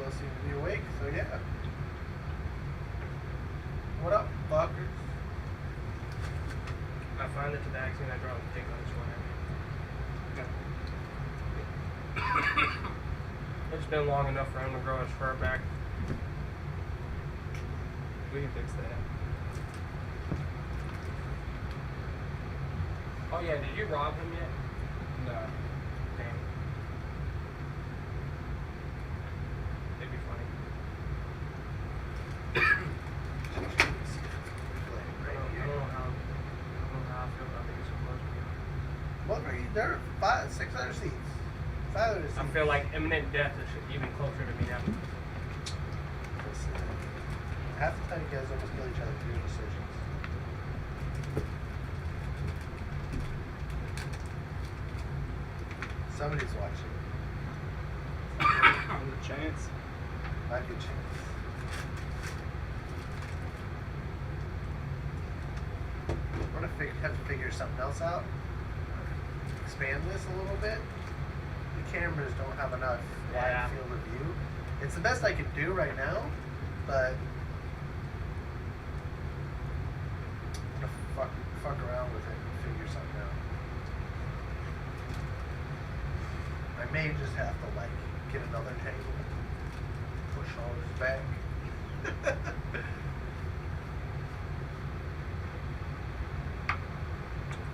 still seem to be awake, so yeah. What up, fuckers? I find that the vaccine I dropped take on this one. It's been long enough for him to grow his fur back. We can fix that. Oh yeah, did you rob him yet? No. Damn. It'd be funny. I don't know how I feel about being so close to you. What are you there? 5, 6 other seats. 5 other seats. I feel like imminent death is even closer to me now. Listen, half the time you guys almost kill each other for your decisions. Somebody's watching. On the chance. Not a good chance. We're gonna have to figure something else out. Expand this a little bit. The cameras don't have enough wide field of view. It's the best I can do right now, but I'm gonna fuck around with it and figure something out. I may just have to like get another table, push all this back.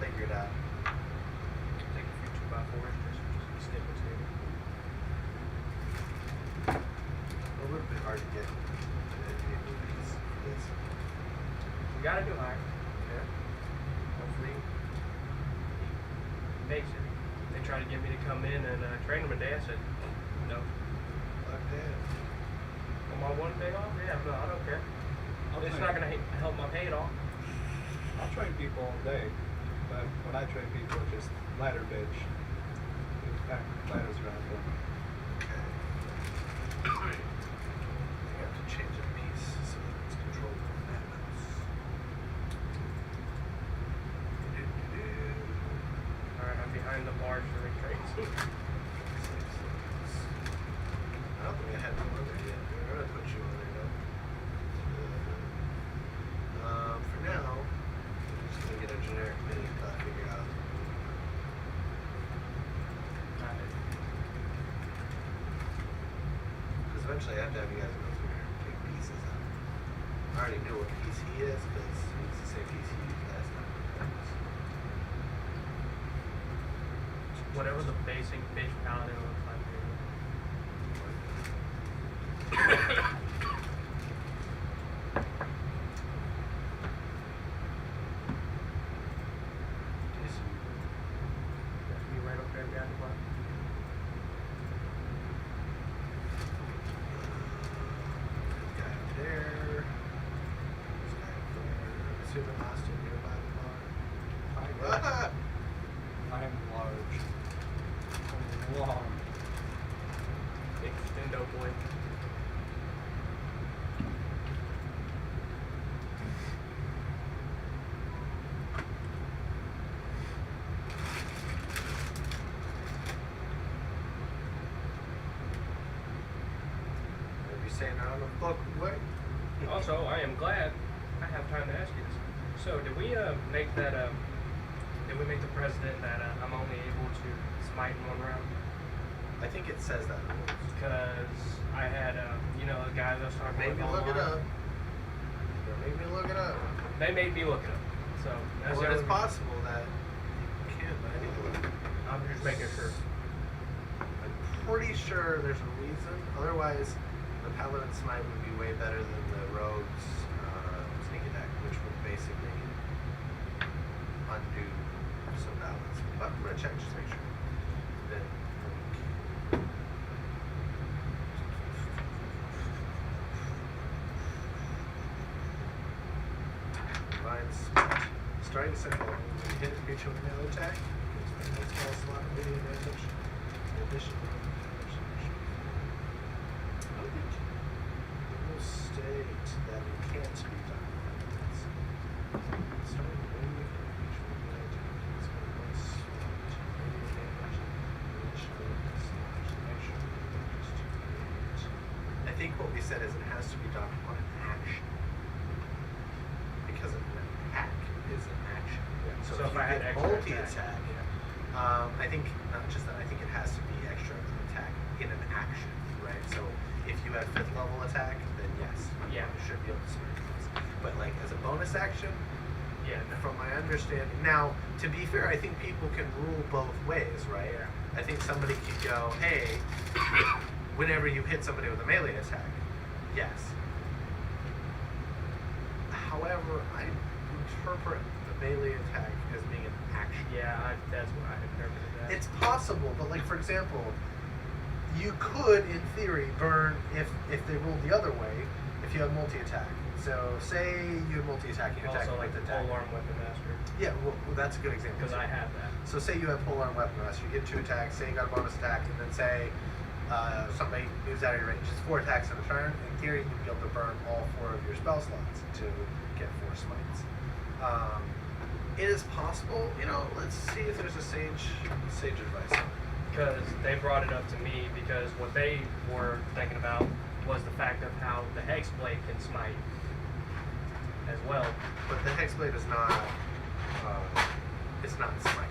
Figure it out. Take a few 2x4s, just stick with it. A little bit hard to get any movies for this. We gotta do higher. Yeah. Hopefully, basic. They tried to get me to come in and train them a day. I said, no. Fuck that. On my one day off? Yeah, no, I don't care. It's not gonna help my pay at all. I'll train people all day, but when I train people, it's just ladder bitch. Ladders around them. Okay. I have to change a piece so that it's controlled from that mouse. Alright, I'm behind the bars for the trains. I don't think I had one on there yet. We're gonna put you on there though. For now, I'm just gonna get a generic mini until I figure out. Because eventually I have to have you guys go through here and take pieces out. I already knew what piece he is because it's the same piece he used last time. Whatever the basic fish paladin looks like. Be right up there behind the bar. This guy up there. This guy up there. I'm assuming Austin nearby the bar. I am large. I'm long. Big extendo boy. Maybe saying I don't know fuck what. Also, I am glad I have time to ask you this. So, did we make that? Did we make the president that I'm only able to smite in one round? I think it says that. Because I had, you know, the guys I was talking Made me about. look it up. They made me look it up. They made me look it up. So, that's Well, the it's only- possible that you can't, but I need to look it up. I'm just making sure. I'm pretty sure there's a reason. Otherwise, the Paladin Smite would be way better than the Rogue's sneak attack, which would basically undo some balance. But I'm gonna check just to make sure. Then Divine Smite. Starting cycle. When you hit a creature with a melee attack, it's a small slot of melee damage. In addition to damage. I don't think it will state that it can't be done. Starting when you hit a creature with a melee attack, it's going to one slot. Melee damage. In addition to slash. Make sure it just to create a think what we said is it has to be done on an action. Because an attack is an action. Yeah. So, So if if you I had get extra multi-attack, attack, I think not just that. I think it has to be extra attack in an action, right? So if you had 5th level attack, then yes, Yeah. you should be able to smite things. But like as a bonus action, Yeah, no. from my understanding. Now, to be fair, I think people can rule both ways, right? Yeah. I think somebody could go, hey, whenever you hit somebody with a melee attack, yes. However, I interpret the melee attack as being an action. Yeah, that's what I interpreted that. It's possible, but like for example, you could, in theory, burn if they ruled the other way. If you have multi-attack, so say you have multi-attack, you attack also like with the attack. polearm weapon master, Yeah, well, that's a good example. because I have that. So say you have polearm weapon master, you get 2 attacks. Say you got a bonus attack, and then say somebody moves out of your range, just 4 attacks in a turn. In theory, you'd be able to burn all 4 of your spell slots to get 4 smites. It is possible. You know, let's see if there's a sage advice. Because they brought it up to me because what they were thinking about was the fact of how the Hexblade can smite as well. But the hexblade is not. It's not smite.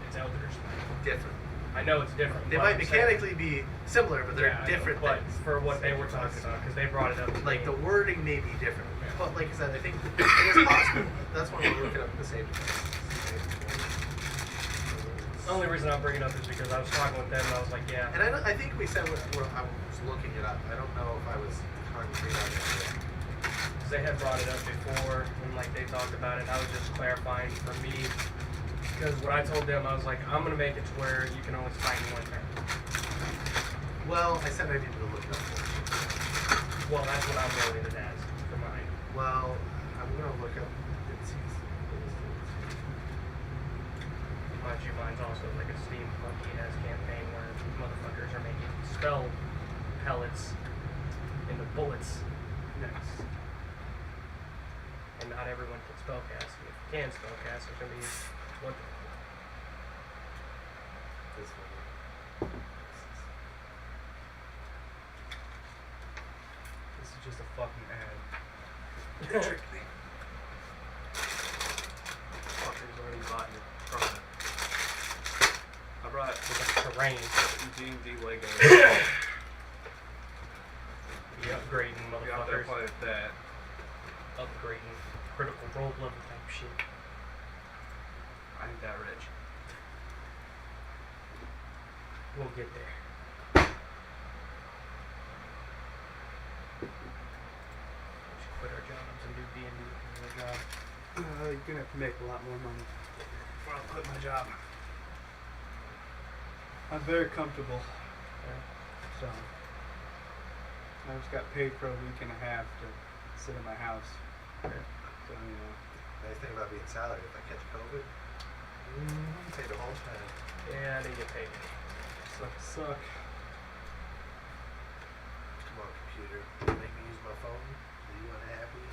It's Elder Smite. Different. I know it's different. They but might I'm saying- mechanically be similar, but they're Yeah, I know, different but things. for what they were Sage talking advice. about, because they brought it up to Like me. the wording may be different, Yeah. but like I said, I think it is possible. That's why we're looking up the sage advice. The only reason I'm bringing it up is because I was talking with them and I was like, yeah. And I think we said I was looking it up. I don't know if I was trying to figure out it. Because they had brought it up before and like they talked about it. And I was just clarifying for me. Because what I told them, I was like, I'm going to make it to where you can only fight in 1 turn. Well, I said I needed to look it up. Well, that's what I'm rolling it as for mine. Well, I'm gonna look up. Mind you, mine's also like a steampunky ass campaign where motherfuckers are making spell pellets into bullets next. And not everyone can spellcast. If you can spellcast, it's gonna be one thing. This one. This is just a fucking ad. Tricked me. Fuckers already bought your product. I brought Terrain. D&D Lego. Be upgrading, Be out there motherfuckers. play with that. Upgrading. Critical role level type shit. I ain't that rich. We'll get there. We should quit our jobs and do D&D as a job. You're gonna have to make a lot more money before I quit my job. I'm very comfortable, so I just got paid for a week and a half to sit in my house. So, you know. Nice thing about being salaried, if I catch COVID, pay the whole time. Yeah, I didn't get paid. Suck. Come on, computer. You make me use my phone. Are you unhappy?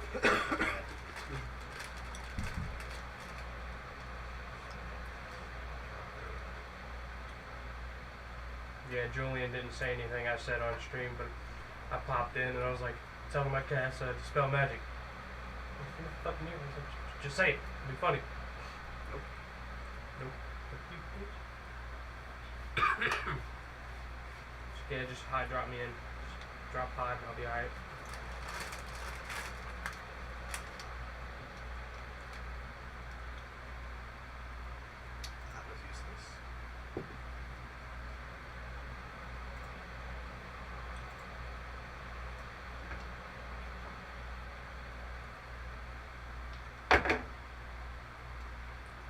Yeah, Julian didn't say anything I said on stream, but I popped in and I was like, tell him I cast Dispel Magic. What the fucking you? I was like, just say it. It'll be funny. Nope. Yeah, just high drop me in. Just drop pod and I'll be alright. That was useless.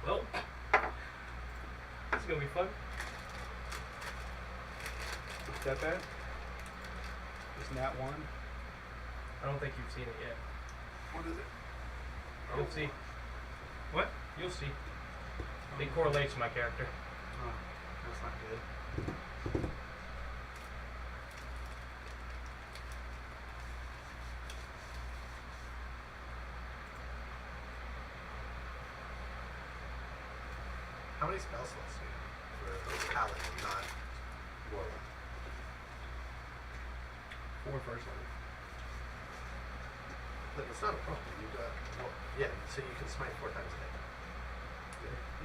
Well, this is gonna be fun. Is that bad? Isn't that one? I don't think you've seen it yet. What is it? You'll see. What? You'll see. It correlates to my character. Oh, that's not good. How many spell slots do you have for Paladin, not Warlock? 4 first level. But it's not a problem. You got yeah. So you can smite 4 times a day.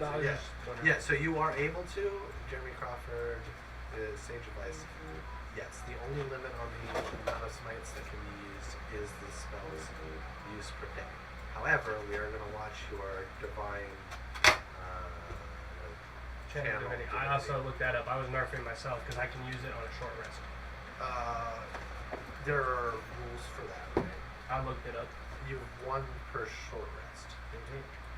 No, I was yeah. just wondering. Yeah. So you are able to. Jeremy Crawford is Sage Advice. Yes. The only limit on the amount of smites that can be used is the spell's use per day. However, we are going to watch your divine channel. Divinity. I also looked that up. I was nerfing myself because I can use it on a short rest. There are rules for that, right? I looked it up. You have 1 per short rest,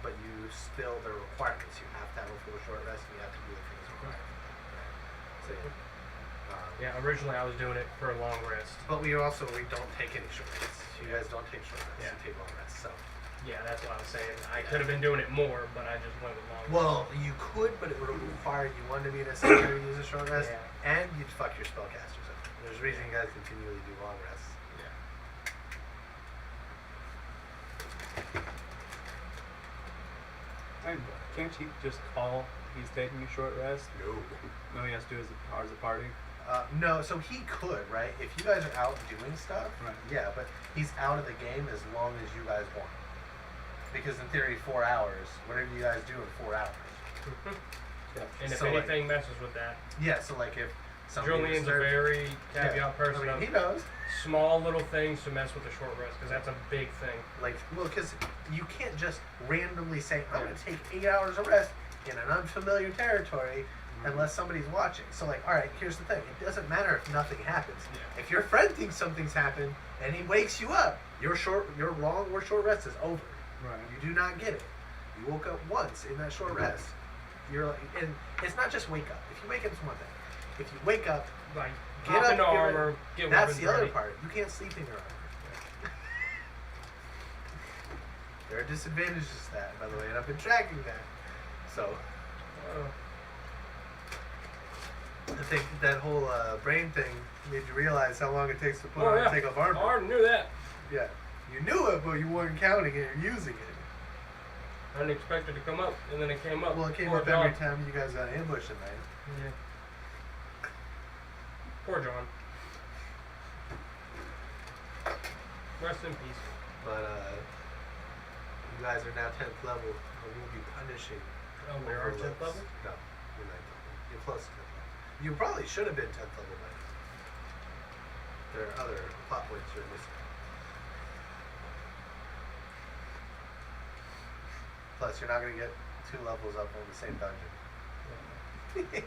but you still there are requirements. You have to have a full short rest, and you have to do the things required. So, Yeah, originally I was doing it for a long rest. but we don't take any short rests. You guys don't take short rests. Yeah. You take long rests. So. Yeah, that's what I was saying. I could have been doing it more, but I just went with long rest. Well, you could, but it would have required you one to be necessary to use a short rest, Yeah. and you'd fuck your spellcasters up. There's a reason you guys continually do long rests. Yeah. And can't he just call he's taking a short rest? No, he has to do as a party. No, so he could, right? If you guys are out doing stuff, Right. yeah, but he's out of the game as long as you guys want. Because in theory, 4 hours, whatever you guys do in 4 hours. Yeah. And if So, like- anything messes with that, Yeah, so like if somebody Julian's a disturbs- very caveat yeah, person. I mean, he knows. Small little things to mess with the short rest because that's a big thing. Like, well, because you can't just randomly say, I'm going to take 8 hours of rest in an unfamiliar territory unless somebody's watching. So, like, all right, here's the thing. It doesn't matter if nothing happens. Yeah. If your friend thinks something's happened and he wakes you up, your long or short rest is over. Right. You do not get it. You woke up once in that short rest. You're like, and it's not just wake up. If you wake up, it's one thing. If you wake up, Like, get hop up, into get armor, ready. get That's weapons the other ready. part. You can't sleep in your armor. There are disadvantages to that, by the way, and I've been tracking that. So, I think that whole brain thing made you realize how long it takes to put on and take off armor. I already knew that. Yeah. You knew it, but you weren't counting it or using it. I didn't expect it to come up, and then it came up. Well, it came Poor up every John. time you guys got ambushed at night. Yeah. Poor John. Rest in peace. But you guys are now 10th level, and we'll be punishing. Oh, we are 10th overlords. level? No, you're 9th level. You're close to 10th level. You probably should have been 10th level by now. There are other plot points you're missing. Plus, you're not going to get 2 levels up on the same dungeon.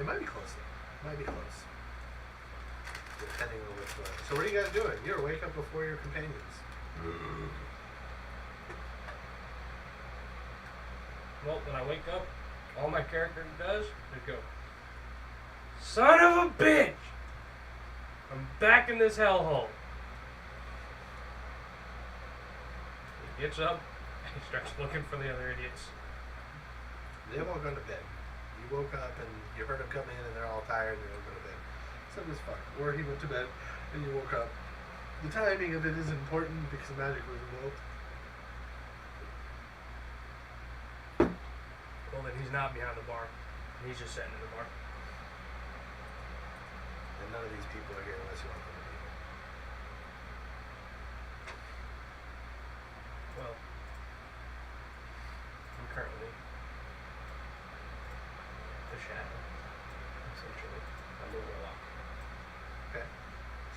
It might be close though. Might be close. Depending on which one. So what are you guys doing? You're wake up before your companions. Well, when I wake up, all my character does is go, "Son of a bitch! I'm back in this hellhole." He gets up and he starts looking for the other idiots. They've all gone to bed. You woke up and you heard them come in and they're all tired and they're all going to bed. So it was fun. Or he went to bed and you woke up. The timing of it is important because magic was involved. Well, then he's not behind the bar. He's just sitting in the bar. And none of these people are here unless you want them to be here. Well, I'm currently the shadow, essentially. I'm a warlock. Okay.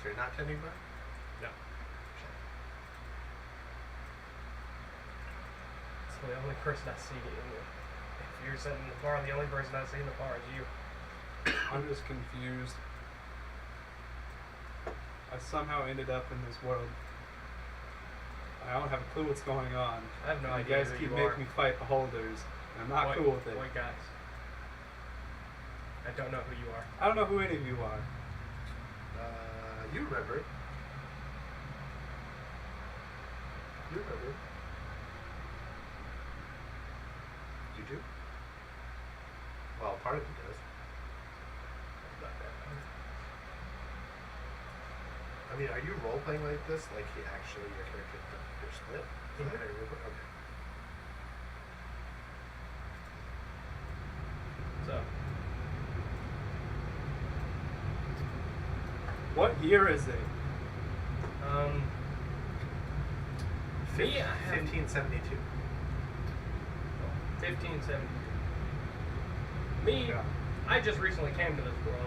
So you're not tending bar? No. Shit. It's the only person I see in the. If you're sitting in the bar, the only person I see in the bar is you. I'm just confused. I somehow ended up in this world. I don't have a clue what's going on. I have no You idea guys who keep you making are. me fight beholders, and I'm not White- cool with it. White guys. I don't know who you are. I don't know who any of you are. You remember. You remember. You do? Well, part of it does. Not that. I mean, are you role playing like this? Like he actually, your character, you're split? Is that how you role play? Okay. So, What year is it? Me, I have 1572. 1570. Me, Yeah. I just recently came to this world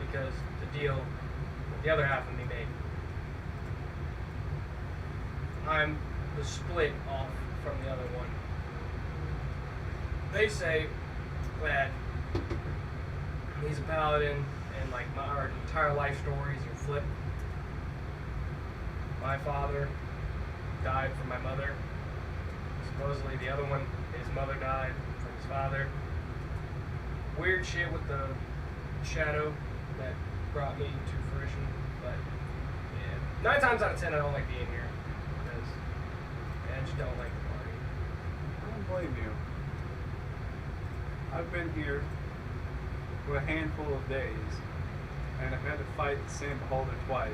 because the deal with the other half of me made. I'm the split off from the other one. They say that he's a paladin and like our entire life stories are flipped. My father died from my mother. Supposedly the other one, his mother died from his father. Weird shit with the shadow that brought me to fruition. But yeah, 9 times out of 10 I don't like being here because I just don't like the party. I don't blame you. I've been here for a handful of days, and I've had to fight the same beholder twice.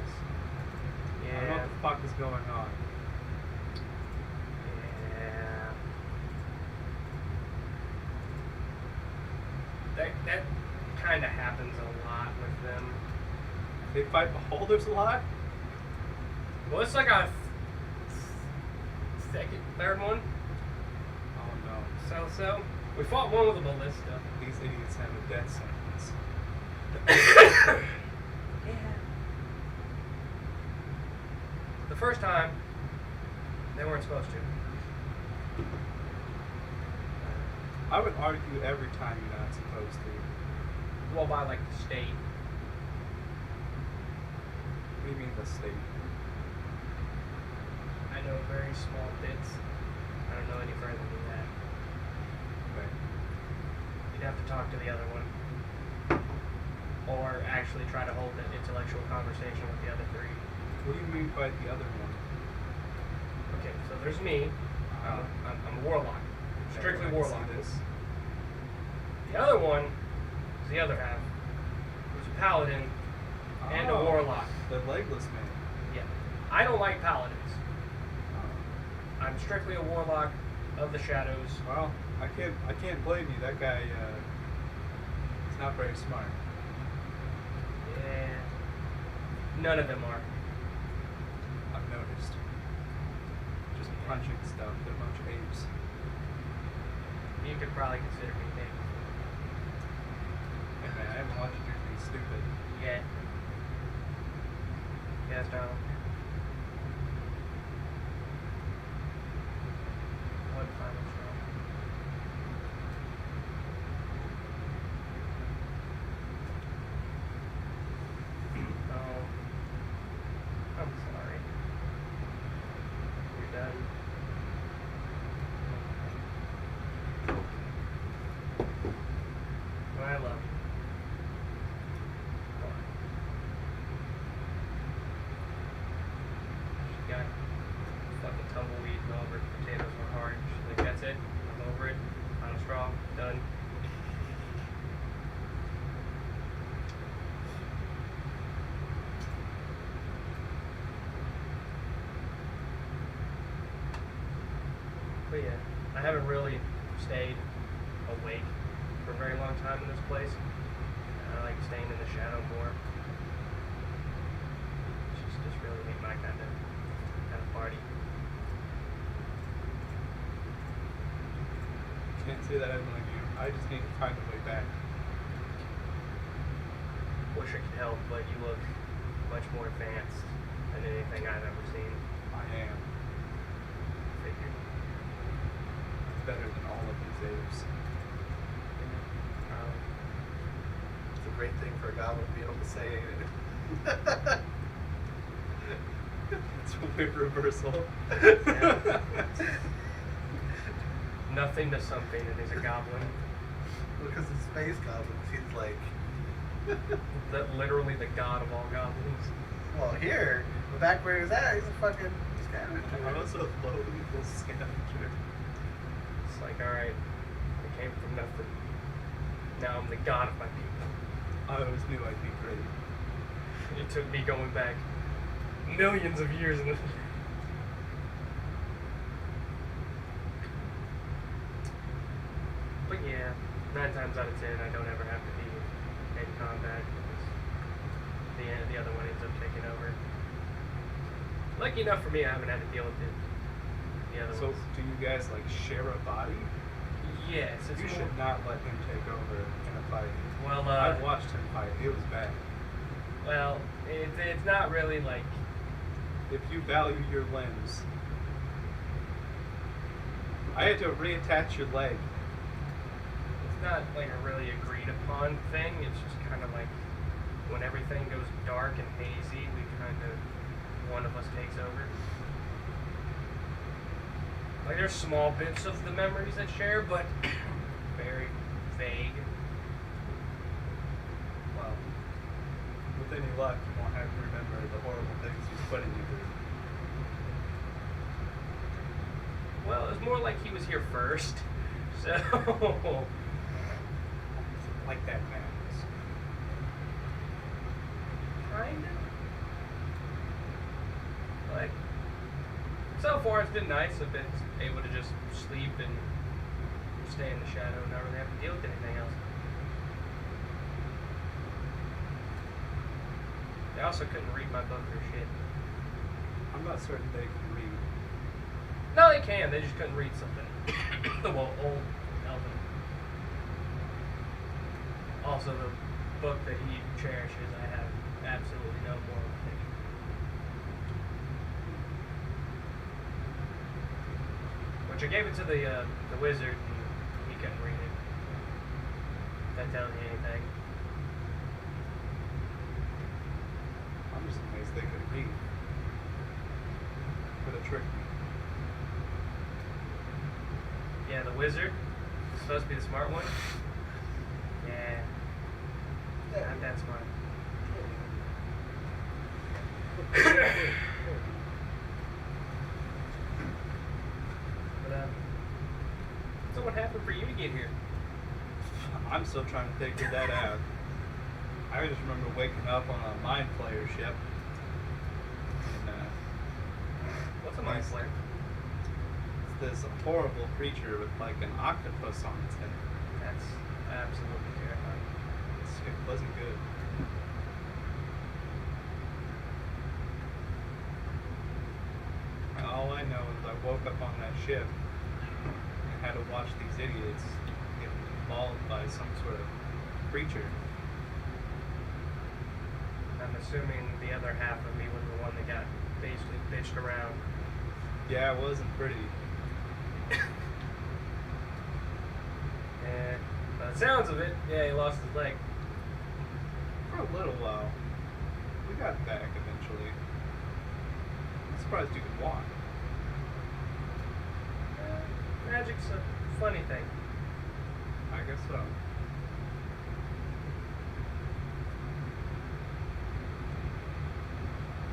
I don't know what the fuck is going on. Yeah. That kind of happens a lot with them. They fight beholders a lot? Well, it's like a third one. Oh no. So. We fought one with a ballista. These idiots have a death sentence. Yeah. The first time, they weren't supposed to. I would argue every time you're not supposed to. Well, by like the state. What do you mean the state? I know very small bits. I don't know any further than that. Okay. You'd have to talk to the other one. Or actually try to hold an intellectual conversation with the other 3. What do you mean by the other one? Okay, so there's me. I'm a warlock. Strictly I can see warlock. this. The other one is the other half. Who's a paladin and a Oh, warlock. The legless man. Yeah. I don't like paladins. Oh. I'm strictly a warlock of the shadows. Well, I can't blame you. That guy, he's not very smart. Yeah. None of them are. I've noticed. Just punching stuff. They're a bunch of apes. You could probably consider me maybe. Hey man, I haven't watched you do anything stupid. Yeah. Yes, Donald. One final straw. Oh. I'm sorry. You're done. Well, I love you. She got fucking tumbleweed and all of her potatoes were hard. She's like, that's it. I'm over it. Final straw. Done. But yeah, I haven't really stayed awake for a very long time in this place. I like staying in the shadow more. It's just really ain't my kind of party. Can't say that I blame you. I just need to find a way back. Wish I could help, but you look much more advanced than anything I've ever seen. I am Figured. better than all of these apes. It's a great thing for a goblin to be able to say, ain't it? It's a weird reversal. Yeah. Nothing to something, and he's a goblin. Because it's space goblins, he's like, Literally the god of all goblins. well, here, the back where he's at, he's a fucking scavenger. I'm also a low-level scavenger. It's like, alright, I came from nothing. Now I'm the god of my people. I always knew I'd be great. It took me going back millions of years in the But yeah, 9 times out of 10 I don't ever have to be in combat. the other one ends up taking over. Lucky enough for me, I haven't had to deal with the other So, ones. do you guys like share a body? Yes, it's You more, should not let him take over in a fight. Well, I've watched him fight. It was bad. well, it's not really like. If you value your limbs, I had to reattach your leg. It's not like a really agreed upon thing. It's just kind of like when everything goes dark and hazy, we kind of, one of us takes over. Like there's small bits of the memories that share, but very vague. Well, with any luck, you won't have to remember the horrible things he's putting you through. Well, it was more like he was here first, so. Like that madness. Kind of. Like, so far it's been nice. I've been able to just sleep and stay in the shadow and not really have to deal with anything else. They also couldn't read my book or shit. I'm not certain they can read. No, they can. They just couldn't read something. Well, old Elvin. Also, the book that he cherishes, I have absolutely no moral opinion. Which I gave it to the wizard, and he couldn't read it. If that tells you anything. I'm just amazed they could read. Could have tricked me. Yeah, the wizard. Supposed to be the smart one. Yeah. Not that smart. But, so what happened for you to get here? I'm still trying to figure that out. I just remember waking up on a mind flayer ship. And, What's a mind flayer? it's this horrible creature with like an octopus on its head. That's absolutely terrifying. It wasn't good. All I know is I woke up on that ship and had to watch these idiots get mauled by some sort of creature. I'm assuming the other half of me was the one that got basically bitched around. Yeah, it wasn't pretty. And by the sounds of it, yeah, he lost his leg. For a little while. We got back eventually. I'm surprised you could walk. Magic's a funny thing. I guess so.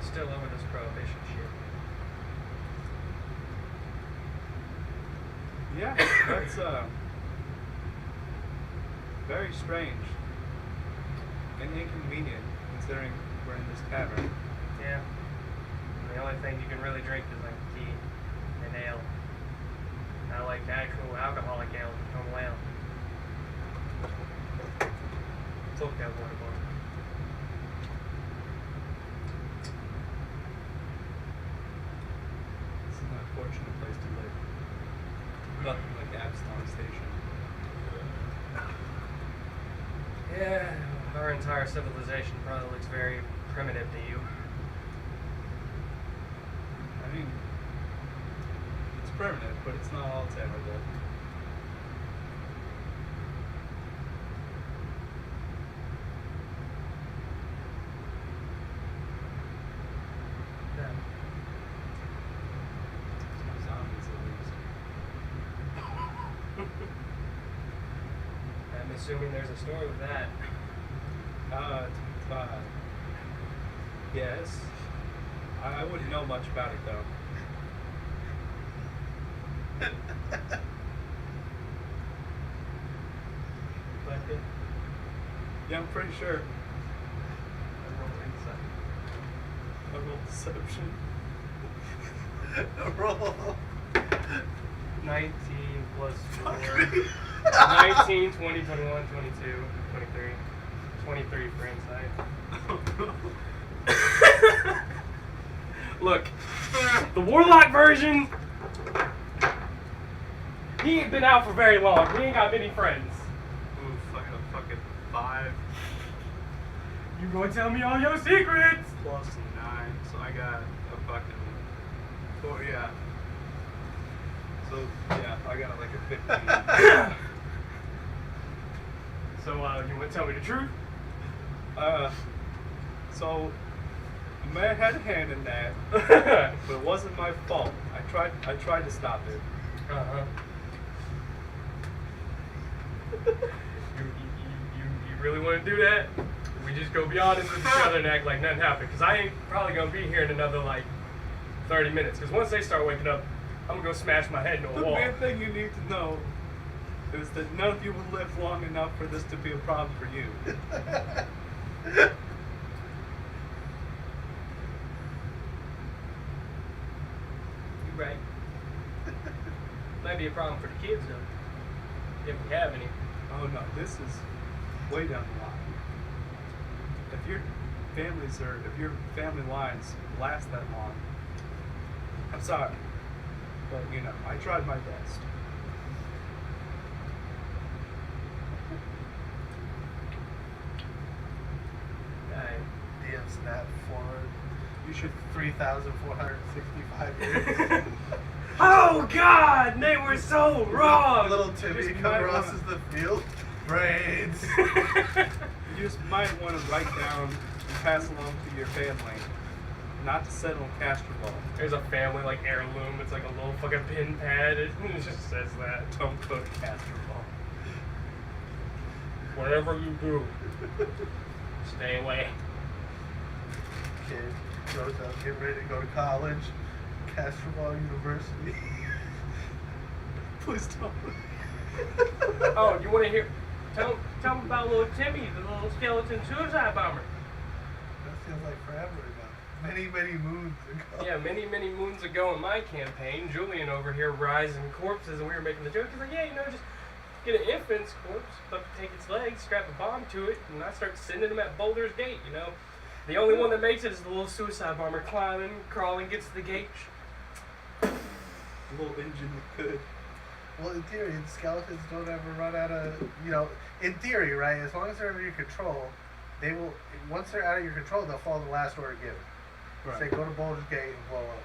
Still over this prohibition shit. Yeah, that's very strange and inconvenient considering we're in this tavern. Yeah. And the only thing you can really drink is like tea and ale. Not like actual alcoholic ale, normal ale. Talk that water bottle. It's an unfortunate place to live. Nothing like Absalom Station. Yeah, our entire civilization probably looks very primitive to you. I mean, it's permanent, but it's not all terrible. No. There's no zombies at least. I'm assuming there's a story with that. Yes. I wouldn't know much about it though. But it, Yeah, I'm pretty sure. I rolled insight. I rolled deception. A roll. 19 plus 4. 19, 20, 21, 22, 23, 23 for insight. Look, the Warlock version, he ain't been out for very long. He ain't got many friends. Oof, I got a fucking 5 You gonna tell me all your secrets? plus 9, so I got a fucking. Oh yeah. So yeah, I got like a 15. So, you wanna tell me the truth? So the man had a hand in that, but it wasn't my fault. I tried to stop it. Uh-huh. You really want to do that? We just go be honest with each other and act like nothing happened. Because I ain't probably going to be here in another, like, 30 minutes. Because once they start waking up, I'm going to go smash my head into a The wall. main thing you need to know is that none of you will live long enough for this to be a problem for you. You right. Might be a problem for the kids, though. If we have any. Oh no, this is way down the line. If your family lines last that long, I'm sorry, but you know, I tried my best. DM snap forward. You should 3,465 years. Oh, God! They were so wrong! Little Timmy Just come might crosses wanna- the field. Brains. You just might want to write down and pass along to your family, not to settle on Castro Ball. There's a family, like, heirloom. It's like a little fucking pin pad. It just says that. Don't go to Castro Ball. Whatever you do, stay away. Kid grows up, get ready to go to college. Castro University. Please don't. Oh, you want to hear? Tell me about little Timmy, the little skeleton suicide bomber. That feels like forever ago. Many, many moons ago. Yeah, many, many moons ago in my campaign, Julian over here rising corpses, and we were making the joke. He's like, yeah, just get an infant's corpse, but take its legs, strap a bomb to it, and I start sending them at Boulder's Gate, The only one that makes it is the little suicide bomber climbing, crawling, gets to the gate. A little engine could. Well, in theory, the skeletons don't ever run out of, in theory, right? As long as they're under your control, they will, once they're out of your control, they'll follow the last order given. Right. Say, go to Boulder's Gate and blow up.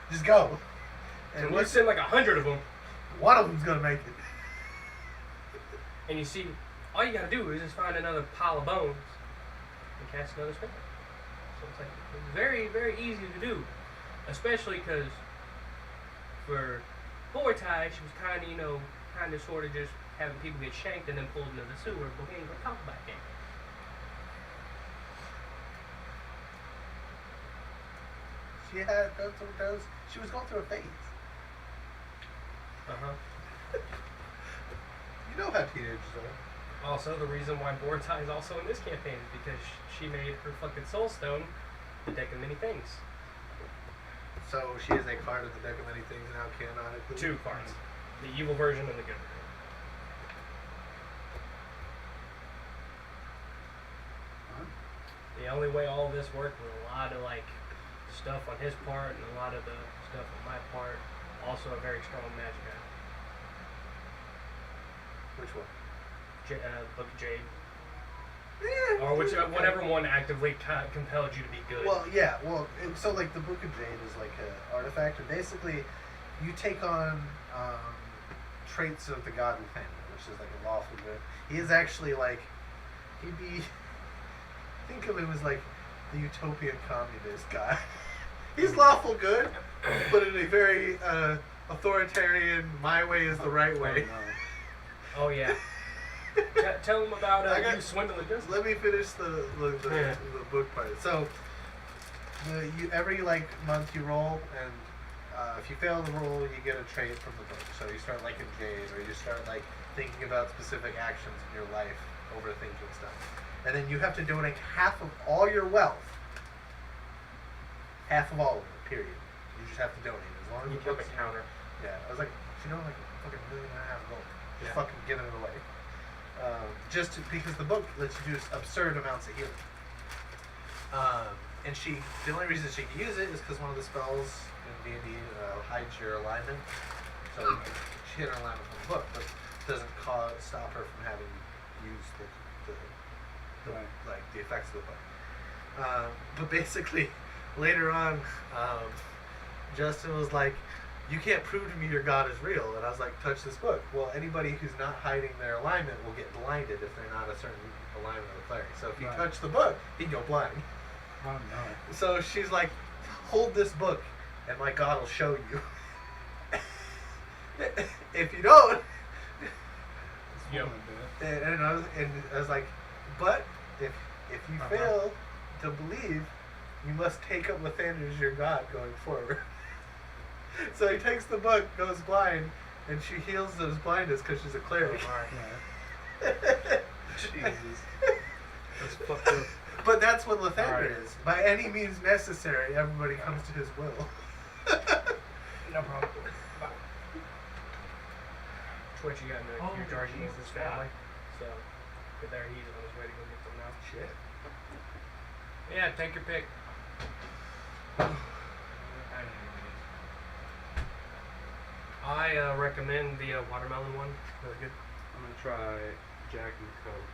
Just go. And we once- send like 100 of them, one of them's going to make it. and you see, all you gotta do is just find another pile of bones and cast another spell. So it's like very, very easy to do, especially because for Tate, she was kind of, sort of just having people get shanked and then pulled into the sewer, but we ain't gonna talk about that. She had those. She was going through a phase. You know how teenagers are. Also, the reason why Tate is also in this campaign is because she made her fucking soul stone the deck of many things. So she is a card of the deck of many things now, canonically. 2 cards. The evil version and the good version. The only way all this worked was a lot of stuff on his part and a lot of the stuff on my part. Also a very strong magic guy. Which one? Book of Jade. Or whatever one actively compelled you to be good. Well, yeah. Well, so the Book of Jade is like an artifact, and basically, you take on traits of the God within, which is like a lawful good. He is actually he'd be. Think of him as like the utopian communist guy. He's lawful good, but in a very authoritarian. My way is the right way. Oh yeah. Tell them about you swindling justice. Let me finish the book part. So, every month you roll, and if you fail the roll, you get a trait from the book. So you start liking Jade, or you start thinking about specific actions in your life, overthinking stuff, and then you have to donate half of all your wealth. Half of all of it. Period. You just have to donate as long as You the kept book's a counter. Yeah, I was like, you know, like a fucking $1.5 million gold. Just Yeah. fucking giving it away. Because the book lets you do absurd amounts of healing. And the only reason she can use it is because one of the spells in D&D hides your alignment. So she hid her alignment from the book, but doesn't stop her from having used the effects of the book. But basically, later on, Justin was like, "You can't prove to me your God is real." And I was like, "Touch this book." Well, anybody who's not hiding their alignment will get blinded if they're not a certain alignment of the cleric. So if you touch the book, he'd go blind. Oh no. So she's like, "Hold this book, and my God will show you." If you don't, Yep. and I was like, "But if you fail to believe, you must take up Lathander as your God going forward." So he takes the book, goes blind, and she heals his blindness because she's a cleric. Jesus. That's fucked up. But that's what Lathander is. By any means necessary, everybody comes to his will. No problem. Twitch, you got into your charging with his family. So, but there he's on his way to go get them now. Shit. Yeah, take your pick. I recommend the watermelon one. Really good. I'm gonna try Jack and Coke.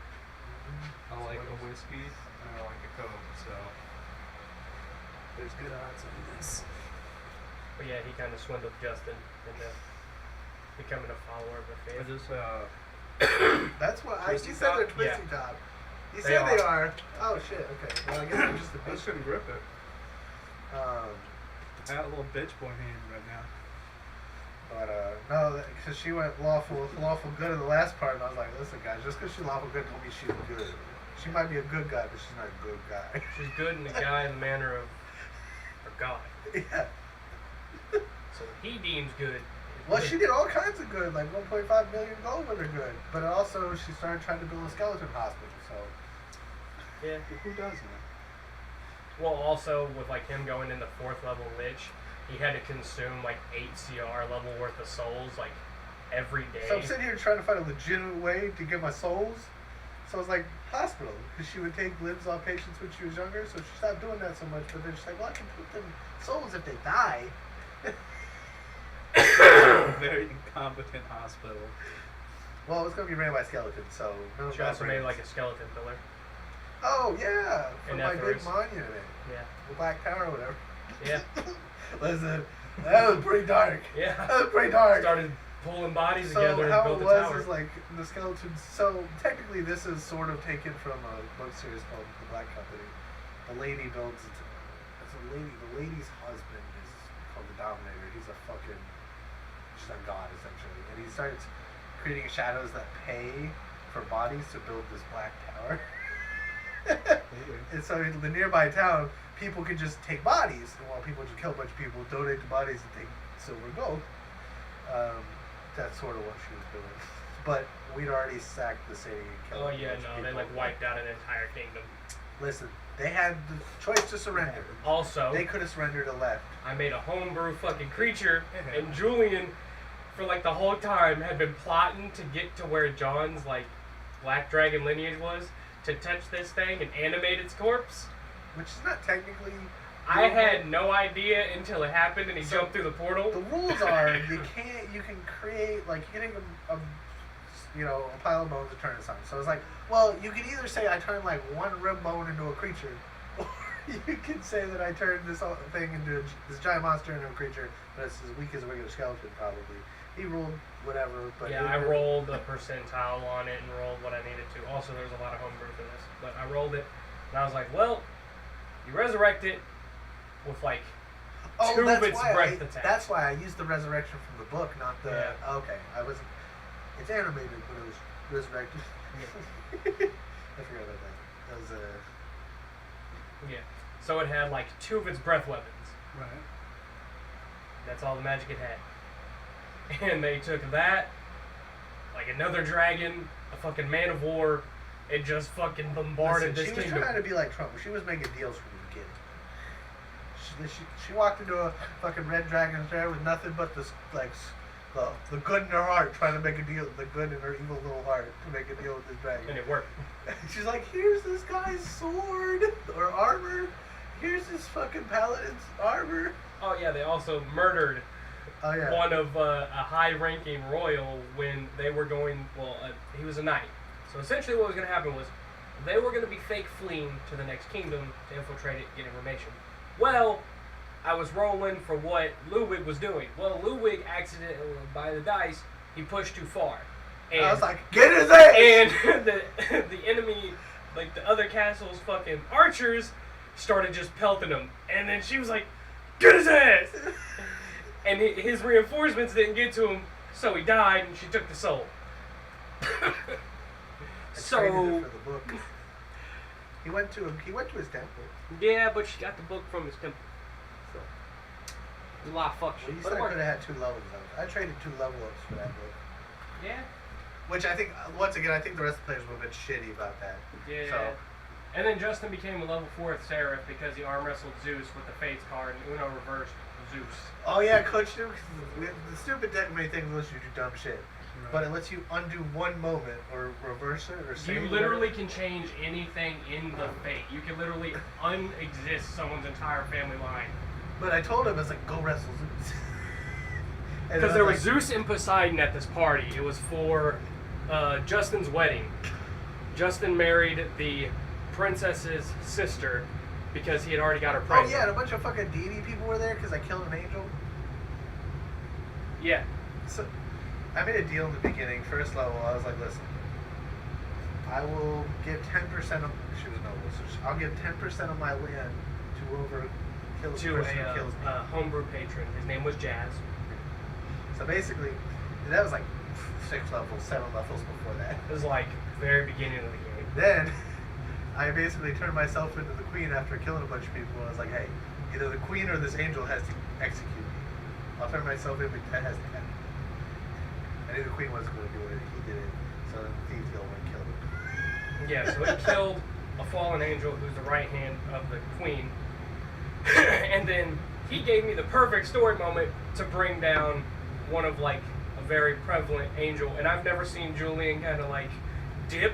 I like a whiskey and I like a Coke, so there's good odds on this. But yeah, he kind of swindled Justin into becoming a follower of the I faith. just That's what Twisty you said. They're top? twisty Yeah. top. You They said they are. are. Oh shit. Okay. Well, I guess I'm just a I bitch. just couldn't grip it. Um, I got a little bitch boy hand right now. But no, because she went lawful good in the last part, and I was like, listen, guys, just because she's lawful good don't mean she's good. She might be a good guy, but she's not a good guy. She's good in the guy in the manner of God. Yeah. So he deems good. Well, she did all kinds of good, like 1.5 million gold with her good. But also, she started trying to build a skeleton hospital. So Yeah. Who does that? Well, also with like him going into 4th level Lich, he had to consume like 8 CR level worth of souls like every day. So I'm sitting here trying to find a legitimate way to get my souls. So I was like, hospital, because she would take limbs off patients when she was younger, so she stopped doing that so much. But then she's like, well, I can put them souls if they die. Very incompetent hospital. Well, it's going to be ran by skeletons, so... none of She that also made brains. like a skeleton pillar. Oh, yeah! For And my big efforts. monument. Yeah. The Black Tower or whatever. Yeah. Listen, that was pretty dark. Yeah. That was pretty dark. Started pulling bodies So together and how built it a was tower. is like the skeletons. So technically, this is sort of taken from a book series called The Black Company. The lady builds. It's a lady. The lady's husband is called the Dominator. He's a fucking. She's a god essentially, and he starts creating shadows that pay for bodies to build this black tower. And so in the nearby town, people can just take bodies, and while people just kill a bunch of people, donate the bodies and take silver and gold. That's sort of what she was doing. But we'd already sacked the city and killed Oh a yeah, bunch of no, they people. like wiped out an entire kingdom. Listen, they had the choice to surrender. Also, They could have surrendered and left. I made a homebrew fucking creature, Yeah. and Julian, for like the whole time, had been plotting to get to where John's like black dragon lineage was, to touch this thing and animate its corpse. Which is not technically... I had no idea until it happened, and he So, jumped through the portal. The rules are you can create, like, you can take a pile of bones and turn it something. So it's like, well, you can either say I turned like one rib bone into a creature, or you can say that I turned this whole thing into this giant monster into a creature, but it's as weak as a regular skeleton probably. He ruled whatever, but Yeah, I rolled a percentile on it and rolled what I needed to. Also, there's a lot of homebrew for this, but I rolled it, and I was like, well, you resurrect it with like two of its breath attack. That's why I used the resurrection from the book, not the... Yeah. Okay, I wasn't... It's animated, but it was resurrected. I forgot about that. That was Yeah. So it had like 2 of its breath weapons. Right. That's all the magic it had. And they took that, like another dragon, a fucking man of war, and just fucking bombarded Listen, this she kingdom. was trying to be like Trump. She was making deals from the beginning. She walked into a fucking red dragon's lair with nothing but this like The good in her heart, trying to make a deal. The good in her evil little heart to make a deal with this dragon. And it worked. She's like, here's this guy's sword or armor. Here's this fucking paladin's armor. Oh yeah, they also murdered Oh yeah. one of a high-ranking royal when they were going. Well, he was a knight. So essentially, what was going to happen was they were going to be fake fleeing to the next kingdom to infiltrate it, get information. Well, I was rolling for what Ludwig was doing. Well, Ludwig accidentally, by the dice, he pushed too far. And, I was like, get his ass! and the enemy, like the other castle's fucking archers, started just pelting him. And then she was like, get his ass! And his reinforcements didn't get to him, so he died, and she took the soul. I traded it for the book. He went to his temple. Yeah, but she got the book from his temple. So, a lot of fuck Well, shit. you But said it I worked. could have had 2 levels of it. I traded 2 level ups for that book. Yeah. Which I think, once again, I think the rest of the players would have been shitty about that. Yeah. So, And then Justin became a level 4th Seraph because he arm wrestled Zeus with the Fates card, and Uno reversed Zeus. oh yeah, Coach Duke, the stupid deck many things lets you do dumb shit. Right. But it lets you undo one moment or reverse it or save You it. literally can change anything in the fate. You can literally unexist someone's entire family line. But I told him, I was like, go wrestle Zeus. And Because I there was like, Zeus and Poseidon at this party. It was for Justin's wedding. Justin married the princess's sister because he had already got her oh pregnant. yeah, and a bunch of fucking deity people were there because I killed an angel. Yeah. So, I made a deal in the beginning, first level. I was like, listen, I will give 10% of. She was noble, so I'll give 10% of my land to whoever kills the To person who kills me. a homebrew patron. His name was Jazz. So basically, that was like 6 levels, 7 levels before that. It was like very beginning of the game. Then I basically turned myself into the queen after killing a bunch of people. I was like, hey, either the queen or this angel has to execute me. I'll turn myself in, but that has to happen. I knew the queen wasn't going to do it. He did it. So then the thieves go and killed him. Yeah, so he killed a fallen angel who's the right hand of the queen. And then he gave me the perfect story moment to bring down one of like a very prevalent angel. And I've never seen Julian kind of like dip.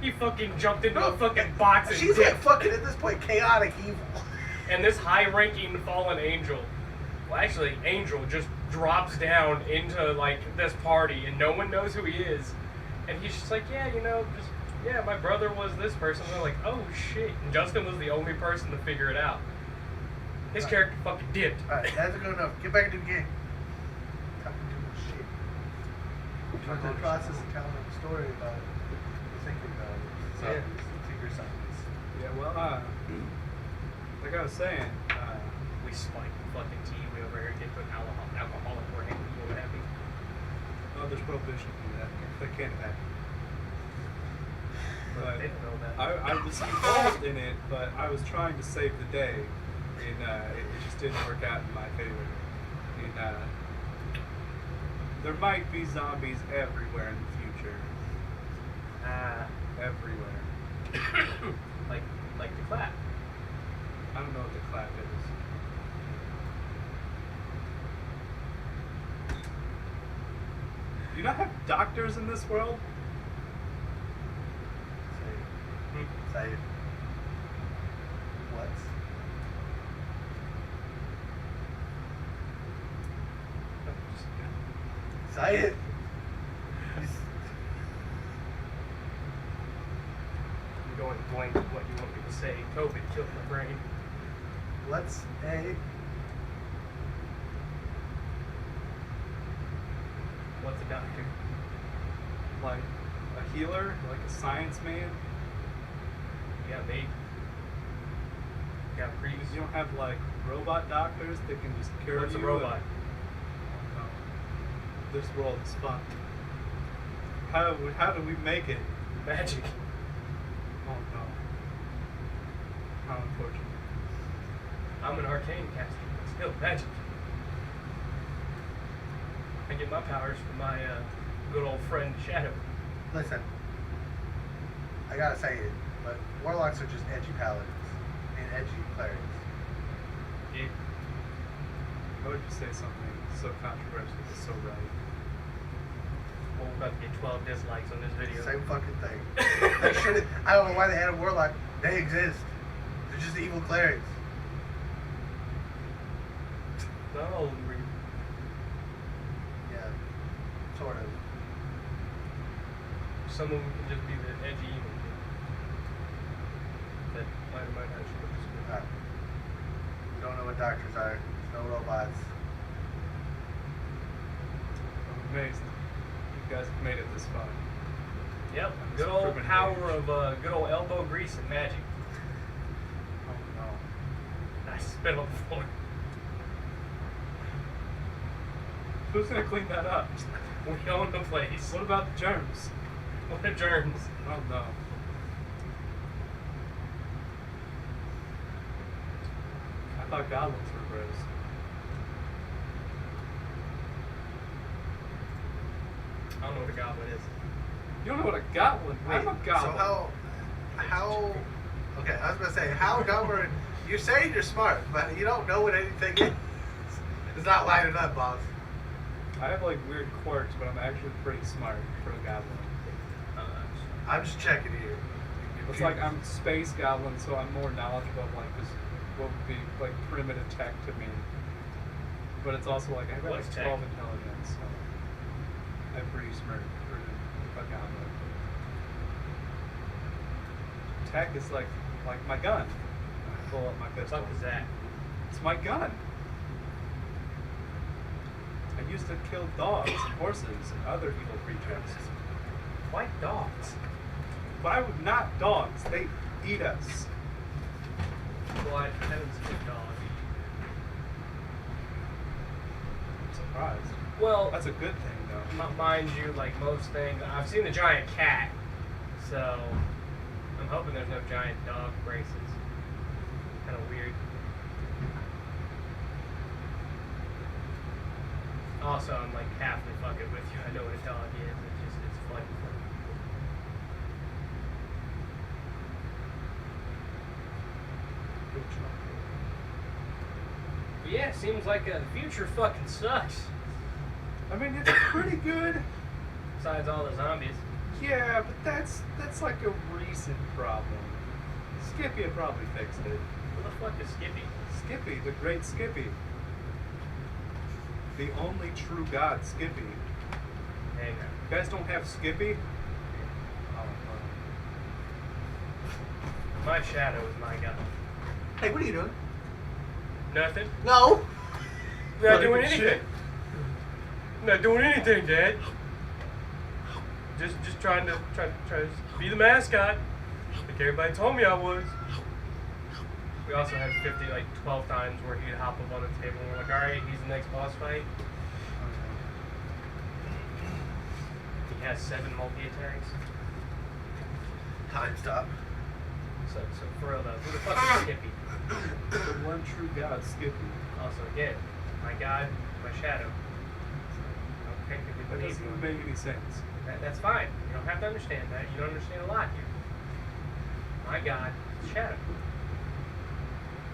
He fucking jumped into a fucking box and She's dipped. like fucking, at this point, chaotic evil. And this high-ranking fallen angel, well, actually, angel just drops down into like this party, and no one knows who he is. And he's just like, yeah, you know, just yeah, my brother was this person. And they're like, oh shit. And Justin was the only person to figure it out. His character fucking dipped. Alright, that's good enough. Get back into the game. Talking too much shit. Trying to process and tell them a story about it. You're thinking about it. So, secret science. Yeah, well, like I was saying, We spiked the fucking tea way over here and get put alcohol in our hand. You know what happened? oh, there's prohibition to do that. That can't happen. But They didn't know that. I was involved in it, but I was trying to save the day, and it just didn't work out in my favor. And there might be zombies everywhere in the future. Everywhere. like the clap. I don't know what the clap is. Do you not have doctors in this world? Say it. What? Say it. I'm going blank with what you want me to say. COVID killed my brain. What's a What's a doctor? Like a healer? Like a science man? You got me. You got Priest. You don't have like robot doctors that can just cure What's a you? robot? No. This world is fucked. How do we make it? Magic. Oh no. How unfortunate. I'm an arcane caster, but still magic. I get my powers from my good old friend Shadow. listen? I gotta say it, but warlocks are just edgy paladins and edgy clerics. Yeah. How would you say something so controversial. It's so right. Well, we're about to get 12 dislikes on this video. Same fucking thing. They should. I don't know why they had a warlock. They exist. They're just evil clerics. Not all of them agree. Yeah, sort of. Some of them can just be the edgy evil kid. That might or might not show up to school. We don't know what doctors are. No robots. I'm amazed you guys have made it this far. Yep, It's good old proven power age. of good old elbow grease and magic. Oh no. I spit on the floor. Who's gonna clean that up? We own the place. What about the germs? What are germs? Oh no. I thought goblins were gross. I don't know what a goblin is. You don't know what a goblin? I'm a goblin. So how? Okay, I was gonna say how dumb are you're saying you're smart, but you don't know what anything is. It's not lining up, boss. I have like weird quirks, but I'm actually pretty smart for a goblin. I'm just checking you. It's like I'm space goblin, so I'm more knowledgeable of like this, what would be like primitive tech to me. But it's also like I have like What's 12 tech? intelligence, so I'm pretty smart for a goblin. Tech is like my gun. I pull up my What the pistol. fuck is that? It's my gun. I used to kill dogs and horses and other evil creatures. Why dogs? Why would not dogs? They eat us. Well, I haven't seen a dog. I'm surprised. Well, That's a good thing, though. mind you, like most things, I've seen a giant cat, so I'm hoping there's no giant dog braces. Kind of weird. Also, I'm like halfly fucking with you. I know what a dog is. It's funny. But yeah, seems like the future fucking sucks. I mean, it's pretty good. Besides all the zombies. Yeah, but that's like a recent problem. Skippy had probably fixed it. Who the fuck is Skippy? Skippy, the great Skippy. The only true god, Skippy. Hang on. You guys don't have Skippy? Oh, My shadow is my god. Hey, what are you doing? Nothing. No. Not doing Fucking anything. shit. Not doing anything, Dad. Just trying to be the mascot, like everybody told me I was. We also had 12 times where he'd hop up on the table and we're like, all right, he's the next boss fight. He has 7 multi-attacks. Time stop. So for real though, who the fuck is Skippy? The one true god, Skippy. Also, again, my god, my shadow. Okay, if we That believe doesn't you. even make any sense. That's fine. You don't have to understand that. You don't understand a lot here. My god, shadow.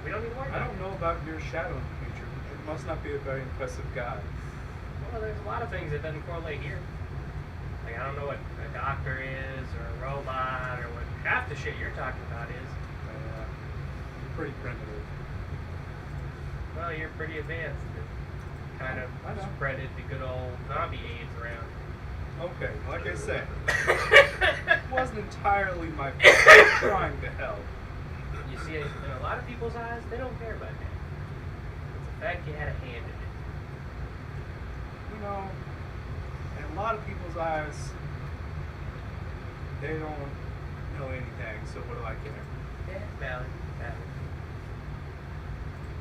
We don't need to worry I about don't it. know about your shadow in the future. It must not be a very impressive god. Well, there's a lot of things that doesn't correlate here. Like, I don't know what a doctor is, or a robot, or what half the shit you're talking about is. You're pretty primitive. Well, you're pretty advanced. It kind of I know. spreaded the good old zombie AIDS around. Okay, like I said, it wasn't entirely my fault. Trying to help. You see, in a lot of people's eyes, they don't care about that. It's the fact you had a hand in it. You know, in a lot of people's eyes, they don't know anything, so what do I care? Yeah, valid.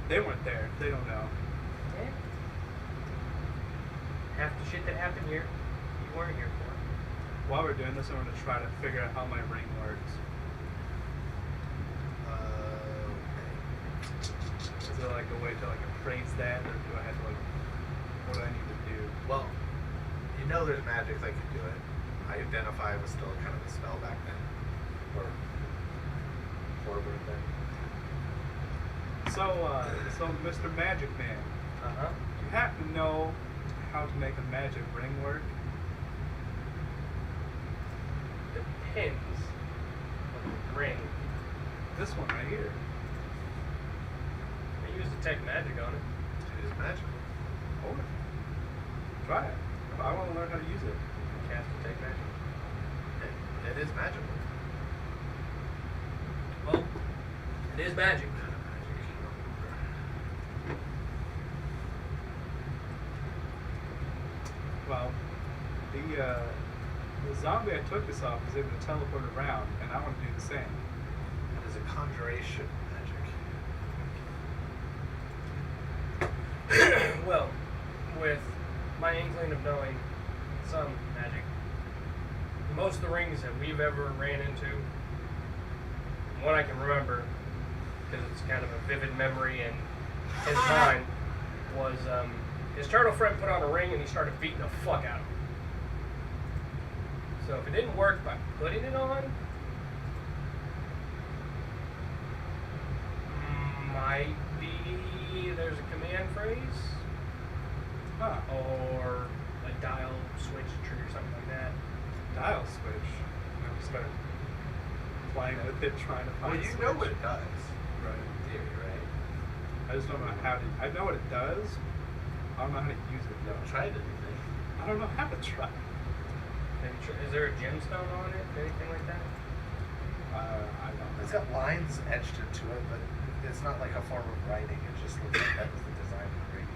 They weren't there. They don't know. Yeah. Half the shit that happened here, you weren't here for. While we're doing this, I'm going to try to figure out how my ring works. Is there like a way to like appraise that, or do I have to like, what do I need to do? Well, you know there's magic that can do it. Identify was still kind of a spell back then. Or forward then. So Mr. Magic Man, Uh-huh. do you happen to know how to make a magic ring work? Depends on the ring. This one right here. I use detect magic on it. It is magical. Hold it. Try it. I want to learn how to use it. Cast detect magic. It is magical. Well, it is magic. What kind of magic? Well, the zombie I took this off was able to teleport around, and I want to do the same. It is a conjuration magic. Well, with my inkling of knowing some magic, most of the rings that we've ever ran into, one I can remember, because it's kind of a vivid memory in his mind, was his turtle friend put on a ring and he started beating the fuck out of him. So if it didn't work by putting it on, might be there's a command phrase. Huh. Or a dial switch trigger, something like that. Dial switch. I'm just started playing with it, trying to Well, find a you switch. know what it does. Right. In theory, right? I just don't know how to. I know what it does. I don't know how to use it You though. haven't tried anything. I don't know how to try. Is there a gemstone on it? Anything like that? I don't know. It's got lines etched into it, but it's not like a form of writing. It just looks like that was the design of the ring.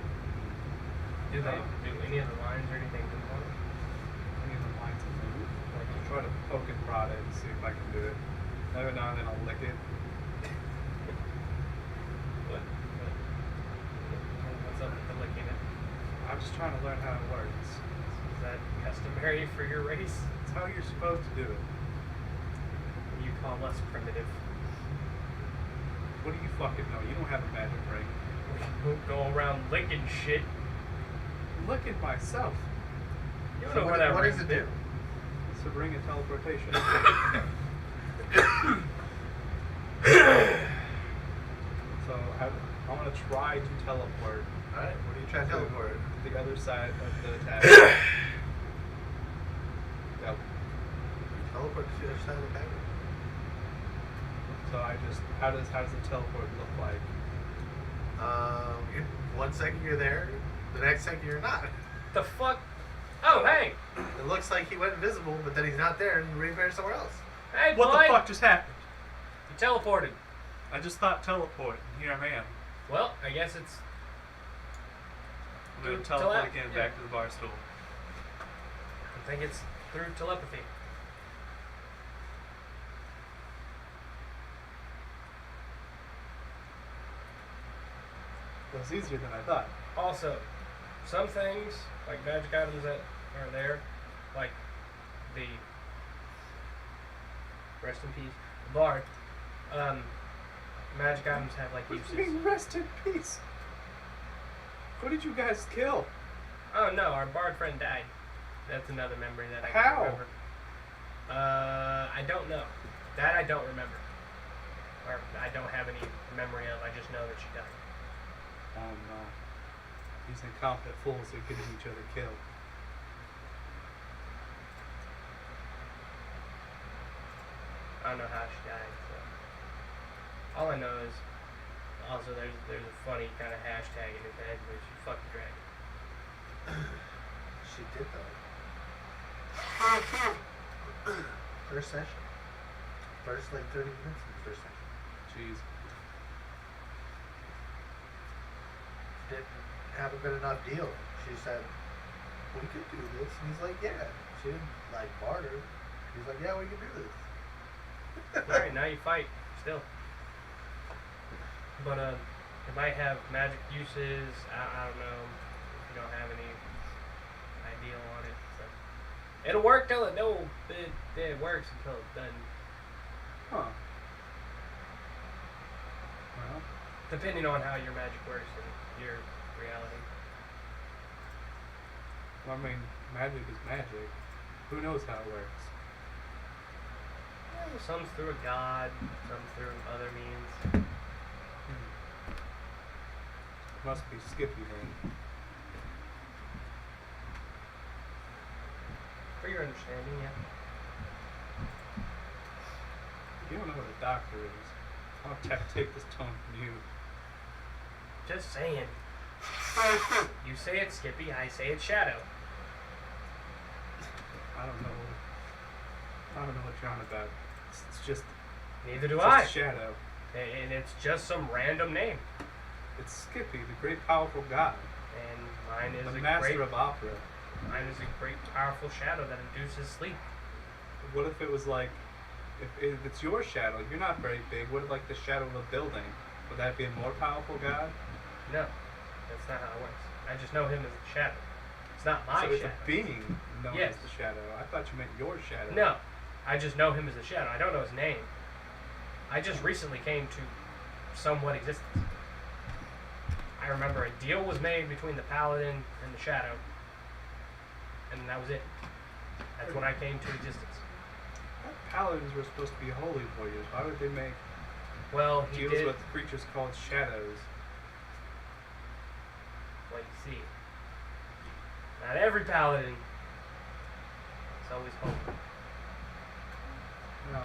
Do they do any of the lines or anything to the one? Any of the lines of move. Like I'll try to poke and prod it and see if I can do it. Every now and then I'll lick it. What's up with the licking it? I'm just trying to learn how it works. Is that customary for your race? It's how you're supposed to do it. You call us primitive. What do you fucking know? You don't have a magic ring. We don't go around licking shit. Look at myself. You don't So know where that what ring's does it been. do? It's a ring of teleportation. So I want to try to teleport Alright, what are you trying to teleport? to the other side of the attack. Yep. Teleport to the other side of the pattern. So I just how does the teleport look like? One second you're there, the next second you're not. The fuck? Oh, hey! It looks like he went invisible, but then he's not there and he reappears somewhere else. Hey, What boy! the fuck just happened? You teleported. I just thought teleport, and here I am. Well, I guess it's... I'm gonna Through teleport tele- again yeah. back to the bar stool. I think it's through telepathy. It was easier than I thought. Also, some things, like magic items that are there, like the rest in peace, the bard, magic items have like What uses. do you mean, rest in peace? Who did you guys kill? Oh no, our bard friend died. That's another memory that I How? can't remember. I don't know. That I don't remember. Or I don't have any memory of. I just know that she died. Oh no. These incompetent fools are getting each other killed. I don't know how she died. So. All I know is also there's a funny kind of hashtag in his head where she fucked the dragon. She did though. First session. First like 30 minutes in the first session. Jeez. Didn't have a good enough deal. She said, we could do this. And he's like, yeah. She didn't like barter. He's like, yeah, we can do this. Alright, now you fight. Still. But it might have magic uses. I don't know if you don't have any idea on it. So. It'll work till it works until it's done. Huh. Well, Depending on how your magic works in your reality. I mean, magic is magic. Who knows how it works? Well, some's through a god, some's through other means. Must be Skippy then. For your understanding, yeah. You don't know what a doctor is. I'll take this tone from you. Just saying. You say it's Skippy, I say it's Shadow. I don't know what you're on about. It's just Neither do it's I. just Shadow. And it's just some random name. It's Skippy, the great powerful god, And mine is the a master great of opera. mine is a great powerful shadow that induces sleep. What if it was like, if it's your shadow, you're not very big. What if like the shadow of a building? Would that be a more powerful god? No. That's not how it works. I just know him as a shadow. It's not my So it's shadow. a being known Yes. as the shadow. I thought you meant your shadow. No. I just know him as a shadow. I don't know his name. I just recently came to somewhat existence. I remember a deal was made between the paladin and the shadow, and that was it. That's when I came to existence. Paladins were supposed to be holy warriors. Why would they make Well, he deals did. with creatures called shadows? Well, you see, not every paladin is always holy. No.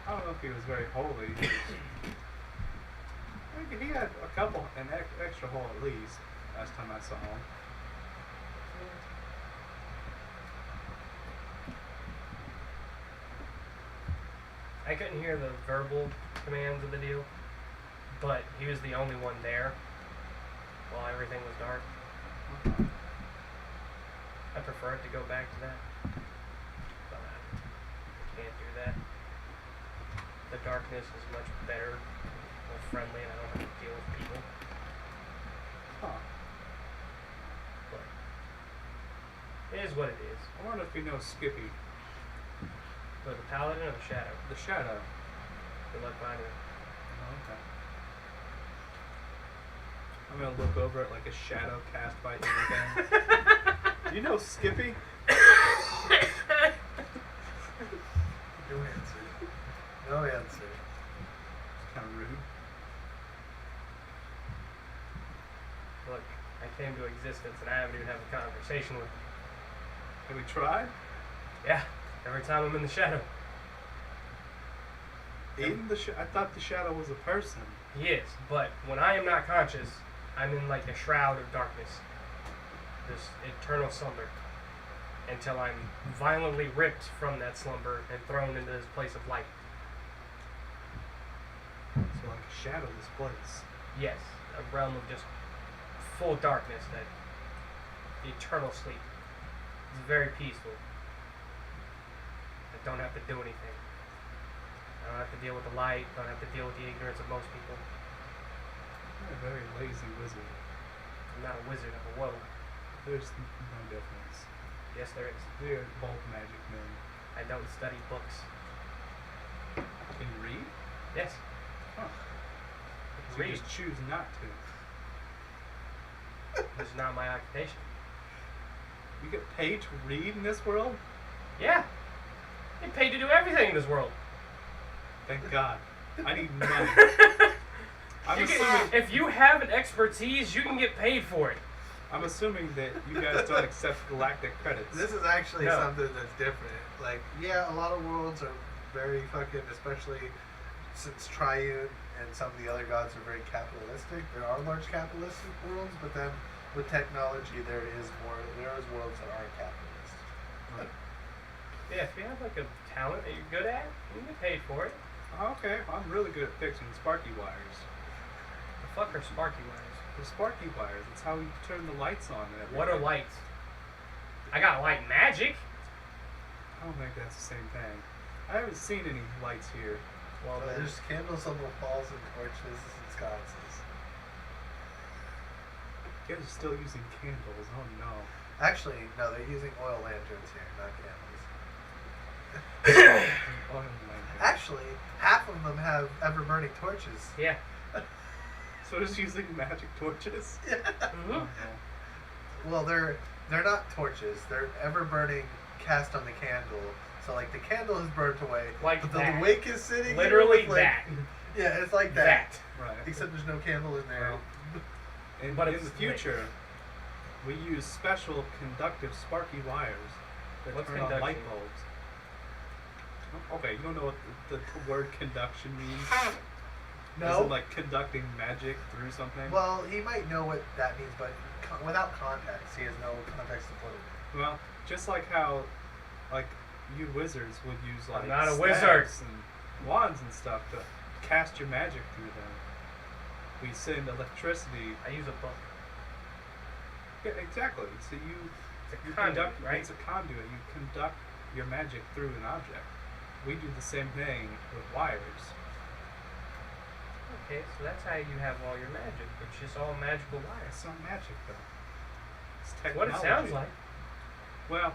I don't know if he was very holy. I think he had a couple, extra hole at least, last time I saw him. I couldn't hear the verbal commands of the deal, but he was the only one there while everything was dark. I prefer it to go back to that, but I can't do that. The darkness is much better, more friendly, and I don't have to deal with people. Huh. But it is what it is. I wonder if he knows Skippy, But the paladin or the shadow? the shadow. Good luck finding it. Oh, okay. I'm gonna look over at like a shadow cast by anything. You know Skippy? No answer. No answer. It's kind of rude. Look, I came to existence and I haven't even had a conversation with him. Have we tried? Yeah, every time I'm in the shadow. Even I thought the shadow was a person. He is, but when I am not conscious, I'm in like a shroud of darkness. This eternal slumber. Until I'm violently ripped from that slumber and thrown into this place of light. So like a shadowless place. Yes, a realm of just full darkness, that eternal sleep. It's very peaceful. I don't have to do anything. I don't have to deal with the light, don't have to deal with the ignorance of most people. You're a very lazy wizard. I'm not a wizard, I'm a woe. There's no difference. Yes, there is. We're both magic men. I don't study books. Can you read? Yes, Huh. I So can you read. just choose not to. This is not my occupation. You get paid to read in this world? Yeah, get paid to do everything in this world. Thank God. I need money. I'm You assuming, can, if you have an expertise, you can get paid for it. I'm assuming that you guys don't accept galactic credits. This is actually No. something that's different. Like, yeah, a lot of worlds are very fucking, especially since Triune and some of the other gods are very capitalistic. There are large capitalistic worlds, but then with technology, there is worlds that aren't capitalist. Right. Yeah, if you have like a talent that you're good at, you can get paid for it. Okay, I'm really good at fixing sparky wires. The fuck are sparky wires? The sparky wires, it's how you turn the lights on and everything. What are lights? I got light magic. I don't think that's the same thing. I haven't seen any lights here. Well, then, There's candles on the walls and torches and sconces. You guys are still using candles. Oh no. Actually, no, they're using oil lanterns here, not candles. Oil lanterns. Actually, half of them have ever-burning torches. yeah. So just using magic torches? Yeah. Mm-hmm. Oh, no. Well, they're not torches. They're ever-burning cast on the candle. So like the candle is burnt away, Like but that. the wick is sitting here Literally with, like, that. Yeah, it's like that. That. Right. Except there's no candle in there. And But in it's the future, we use special conductive sparky wires that What's turn on light conduction? bulbs. Okay, you don't know what the word conduction means? No. Is it like conducting magic through something? Well, he might know what that means, but without context, he has no context to put it in. Well, just like how, like, you wizards would use like I'm not a wizard. staves and wands and stuff to cast your magic through them. We send electricity. I use a book. Yeah, exactly. So you It's a you conduit, conduct. right? It's a conduit. You conduct your magic through an object. We do the same thing with wires. Okay, so that's how you have all your magic. It's just all magical wires. It's not magic though. It's That's technology. what it sounds like. Well,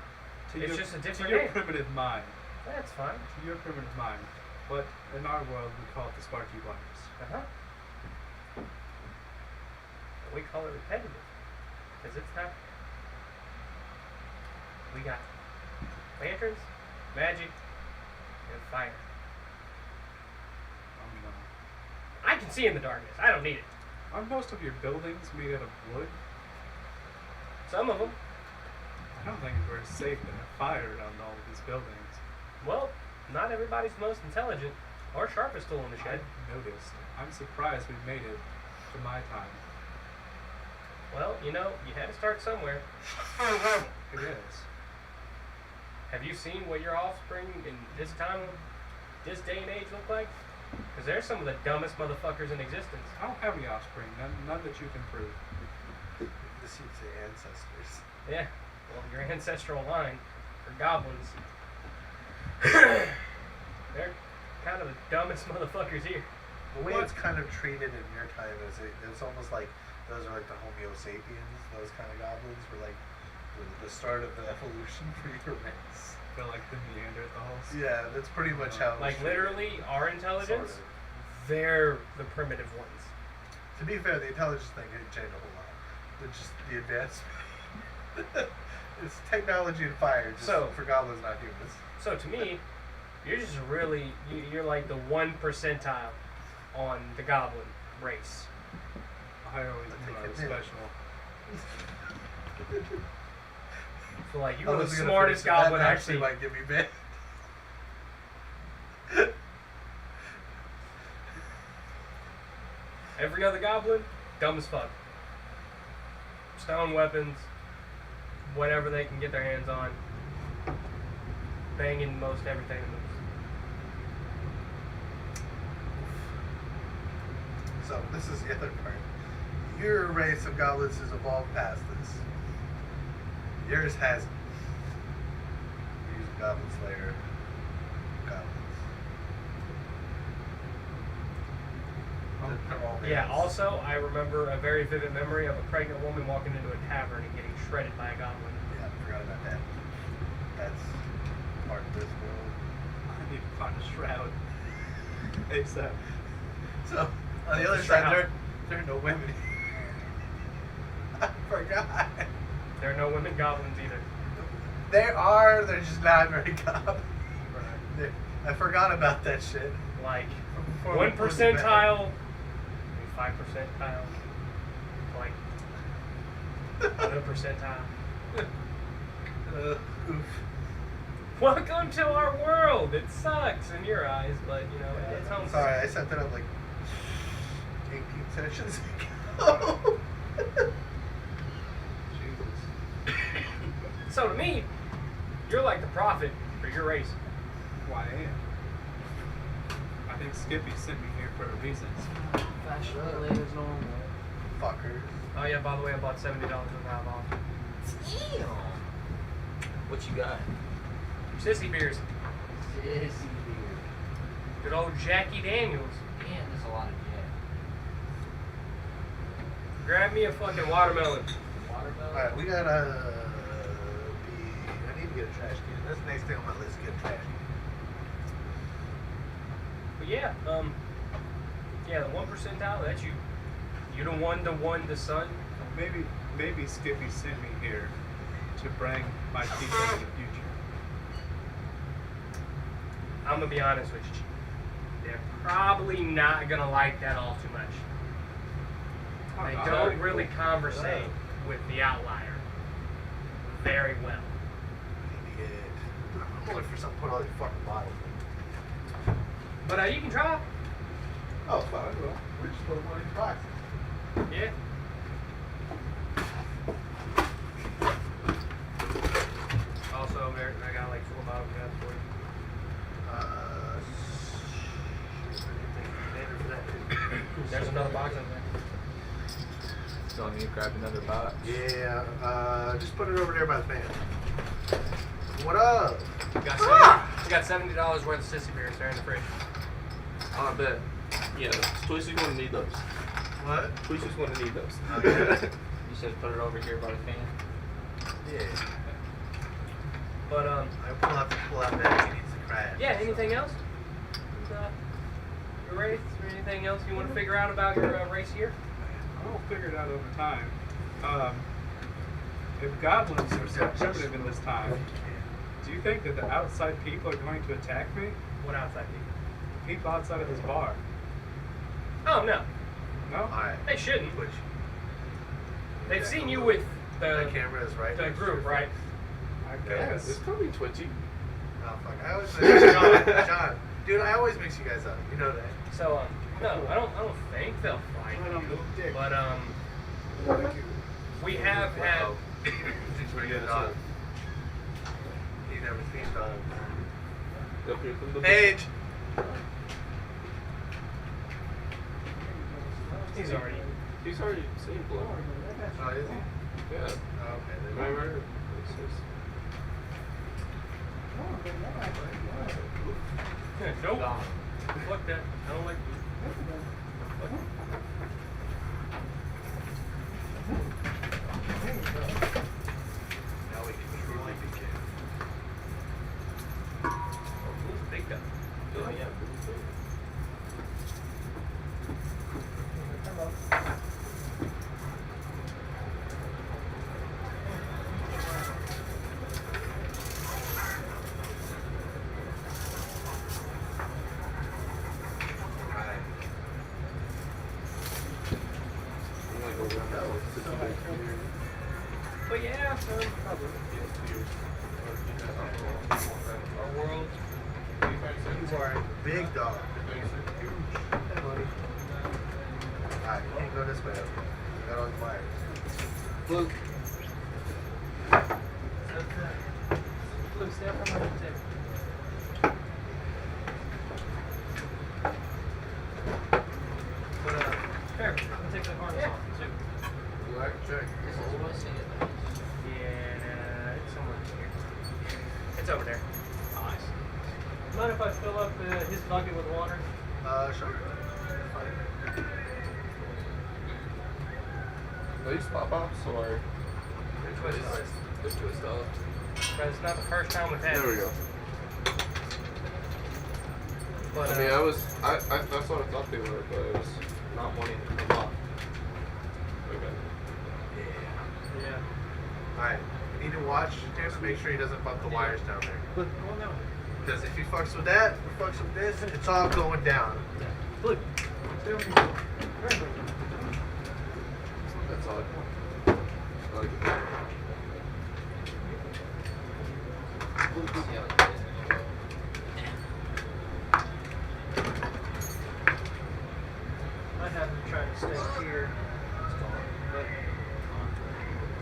to It's your, just a to different your name. primitive mind. That's fine. To your primitive mind. But in our world, we call it the sparky wires. Uh-huh. We call it repetitive. Because it's not. We got lanterns, magic, and fire. I can see in the darkness. I don't need it. Aren't most of your buildings made out of wood? Some of them. I don't think it's very safe to have fire around all of these buildings. Well, not everybody's the most intelligent or sharpest tool in the shed. I noticed. I'm surprised we made it to my time. Well, you know, you had to start somewhere. It is. Have you seen what your offspring in this time, this day and age look like? Because they're some of the dumbest motherfuckers in existence. I don't have any offspring. None that you can prove. This is the ancestors. Yeah, well, your ancestral line for goblins. They're kind of the dumbest motherfuckers here. The way What? it's kind of treated in your time is it's almost like those are like the Homo sapiens. Those kind of goblins were like the start of the evolution for your race. They're like the Neanderthals. Yeah, that's pretty much how. it was Like treated. literally, our intelligence, Sort they're the primitive ones. To be fair, the intelligence thing didn't change a whole lot. It's just the advancement. It's technology and fire, just So- for goblins, not humans. So to me, you're just really, you're like the 1 percentile on the goblin race. I always knew I was special. So like, you I were the wasn't gonna smartest finish it. goblin That actually. might get me banned. Every other goblin, dumb as fuck. Stone weapons, whatever they can get their hands on. Banging most everything that moves. So this is the other part. Your race of goblins has evolved past this. Yours hasn't. You use Goblin Slayer goblins. They're all Yeah, males. also, I remember a very vivid memory of a pregnant woman walking into a tavern and getting shredded by a goblin. Yeah, I forgot about that. That's part of this world. I need to find a shroud. ASAP. So, on the other What's a side, shroud? there are no women. I forgot. There are no women goblins either. There are, they're just not very common. I forgot about that shit. Like, Before 1 we put it back. percentile, maybe 5 percentile, like, 1 percentile. Oof. Welcome to our world! It sucks in your eyes, but, you know, it's home. Sorry, I set that up like 18 sessions ago. Jesus. So to me, you're like the prophet for your race. Why I am. I think Skippy sent me here for a reason. Fashionably as normal. Fuckers. Oh yeah, by the way, I bought $70 worth of alcohol. Damn. What you got? Sissy beers. Sissy beer. Good old Jackie Daniels. Man, there's a lot of jet. Grab me a fucking watermelon. Watermelon. Alright, we gotta I need to get a trash can. That's the next thing on my list, get a trash can. But yeah, the 1 percentile, that's you. You're the 1-to-1 the sun. Maybe Skippy sent me here to bring my people in the future. I'm gonna be honest with you. They're probably not gonna like that all too much. They don't really conversate with the outlier very well. I need to get Only for some put all these fucking bottles in. But you can try. Oh, it's fine. Well, we just put them in these boxes. Yeah. Also, American, I got like 4 bottle caps for you. There's another box in there. So I need to grab another box. Yeah, just put it over there by the fan. What up? We got $70 worth of sissy beers there in the fridge. I bet. Yeah, Twissy's gonna need those. What? Twissy's gonna need those. Oh, yeah. You said put it over here by the fan. Yeah. But I pull out that. He needs to crash. yeah. Anything else? Your race or anything else you want to figure out about your race here? I'll figure it out over time. If goblins are so primitive in this time, do you think that the outside people are going to attack me? What outside people? People outside of this bar. Oh no, No? Alright. they shouldn't. Which? They've seen you with The the camera is right the next to group, your right? face. I Yeah, guess. it's probably twitchy. Oh, fuck. I always mix John. Dude, I always mix you guys up. You know that. So no, I don't think they'll fight I don't you. know, dick. But we have had. He's pretty good dog. He never seen dogs. Up here from the Paige! He's already. He's already seen blood. Oh, is he? Yeah. Oh, okay. Then Right, right. It's just- Nope. Fuck that. I don't like you. Now we can truly begin. Who's a big guy? Oh, yeah. Alright. I'm gonna go around that one. Sit down back here. But yeah, probably. Our world. You are a big dog. Hey, buddy. Alright, you can't go this way. I got all the wires. Look. Luke, stay up on the table. But here, I'll take the harness off too. Black check. This is what I say about it. Yeah, it's somewhere here. It's over there. Nice. Mind if I fill up his bucket with water? Sure. Are these pop ups or? Twist ups. They're twist ups. But it's not the first time we've had There we this. go. But, I mean, that's what I thought they were, but it was not wanting to come off. Okay. yeah. Alright, we need to watch him and make sure he doesn't bump the wires down there. Well, no. Because if he fucks with that, or fucks with this, it's all going down. Look. That's odd. I like it. See how it goes. I have him trying to stay here. But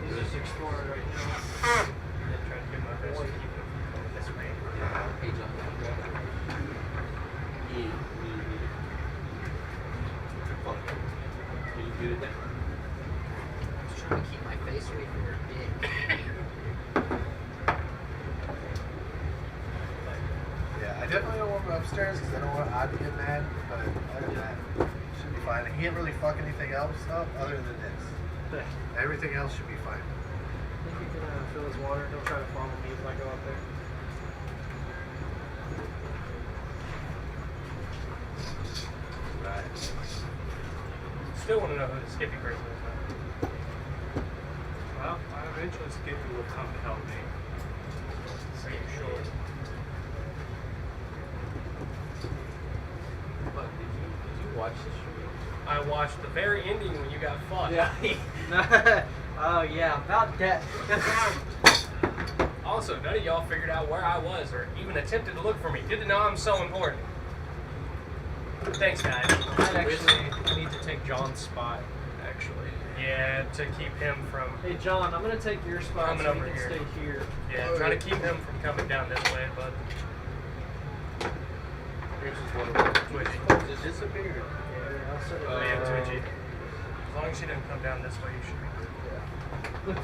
he's just exploring right now. And trying to do my best to keep him this way. Hey, John, can you grab it? Fuck. Can you get it down? I'm just trying to keep my face away from your dick. Yeah, I definitely don't want him upstairs because I don't want Odd to get mad, but other than that, should be fine. He can't really fuck anything else up other than this. Everything else should be fine. I think he can fill his water. He'll try to follow me if I go up there. Right. Still want to know who the Skippy person is now. Well, eventually Skippy will come to help me. Are you sure? Fuck, did you watch this show? I watched the very ending when you got fucked. Oh yeah, about that. Also, none of y'all figured out where I was or even attempted to look for me. Didn't know I'm so important. Thanks, guys. I need to take John's spot, actually. Yeah, to keep him from. Hey, John, I'm going to take your spot Coming so you over can here. stay here. Yeah, try to keep him from coming down this way, bud. Here's just one of them. Twitchy. Just disappeared. Yeah, I'll set it Oh, yeah, right. Twitchy. As long as she didn't come down this way, you should be good.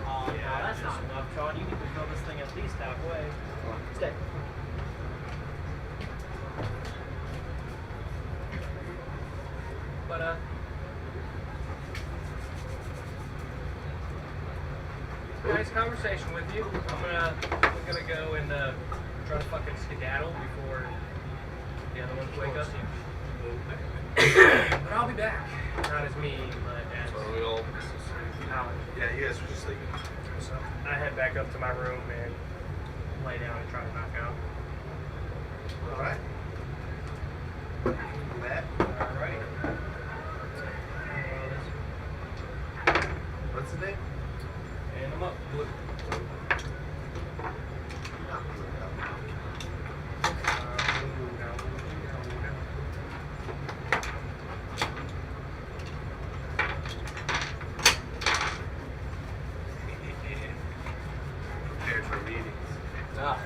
Oh, no, that's not enough, John. You need to fill this thing at least halfway. Stay. But, nice conversation with you. I'm gonna go and try to fucking skedaddle before the other ones wake up. But I'll be back. Not as me, but as So we all. Alan. Yeah, you guys were just sleeping. So I head back up to my room and lay down and try to knock out. Alright. That. Alright. What's the name? And I'm up. Blue. Not blue, no. Prepared for readings. Ah,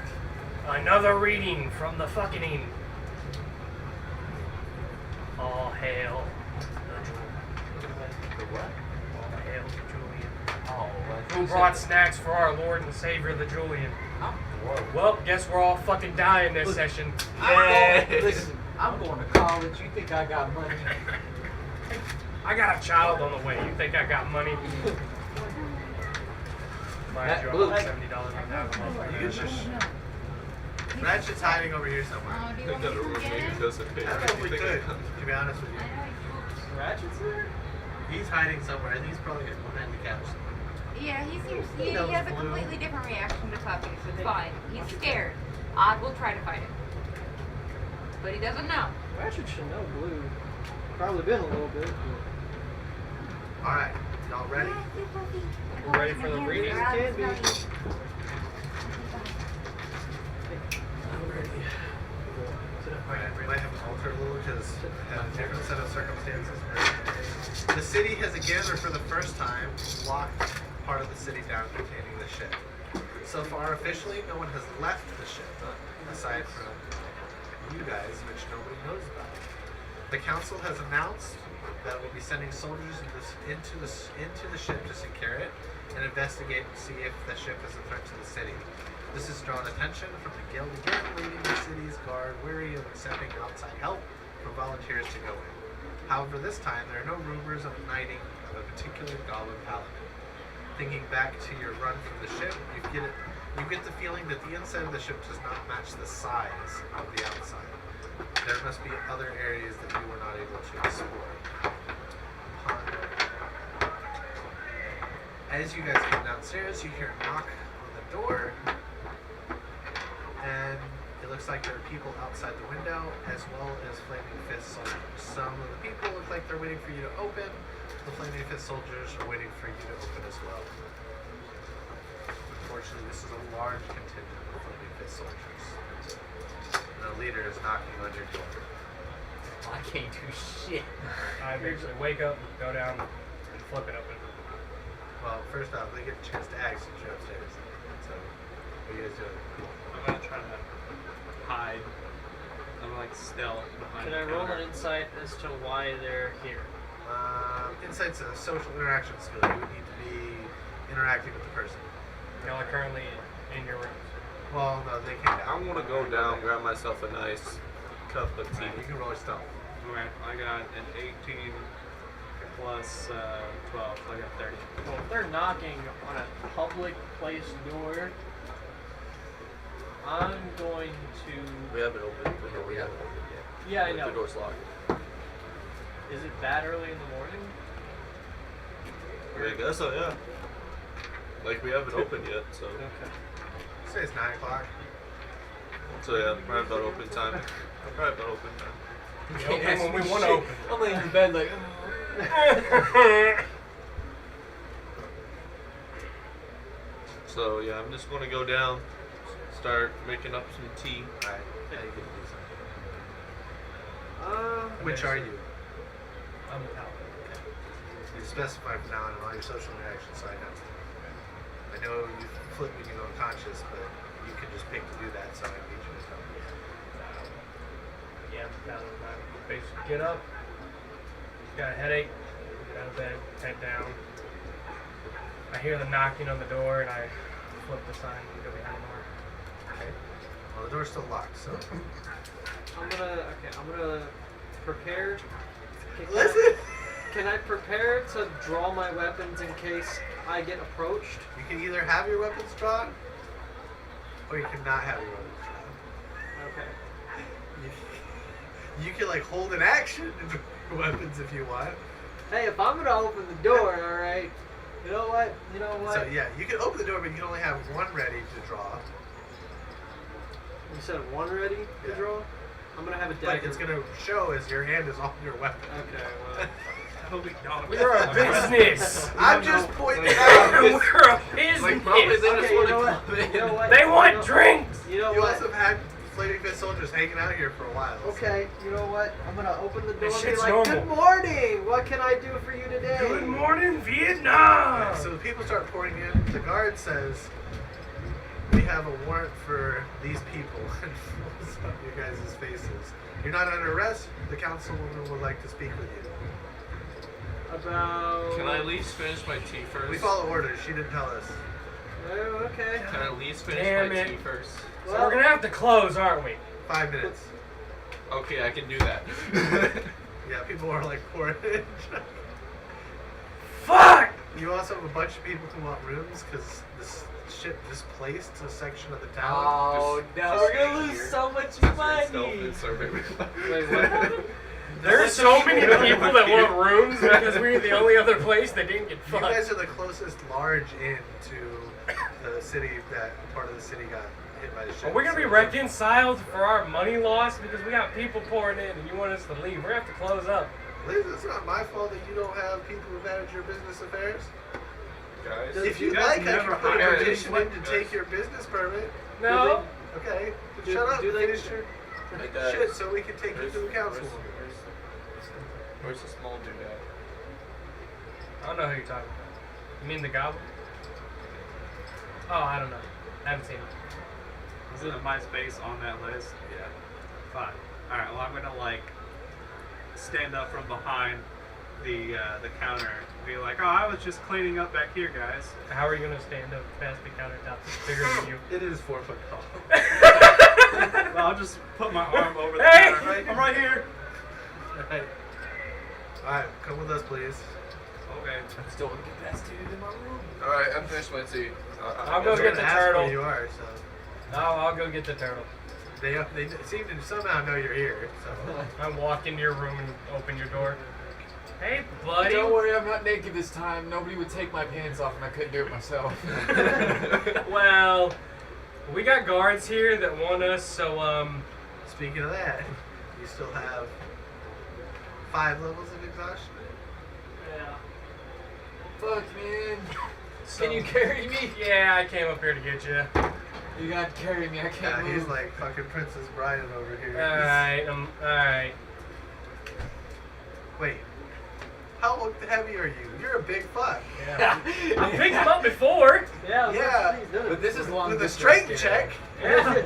Another reading from the fucking. All hail the Julian. the what? All hail the Julian. Oh, Who brought snacks for our Lord and Savior the Julian? Whoa. Well, guess we're all fucking dying this session. Listen, I'm going to college. You think I got money? I got a child on the way. You think I got money? Mind That you, blue- I'm $70 on alcohol. You can just. Ratchet's hiding over here somewhere. Oh, do I you think want that me a to come roommate get who him? doesn't pay I don't know if we anything. could, to be honest with you. Ratchet's there? He's hiding somewhere. I think he's probably behind the couch somewhere. Yeah, he seems He he knows has a blue. completely different reaction to puppies. It's fine. He's scared. Odd will try to fight him. But he doesn't know. Ratchet should know Blue. Probably been a little bit, but... Alright, y'all ready? We're ready for the reading? Can be. I'm ready. Might have to alter a little because I have a different set of circumstances. The city has again, or for the first time, locked part of the city down containing the ship. So far, officially, no one has left the ship, aside from you guys, which nobody knows about. The council has announced that we'll be sending soldiers into the ship to secure it and investigate and see if the ship is a threat to the city. This has drawn attention from the guild again, leading the city's guard weary of accepting outside help from volunteers to go in. However, this time there are no rumors of knighting of a particular goblin paladin. Thinking back to your run from the ship, you get the feeling that the inside of the ship does not match the size of the outside. There must be other areas that you were not able to explore. As you guys come downstairs, you hear a knock on the door, and it looks like there are people outside the window, as well as Flaming Fist soldiers. Some of the people look like they're waiting for you to open. The Flaming Fist soldiers are waiting for you to open as well. Unfortunately, this is a large contingent of Flaming Fist soldiers. And the leader is knocking on your door. I can't do shit. I eventually wake up, go down, and flip it open. Well, first off, they get a chance to act since you're upstairs. So, what are you guys doing? I'm gonna try to hide. I'm like stealth behind Can the I roll counter. an insight as to why they're here? Insight's a social interaction skill. You would need to be interacting with the person. Y'all are currently in your rooms. Well, no, they came down. I want to go down, grab myself a nice cup of tea. You can roll your stealth. Okay, I got an 18 plus 12, so I got 30. Well, if they're knocking on a public place door, I'm going to... We haven't opened the door We yet. haven't opened yet. Yeah, I The know. door's locked. Is it that early in the morning? I guess so, yeah. Like, we haven't opened yet, so. Okay. Say it's 9 o'clock. So, yeah, probably about open time. Probably about open time. We open when we want to open. I'm laying in bed like, So yeah, I'm just gonna go down, start making up some tea. Alright, now you get to do something. Uh, Which are you? I'm a paladin. You specify from now on in all your social interactions, so I know. I know you flip when you go unconscious, but you can just pick to do that, so I need you to tell me. Yeah, I'm a paladin. I basically get up, got a headache, get out of bed, head down. I hear them knocking on the door, and I flip the sign and go behind the door. Okay. Well, the door's still locked, so. I'm gonna prepare. Listen! Can I prepare to draw my weapons in case I get approached? You can either have your weapons drawn, or you cannot have your weapons drawn. Okay. You can like hold an action and draw your weapons if you want. Hey, if I'm gonna open the door, all right. You know what? You know what? So yeah, you can open the door, but you can only have one ready to draw. You said one ready to Yeah. draw. I'm gonna have a But dagger. it's gonna show as your hand is on your weapon. Okay. Well. Holy dog. We're a business. I'm just pointing out. We're a business. Like, probably they Okay, just you want know to what? come in. You know what? They You want know- drinks. You know You what? also have had Flaming Fist soldiers hanging out here for a while. so- Okay, you know what? I'm gonna open the door This and be shit's like, normal. "Good morning. What can I do for you today?" Good morning, Vietnam. So the people start pouring in. The guard says, "We have a warrant for these people," and pulls up your guys' faces. You're not under arrest. The councilwoman would like to speak with you. About. Can I at least finish my tea first? We follow orders. She didn't tell us. Oh, okay. Can I at least finish Damn my it. tea first? So we're gonna have to close, aren't we? 5 minutes. Okay, I can do that. Yeah, people are like pouring in. Fuck. You also have a bunch of people who want rooms because this ship displaced a section of the town. Oh no, we're gonna lose so much money. Wait, what? There's so many people that want rooms because we're the only other place that didn't get You fucked. guys are the closest large inn to the city that part of the city got hit by the ship. Are we gonna be so- reconciled for our money loss because we got people pouring in and you want us to leave? We're gonna have to close up. Liz, it's not my fault that you don't have people who manage your business affairs. Guys. If you you guys like, I never can put a hired petition in to anyone. take your business permit. No. Okay, Do- shut up. do they- Finish your Hey, guys. shit so we can take you to the council. Where's the small dude at? I don't know who you're talking about. You mean the goblin? Oh, I don't know. I haven't seen him. Is it my space on that list? Yeah. Fine. Alright, well I'm gonna like stand up from behind the counter and be like, oh, I was just cleaning up back here, guys. How are you gonna stand up past the countertop that's bigger than you? It is 4 foot tall. Well, I'll just put my arm over the Hey! counter. I'm right here. Alright, come with us, please. Okay. I still want to get fascinated in my room. Alright, I'm finished my tea. I'll go They're get the gonna ask turtle. where you are, so I'll go get the turtle. they seem to somehow know you're here. So I walk into your room and open your door. Hey, buddy. Don't worry, I'm not naked this time. Nobody would take my pants off and I couldn't do it myself. Well, we got guards here that want us, so speaking of that, you still have 5 levels of exhaustion. Yeah. Fuck, man. so- Can you carry me? Yeah, I came up here to get you. You gotta carry me. I can't Yeah, move. he's like fucking Princess Brian over here. Alright, alright. Wait, how heavy are you? You're a big fuck. Yeah. I picked him up before. Yeah. Yeah. He's doing But this is long With a distance, strength yeah. check, Yeah.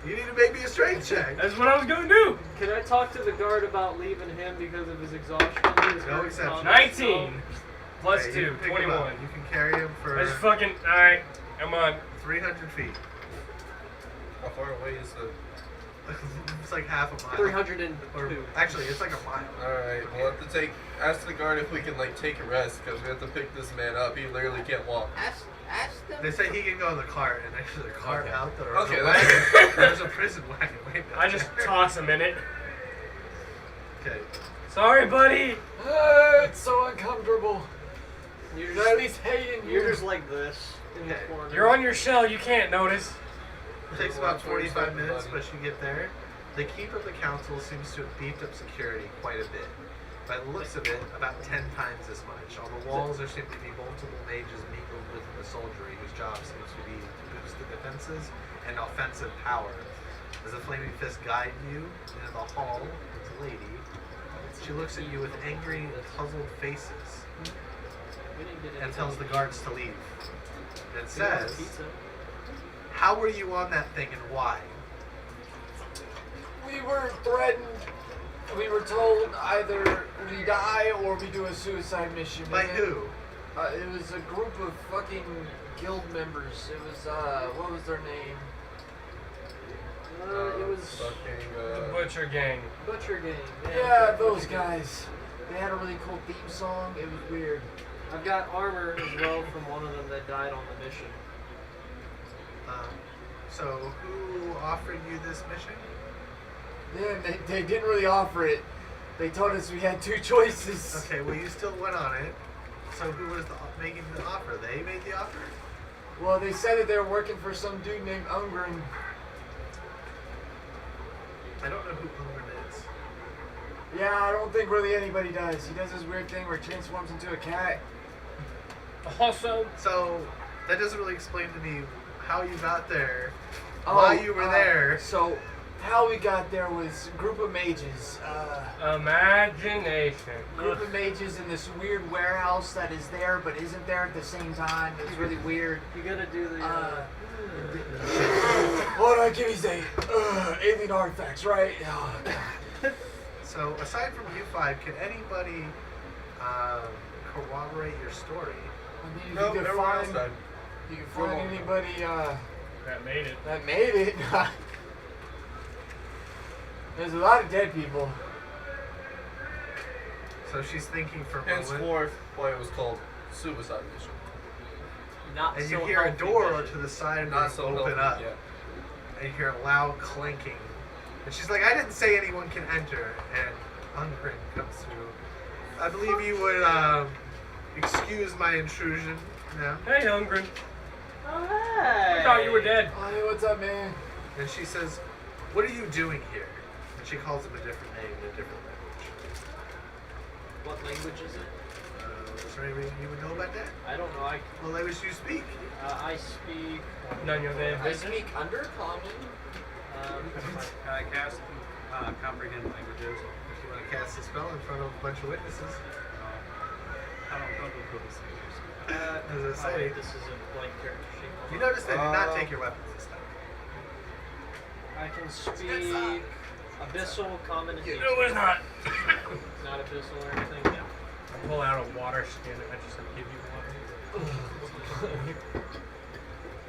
you need to make me a strength check. That's what I was gonna do. Can I talk to the guard about leaving him because of his exhaustion? His No work exception. product? 19 plus Okay, 2, you can pick him up. 21. You can carry him for I just fucking, alright, I'm on. 300 feet. How far away is the... It's like half a mile. 302. Or, actually, it's like a mile. Alright, we'll have to ask the guard if we can like take a rest because we have to pick this man up. He literally can't walk. Ask them. They say he can go in the cart, and actually the cart Okay. out there. Okay, There's a prison wagon waiting. I just toss him in it. Okay. Sorry, buddy. It's so uncomfortable. You're At least hating You're you. just like this in the Okay. corner. You're on your shell, you can't notice. It takes about 45 minutes, but you get there. The keep of the council seems to have beefed up security quite a bit. By the looks of it, about 10 times as much. On the walls there seem to be multiple mages mingled with the soldiery, whose job seems to be to boost the defenses and offensive power. As the flaming fist guide you into the hall, it's a lady. She looks at you with angry, puzzled faces and tells the guards to leave. And says, "How were you on that thing and why?" We were threatened. We were told either we die or we do a suicide mission. By man. who? It was a group of fucking guild members. It was, what was their name? It was Fucking, Butcher gang. Butcher Gang. Yeah, those guys. They had a really cool theme song. It was weird. I've got armor as well from one of them that died on the mission. So who offered you this mission? Yeah, they didn't really offer it. They told us we had two choices. Okay, well you still went on it. So who was making the offer? They made the offer? Well, they said that they were working for some dude named Ungren. I don't know who Ungren is. Yeah, I don't think really anybody does. He does this weird thing where he transforms into a cat. Also, So that doesn't really explain to me how you got there, why you were there. So, how we got there was a group of mages. imagination. Group of mages in this weird warehouse that is there but isn't there at the same time. It's really weird. You gotta do the. Hold on, give me say alien artifacts, right? Oh, God. So aside from you five, can anybody corroborate your story? I mean, No, if you can everyone else find, died. you can find anybody That made it. that made it. There's a lot of dead people. So she's thinking for a moment, Henceforth, why it was called Suicide Mission. Not and so you hear a healthy door vision. to the side Not so open healthy, up, yeah. and you hear a loud clanking. And she's like, "I didn't say anyone can enter." And Ungren comes through. I believe you would excuse my intrusion now. Hey, Hungren. Oh, hey. I thought you were dead. Oh, hey, what's up, man? And she says, "What are you doing here?" And she calls him a different name in a different language. What language is it? Is there anything you would know about that? I don't know. What language do you speak? I speak. None of them. I speak undercommon. I cast comprehend languages. If you want to cast a spell in front of a bunch of witnesses. I don't know who this is. As I say, This is a blank character sheet. you notice they did not take your weapons this time. I can speak abyssal, common, and No, ancient. it's not. Not abyssal or anything. No. I pull out a water skin and I just give you water.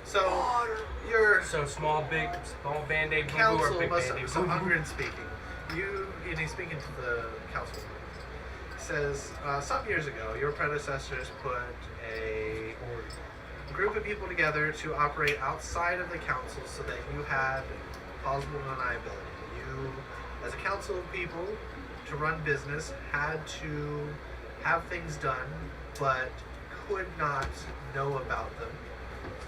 So, your So small band-aid blue or council big must band-aid so blue. Ungren speaking. And he's speaking to the council. Says, some years ago, your predecessors put a group of people together to operate outside of the council so that you had plausible deniability. You, as a council of people, to run business, had to have things done, but could not know about them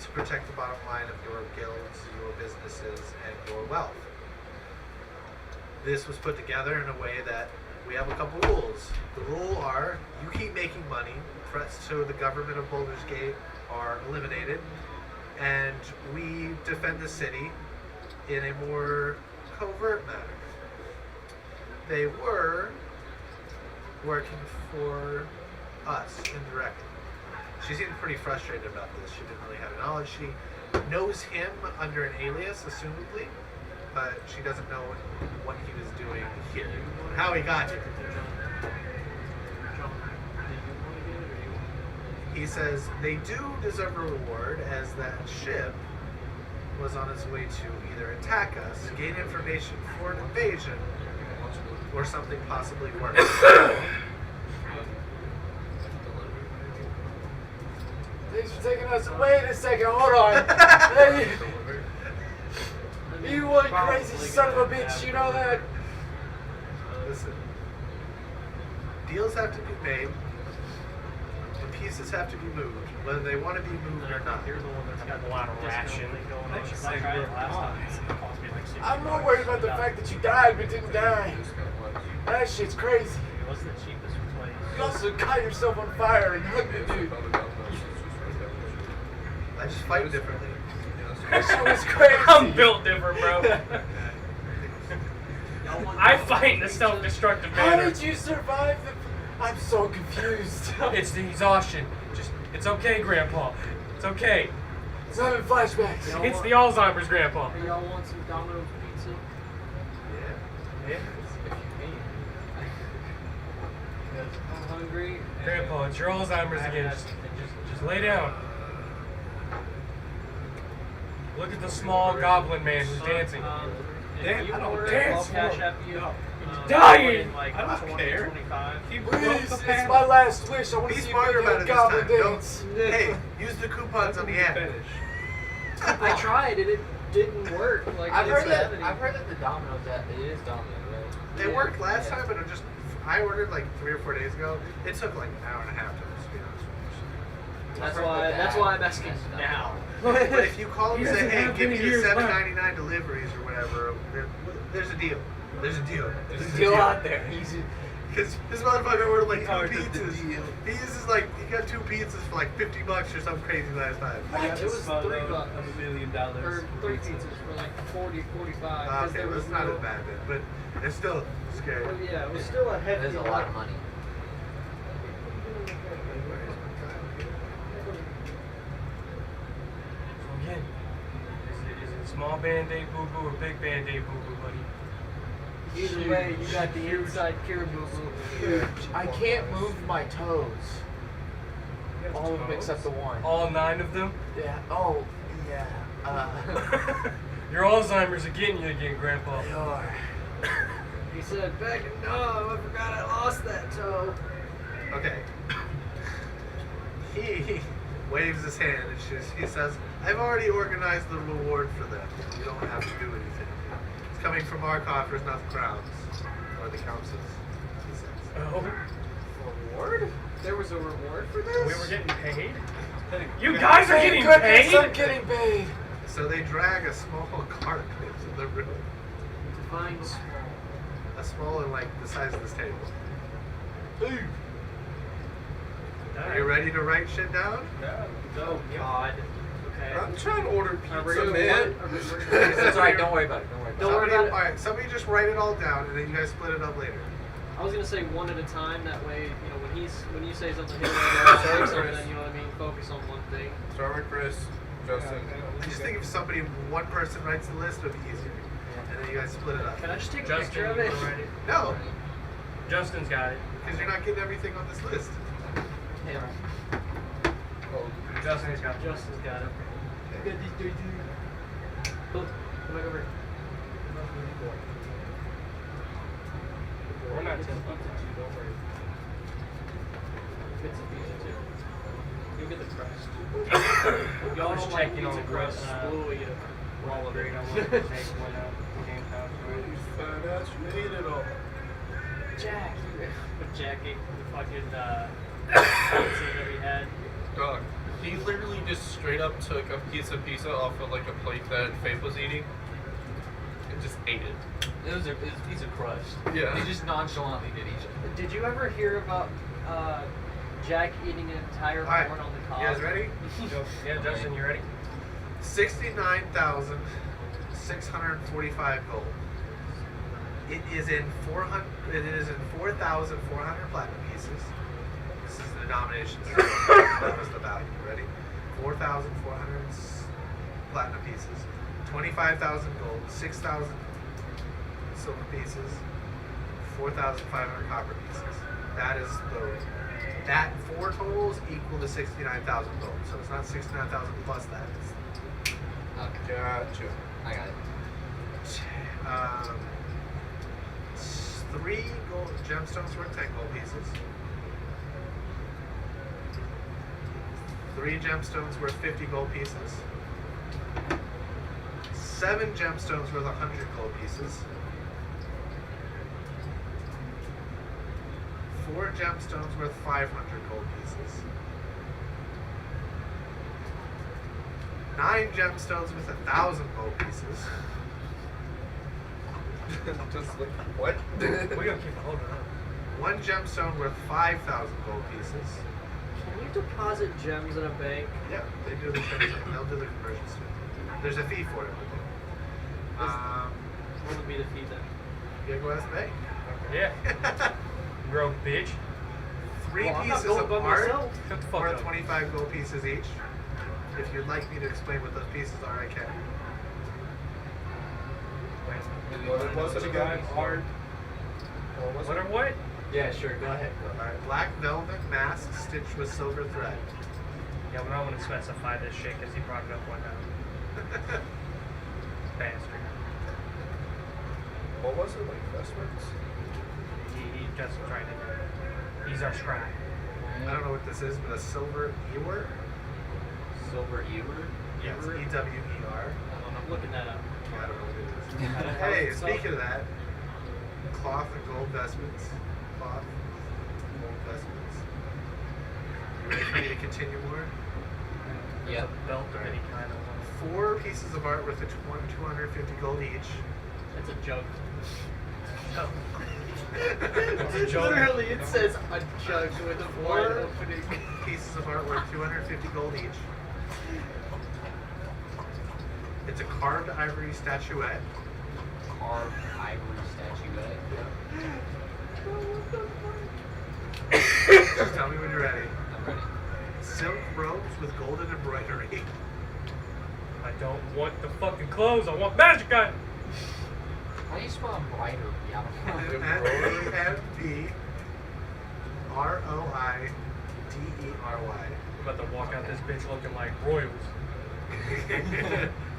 to protect the bottom line of your guilds, your businesses, and your wealth. This was put together in a way that we have a couple rules. The rule are you keep making money, threats to the government of Baldur's Gate are eliminated, and we defend the city in a more covert manner. They were working for us indirectly. She seemed pretty frustrated about this. She didn't really have knowledge. She knows him under an alias, assumably, but she doesn't know what he was doing here, how he got here. He says they do deserve a reward, as that ship was on its way to either attack us, gain information for an invasion, or something possibly worse. Thanks for taking us. Wait a second, hold on. Hey, you one crazy son of a bitch, you know that? Listen, deals have to be made, and pieces have to be moved, whether they want to be moved or not. You're the one that's got A lot of ration. Like I had last time. It cost me like $60. I'm more worried about the fact that you died but didn't die. That shit's crazy. What's the cheapest place? You also got yourself on fire and hugged Yeah, it, so dude. probably down south, it's just right down the street. I just fight differently. That shit was crazy. I'm built different, bro. Y'all want I Domino's fight in a pizza? self-destructive How manner. did you survive the... I'm so confused. It's the exhaustion. It's okay, Grandpa. It's okay. It's having flashbacks. Y'all It's want- the Alzheimer's, Grandpa. Hey, y'all want some Domino's pizza? Yeah. Yeah. I'm hungry. Grandpa, it's your Alzheimer's again. Just lay down. Look at the small goblin man who's dancing. Damn, If you I don't order, dance. I'll cash app you. Dying! In like I don't 20, care. 25. He broke Please, the it's panel. my last wish. I want to Be see smarter about it this goblin time. Don't, dance. hey, use the coupons on the app. Finish. I tried and it didn't work. Like I've it's heard that. happening. I've heard that the Domino's that it is Domino's, right? It worked last Yeah. time, but it just, I ordered like 3 or 4 days ago. It took like an hour and a half to be honest with That's I've heard why. that That's that why I'm asking messed up. now. you. But if you call them He and say, doesn't hey, have give me many the years left. $7.99 deliveries or whatever, there's a deal. There's a deal. There's a deal out there. Easy. Because this motherfucker ordered like 2 Oh, it's the pizzas. deal. He uses like, he got 2 pizzas for like $50 or something crazy last time. I got It was the smell $3 of $1 million. Or for 3 pizza. pizzas for like 40, 45. Okay, there well, was it's not no, as bad then, but it's still scary. Well, yeah, it was still a hefty. That is a lot of money. So again, is it small band-aid boo-boo or big band-aid boo-boo, buddy? Either way, you got the inside cure boo Huge. I can't move my toes. All of them Toes? except the one. All 9 of them? Yeah. Oh, yeah. Your Alzheimer's are getting you again, Grandpa. They are. He said, back in no, I forgot I lost that toe. Okay. He waves his hand and he says, I've already organized the reward for them. You don't have to do anything. It's coming from our coffers, not the crowns. Or the council's, he says. Oh, Reward? There was a reward for this? we were getting paid? You guys are Thank getting goodness I'm paid? getting paid. So they drag a small cart into the room. Define small. A small and like the size of this table. Are you ready to write shit down? Oh God. Okay. I'm trying to order Are we pizza, gonna man. It's alright. Don't worry about it. Don't worry about Don't worry about it. Alright, somebody just write it all down and then you guys split it up later. I was gonna say one at a time. That way, you know, when you say something, he'll say something. You know what I mean? Focus on one thing. Start with Chris, Justin. I just think if somebody, one person writes the list, it'll be easier. And then you guys split it up. Can I just take a Justin, picture of you it? wanna write it? No, Justin's got it. because you're not getting everything on this list. Yeah. Justin's got it. Justin's got it. Look, come back over. We're not It's a 10 pizza too, don't worry. It's a pizza too. You get the crust. Y'all was don't like checking on pizza the crust. crust. We'll eat it. Roll grade. I wanted to take one out. Game time. Fat ass made it all. Jack, with Jackie, the fucking pizza that we had. Dog. He literally just straight up took a piece of pizza off of like a plate that Faith was eating and just ate it. It was a piece of crust. Yeah. He just nonchalantly did each of it. Did you ever hear about Jack eating an entire Alright, corn on the you cob? guys ready? Yeah, Justin, you ready? 69,645 gold. It is in 400. It is in 4,400 platinum pieces. This is the denomination. That was the value. Ready? 4,400 platinum pieces. 25,000 gold. 6,000 silver pieces. 4,500 copper pieces. That is that 4 totals equal to 69,000 gold. So it's not 69,000 plus that. It's Okay. Gotcha. I got it. 3 gold gemstones worth 10 gold pieces. 3 gemstones worth 50 gold pieces. 7 gemstones worth 100 gold pieces. 4 gemstones worth 500 gold pieces. 9 gemstones with 1,000 gold pieces. Just like, what? We're gonna keep holding up. 1 gemstone worth 5,000 gold pieces. Can you deposit gems in a bank? Yeah, they do the conversion. They'll do the conversions too. There's a fee for it. What would be the fee then? You gotta go ask the bank. Yeah. Broke bitch. 3 Well, I'm not pieces going of by art myself. Shut the fuck worth up. 25 gold pieces each. If you'd like me to explain what those pieces are, I can. What was it again? Art. What or what? Yeah, sure. Go ahead. Alright, black velvet mask stitched with silver thread. Yeah, we don't want to specify this shit because he brought it up one time. Bastard. What was it, like vestments? He just trying to. He's our scribe. I don't know what this is, but a silver ewer? Silver ewer. Yes, E-W-E-R. I'm looking that up. I don't know what it is. Hey, speaking of that, cloth and gold vestments. Cloth, gold vestments. You ready for me to continue more? Yeah. A belt of any kind of 4 pieces of art worth 250 gold each. It's a joke. It's a joke. Literally, it says a jug with a wide 4 opening. pieces of art worth 250 gold each. It's a carved ivory statuette. Carved ivory statuette. Just tell me when you're ready. I'm ready. Silk robes with golden embroidery. I don't want the fucking clothes. I want magic items. How do you spell embroidery? I don't know. M-B-R-O-I-D-E-R-Y. I'm about to walk out this bitch looking like royals.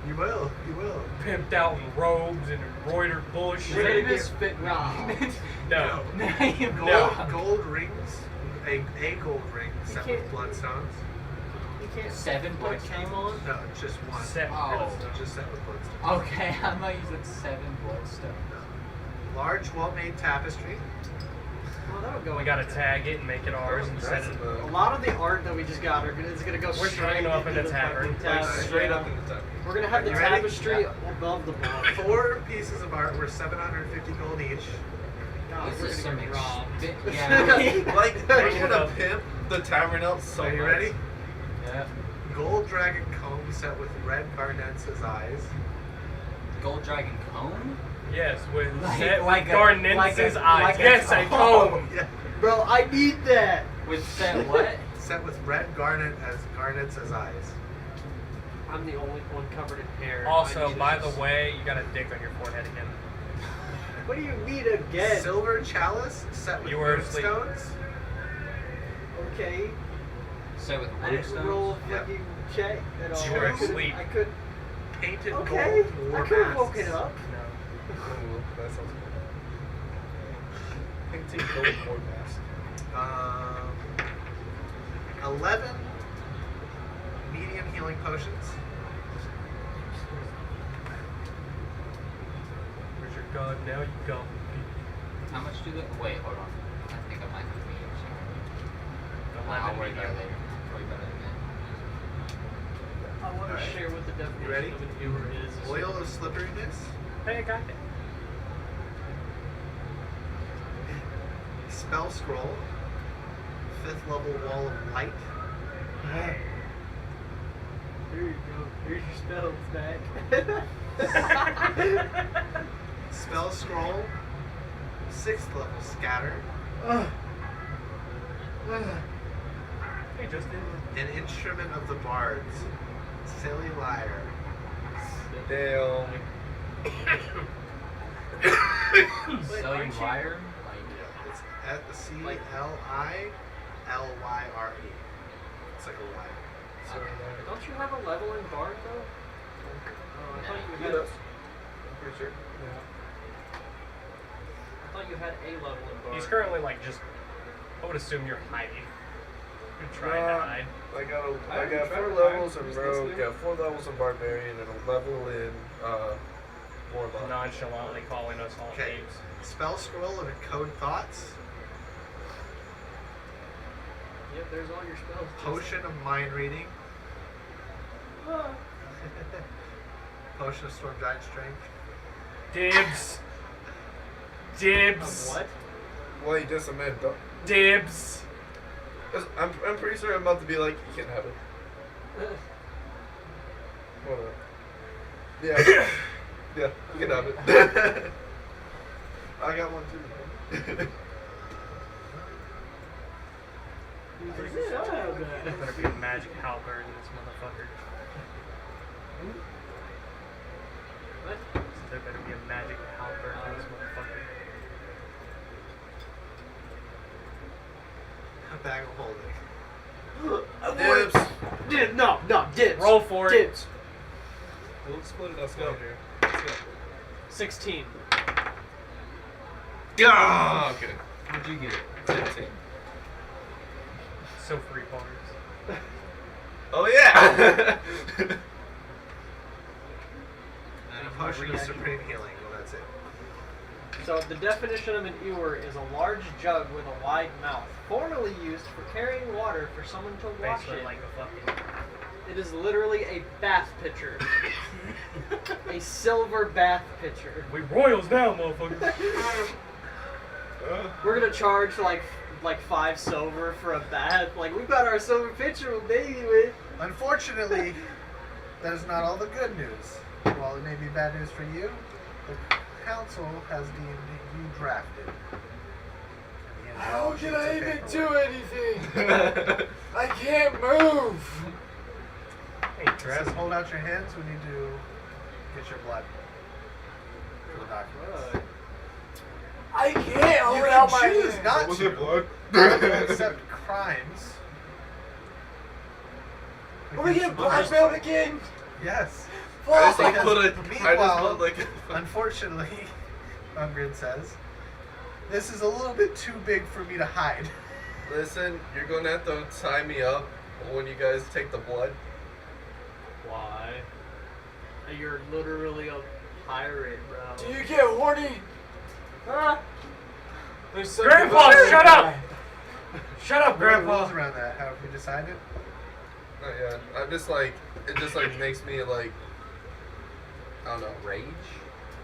You will. You will. Pimped out in robes and embroidered bullshit. Famous fit Rob. No. Gold rings. A gold ring set with can't- bloodstones. You can't 7 put a came on. No, just one. Set. Oh. Just set with bloodstones. Okay, I might use it 7 bloodstone. Large, well-made tapestry. Well, that'll go. We gotta tag it and make it ours and set it. A lot of the art that we just got is gonna go We're straight straight off in into the tavern. fucking Like tavern. straight Yeah. up in the top. We're gonna have the You ready? tapestry Yeah. above the bar. 4 pieces of art worth 750 gold each. God, This we're is gonna some get robbed. Yeah. Like, they're gonna pimp the tavern out so Are you much. ready? Yeah. Gold dragon comb set with red garnets as eyes. Gold dragon comb? Yes, with Like- set like with a- Garnence's like a- eyes. like a Yes, I comb. comb. Yeah. Bro, I need that. With set what? Set with red garnets as eyes. I'm the only one covered in hair. I Also, need by this. the way, you got a dick on your forehead again. What do you mean again? Silver chalice set with You were asleep. moonstones. Okay. Set with I didn't roll moonstones? a Yeah. fucking check at all. You were I couldn't- asleep. I could. Painted Okay. gold war I could have masks. woken up. No. Ooh, that sounds good. Painting gold war mask. 11 medium healing potions. Where's your god now? You go. How much do they? Wait, hold on. I think I might have me or something. I'll worry about it later. Worry about it I want to Alright. share what the definition ready? of an ewer is. Oil of slipperiness. Hey, I got it. Spell scroll. 5th level wall of light. Here you go. Here's your spells back. Spell scroll. 6th level scatter. Hey, Justin. An instrument of the bards. Silly lyre. Damn. So you liar? It's at the C-L-I-L-Y-R-E. It's like a Y. So, Don't you have a level in Bard though? Oh, I thought you he had. does. I'm pretty sure. I thought you had a level in Bard. He's currently like just. I would assume you're hiding. You're trying to hide. I got I I got haven't 4 tried- levels I'm in just rogue, listening. got 4 levels in barbarian, and a level in warlock. Nonchalantly calling us all Okay. names. Spell scroll of encode thoughts. Yep, there's all your spells. Potion of mind reading. Ah. Potion of storm giant strength. Dibs. Of Dibs. what? Well, he just admitted. Dibs. I'm pretty sure I'm about to be like, you can have it. Hold on. Yeah. Yeah, you can have it. I got one too. Better be a magic halberd in this motherfucker. What? There better be a magic halberd in this motherfucker. A bag of holding. Dibs. No, dibs. Roll for it. Dibs. We'll split it up Let's go. later. Let's go. 16. Yeah. Okay. What'd you get? 15. So free bars. Oh yeah. And a potion of supreme healing. Well, that's it. So the definition of an ewer is a large jug with a wide mouth, formerly used for carrying water for someone to wash Basically in. like a fucking. It is literally a bath pitcher. A silver bath pitcher. We royals now, motherfucker. We're gonna charge like 5 silver for a bath. Like, we got our silver pitcher with baby with. Unfortunately, that is not all the good news. While it may be bad news for you, the council has deemed you drafted. And the How sheets can of I even paperwork. do anything? I can't move. Hey, It Travis. says hold out your hands when you do get your blood for the documents. I can't hold You out can my choose hands. not Was to. it blood? Not to accept crimes. Are we getting blackmailed again? Yes. I just like Because put a. I just meanwhile, put like. Unfortunately, Ungrid says, this is a little bit too big for me to hide. Listen, you're gonna have to tie me up when you guys take the blood. Why? You're literally a pirate, bro. Do you get horny? Huh? There's something Grandpa, about shut it. up! Shut up, What are the Grandpa. rules around that? Have we decided? Oh yeah, I'm just like it just like makes me like I don't know. Rage?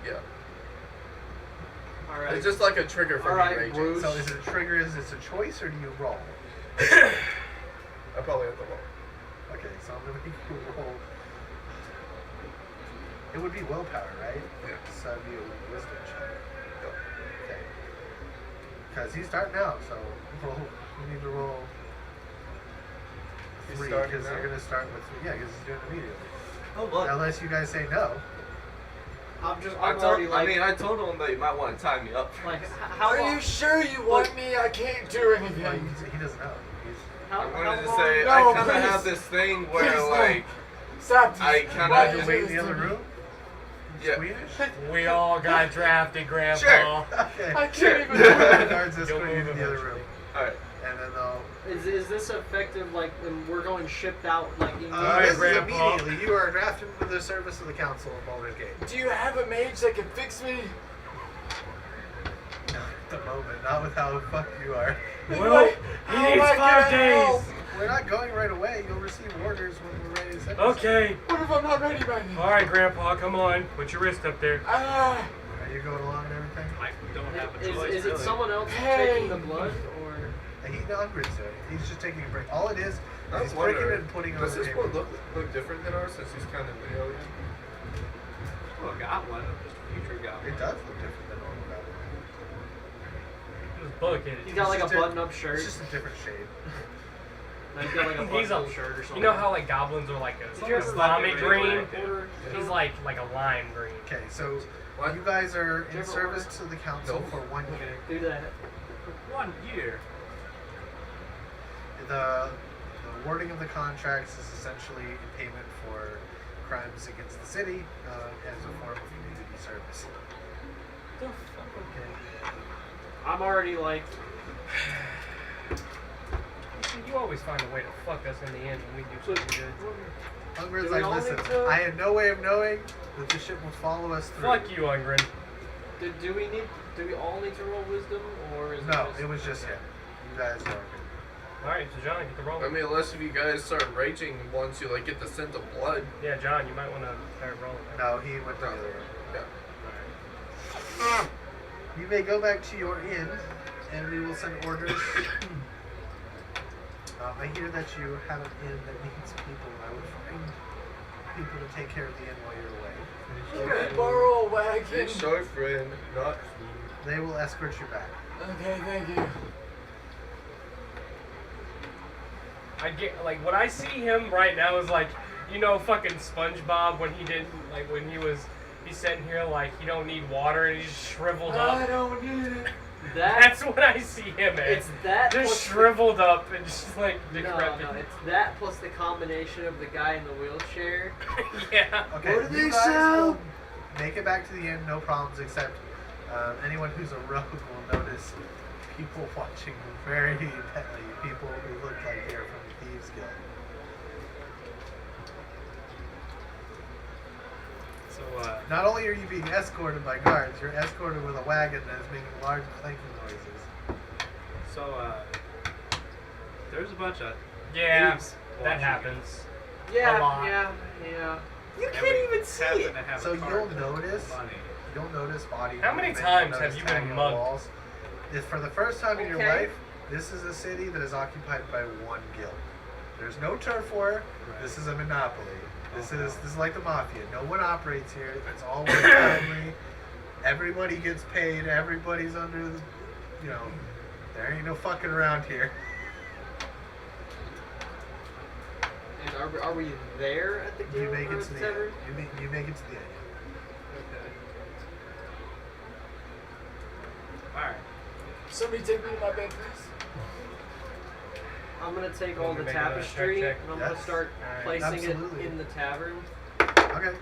Yeah, Alright. it's just like a trigger for Alright, me raging. Bruce. So is it a trigger? Is this a choice, or do you roll? I probably have to roll. Okay, so I'm gonna make you roll. It would be willpower, right? Yeah. So that'd be a wisdom check. Go. Okay. Because he's starting out, so roll. You need to roll He's 3 starting because they're now? gonna start with 3. Yeah, because he's doing it immediately. Oh look. Unless you guys say no. I'm already like, I told him that you might want to tie me up. like, how Are long? you sure you want me? I can't do Well, anything. he doesn't know. How, I how wanted to long? say No, I kind of please. have this thing where Please, no. like Stop. I this. kinda- Why He's you you do wait in this the other to me? room? Yeah. Swedish? We all got drafted, Grandpa. Sure. Okay. I can't Sure. even do The it. guards You'll escort you move to the other eventually. room. All right. And then they'll... Is this effective, like, when we're going shipped out, like, Alright, this is Grandpa. immediately. You are drafted for the service of the council of Baldur's Gate. Do you have a mage that can fix me? Not at the moment. Not with how fucked you are. Well, he How needs am I 5 gonna days. help? We're not going right away. You'll receive orders when we're ready to send you. Okay. What if I'm not ready by then? Alright, Grandpa, come on. Put your wrist up there. Ah, Are you going along and everything? I don't have a choice. is it really. someone else Hey. taking the blood, or? He Ungrid's doing it. He's just taking a break. All it is I was he's breaking wondering, and putting on does the this table. one look different than ours since he's kind of the alien? Oh, a goblin. Just a future goblin. It does look different than normal goblin. Just bucket He's it. got like a just a- button-up shirt. It's just a different shade. No, he's got like a He's button-up a- shirt or something. You know how like goblins are like a Did you ever vomit did you ever green? order- He's like a lime green. Okay, so What? you guys are Did you in ever service order? to the council No. for 1 year. Do that. 1 year. The wording of the contracts is essentially in payment for crimes against the city as a form of community service. I'm already like, You always find a way to fuck us in the end when we do something good. Ungrid's Do we like, all listen, need to- I had no way of knowing that this ship would follow us through. Fuck you, Ungren. do we all need to roll wisdom, or is No, it it was just him. You guys are good. Alright, so John, get the roll. I mean, unless if you guys start raging once you like get the scent of blood. Yeah, John, you might want to start rolling. No, he went to the other room. Yeah. You may go back to your inn and we will send orders. I hear that you have an inn that needs people, and I will find people to take care of the inn while you're away. Can I borrow a wagon? It's our friend, not They will escort you back. Okay, thank you. I get like when I see him right now is like, you know, fucking SpongeBob when he didn't like when he's sitting here like he don't need water and he's just shriveled I up. don't need it. That's what I see him as. It's that just plus shriveled up and just like No, decrepit. it's that plus the combination of the guy in the wheelchair. Yeah. Okay, What do you they guys sell? will make it back to the inn, no problems, except anyone who's a rogue will notice people watching very intently, people who look like they're from the Thieves Guild. So, Not only are you being escorted by guards, you're escorted with a wagon that is making large clanking noises. there's a bunch of Yeah, thieves that watching happens. Yeah, A lot. yeah. You And can't we even see happen it. to have a So cart you'll with notice, money. body How many movement, times you'll have notice you been tagging on mugged? walls. If for the first time in your Okay. life, this is a city that is occupied by one guild. There's no turf war. Right. This is a monopoly. This is like the mafia. No one operates here. It's all one family. Everybody gets paid. Everybody's under the, there ain't no fucking around here. And are we there at the You guild make or it at to the the end. tavern? You make it to the end. Okay. Alright. Somebody take me to my bed, please. I'm gonna take Want all me the to make another tapestry check? and I'm gonna Yes. start Alright. placing Absolutely. it in the tavern. Okay.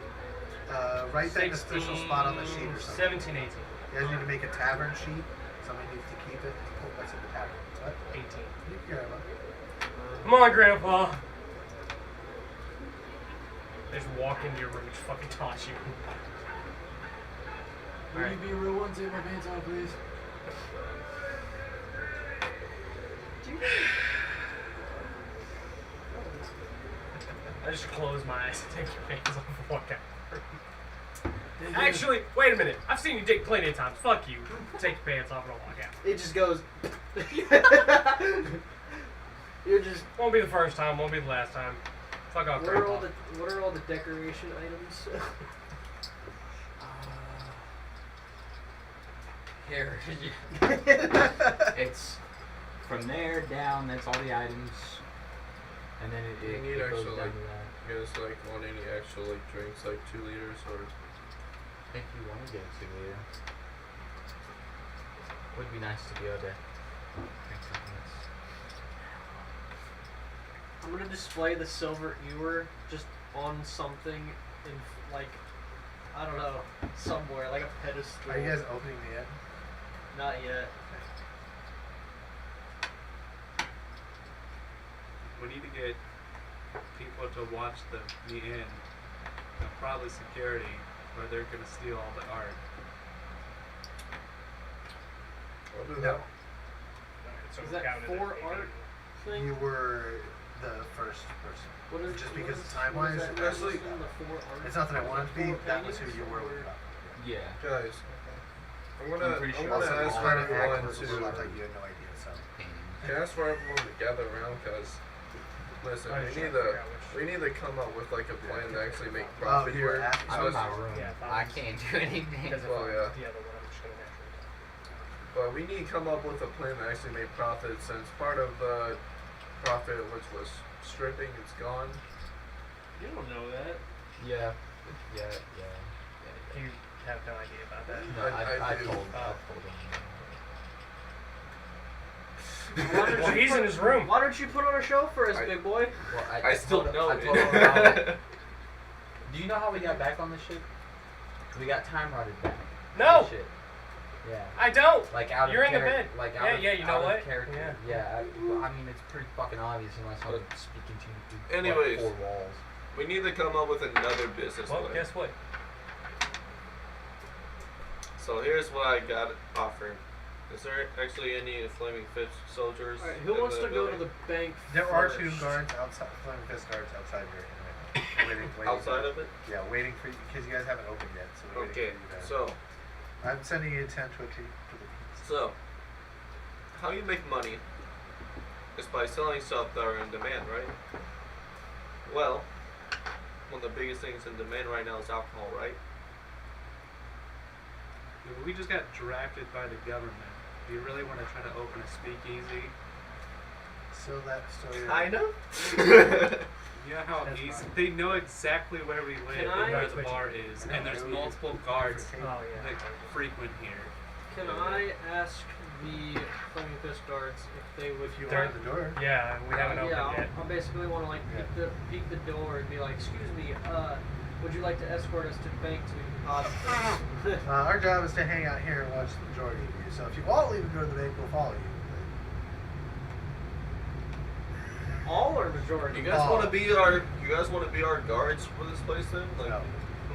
Write that in a special spot on the sheet or something. 17, 18. You guys need to make a tavern sheet. Somebody needs to keep it. Oh, what's in the tavern? What? 18. You can grab it. Come on, Grandpa. Just walk into your room and just fucking toss you. Will you be a real one? Take my pants off, please. I just close my eyes and take your pants off and walk out. Thank you. Actually, wait a minute. I've seen you dig plenty of times. Fuck you. Take your pants off and I'll walk out. It just goes. You're just. Won't be the first time. Won't be the last time. Fuck off, What are all Grandpa. the What are all the decoration items? Here. It's from there down. That's all the items, and then You it need goes actual, down like, to that. you guys want any actual drinks, like 2 liters or If you want to get to it, would be nice to be able to drink something that's. I'm gonna display the silver ewer just on something in I don't know, somewhere like a pedestal. Are you guys opening the end? Not yet. We need to get people to watch the inn, and probably security, or they're gonna steal all the art. I'll do No. that. Alright, so Is we're that counting it for as art 18. thing? You were the first person. What is, Just what because is- time-wise, what is that Actually, thing, the four art? It's not that I wanted to be. Four That was who paintings you were or- with. Yeah. Guys, I'm I'm gonna pretty sure Also, that's it's ask all trying to act everyone versus look like to you had no idea. So. Paintings. can I ask for everyone to gather around, cause listen, I was we trying need to to figure out which- we need to come up with like a plan to actually make Oh, profit you were here. asking. I'm in my So- room. Yeah, I can't do anything. Because if Well, I'm yeah. the other one, I'm just gonna naturally But we need to come up with a plan to actually make profit, since part of the profit, which was stripping, it's gone. You don't know that. Yeah. Yeah. You have no idea about that. No, I I do. told him. Why don't Well, you he's put- in his room. Why don't you put on a show for us, I- big boy? Well, I still told, know I it. told him about it. Do you know how we got back on the ship? We got time rotted back. No! Shit. Yeah. I don't. Like out You're of in the charac- bed. Like Yeah, out of, yeah, you know out of what? Character. Yeah. I mean, it's pretty fucking obvious unless I'm But- speaking to you through Anyways. like, 4 walls. We need to come up with another business Well, plan. guess what? So here's what I got offered. Is there actually any flaming fist soldiers? Alright, who in wants the to go to building? the bank There are 2 first? guards outside. Flaming Fist guards outside your inn. Waiting. outside of it? Yeah, waiting for you because you guys haven't opened yet. So we're Okay, waiting for you to. so I'm sending you 10 to the piece. So, how you make money is by selling stuff that are in demand, right? Well, one of the biggest things in demand right now is alcohol, right? Yeah, but we just got drafted by the government. Do you really want to try to open a speakeasy? So you're Kind of. You know how That's easy fine. they know exactly where we live Can and where I- the bar is, No, and there's no, multiple you- guards for Oh yeah. that frequent here. Can I ask the Flaming Fist guards if they would? If you They're- open the door. Yeah, we haven't opened yeah, yet. I'll basically want to like peek the door and be like, "Excuse me, would you like to escort us to the bank so we can deposit?" Our job is to hang out here and watch the majority of you. So if you all leave and go to the bank, we'll follow you. All or majority? You guys want to be our guards for this place then? Like, No.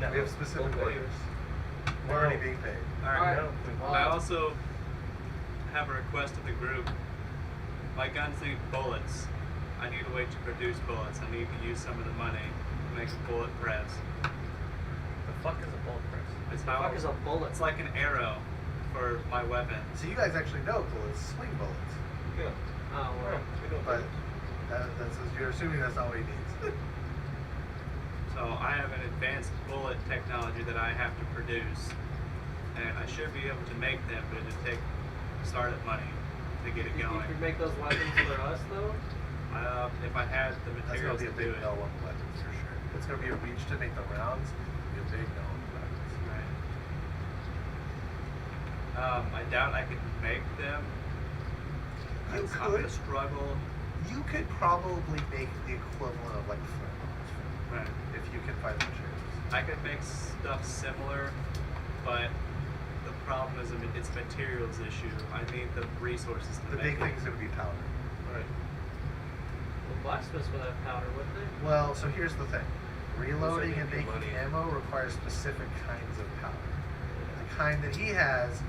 No. We have specific Okay. orders. We're already being paid. Alright. No, we I also have a request of the group. My guns need bullets. I need a way to produce bullets. I need to use some of the money to make a bullet press. The fuck is a bullet press? It's The how fuck is a bullet? it's like an arrow for my weapon. So you guys actually know bullets, swing bullets. yeah, Oh well. we don't But you're assuming that's not what he needs. So I have an advanced bullet technology that I have to produce, and I should be able to make them, but it'd take startup money to get it You going. could make those weapons for us though. If I had the That's gonna materials be a to do big it. no on the weapons for sure. It's gonna be a reach to make the rounds. Be a big no on the weapons. Right. I doubt I could make them. You I'm could. gonna struggle. You could probably make the equivalent of like flamelocks Right. if you can find the materials. I could make stuff similar, but the problem is it's materials issue. I need the resources to The make big it. thing is gonna be powder. Right. Well, blacksmiths would have powder, wouldn't they? Well, so here's the thing. Reloading and Saving making money. ammo requires specific kinds of powder. The kind that he has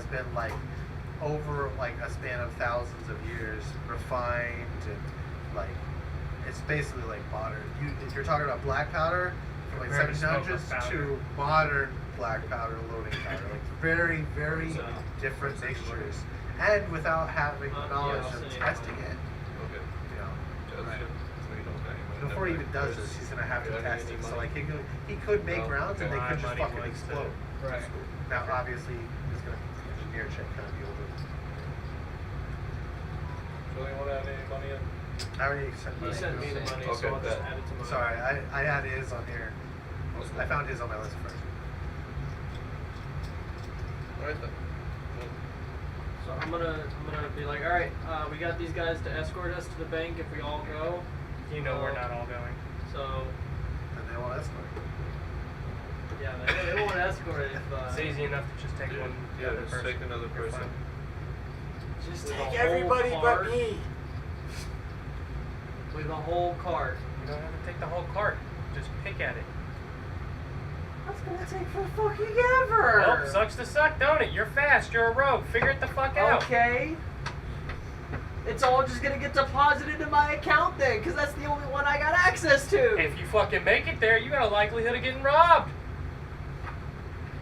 been like over like a span of thousands of years refined and like it's basically like modern. If you're talking about black powder from like Compared to 1700s smokeless to powder. modern black powder loading powder, like very very So, different mixtures, and without having the Yeah, knowledge I'll of send you testing one. it, Okay. you know. That's Right. it. So you don't anyway. Before he even does this, he's gonna have to Yeah, test any it. So money? like he could make Oh, rounds and okay. they could My just money fucking was to- explode. Right. Now obviously he's gonna engineer check kind of deal with it. So you want to add any money in? I already sent He money. sent me the money, Okay, so I'll just bet. add it to mine. Sorry, I had his on here. That's I found his on my list first. Alright then. So I'm gonna be like, all right, we got these guys to escort us to the bank if we all go. You know we're not all going. So And they won't escort. yeah, they won't escort if. It's easy enough to just take one Yeah, other just person. take another You're person. fine. Just With take a whole everybody cart. but me. With a whole cart. You don't have to take the whole cart. Just pick at it. That's gonna take for fucking ever. Well, sucks to suck, don't it? You're fast. You're a rogue. Figure it the fuck out. Okay. It's all just gonna get deposited into my account then, because that's the only one I got access to. If you fucking make it there, you got a likelihood of getting robbed.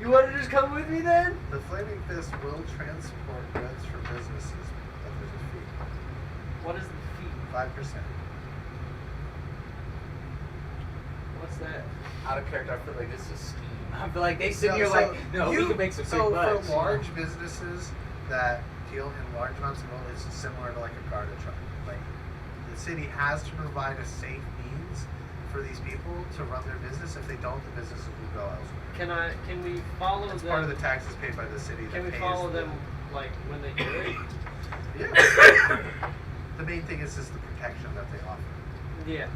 You wanna just come with me then? The Flaming Fist will transport goods for businesses, but there's a fee. What is the fee? 5%. What's that? Out of character, I feel like this is a scheme. I feel like they sit No, here so like, no, we you- can make some so big bucks. for large businesses that deal in large amounts of gold, it's similar to like a garden truck. Like the city has to provide a safe means for these people to run their business. If they don't, the businesses will go elsewhere. Can we follow It's them? part of the taxes paid by the city. Can that we pays follow the- them like when they do it? Yeah. The main thing is just the protection that they offer. Yeah.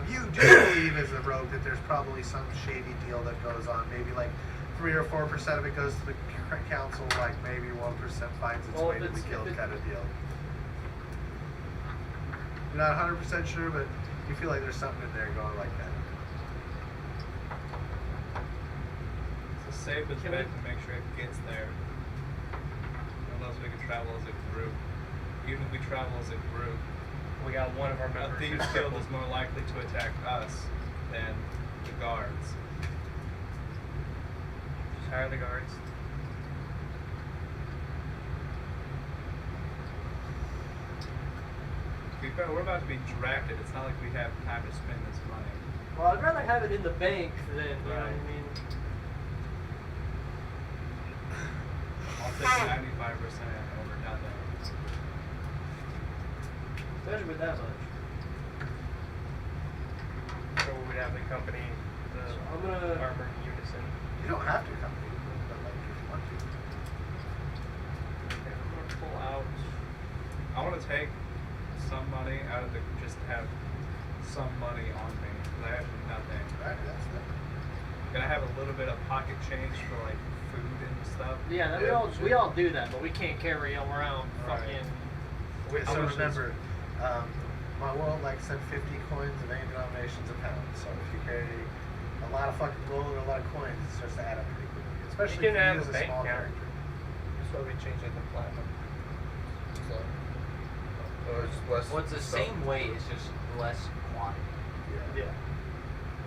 You do believe as a rogue that there's probably some shady deal that goes on. Maybe like 3 or 4% of it goes to the council, like maybe 1% finds its Well, way if to the it's- guild if it- kind of deal. You're not 100% sure, but you feel like there's something in there going like that. It's a safe Can bet we- to make sure it gets there. Unless we can travel as a group. Even if we travel as a group, We got one of our a members. thieves who's guild crippled. is more likely to attack us than the guards. Just hire the guards. be fair, we're about to be drafted. It's not like we have time to spend this money. Well, I'd rather have it in the bank than, you know what I Right. mean? I'll take 95% over nothing. Especially with that much. So we'd have the company, the So I'm gonna- armor unison. You don't have to come to, but like if you want to. Okay, I'm gonna pull out. I want to take some money out of the, just to have some money on me. Because I have nothing. Right, that's it. Gonna have a little bit of pocket change for like food and stuff. Yeah, that Yeah, we all do that, but we can't carry them around Right. fucking. Wait, How so much is- remember, my world like sent 50 coins of any denominations a pound. So if you carry a lot of fucking gold or a lot of coins, it starts to add up pretty quickly. Especially You if can you have use a a bank small account. character. That's why we changed it to platinum. So, or it's less. Well, it's the stuff. same weight, it's just less quantity. Yeah.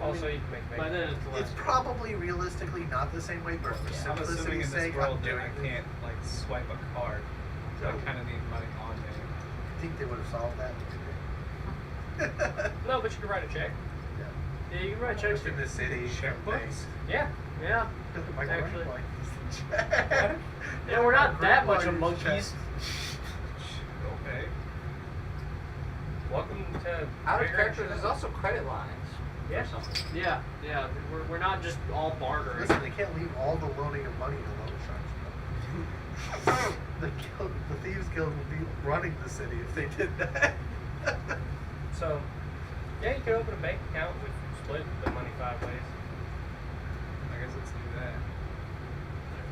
Also, you can make By then it's less. It's probably realistically not the same way, but for Yeah. I'm assuming simplicity's in this sake, world I'm that doing I it. can't like swipe a card. So I kind of need money on me. I think they would have solved that. No, but you can write a check. Yeah. Yeah, you can write checks. Just in the city, Checkbooks? Yeah. Yeah. My Actually. grandma Yeah, we're not that much of uses monkeys. checks. Okay. Welcome to. Out of Bigger character, Action. there's also credit lines. Yeah. Or something. Yeah, yeah. We're not just all bartering. Listen, they can't leave all the loaning of money to loan sharks. The Thieves Guild would be running the city if they did that. So, yeah, you can open a bank account. We split the money 5 ways. I guess let's do that.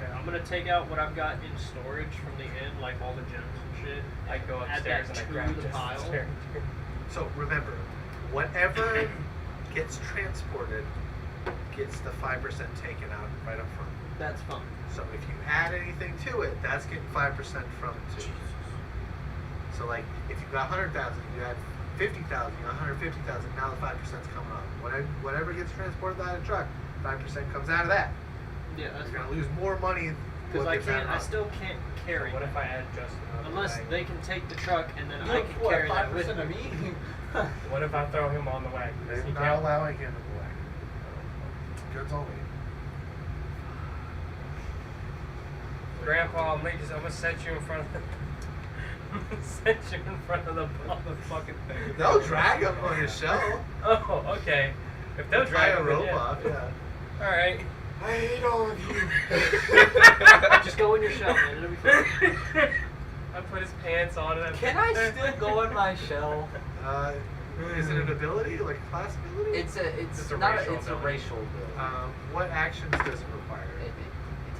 Okay, I'm gonna take out what I've got in storage from the inn, like all the gems and shit. I go Add upstairs that and I to grab the just pile. chair. So remember, whatever gets transported gets the 5% taken out right up front. That's fine. So if you add anything to it, that's getting 5% from it too. So like, if you got 100,000, you add 50,000, you got 150,000. Now the 5% is coming on. Whatever gets transported by the truck, 5% comes out of that. Yeah, that's You're fine. gonna lose more money Because what I gets can't. added I on. still can't carry. What if I add just another Unless wagon? they can take the truck and then You I have, can what, carry that with 5% of me. me? What if I throw him on the wagon? Does They're he not count? allowing him in the wagon. Goods only. Grandpa, I'm gonna set you in front of the. I'm gonna set you in front of the bus. The fucking thing. They'll drag him on his shell. Oh, okay. If they'll Tie drag a him, rope then off, yeah. All right. I hate all of you. Just go in your shell, man. It'll be fine. I put his pants on and Can I still go in my shell? Is it an ability, like a class ability? It's It's a not racial it's a ability. racial ability. What actions does it require? It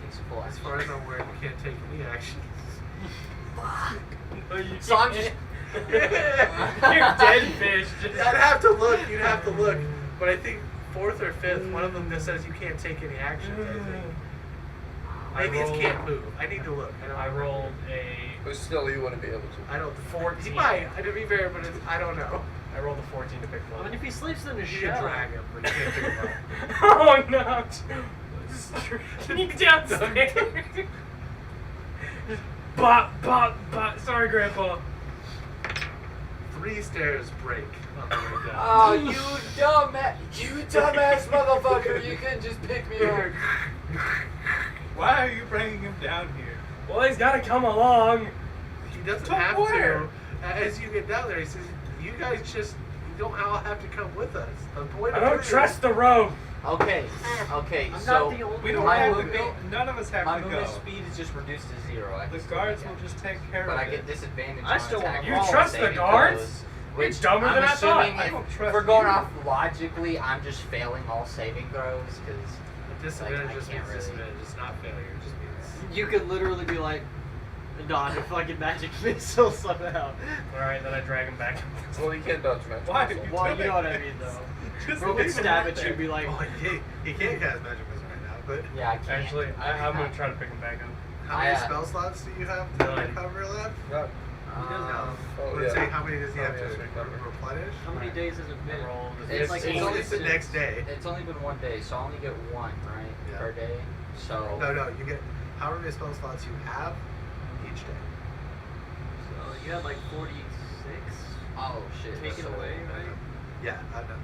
takes full As action. far as I'm aware, you can't take any actions. No, you So I'm can't. just- You're dead fish. Just... I'd have to look. You'd have to look. But I think 4th or 5th, one of them just says you can't take any actions. I think. Maybe it's can't move. I need to look. I don't. I remember. rolled a. But still, you wouldn't be able to. I don't. 14. He might. To be fair, but I don't know. I rolled a 14 to pick I one. mean, if he sleeps in his You can shell. drag him, but you can't pick him up. Oh no! Sneak downstairs. Bop, bop, bop. Sorry, Grandpa. 3 stairs break on the way down. Oh, you dumbass motherfucker! You couldn't just pick me up. Why are you bringing him down here? Well, he's got to come along. He doesn't To have where? to. As you get down there, he says, "You guys just you don't all have to come with us." The point I of don't it is- trust the rope. Okay, I'm so not the only We don't one. have to movement- go. None of us have my to movement go. speed is just reduced to 0. I The can still guards get will down. just take care But of I it. get disadvantage I on still attack wanna You roll. trust the saving guards? throws, You're which dumber I'm than I thought. assuming I don't if trust we're going you. off logically, I'm just failing all saving throws because Disadvantage I just can't means really- disadvantage. It's not failure. It just means. You could literally be like, dodge a fucking magic missile somehow. All right, then I drag him back. Well, you can't dodge magic. Why? missile. Well, you know what I mean, though. Just Bro leave could him stab right at you there. and be like, Oh, he can't cast magic missile right now. But yeah, I can't. Actually, I'm gonna try to pick him back up. how many I, spell slots do you have to None. recover left? Not- No. Oh, Let's yeah. say how many does he have Oh, to yeah, recover. replenish? how many days has it been? I rolled. It's like It's only the since- next day. It's only been 1 day, so I only get 1, right, Yeah. per day. So No, you get however many spell slots you have each day. So you had like 46? Oh shit. Take it so- away, right? Yeah, I know.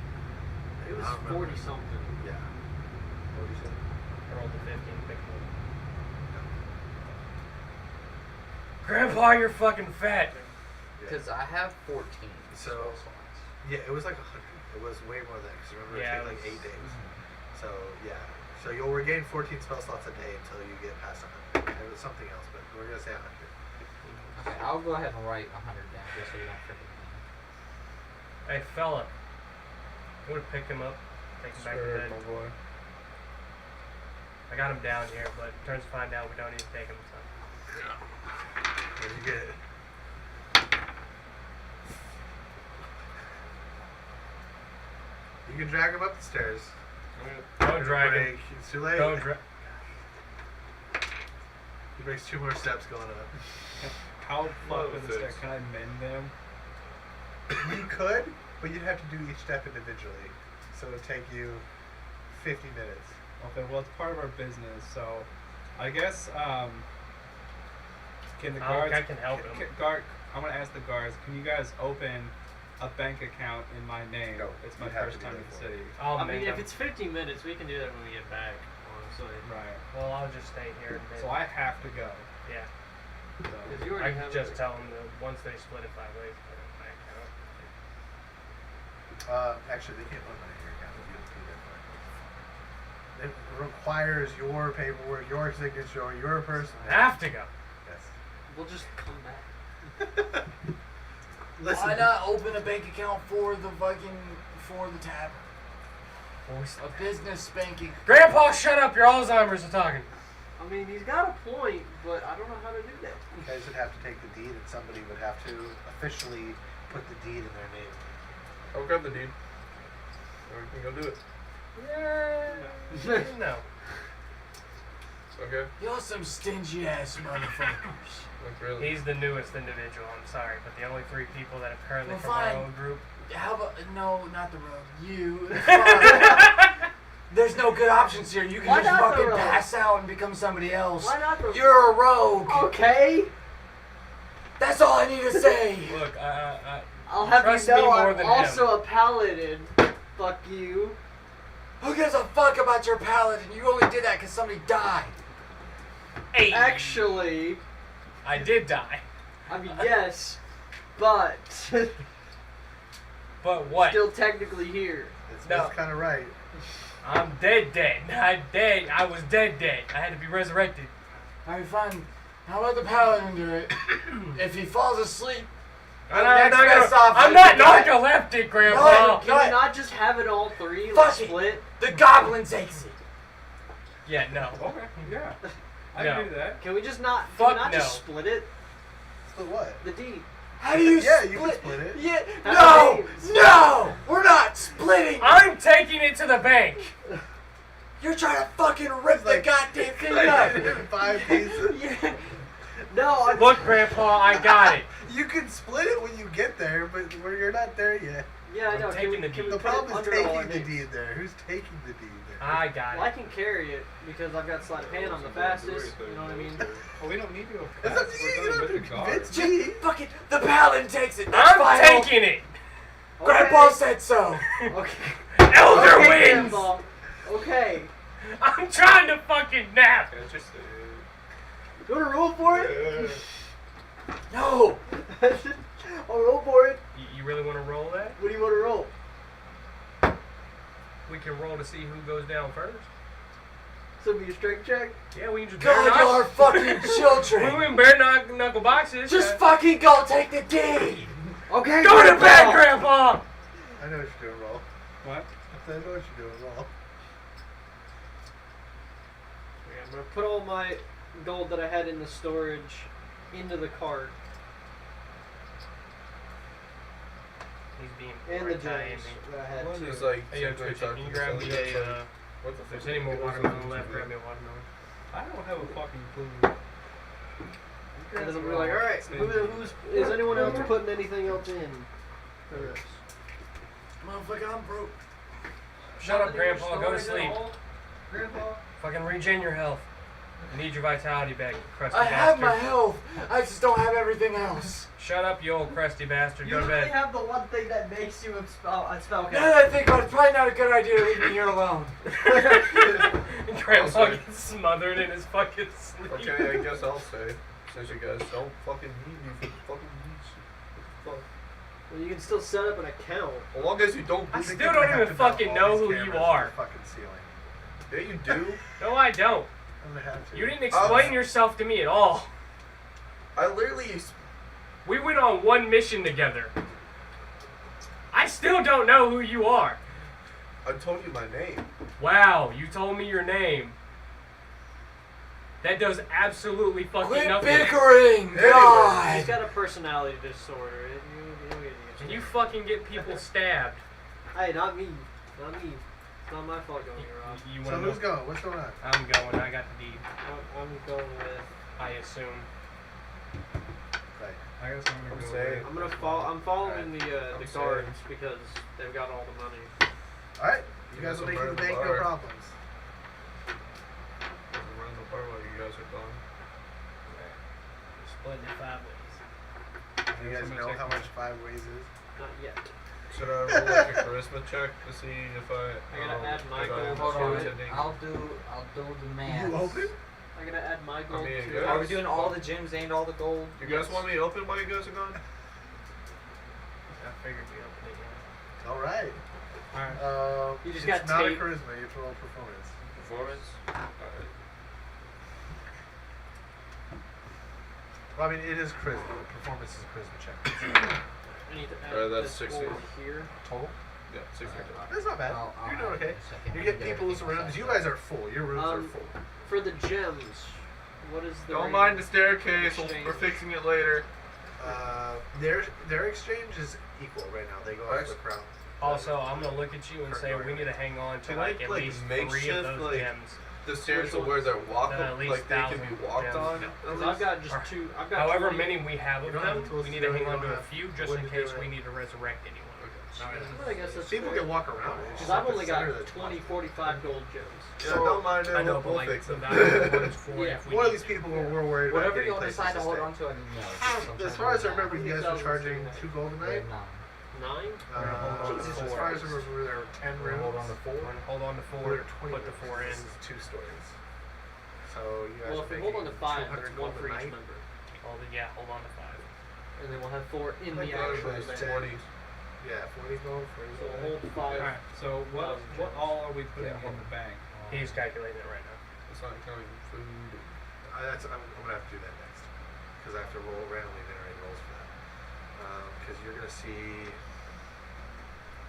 It was I don't remember. 40 something. Yeah. What did you say? I rolled a 15 big one. Grandpa, you're fucking fat. Cause I have 14 So- spell slots. Yeah, it was like 100. It was way more than that. Because remember, Yeah, it took it like was- 8 days. So yeah. So you'll regain 14 spell slots a day until you get past 100. It was something else, but we're gonna say 100. Okay, I'll go ahead and write 100 down just so you don't forget me. Hey, fella. I'm gonna pick him up, take him back to bed. my boy. I got him down here, but turns to find out we don't need to take him. So. What did you get? You can drag him up the stairs. Don't drag him. Break. It's too late. Don't drag. He breaks 2 more steps going up. How Well, fucked with it's- this Can I mend them? You could, but you'd have to do each step individually. So it would take you 50 minutes. Okay, well, it's part of our business, so I guess, can the I guards... can help him. I'm gonna ask the guards, can you guys open a bank account in my name? No, It's my you'd have first to do time in that the for city. I'll I mean, make if him. it's 50 minutes, we can do that when we get back, honestly. Right. Well, I'll just stay here. And So I have to go. Yeah. So. Because you I already can have just it. tell him that once they split it 5 ways, put it in my account. Actually, they can't put money in your account if you don't do that. It requires your paperwork, your signature, your person. I have to go. Yes. We'll just come back. Listen. Why not open a bank account for the tavern? A business banking. Grandpa, shut up! Your Alzheimer's are talking. I mean, he's got a point, but I don't know how to do that. You guys would have to take the deed, and somebody would have to officially put the deed in their name. I'll grab the deed. Or we can go do it. Yeah. No. Okay. You're some stingy ass motherfuckers. Like really. He's the newest individual. I'm sorry, but the only 3 people that are currently Well, from our fine. own group. How about no, not the rogue. You. It's fine. There's no good options here. You can Why just not the fucking rogue? pass out and become somebody else. Why not the... You're a rogue. Okay. That's all I need to say. Look, I'll have Trust you me know more I'm than also him. a paladin. Fuck you. Who gives a fuck about your paladin? You only did that because somebody died. hey, Actually, I did die. I mean, yes, but But what? still technically here. That's kind of right. I'm dead. I dead. I was dead. I had to be resurrected. Alright, fine. How about the paladin do it? If he falls asleep, I'm next not, best off I'm is not the guy- narcoleptic, Grandpa. No, Can Cut. we not just have it all 3, like Fuck it. split? the goblin takes it. Yeah, no. Okay, yeah. I No. can do that. Can we just not? Fuck can we not just no. split it? So what? The deed. How do you Yeah, split? you can split it. Yeah, How no, many? no, we're not splitting. I'm taking it to the bank. You're trying to fucking rip the goddamn thing Like, up. 5 pieces. Yeah. No, I'm Look, Grandpa, I got it. You can split it when you get there, but you're not there yet. Yeah, I I'm know. taking Can we, the can we deed. The put it problem is under all our taking the names? deed there. Who's taking the deed there? I got Well, I it. can carry it because I've got sleight of hand. I'm the fastest. You know what I mean? Well, we don't need to go It's fast. up to you. We're You going don't with have the to guards. convince me. Fuck it, the paladin takes it. That's I'm final. taking it. Grandpa said so. Okay. Elder Okay, wins. Grandpa. Okay. I'm trying to fucking nap. Interesting. You want to roll for it? No. I'll roll for it. You really want to roll that? What do you want to roll? We can roll to see who goes down first. So be a strength check. Yeah, we can just bare God, y'all are knuckle. fucking We children. can bare knuckle boxes. Just fucking go take the deed. Okay. Go to Grandpa. bed, Grandpa. I know what you're doing, roll. What? I know what you're doing, roll. Okay, I'm gonna put all my gold that I had in the storage into the cart He's being and poor the Italian. gems that I had One too. is like. Hey, yo, simply Twitch, can talking you to grab me somebody that's a, like, what the if there's fuck any more is watermelon something left, to grab me? me a watermelon. I don't have a fucking clue. And then we're like, all right, who's is anyone else putting anything else in for this? Motherfucker, I'm broke. Shut up, Nothing in your Grandpa. Go to storage at sleep. all? Grandpa. Fucking regen your health. I need your vitality back, you crusty I have bastard. my health. I just don't have everything else. Shut up, you old crusty bastard. You Go to literally bed. have the one thing that makes you a spell Now that I think about it, it's probably not a good idea to leave me here alone. Grandpa Also- gets smothered in his fucking sleep. Okay, I guess I'll say, since you guys don't fucking need me for fucking needs. Fuck. Well, you can still set up an account. As long as you don't. I think still you're don't gonna have even to mount fucking all know these who cameras you to the are. fucking ceiling. Yeah, you do. No, I don't. I'm gonna have to. You didn't explain yourself to me at all. I literally. We went on one mission together. I still don't know who you are. I told you my name. Wow, you told me your name. That does absolutely fucking Quit nothing. bickering, Anyway. He's God. got a personality disorder. And you fucking get people stabbed. Hey, not me. Not me. It's not my fault going wrong. You So wanna who's know? going? What's going on? I'm going. I got the deed. I'm going with. I assume. Right. I guess I'm I'm gonna go saying- with. I'm following the I'm saying- guards because they've got all the money. All right. You You guys guys will will make it to burn the the bank, no bar. problems. Around the bar while you guys are gone. Split into 5 ways. Do you guys I'm gonna know take how my- much 5 ways is? Not yet. Should I roll like a charisma check to see if I? I gotta add my if I gold am Hold on, attending? I'll do the math. You open? I gotta add my gold mean, to yeah. Are we doing all the gyms and all the gold? You guys want me to open while you guys are gone? I figured we opened it. All right. Alright. You just it's got not Tate. a charisma. You have to roll performance. Performance. Alright. Well, I mean, it is charisma. Performance is a charisma check. I need to add that's this 60. over here. Total? Yeah, 60. That's not bad. I'll You're add doing it okay. in a second. You I get can people's everything rooms. You myself. guys are full. Your rooms are full. For the gems, what is the Don't range? mind the staircase. Exchange. We're fixing it later. Their exchange is equal right now. They go up to the crown. Also, I'm gonna look at you and say we need to hang on to Can like I, at like, least makeshift, 3 of those like, gems. The stairs Which to where they're at walkable, least like they can 1,000 be walked gems. on. No. at 'Cause least? I've got just two. I've got. However 20. many we have You of don't have them, the tools we to need to do it, hang you on don't to a have few just wood in to do case it. we need to resurrect anyone. Well, I guess that's People fair. can walk around it. It's just Because I've at the only center got that's 20, possible. 45 gold gems. Yeah, don't mind it. I know, but we'll like fix the it. valuable ones for Yeah. if we One of need these people were worried about Whatever getting you places decide to hold stay. on to, I mean, no. As far as I remember, you guys were charging 2 gold a night. 9? Jesus, as far as I remember, there were 10 rooms. Hold on to 4. We're gonna hold on to 4, There are 20 put the 4 in. This is 2 stories. So you guys Well, are if we making hold on to 5, 200 that's one gold for a each night. member. Hold on to 5. And then we'll have 4 in I the thought it actual was bank. 20. Yeah, 40 gold for So we'll hold 5. Alright, so what all are we putting in the bank? He's calculating it right now. It's not counting food. I'm gonna have to do that next because I have to roll randomly generate rolls for that. Because you're gonna see.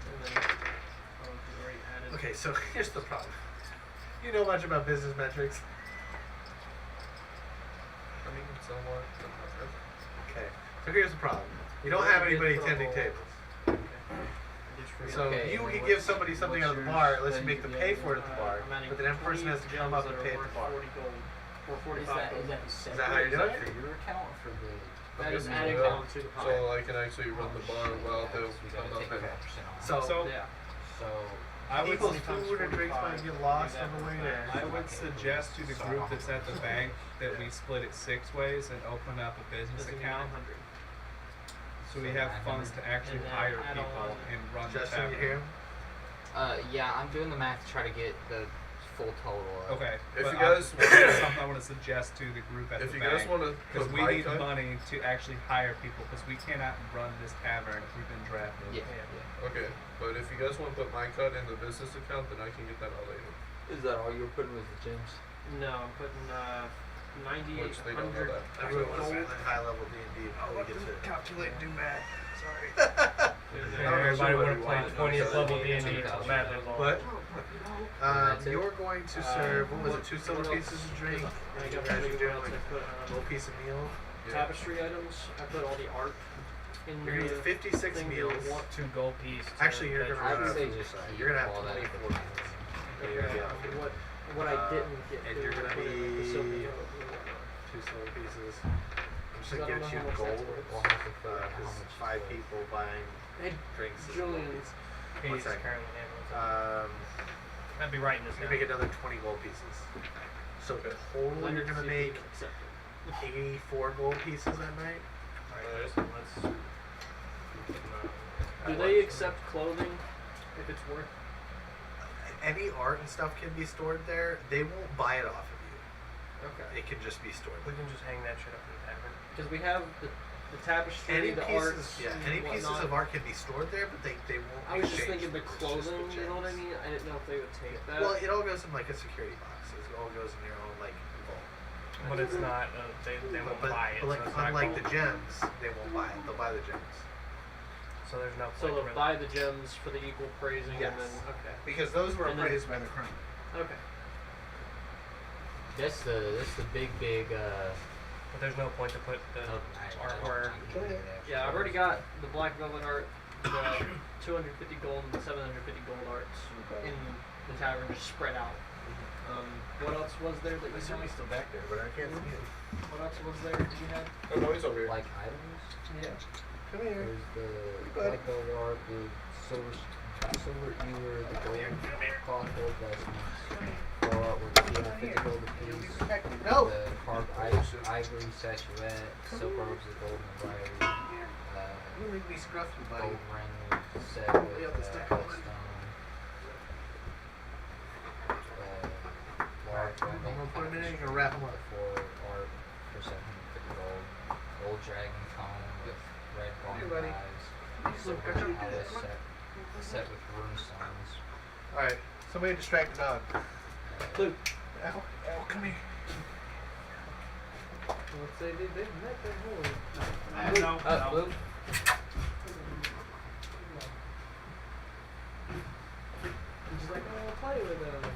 And then, we've already added. Okay, so here's the problem. You know much about business metrics? I mean, somewhat. Okay. So here's the problem. You don't have anybody tending tables. So Okay, you and can then give what's- somebody something what's at the yours? bar, unless you Then make them you pay get, for it at the bar. I'm adding But then that person 20 has to come gems up that and are pay at the worth bar. 40 gold. Or Is 45 that gold. separate? that how you're doing for it? your account or for the? That is Okay, adding so, on to the pie. So I can actually run the bar while Yeah, they'll so we come gotta up take and. 5% off. So, So Yeah. So I would people's times food and drinks 45, might get lost do on the that way for there. I would suggest to the group that's at the bank that we split it 6 ways and open up a business Doesn't account, 900. so we have funds to actually And then hire add people on- and run the Justin, you tavern. hear him? yeah, I'm doing the math to try to get the full total. Okay. If but you guys- that's something I want to suggest to the group at If the you bank. guys want to Because put we my need cut, money to actually hire people, because we cannot run this tavern if we've been drafted. Yeah. okay. But if you guys want to put my cut in the business account, then I can get that out later. Is that all you were putting with the gyms? No, I'm putting 90, Which they don't know 100 that. Everyone wants to gold. spend high level D&D before we get to calculate, do math. Sorry. Everybody want to play wants 20th to level know. D&D. It's math involved. But That's it? you're going to serve, what was it, 2 silver pieces of drink? I And you got guys are everywhere doing else like I put a little piece of meal. tapestry items. I put all the art in You're gonna the eat 56 thing meals. that you want. 2 gold piece. to Actually, you're veg- gonna I'd run say out of just food. keep You're gonna have all that 24 at the meals. Okay, Yeah. what I didn't get. and to you're gonna put in the be- facility or whatnot. 2 silver pieces. I'm just So I gonna give don't it to you know in how much gold. that's We'll have to figure out how Because much 5 people buying Hey, drinks is Julian. gold piece. He's One second. currently handling it. I'd be writing this You down. make another 20 gold pieces. So total, you're gonna make Accept it. 84 gold pieces that night. Alright, so let's. Do they accept clothing if it's worth? Any art and stuff can be stored there. They won't buy it off of you. Okay. It can just be stored. We can just hang that shit up in the tavern. Because we have the tapestry, Any the pieces, arts, yeah, and any pieces whatnot. of art can be stored there, but they won't. I was just exchange thinking the them. It's just clothing, you know what I gems. mean? I didn't know if they would take that. Well, it all goes in like a security box. It all goes in your own like vault. But it's not. They won't buy it. But like so it's not unlike gold. the gems, they won't buy it. They'll buy the gems. So there's no. So point they'll really. buy the gems for the equal praising, Yes. and then okay, Because those were And then- appraised by the crown. okay. That's the big. But there's no point to put the artwork. Yeah, I've already got the black velvet art, the 250 gold, and the 750 gold arts in the tavern, just spread out. What else was there that you had? still back there, but I can't see it. What else was there that you had? Oh no, he's over here. Like items. Yeah. Come here. There's the buddy. black velvet art, the silver ewer, the gold cloth gold vestments, for artwork, 50 gold apiece. No. The carved ivory statuette, silk robes of golden embroidery, You make me scruffy, buddy. gold ring set Yeah, with the stick on it. headstone. Large I'm gonna put them in there. You're gonna wrap them up. for art for 750 gold. Gold dragon comb with red Hey, bone buddy. eyes. Silver alice set with rune stones. All right. Somebody distract the dog. Luke. Ow, ow, come here. Let's say they met their goal. No. Luke. He's like, oh, play with them.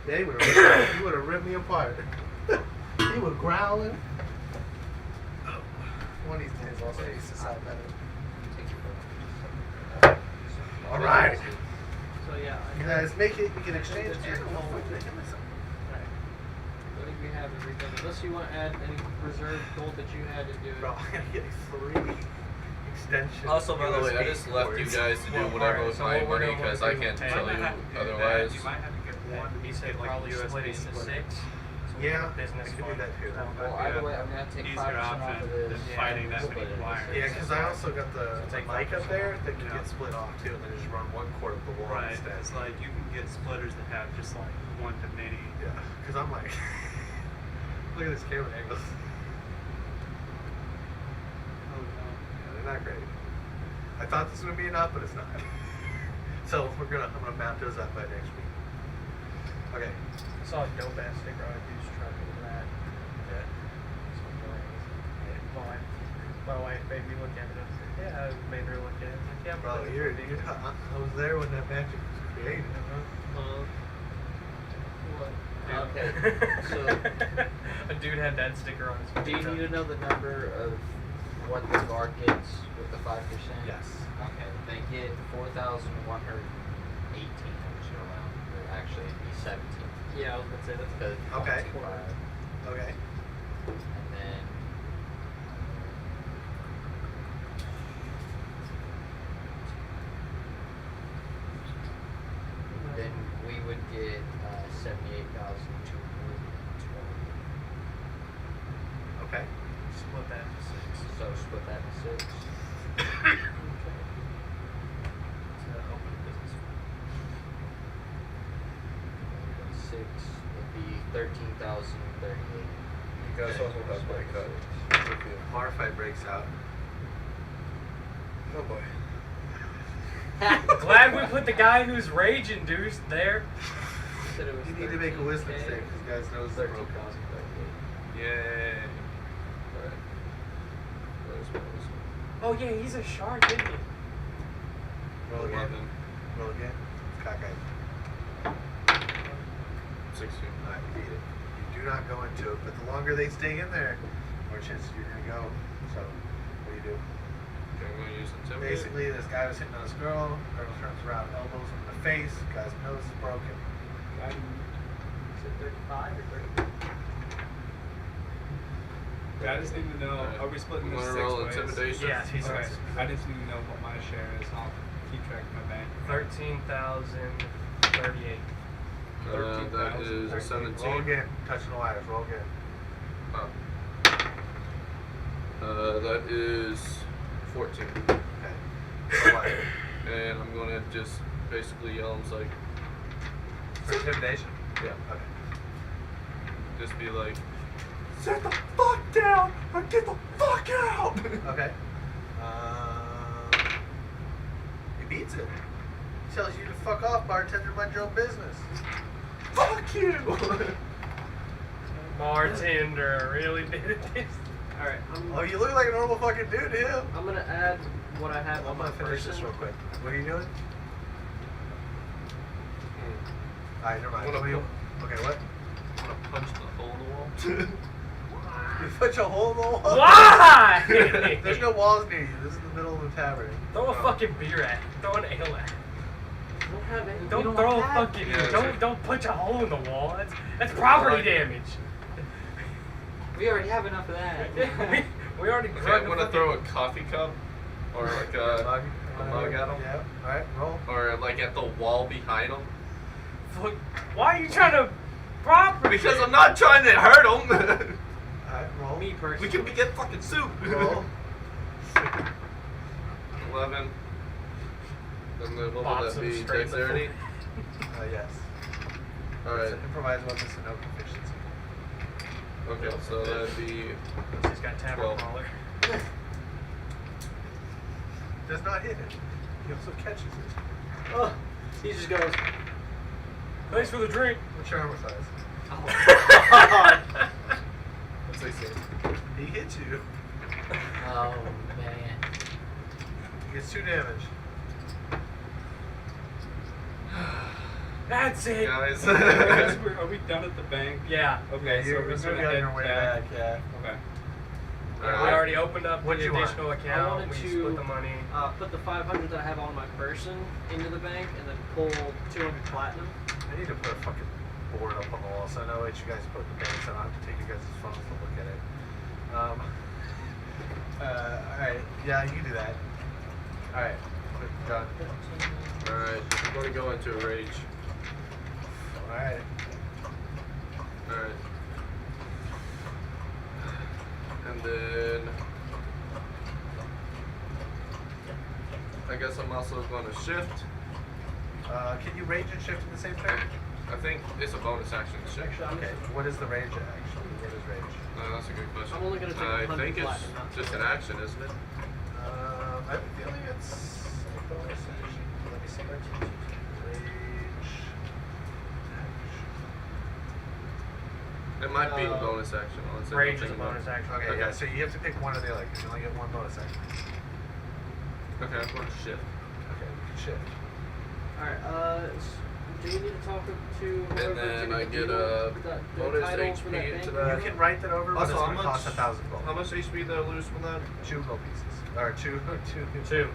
Yeah, he would have ripped me apart. He was growling. One of these days, I'll say this out better. All right. So yeah, You guys make it. You can exchange That's it. your call. I think we have everything. Unless you want to add any reserve gold that you had to do it. Bro, I'm gonna get 3 extensions. Also, by the way, I USB just left you cords. guys to do Well, whatever alright, with so my what we're money gonna because wanna I do can't with tell Tate- you have to do that. otherwise. You might have to get one. He said like probably USB split it into splitter. 6. So Yeah, business I could do fund. that too. Well, either way, I'm gonna take 5% Easier off option of than this. fighting that Split many it. wires. Yeah, because I also got the Take mic up 5% there off. that can Yeah. get split off too, and then just run 1/4 of the wall Right. instead. It's like you can get splitters that have just like one to many. Yeah, because I'm like, look at this camera angles. Oh no. Yeah, they're not great. I thought this would be enough, but it's not. So I'm gonna mount those up by next week. Okay. I saw a dope ass sticker on a dude's truck with that. Yeah. My wife made me look at it. I said, yeah, I made her look at it. I was like, yeah, Bro, I was there when that magic was created. What? Yeah. Okay. So, a dude had that sticker on his do you truck. need to know the number of What the guard gets with the 5%? Yes. Okay, they get 4,118, which is around, or actually it'd be 17. Yeah, I was gonna say that's Because Okay. 125. Okay. And then we would get 78,220. Okay. Split that into 6. So split that in 6. To open a business fund. 6 would be 13,038. You guys also have my cut. Bar fight breaks out. Oh boy. Glad we put the guy who's rage induced there. said it was You need to make a wisdom 13K. save because guys knows the broken. 13,038. Yay. Alright. Where's my wisdom? Oh yeah, he's a shark, isn't he? Roll again. 11, Roll again. Cockeyed. 16. Alright, you beat it. You do not go into it, but the longer they stay in there, more chances you're gonna go. So, what do you do? Okay, I'm going to use intimidate. Basically, this guy was hitting on this girl. Girl turns around, elbows him in the face. Guy's nose is broken. Is it 35 or 30? I just need to know. Are we splitting You this wanna 6 roll ways? intimidation? Yeah, he's Okay. right. I just need to know what my share is. I'll keep track of my bank. 13,038. That is a 17. Roll again. Touching the wires. Roll again. That is 14. Okay. So what? And I'm gonna just basically yell, I'm like, For intimidation? yeah, Okay. just be like, Sit the fuck down or get the fuck out! Okay. He beats it. He tells you to fuck off, bartender, mind your own business. Fuck you! Bartender really did it. Alright, Oh, you look like a normal fucking dude to him. I'm gonna add what I have I'm on my gonna finish person. this real quick. What are you doing? Alright, never mind. What a What are you- pu- Okay, what? I'm gonna punch the hole in the wall. You punch a hole in the wall? Why? There's no walls near you. This is the middle of the tavern. Throw a fucking beer at. Throw an ale at. I don't have any. Don't throw a fucking. Yeah, Don't punch a hole in the wall. That's property Like- damage. We already have enough of that. we already. Okay, drug I'm a gonna fucking- throw a coffee cup, or like a mug at him, Yeah. Alright, roll. or like at the wall behind him. Fuck, why are you trying to property? Because I'm not trying to hurt him. Alright, roll. Me We personally. can get fucking soup. Roll. 11. Then what will Box that him be? straight in the Dexterity? Yes. Alright. Improvise weapons and no proficiency. Okay, so that'd be. He's got tavern 12. crawler. Does not hit it. He also catches it. Oh, he just goes. Thanks for the drink. What's your armor size? Oh. What's they say? He hits you. Oh man. He gets 2 damage. That's it. Guys. Are we done at the bank? Yeah. Okay, so You're we're gonna gonna be on head your way back. back, yeah. Okay. We Alright. already opened up What'd the you want? additional I account. wanted We to split the money. Put the 500 that I have on my person into the bank, and then pull 200 platinum. I need to put a fucking board up on the wall so I know what you guys put in the bank so I don't have to take you guys' phones to look at it. Alright. Yeah, you can do that. Alright. Done. Alright, I'm gonna go into a rage. Alright. Alright. And then I guess I'm also gonna shift. Can you rage and shift in the same turn? I think it's a bonus action to shift. Okay. What is the rage actually? What is rage? That's a good question. I'm only gonna take I 100 think it's platinum, not just an 200. action, isn't it? I'm feeling it's a bonus action. Let me see. Rage. It might be a bonus action. Honestly. Rage is a bonus action. Okay, Okay. yeah, so you have to pick one or the other because you only get one bonus action. Okay, I'm going to shift. Okay, you can shift. Alright, do you need to talk to whoever then to I the get deal, a the bonus title HP for that into bank? that. You can write that over, but Also, it's how going to much? cost 1,000 gold. How much HP did I lose from that? 2 gold pieces. Or two. Two.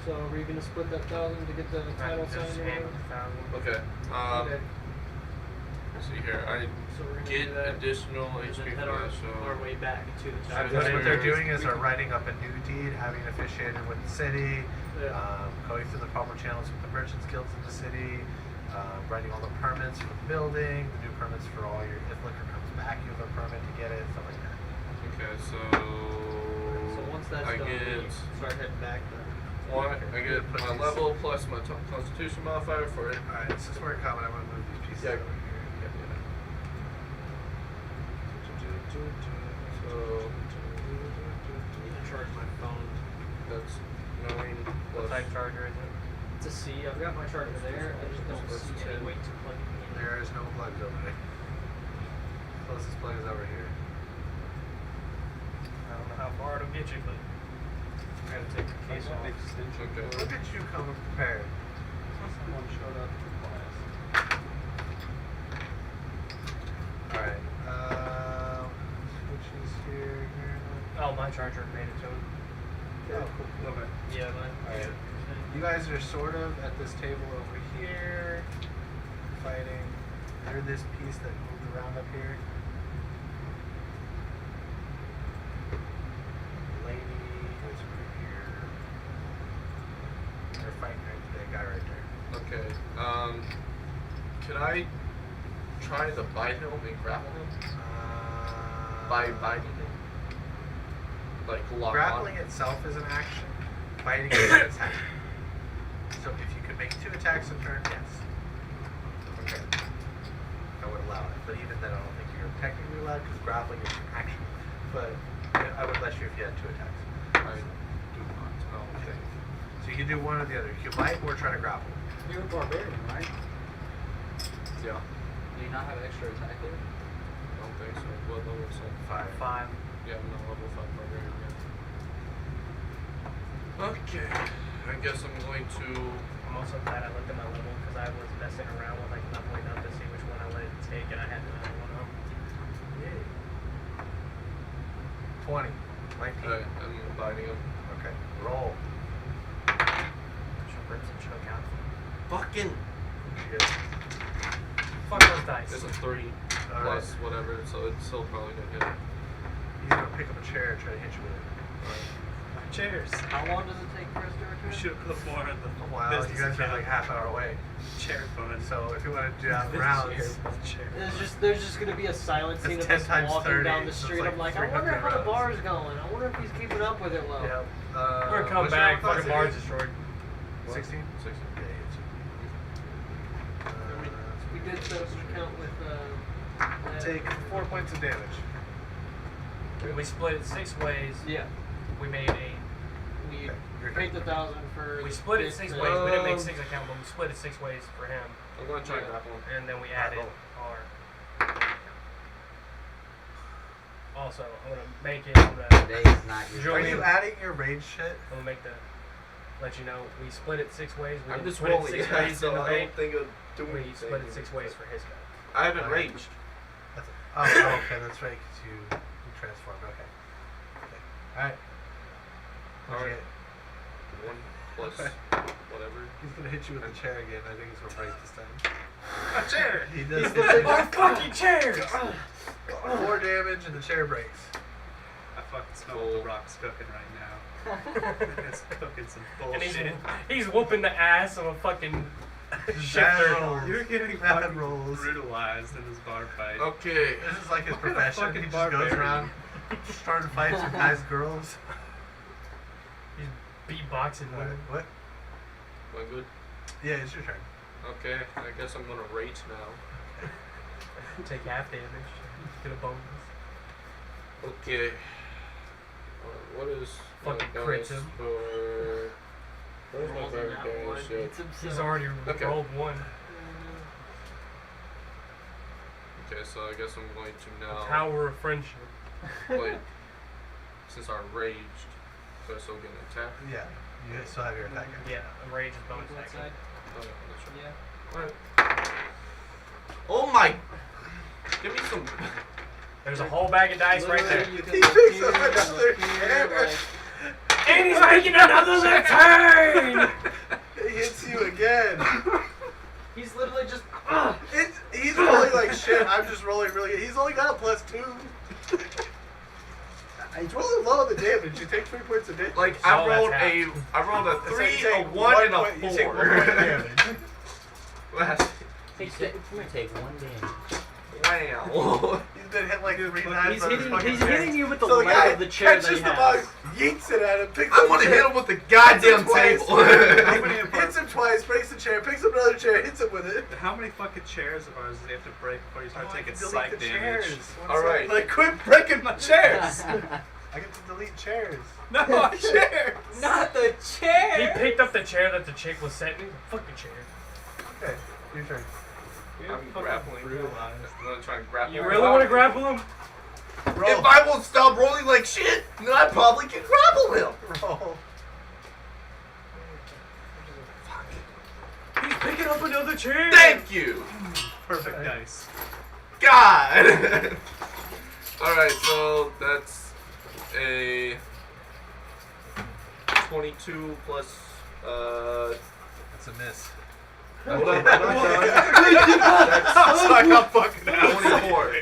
So are you gonna split that 1,000 to get the title Just signed or hand whatever? the 1,000. Okay. Okay. Let's see here. I So we're gonna get do that, additional and HP then from head that, our so way back to the So title. that's What they're where doing is they're writing up a new deed, having it officiated with the city, Yeah. going through the proper channels with the merchants guilds in the city, writing all the permits for the building, the new permits for all your, if liquor comes back, you have a permit to get it, stuff like that. okay, so So once that's I done, get we start heading back then. one. I get my level plus my Constitution modifier for it. Alright, this is where it comes. I'm going to move these pieces Yeah. over here. So I need to charge my phone. that's 9 What plus. type charger is it? It's a C. I've got my charger there. I just don't see any way to plug it in. There is no plugs over there. Closest plug is over here. I don't know how far it'll get you, but I gotta take the case off. Okay. Look at you coming prepared. Someone showed up for class. Alright, switches here. Oh, my charger made it to it. Oh, cool. Okay. Yeah, mine. Alright. You guys are sort of at this table over here, fighting. They're this piece that moved around up here. Lady is right here. They're fighting right that guy right there. Okay. Can I try to bite him and grapple him? Uh, By biting him? Like lock Grappling on? itself is an action. Biting is an attack. So if you could make 2 attacks in turn, yes. Okay. I would allow it. But even then, I don't think you're technically allowed because grappling is an action. But yeah, I would let you if you had 2 attacks. I do not. Oh, okay. So you can do one or the other. You can bite or try to grapple. You're a barbarian, right? Yeah. Do you not have extra attack there? I don't think so. What level is that? 5. 5. Yeah, I'm not level 5 barbarian yet. Okay. I guess I'm going to. I'm also glad I looked at my level because I was messing around with like leveling up to see which one I wanted to take, and I had another one up. Yay. 20. 19. I'm biting him. Okay. Roll. She'll rip some choke out. Fucking. Shit. Fuck those dice. It's a 3 All plus whatever, so it's still probably gonna hit. He's gonna pick up a chair and try to hit you with it. Chairs. How long does it take for us to We return? should have put more in the Wow, you business guys are account. like half hour away. Chair fund. So if you want to do out Business rounds, chair. There's just gonna be a silent scene It's of us 10 times walking 30, down the so it's street. like I'm like, I 300 wonder how the rounds. bar's going. I wonder if he's keeping up with it well. yeah. We're gonna come what's your back. armor class Fucking bar's again? destroyed. 16? 16. Yeah, We did set up an account with take 4 points of damage. We split it 6 ways. Yeah, We made a. we Okay, you're paid the 1,000 for. We split it this 6 and- ways. We didn't make 6 account, but we split it 6 ways for him, I'm gonna try Yeah. and grapple him. and then we Alright, added our. Also, I'm gonna make it. Today is not your Joe, Are Julian. you adding your range shit? I'm gonna make the. Let you know, we split it 6 ways. We I'm didn't just split it rolling, 6 yeah, ways so in the I bank. don't think it'll do We anything. split it 6 ways for his guy. I haven't Alright. raged. That's oh, okay, that's right, because you transformed. Okay. Alright. What'd you Alright. get? 1 plus whatever. He's gonna hit you with the chair again. I think he's gonna break this time. A chair! He does He's hit the you. our fucking chairs! 4 damage and the chair breaks. I fucking smell what the rock's cooking right now. It's cooking some And bullshit. he's whooping the ass of a fucking Bad shifter. rolls. You're getting Bad fucking rolls. brutalized in this bar fight. Okay. This is like his What a profession. fucking He just goes barbarian. around starting fights with nice girls. He's beatboxing What? women. What? Am I good? Yeah, it's your turn. Okay. I guess I'm gonna rage now. Take half damage. Get a bonus. Okay. What is Fucking my crits bonus him. for? Where's my Rolls in that barbarian one, shit? hits himself. He's already Okay. rolled 1. Okay, so I guess I'm going to now. Power of friendship. Wait. Since I raged, do I still get an attack? Yeah, you still have your attack. Yeah, a rage is bonus That action. side? Oh, yeah, that's right. Yeah. Alright. Oh my! Give me some. There's a whole bag of dice right there. Literally, you can He look picks here, up another look here, chair. like- And he's making another left turn! It hits you again. He's literally just. He's rolling like shit. I'm just rolling really. He's only got a +2. He's rolling low on the damage. You take 3 points of damage. Like Oh, I that's rolled half. a 3, You a take 1, and a point- You take 1 4. point of damage. Last. You take 1 damage. Wow. He's been hit like 3 times. He's by this hitting. fucking He's chair. hitting you with the So the leg guy of the chair that catches he the has. bug, yeets it at him, picks I'm up gonna the hit chair, him with the goddamn twice. table. hits him twice, breaks the chair, picks up another chair, hits him with it. How many fucking chairs of ours do you have to break before you start Oh, I taking can delete psych the damage? chairs. One Alright. second. Like, quit breaking my chairs! I get to delete chairs. No, chairs! Not the He chair. picked up the chair that the chick was sitting in. Fuck the chair. Okay, your turn. I'm grappling. I'm gonna try and grapple. You him. really want to grapple him? Roll. If I won't stop rolling like shit, then I probably can grapple him. Roll. He's picking up another chair. Thank you. Perfect dice. God. Alright, so that's a 22 plus That's a miss. hold up, I'm not done. Suck up fucking That's 24.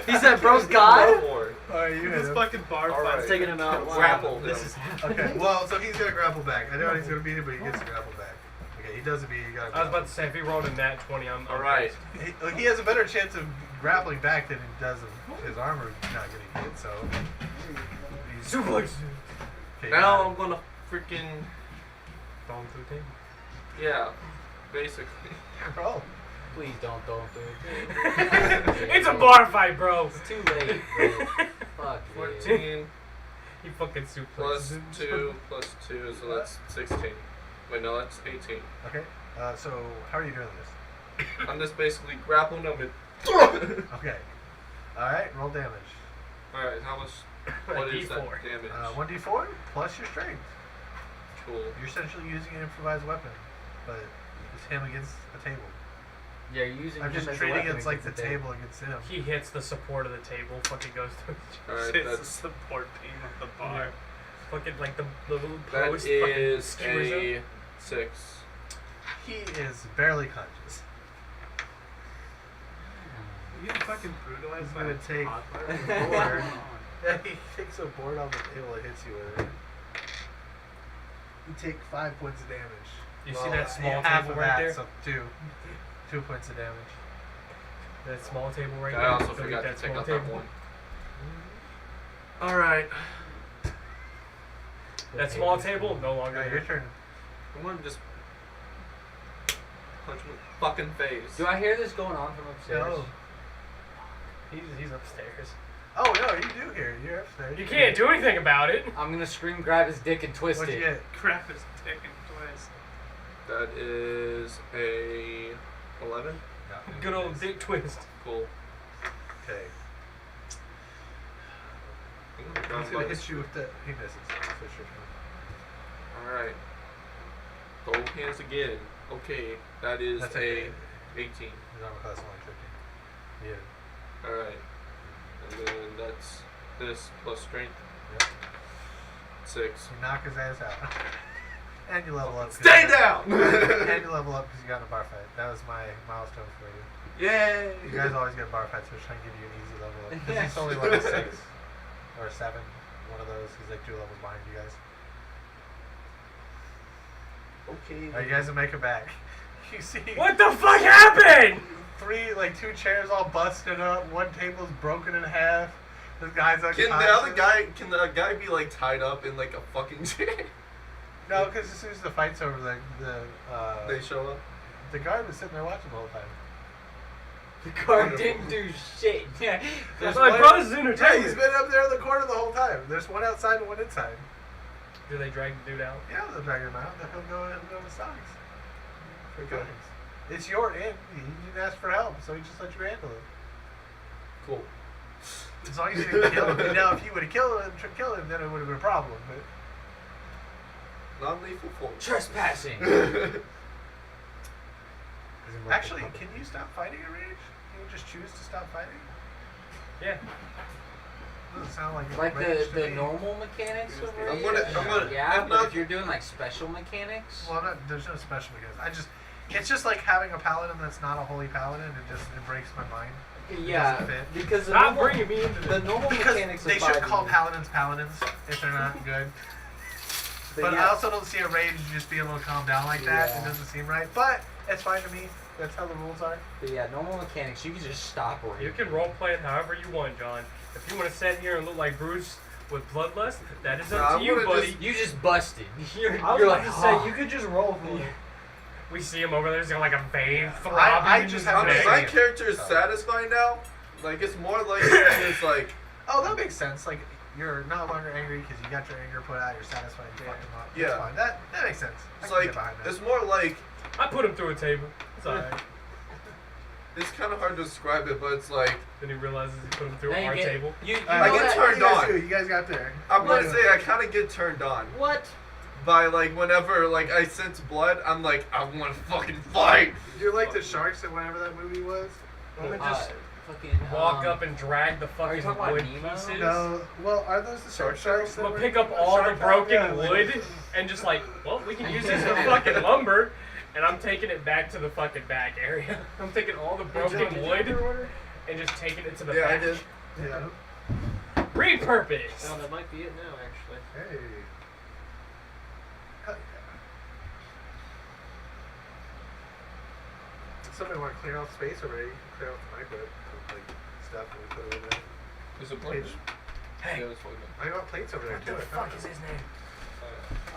He said, "Bro's God." 24. Alright, you hit This him. fucking bar All fight's right. Taking him out. Wow. Grapple him. This is happening. Okay, well, so he's gonna grapple back. I know he's gonna beat him, but he gets to grapple back. Okay, Okay, he does a beat. You got. I was about to say, if he rolled a nat 20, I'm Alright. He has a better chance of grappling back than he does of his armor not getting hit. So. He's, Suplex. okay, Now I'm gonna freaking. Throw him through the table. Yeah, basically. roll. Please don't do it. It's a bar fight, bro. It's too late, bro. Fuck it. 14 He fucking suplexes plus him. 2 plus 2, so that's 16. Wait, no, that's 18. Okay. So how are you doing this? I'm just basically grappling him and. Okay. All right. Roll damage. Alright, how much? A What is that D4. damage? 1d4 plus your strength. Cool. You're essentially using an improvised weapon, but it's him against a table. Yeah, you're using I'm him just as a treating weapon it like against the table against him. He hits the support of the table, fucking goes to Alright, It's the that's. support beam of the bar. fucking like the little That post is fucking skewers a him. 6. He is barely conscious. You get fucking brutalized He's by gonna a take toddler? board. Yeah, he takes a board on the table and hits you with it. You take 5 points of damage. You see that small half table of right that, there? So 2 points of damage. That small table right I there. also Go get forgot that to take small out that table. one. Alright. That small table no longer. Alright, your turn. I'm gonna just punch him in the fucking face. Do I hear this going on from upstairs? No. He's upstairs. Oh no, you do hear it. You're upstairs. You can't do anything about it. I'm gonna scream, grab his dick, and twist What'd it. you get? Crap his dick and twist. That is a 11. Good old dick twist. Cool. Okay. I'm gonna He's grab gonna by hit the- you with the. He misses. So it's your turn. Alright. Both hands again. Okay, that is That's a okay. 18. His armor class is only 15. Yeah. Alright. And then that's this plus strength. Yep. 6. You knock his ass out. And you level up. 'cause Stay you- down! And you level up because you got in a bar fight. That was my milestone for you. Yay! You guys always get bar fights, so we're trying to give you an easy level up. Because he's only level 6 or 7. One of those. He's like 2 levels behind you guys. Okay. Alright, you guys will make it back. You see What the fuck happened? 2 chairs all busted up. 1 table's broken in half. The guy's unconscious. Can the guy be like tied up in like a fucking chair? No, because as soon as the fight's over, They show up. the guard was sitting there watching the whole time. The guard didn't do shit. Yeah. There's My one- brother's Yeah, entertainment. he's been up there in the corner the whole time. There's one outside and one inside. Do they drag the dude out? Yeah, they'll drag him out. Then he'll go to stocks. Okay. It's your end. You didn't ask for help, so he just let you handle it. Cool. As long as you didn't kill him. Now, if you would have killed him, then it would have been a problem. But Non-lethal force. Trespassing. actually, can you stop fighting a rage? Can you just choose to stop fighting? Yeah. Doesn't sound like Like rage to the me. normal mechanics of I'm rage? gonna- Yeah, I'm but not- if you're doing like special mechanics. Well, there's no special because it's just like having a paladin that's not a holy paladin. It breaks my mind. Yeah, doesn't fit. because the Stop normal, bringing me into the this. normal Because mechanics they of should 5e. call paladins paladins if they're not good. But I yeah, also don't see a rage just being able to calm down like that. It Yeah. doesn't seem right. But it's fine to me. That's how the rules are. but yeah, normal mechanics, you can just stop rage. You can role play it however you want, John. If you want to sit here and look like Bruce with bloodlust, that is Nah, up I'm to you, gonna buddy. just- You just busted. You're I was you're about like, to say, "Oh." you could just roll for it. We see him over there, he's got like a vein throbbing. I in just his have I mean, neck. no my idea. character is So. satisfied now. Like, it's more like it's like Oh, that makes sense. Like you're no longer angry because you got your anger put out. You're satisfied. You fucked him up. Yeah. That's fine. That makes sense. I it's can like get behind that. it's more like I put him through a table. It's alright. it's kind of hard to describe it, but it's like Then he realizes he put him through Now you our get- table. You I know get that- turned What do you guys on. do? You guys got there. I'm gonna Yeah. say I kind of get turned on What? by like whenever like I sense blood, I'm like I want to fucking fight. You're like the sharks in whatever that movie was. Women just fucking walk up and drag the are you fucking talking about wood Nemo? pieces. No. Well, are those the sharks? I'm gonna pick up all the broken wood and just like, well, we can use this for fucking lumber. And I'm taking it back to the fucking back area. I'm taking all the broken wood and just taking it to the Yeah, I back. did. Yeah. Repurpose. Oh, that might be it now, actually. Hey. Hell somebody want to clear out space already, clear out the microwave, put, like stuff, and we put it in there. Is it Plates. Hey, Yeah, that's what we meant. I got plates over there what too. the I found fuck is them. his name?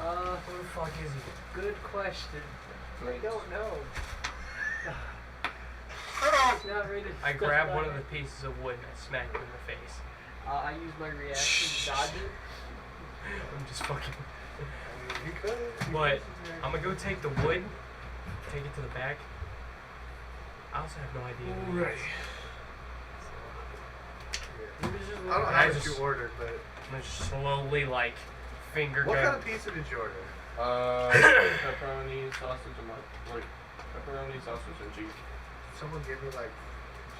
Who the fuck is he? Good question. I Great. don't know. It's not rated. I grabbed one of the pieces of wood and I smacked him in the face. I used my reaction to dodge it. I'm just fucking. I mean, you could. But I'm gonna go take the wood, take it to the back. I also have no idea. who he is. I don't I have what just- you ordered, but I'm gonna just slowly like finger what gun. kind of pizza did you order? Pepperoni, sausage, and pepperoni, sausage, and cheese. Someone give me like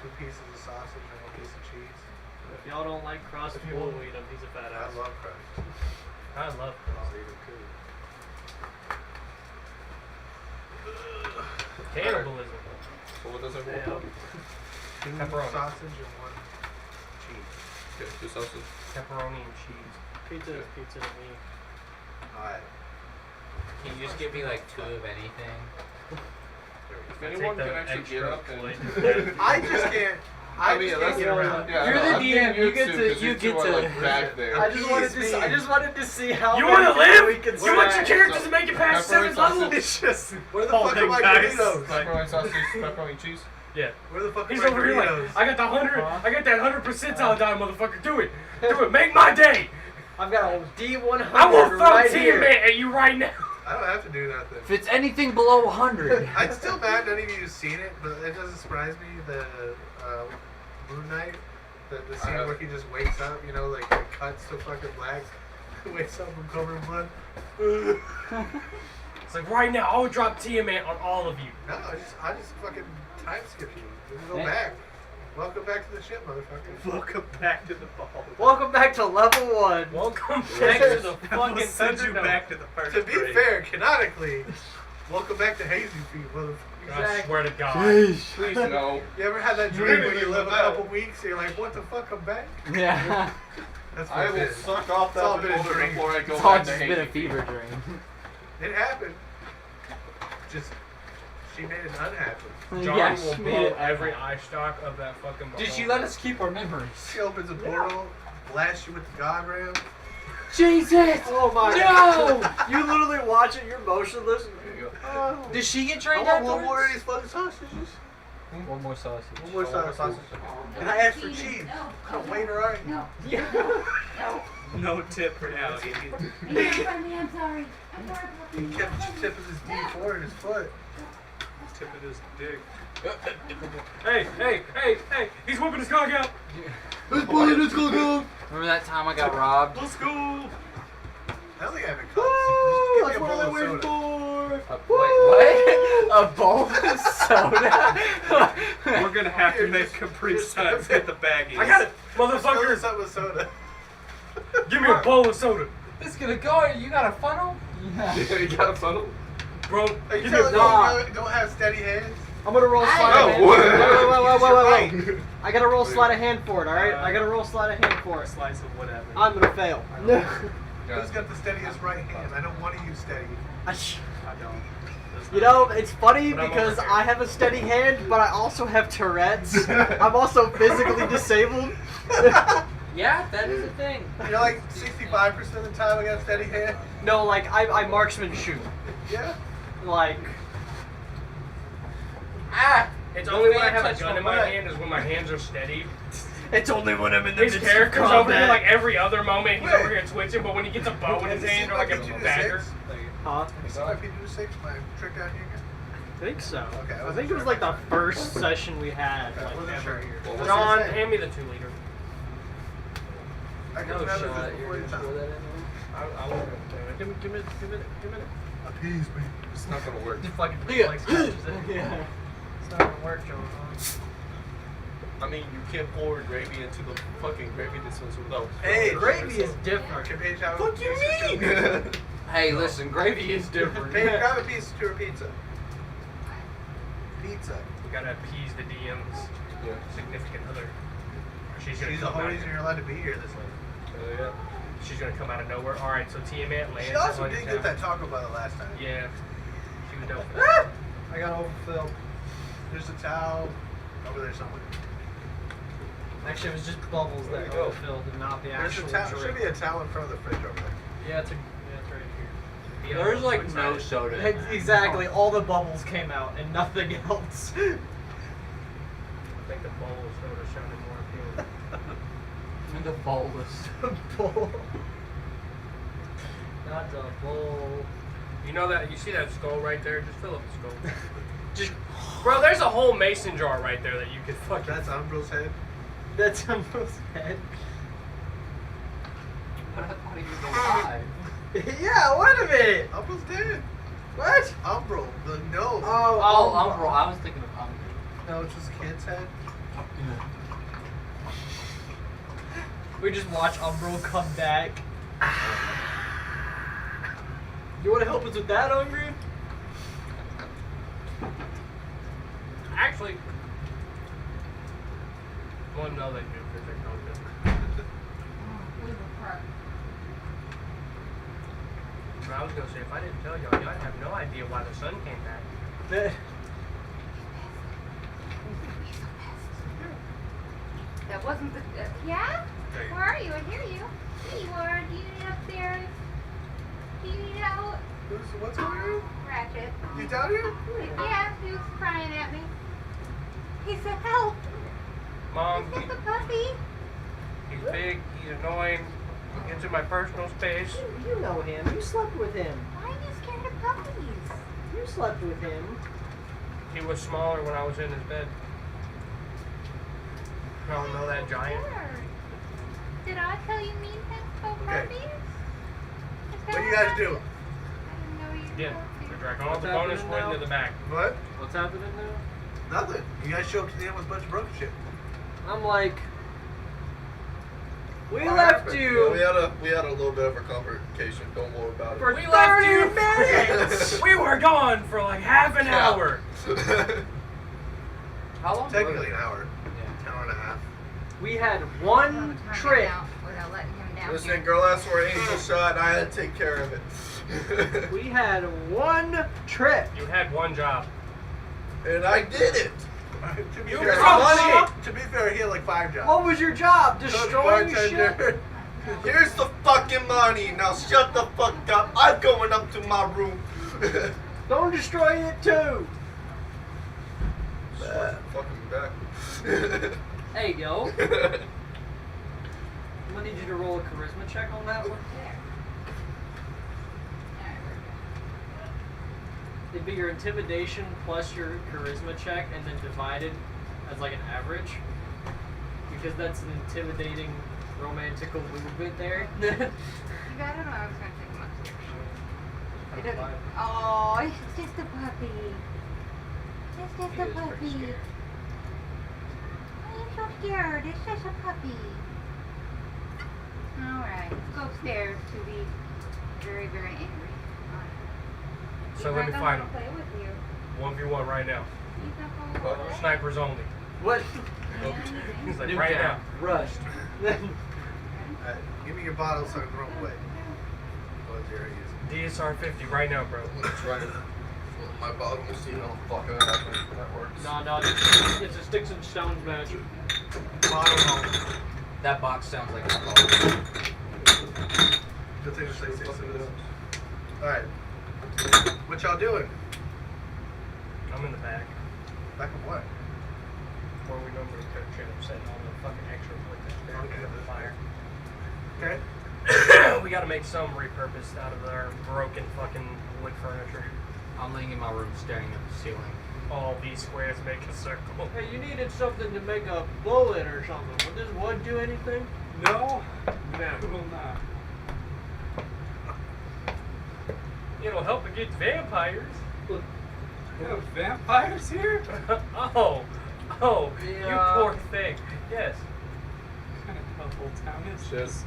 2 pieces of sausage and 1 piece of cheese. If y'all don't like crust, If you we'll want- eat him. He's a fat I ass. love crust. I love So even cool. cannibalism. So what does everyone Yeah. want? 2 Pepperoni. sausage and 1 cheese. Okay, 2 sausage. Pepperoni and cheese. Pizza is pizza to me. Alright. Can you just give me like 2 of anything? If I anyone take the can actually extra get up and wood. I just can't. I mean, just that's can't get around. Yeah, You're no, the I'm DM, getting you get too, to- 'cause you two get are, to- like back there. I just wanted to see how. You many wanna people live? We can You want your smash. characters to make it past Pepperoni 7th level? sausage. It's just where the Oh, fuck are thank my guys. Doritos? Pepperoni sausage, pepperoni cheese. Yeah. Where the fuck He's are my over here like, Doritos? I got the 100, I got that 100 percentile die, motherfucker. Do it. Do it. Make my day. I've got a D100 I will throw right Team here. Man at you right now. I don't have to do nothing. If it's anything below 100. I'm still mad none of you have seen it, but it doesn't surprise me. The Moon Knight, the scene where he just wakes up, you know, like it cuts to fucking black, wakes up and covered in blood. It's like right now, I'll drop Team Man on all of you. No, I just fucking time skip you. We can go Yeah. back. Welcome back to the ship, motherfucker. Welcome back to the ball. Welcome back to level 1. Welcome back to the We'll fucking send you Thunderdome. back to the first To be grade. fair, canonically, welcome back to Hazy Feet, motherfucker. I swear to God. Please no. You ever had that dream where you live a couple weeks and you're like, what the fuck, I'm back? Yeah. That's what I it will is. suck off It's all that been a folder dream. before I go It's all back to just been a Haiti. fever dream. It happened. Just, she made it unhappen. John Yeah, will she blow made it. every eye stalk of that fucking ball. Did she let us keep our memories? She opens a portal, blasts you with the god ram. Jesus! Oh my No! god. You literally watch it, you're motionless. There you go. Oh. Did she get I trained want one afterwards? more of these fucking sausages. One more sausage. One more One more sausage. sausage. And I asked for cheese. No. I'm a waiter, are you? No. Yeah. No. No tip for now. You can't find me. I'm sorry. I'm sorry. He kept tipping his D4 in his foot. Tip of his dick. Hey, he's whooping his cock out. Remember that time I got robbed? Let's go. I don't think I have a cup. Just give me a bowl of soda. Wait, what? A bowl of soda? We're gonna have to Here, make just- Capri just- Suns hit the baggies. I got it, Fill this motherfucker. up with soda. Give me a bowl of soda, It's gonna go. You got a funnel? Yeah. You got a funnel? bro. Are Give you me a telling me bowl. you don't have steady hands? I'm gonna roll sleight Oh, of hand. what? Wait. I gotta roll sleight of hand for it, alright? I gotta roll sleight of hand for a it. slice of whatever. I'm gonna fail. Who's got the steadiest right hand? I don't want to use steady. I don't. That's You not- know, it's funny But I'm because over here. I have a steady hand, but I also have Tourette's. I'm also physically disabled. Yeah, that is a thing. You're like 65% of the time I got steady hand. No, like, I marksman shoot. Yeah. Like, It's only when I have a Touch gun my in my butt. hand is when my hands are steady. it's only when I'm in the His midst character's of over here combat. like every other moment. He's Wait. over here twitching, but when he gets a bow in Have his you seen hand or my like a P2 to dagger. 6? Huh? Have you seen my P2 to 6? My trick out here? I think so. Okay, I I wasn't think it was sure. like the first session we had. Okay, I Like, wasn't ever. sure. What What's was John, it say? hand me the 2-liter. I can No remember shot. this You're before the gonna pour time. that in I won't give me. Appease me. It's not gonna work. Just fucking Yeah. like scratches it. Yeah. It's not gonna work, John. I mean, you can't pour gravy into the fucking gravy dispenser without. Hey, Gravy is different. Okay, Paige, how What do you mean? there. Hey, listen, gravy is different. Paige, grab a piece to her pizza. Pizza. We gotta appease the DM's Yeah. significant other. Or she's gonna She's the come whole out. reason you're allowed to be here this late. Yeah. She's gonna come out of nowhere. All right, so Tiamat lands. She also on did town. get that Taco Bell last time. Yeah, she was dope. For that. I got overfilled. There's a towel over there somewhere. Actually, it was just bubbles There that you go. got filled and not the There's actual a towel. drink. Should be a towel in front of the fridge over there. Yeah, it's right here. There's like no soda. in that. Exactly, all the bubbles came out and nothing else. I think the bowl of soda sounded more appealing. The bolus. Bowl. Not a bowl. You know that? You see that skull right there? Just fill up the skull. Just, bro, there's a whole mason jar right there that you could fucking. That's Umbro's head. That's almost head. But I thought he was alive. Yeah, wait a minute. Umbro's dead. What? Umbro, the nose. Oh, Umbro. I was thinking of Umbro. No, it's his kid's head. We just watch Umbro come back. You want to help us with that, Hungry? Actually, well, no, they do because they're content. I was gonna say if I didn't tell y'all, y'all have no idea why the sun came back. That wasn't the. Yeah? Hey. Where are you? I hear you. Here you are. Do you need upstairs? Do you need help? What's going on? Ratchet. You down here? Yeah, he was crying at me. He said, help. Mom, It's just a puppy. he's big, he's annoying, he gets in my personal space. You know him. You slept with him. Why are you scared of puppies? You slept with him. He was smaller when I was in his bed. I don't know that giant. Scared. Did I tell you mean things about Okay. puppies? Is that What do you guys happened? do? I didn't know you Yeah, were we to. drag all What's the bonus happening win now? to the back. What? What's happening now? Nothing. You guys show up to the end with a bunch of broken shit. I'm like, we What left happened? you we had a little bit of a complication. Don't worry about for We 30 left you. minutes. We were gone for like half an hour. How long? Technically an hour. Yeah. Hour and a half. We had I'm one gonna turn trip. it down without letting him down. Listen, here. girl asked for an angel shot. I had to take care of it. We had one trip. You had one job. And I did it. To be You fair, were to be fair, he had like 5 jobs. What was your job? Cook, Destroying shit? bartender. Here's the fucking money. Now shut the fuck up. I'm going up to my room. Don't destroy it too. Fucking back. Hey, yo. I'm gonna need you to roll a charisma check on that one. There. Alright, we're good. It'd be your intimidation plus your charisma check and then divided as like an average. Because that's an intimidating romantical movement there. You got it? Or I was gonna take him upstairs. It doesn't. Oh, it's just a puppy. It's just He a is pretty puppy. scared. Why are you so scared? It's just a puppy. Alright, let's go upstairs to be very, very angry. So He's let me not fight gonna him. play with you. 1v1 right now. He's not gonna play. Snipers only. What? He's like, Nuke right down. now. Rushed. Alright, give me your bottle so I can run away. What is your using? DSR 50 right now, bro. That's right. My bottom will see how fucking that works. No, it's a sticks and stones match. Bottle home. That box sounds like a ball. Good thing to say six of this. Alright. What y'all doing? I'm in the back. Back of what? Where we normally cook shit. I'm setting all the fucking extra wood that's there Okay. for the fire. Okay. We gotta make some repurposed out of our broken fucking wood furniture. I'm laying in my room staring at the ceiling. All these squares make a circle. Hey, you needed something to make a bullet or something. Would this wood do anything? No, it will not. It'll help against vampires. You have vampires here? Oh, Yeah. you poor thing. Yes. What kind of whole town is Shit. this?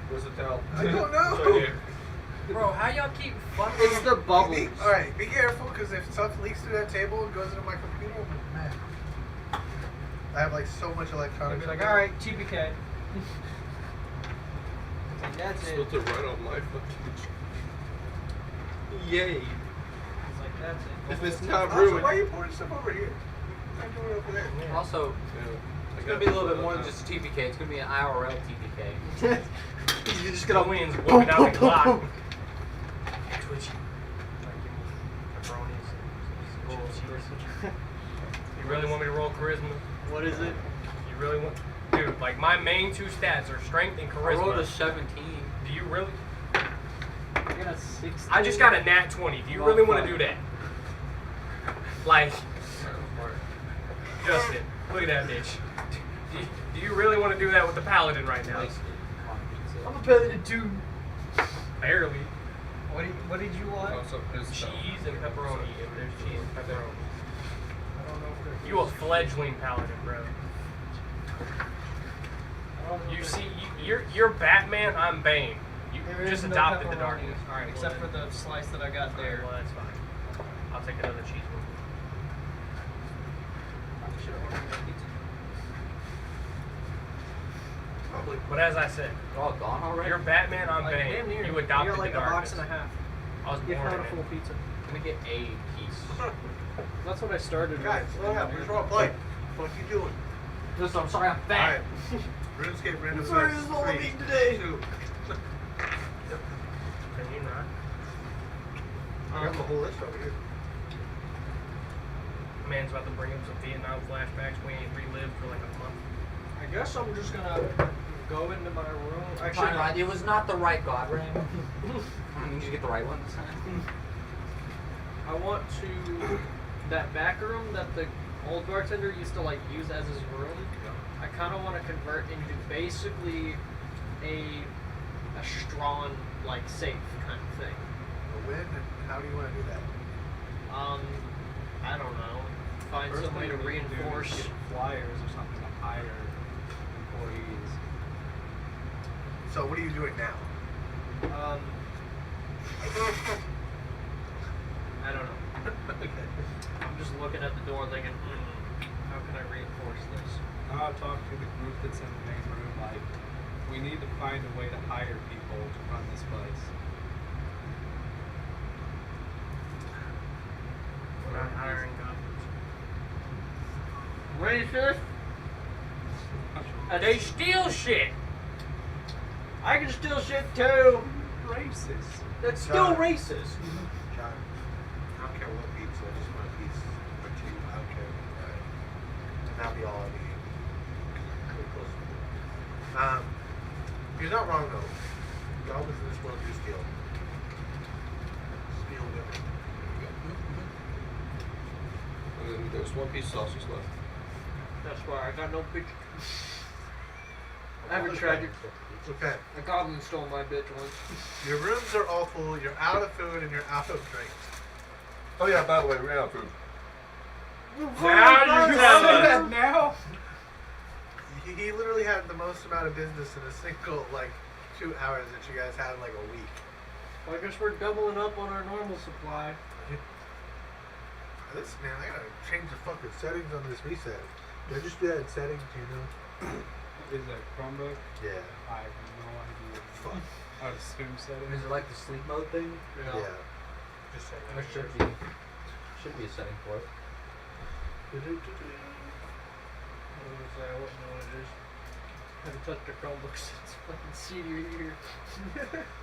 Where's the towel? I don't know. It's right here. Bro, how y'all keep fucking? It's the bubbles. Alright, be careful because if stuff leaks through that table and goes into my computer, I'm mad. I have like so much I'd electronics. be like, alright, TPK. That's it. Spilled it right on my fucking. Yay. It's like, That's it. If it's not Also, ruined. why are you pouring stuff over here? I'm doing it over there. Yeah. Also, Yeah. it's gonna be a little bit more than just a TPK. It's gonna be an IRL TPK. You're just Go in and whip it out the clock. Twitchy. Pepperonis and some cheese. You really want me to roll charisma? What is it? You really want? Dude, like my main two stats are strength and I charisma. rolled a 17. Do you really? I got a 16. I just got a nat 20. Do you really want to do that? Like, Justin, look at that bitch. Do you really want to do that with the paladin right now? Wasted on pizza. I'm a paladin too. Barely. What did you want? Also, it's Cheese and pepperoni. If there's cheese and pepperoni. I don't know if they're You a fledgling paladin, bro. I don't know You if see, you're Batman. I'm Bane. You there just is no adopted the pepperoni. darkness. All right, except for the slice that I got there. Well, that's fine. I'll take another cheese one. Probably should have ordered that pizza. Probably. But as I said, They're all gone already? you're Batman. I'm Like, Bane. damn near. You adopted got like the a box darkness. and a half. I was If born not in a full it. pizza. I'm gonna get a piece. That's what I started Guys, with. slow down. Where's our plate? What you doing? Just, I'm sorry, I'm fat. Alright. RuneScape random I'm sorry, dice. this is all I'm 3, eating today. 2. Can you not? I got the whole list over here. Man's about to bring up some Vietnam flashbacks we ain't relived for like a month. I guess I'm just gonna go into my room. Actually, Fine, Rod, it was not the right God ring. Did you get the right one this time? I want to that back room that the old bartender used to like use as his room. I kind of want to convert into basically a strong like safe kind of thing. A win, and how do you want to do that? I don't know. Find First some way thing to we need do is reinforce. get flyers or something to hire employees. So what are you doing now? I don't know. I'm just looking at the door thinking, how can I reinforce this? Now I'll talk to the group that's in the main room, like, we need to find a way to hire people to run this place. We're not hiring goblins. Racist? They steal shit. I can steal shit too. Racist. That's still John. racist. John, I don't care what pizza, I just want a piece or two. I don't care. And that'll be all I need. Pretty close. You're not wrong though. Goblins in this world do steal. Steal women. And then there's one piece of sausage left. That's why I got no bitch. I haven't tried it. Okay. A goblin stole my bitch once. Your rooms are all full, you're out of food, and you're out of drinks. Oh yeah, by the way, we ran out of food. Now you tell us. now? He literally had the most amount of business in a single, like, 2 hours that you guys had in, like, a week. Well, I guess we're doubling up on our normal supply. This, man, I gotta change the fucking settings on this reset. Did I just do that in settings, do you know? Is it Chromebook? Yeah. I have no idea. Fuck. I would assume settings. Is it like the sleep mode thing? Yeah. Just saying. There should be a setting for it. I wouldn't know what it is. I haven't touched a Chromebook since fucking senior year.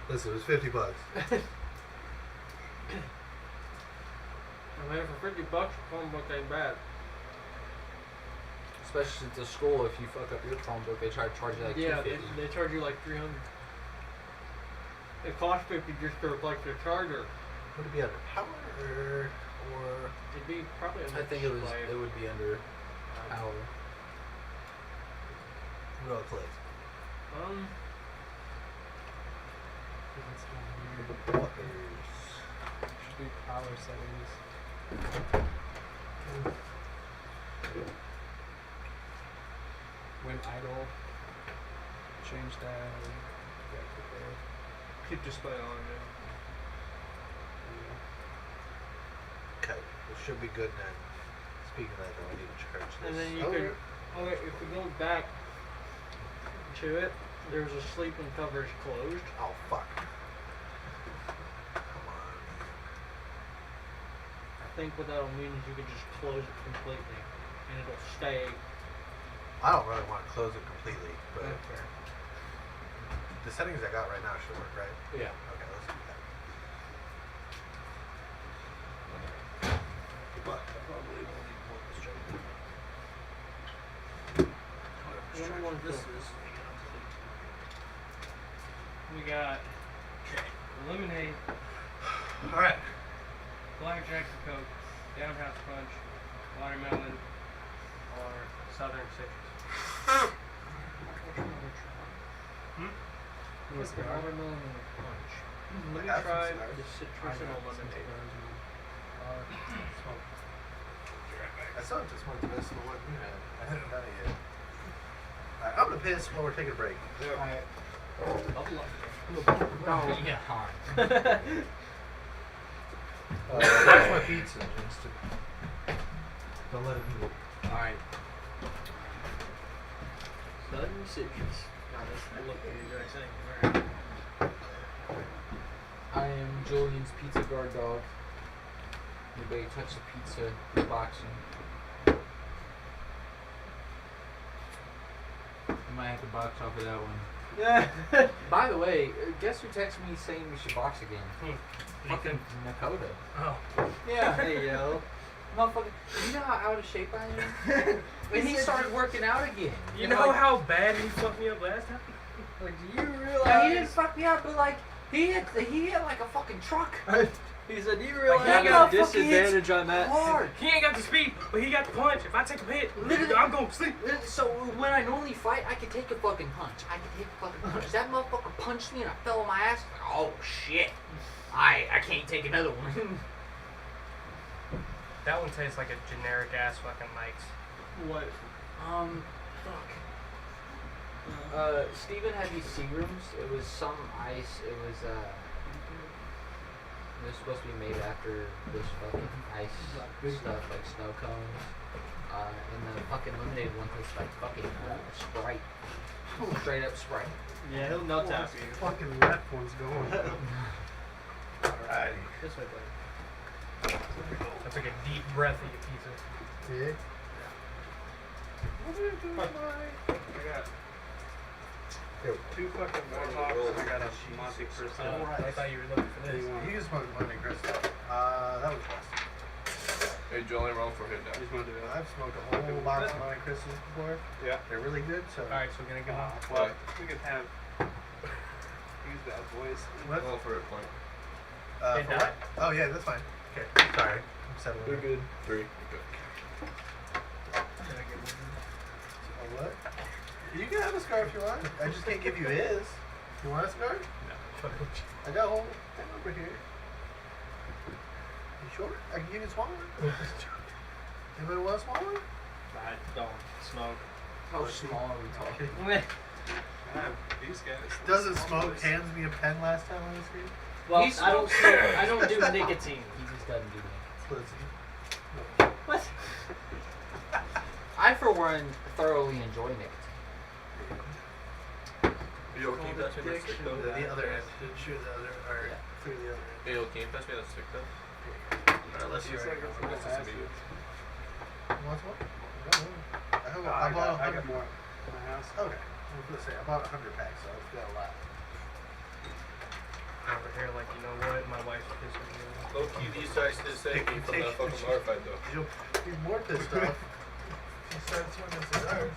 Listen, it was $50. I mean, for $50, a Chromebook ain't bad. Especially since the school, if you fuck up your Chromebook, they try to charge you like Yeah, $250. they charge you like $300. It costs $50 just to replace your charger. Would it be under power or It'd be probably I think it would be under power. real click? It's down here. Fuckers. Should be power settings. When idle, change that. Keep display on, yeah. Okay, it should be good then. Speaking of that, though, I need to charge this. And then you could, if we go back to it, there's a sleeping coverage closed. Oh, fuck. Come on. think what that'll mean is you can just close it completely, and it'll stay. I don't really want to close it completely, but Okay. the settings I got right now should work, right? Yeah. Okay, let's do that. But I probably will need more this is. We got lemonade, All right. blackjack and coke, downhouse punch, watermelon, or southern citrus. What's the watermelon and the punch? Let me have some try cigars. the citrus and lemonade. I still have to smoke the rest of the one you had. I haven't done it yet. Alright, I'm gonna piss while we're taking a break. Alright. Yeah. Where's my pizza? Don't let it be. Alright. Southern citrus. God, that's look at you guys saying. Alright. I am Julian's Pizza Guard Dog. Anybody touch the pizza, you're boxing. I might have to box off of that one. By the way, guess who texted me saying we should box again? Fucking Nakota. Oh. Yeah. Hey, yo. Motherfucker, you know how out of shape I am? And he started working out again. You And know like, how bad he fucked me up last time? Like, do you realize? like, he didn't fuck me up, but like he hit like a fucking truck. He said, do you realize Like, I he got a got fucking disadvantage on that? Hard. He ain't got the speed, but he got the punch. If I take a hit, Literally- I'm gonna sleep. So when I normally fight, I can take a fucking punch. That motherfucker punched me and I fell on my ass. Like, oh shit! I can't take another one. That one tastes like a generic ass fucking Mike's. What? Fuck. Steven had these serums. It was some ice. It was supposed to be made after this fucking ice stuff, like snow cones. And the fucking lemonade one tastes like fucking Sprite. Straight up Sprite. Yeah, he'll nut tap you. Fucking left one's going. Alrighty. This way, buddy. I took a deep breath of your pizza. Yeah. I got Yo, 2 fucking Warhawks and I got a Monte Cristo. I thought you were looking for this. you can smoke Monte Cristo. That was last. Hey, Julian, roll for hit You now. just want to do that? I've smoked a whole box of Monte Cristos before. Yeah. They're really good, so. Alright, so we're gonna go on. Well, we could have these bad boys. What? Roll for a point. Hey, For what? Oh, yeah, that's fine. Okay, sorry. I'm settling. You're good. 3. You're good. A what? You can have a scar if you want. I just can't give you his. You want a scar? No. I got a whole thing over here. You sure? I can give you a small one. Anybody want a small one? I don't smoke. How small are we talking? I have these guys. Doesn't smoke hands me a pen last time on the screen? Well, He I don't smokes. smoke. I don't do nicotine. He just doesn't do that. Listen. What? I, for one, thoroughly enjoy nicotine. Yo, can you pass me that stick though? The other end. Shoot the other, or Yeah. through the other end. Hey, yo, can you pass me that stick though? Unless you're. Looks like it's a This little is me. You want some? No. I bought got 100. more in my house. Okay. I was gonna say, I bought 100 packs, so I've got a lot. Over here, like, you know what? My wife's pissing me off. Low key, these guys did save me from that fucking bar fight though. You'll be more pissed off. You start swinging cigars.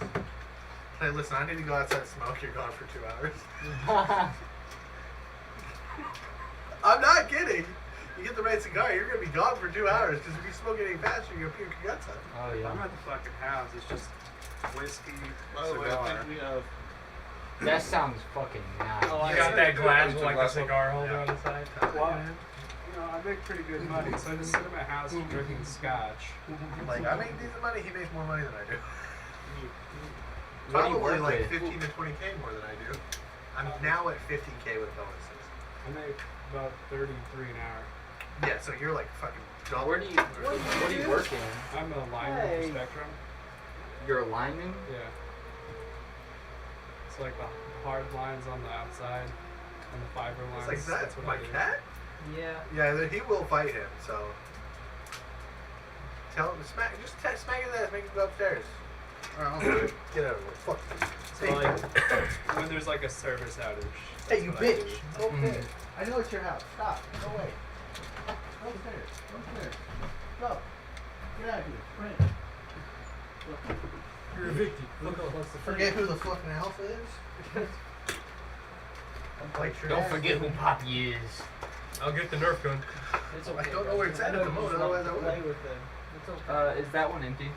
Hey, listen, I need to go outside and smoke. You're gone for 2 hours. I'm not kidding. You get the right cigar, you're gonna be gone for 2 hours. Because if you smoke it any faster, you're gonna puke your guts out. Oh I'm at the fucking house. It's just whiskey, By the way, cigar. I think we have. That sounds fucking nice. Oh, I You got see. that glass with, like, the Glass one? cigar holder on the side? Well, you know, I make pretty good money, so I just sit at my house drinking scotch. Like, I make decent money, he makes more money than I do. What do you Probably work like with? 15 to 20K more than I do. I'm now at 50K with bonuses. I make about 33 an hour. Yeah, so you're like fucking double. Where do you work in? I'm a lineman Hey. for Spectrum. You're a lineman? Yeah. It's like the hard lines on the outside and the fiber lines. It's like that. That's what My I do. cat? Yeah. Yeah, he will fight him, so. Tell him to smack his ass, make him go upstairs. Alright, get over it. Fuck this. So like, when there's like a service outage. Hey, you that's what I bitch! do. Go upstairs. I know it's your house. Stop. Go away. Go upstairs. Go upstairs. Go. Get out of here. Sprint. You're evicted. Look up. Forget who the fucking alpha is? I'll bite your Don't ass. forget who Poppy is. I'll get the Nerf gun. It's I okay. don't know where it's at at the moment, otherwise I would. Play with them. It's okay. Is that one empty?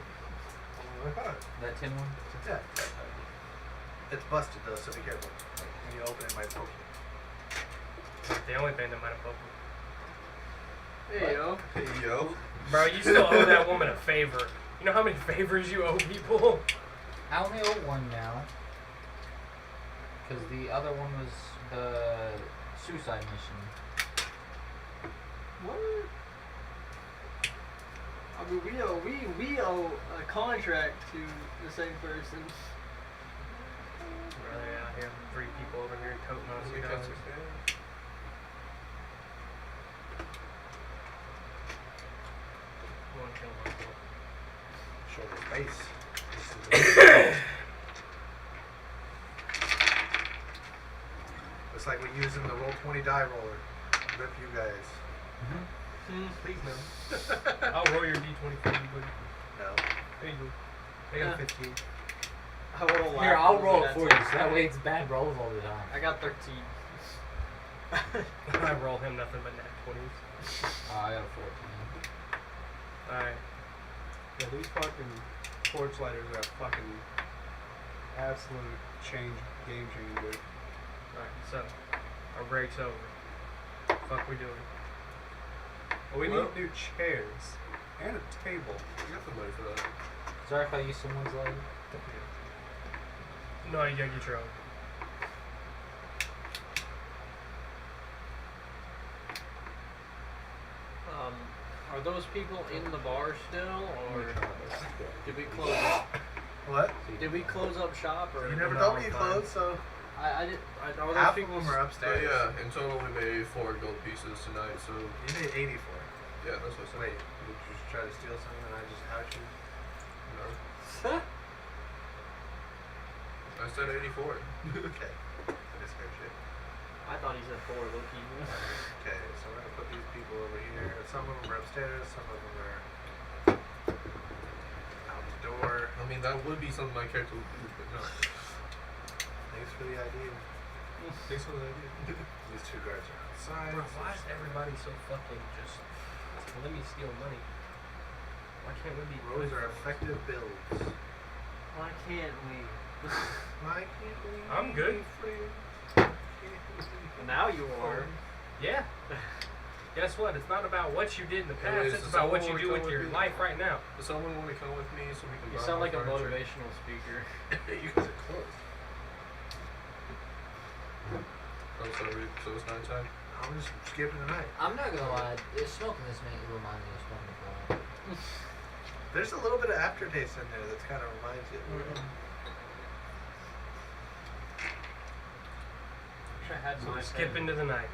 Uh-huh. That tin one? Yeah. It's busted though, so be careful. When you open it, it might poke you. The only thing that might have poked me. Hey, yo. Hey, yo. Bro, you still owe that woman a favor. You know how many favors you owe people? I only owe one now. Because the other one was the suicide mission. What? I mean, we owe a contract to the same person. Really out here, 3 people over here toting on cigars. One kill myself. Show your face. It's like we're using the roll 20 die roller. Rip you guys. Please no. I'll roll your d20 for you, buddy. No. There you go. I got 15. I would have Here, I'll roll it that for you, too. so that way it's bad rolls all the time. I got 13. I roll him nothing but nat 20s. I got a 14. Alright. Yeah, these fucking torch lighters are fucking absolute game changer. Alright, so our break's over. Fuck we doing? Well, we Well- need new chairs and a table. You got the money for that. Sorry if I use someone's light. No, you gotta get your own. Are those people in the bar still, or did we close? What? Did we close up shop, or You never No, told me you fine. closed, so I did. Are those half of people? them are So upstairs. yeah, in total we made 4 gold pieces tonight, so You made 84. yeah, that's what I said. Wait, did you just try to steal something and I just out you? No. I said 84. Okay. I just heard shit. I thought he said 4, Loki. Okay, so we're gonna put these people over here. Some of them are upstairs, some of them are out the door. I mean, that would be something my character would do, but no. Thanks for the idea. Thanks for the idea. These 2 guards are outside. Bro, why is everybody so fucking just let me steal money? Why can't we be Rows good are folks? effective builds. Why can't we? Why can't we I'm good. be free? Now you are. Yeah. Guess what? It's not about what you did in the past, Anyways, it's does about what someone you do wanna with come your with me? life right now. Does someone want to come with me so we can You buy sound more like a furniture? motivational speaker. You guys are close. Oh, sorry. So it's nighttime? I'm just skipping the night. I'm not gonna lie, smoking this may remind me of smoking a blunt. There's a little bit of aftertaste in there that's kind of reminds you. Wish I had So my we're skipping to the night.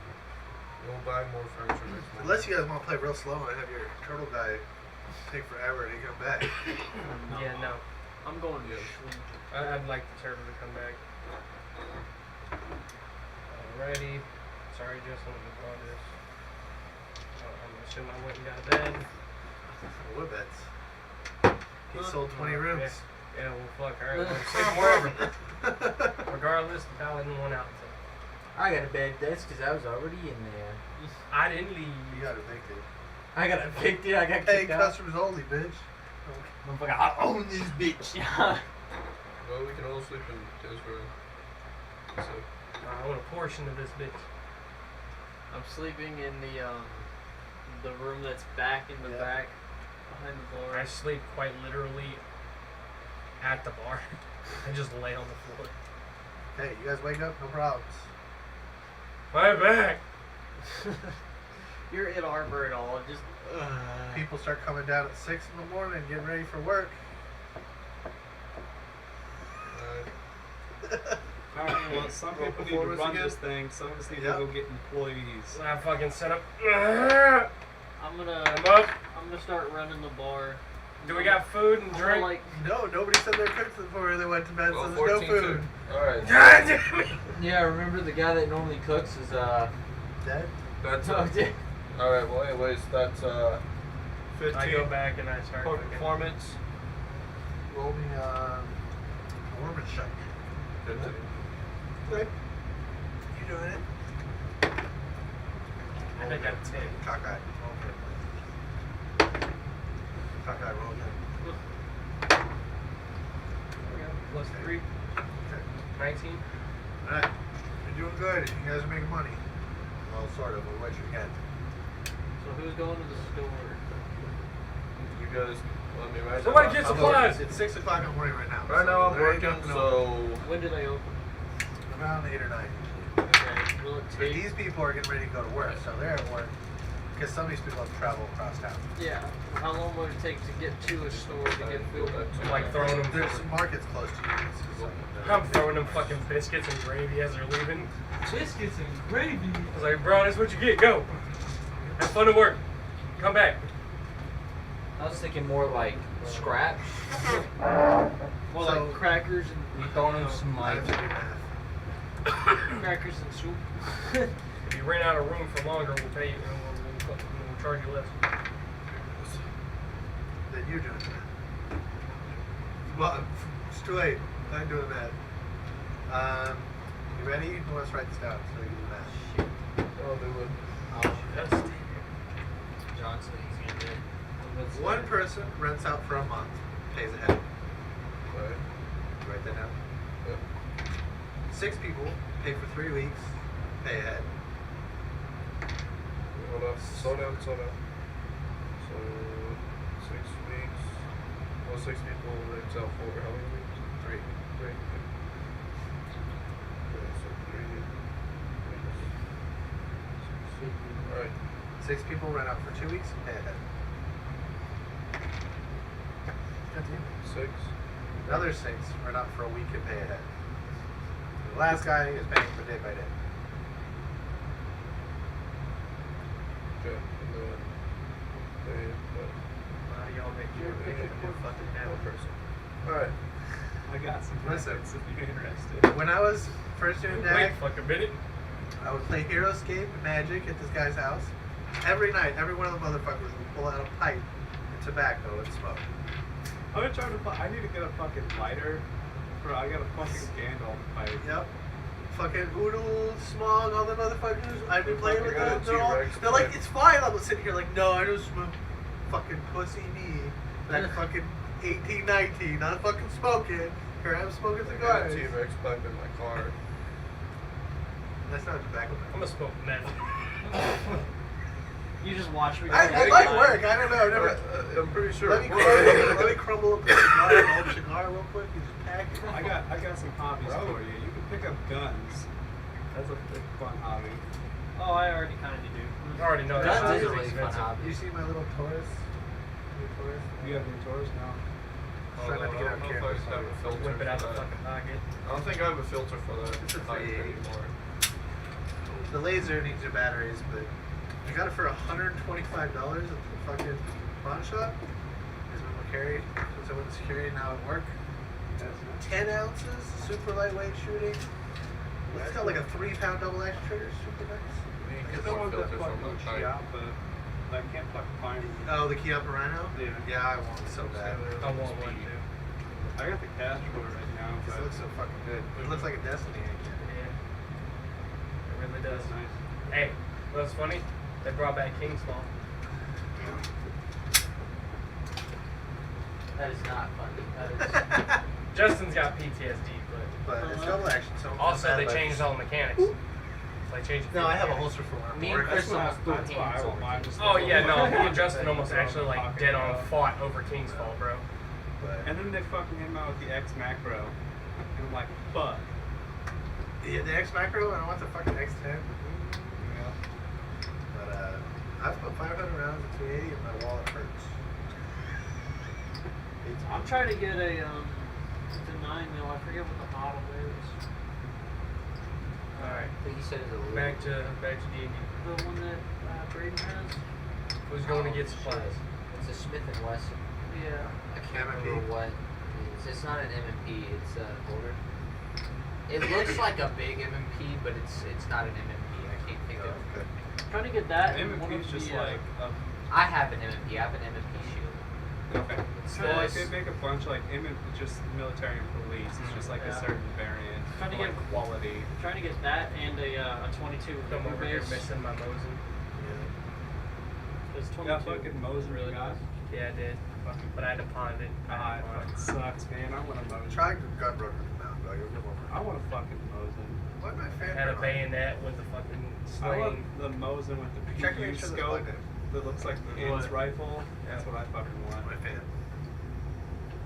We'll buy more furniture next month. Unless you guys want to play real slow and have your turtle guy take forever to come back. Yeah, no. I'm going to Yeah. sleep. I'd like the server to come back. Alrighty. Sorry, Justin, let me draw this. I'm assuming I went and got a bed. What bets? He sold 20 rooms. Yeah, well, fuck. Alright, we'll sleep wherever. Regardless, the guy letting one out. So. I got a bad desk because I was already in there. I didn't leave. You got evicted. I got evicted, I got Hey, kicked out. customers only, bitch. Motherfucker, I own this bitch. Well, we can all sleep in his room. So, I want a portion of this bitch. I'm sleeping in the room that's back in the Yeah. back behind the floor. I sleep quite literally at the bar. I just lay on the floor. Hey, you guys wake up, no problems. My back. You're in Arbor at all. Just. People start coming down at 6 in the morning, getting ready for work. Alright, well, some Roll people need to performance run again? this thing, some of us need Yep. to go get employees. I fucking set up. I'm gonna. I'm up. I'm gonna start running the bar. Do we got food and I'm drink? like, No, nobody said they cooked before they went to bed, Well, so there's no 14 food. too. Alright. God damn it! Yeah, remember the guy that normally cooks is Dead? That's oh, yeah. Alright, well anyways, that's 15 I go back and I start cooking. performance. Roll me performance check. 15. Okay. You doing it? I think I'm 10. Cockeye. Roll good. Cockeye, roll good. Plus 3. Okay. 19. Alright. You're doing good. You guys are making money. Well, sort of, with what you get. so who's going to the store? You guys let me write Somebody that get down. supplies. It's 6 o'clock in the morning right now. Right so now I'm there ain't working, nothing so When did I open? open. Around 8 or 9 usually. Okay. Will it But take? these people are getting ready to go to work, so they're at work. Because some of these people have to travel across town. Yeah. How long will it take to get to a store to get food? I'm like throwing them. There's some markets close to you. So I'm throwing them fucking biscuits and gravy as they're leaving. Biscuits and gravy. I was like, bro, that's what you get. Go. Have fun at work. Come back. I was thinking more like scraps. Well, So- like crackers We throwing him some I like have to do math. and crackers and soup. If you rent out a room for longer, we'll pay you. We'll charge you less. Then you're doing that. Well, it's too late. I'm doing that. You ready? Who wants to write this down so we can do math? I'll do it. That's Johnson. He's gonna do it. One person rents out for a month, pays ahead. Right. You write that down? Yep. 6 people pay for 3 weeks, pay ahead. Hold on. Slow down. So 6 weeks. Well, 6 people rents out for how many weeks? 3. 3. Okay, so 3 weeks. Alright. 6 people rent out for 2 weeks, pay ahead. 6. Another 6 rent out for a week and pay ahead. The last guy is paying for day by day. Okay. And then they How do y'all make sure You're they picking can do one fucking fucking one person? Alright. I got some Listen. benefits if you're interested. When I was first doing Wait, DAG, fuck a minute. I would play Heroescape and Magic at this guy's house. Every night, every one of the motherfuckers would pull out a pipe and tobacco and smoke. I'm gonna try to. I need to get a fucking lighter. Bro, I got a fucking Gandalf pipe. Yep. Fucking Oodle, Smog, all the motherfuckers. I've been playing with them. They're like, it's fine. I'm sitting here like, no, I don't smoke. Fucking pussy me. Like fucking 18, 19. Not fucking smoking. Here I'm smoking I got a cigars. T-Rex pipe in my car. That's not tobacco. I'm gonna smoke meth. You just watch me. I like work. I don't know. Never. I'm pretty sure Let me it was. crumble up a cigar, an old cigar real quick. You just pack it. I got some hobbies for you. You can pick up guns. That's a big fun hobby. Oh, I already kind of do. You already know Guns that's is a really really fun expensive. hobby. You see my little Taurus? New Taurus? You have any tours now? Try not to get I out don't know if I just have a filter Whip it out for the that. fucking pocket. I don't think I have a filter for that. It's a type 380. anymore. The laser needs your batteries, but I got it for $125 at the fucking pawn shop. Because when someone's carrying now at work. That's nice. 10 ounces, super lightweight shooting. It's got like a 3-pound double action trigger, super nice. We need to I get still more want that filters on fucking my pipe. Chiappa. I can't fucking find it. Oh, the Chiappa Rhino? Yeah. Yeah, I want it so bad. I want one too. I got the Castro right now, Because but it looks so fucking good. It looks like a Destiny engine. Yeah. It really does. that's nice. Hey, what's funny? They brought back King's Fall. That is not funny. That is. Justin's got PTSD, But it's double action, so but also they changed all the mechanics. They changed. No, I have a holster for one. Me and Chris almost threw That's why I hands want over mine. King's Oh yeah, no, me and Fuck. Justin almost actually like Fucking dead on hell. fought over King's Fall, bro. And then they fucking came out with the X Macro. And I'm like, fuck. The X Macro, and I want the fucking X10. Yeah. But I've put 500 rounds at 380 and my wallet hurts. I'm trying to get a it's a 9 mil. I forget what the model is. Alright, I think he said it's a little. back to D&D. The one that Braden has. Who's going to get Oh, supplies? shit. It's a Smith and Wesson. Yeah. I can't MMP? remember what it is. It's not an MMP. It's a holder. It looks like a big MMP, but it's not an MMP. I can't think of. Okay. Trying to get that. and one MMP of is just the, like I have an MMP. I have an MMP shield. okay. It's Well, like nice. they make a bunch like just military and police. It's just like a Yeah. certain variant. Trying to like get- quality. Trying to get that and a 22 with Come the over here base. missing my Mosin. There's Yeah, 22. fucking Mosin really got. nice. Yeah, I did. But I had to pawn it. Ah, it fucking sucks, man. I want a Mosin. Try gun broker them out, but you'll get one I want a fucking Mosin. Why am I I fan had a on? bayonet with a fucking I want sling. the Mosin with the Check to PU make sure that's scope plugged in. that looks like the What? Ames rifle. That's what I fucking want. My fan.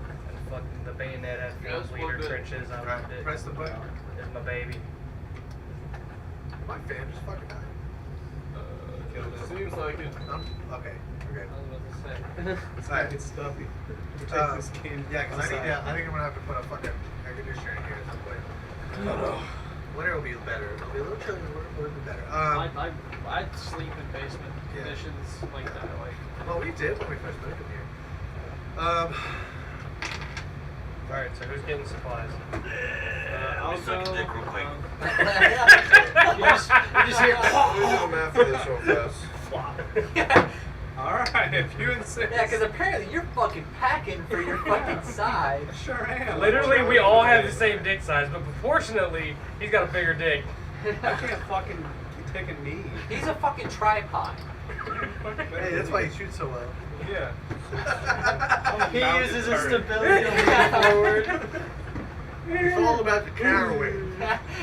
And fucking the bayonet at Yeah, it's field leader plugged in. trenches. I Right, loved it. press the button. It's my baby. My fan just fucking died. Seems like it. Okay. Okay. I was about to say. It's Alright. like it's stuffy. We take this game Yeah, because I outside. think I'm gonna have to put a fucking air conditioner in here at some point. Winter will be better. It'll be a little chilly. It'll be better. I'd sleep in basement Yeah. conditions like that. Like, Well, we did when we first moved in here. Alright, so who's getting supplies? I'll suck go. a dick real quick. You just hear. Let me do the math for this real fast. Alright, if you insist. Yeah, because apparently you're fucking packing for your fucking size. I sure am. Literally, we all have the same dick size, but proportionately, he's got a bigger dick. I can't fucking take a knee. He's a fucking tripod. Hey, that's why he shoots so well. Yeah. He Mounted uses his turret. stability to move forward. It's all about the counterweight.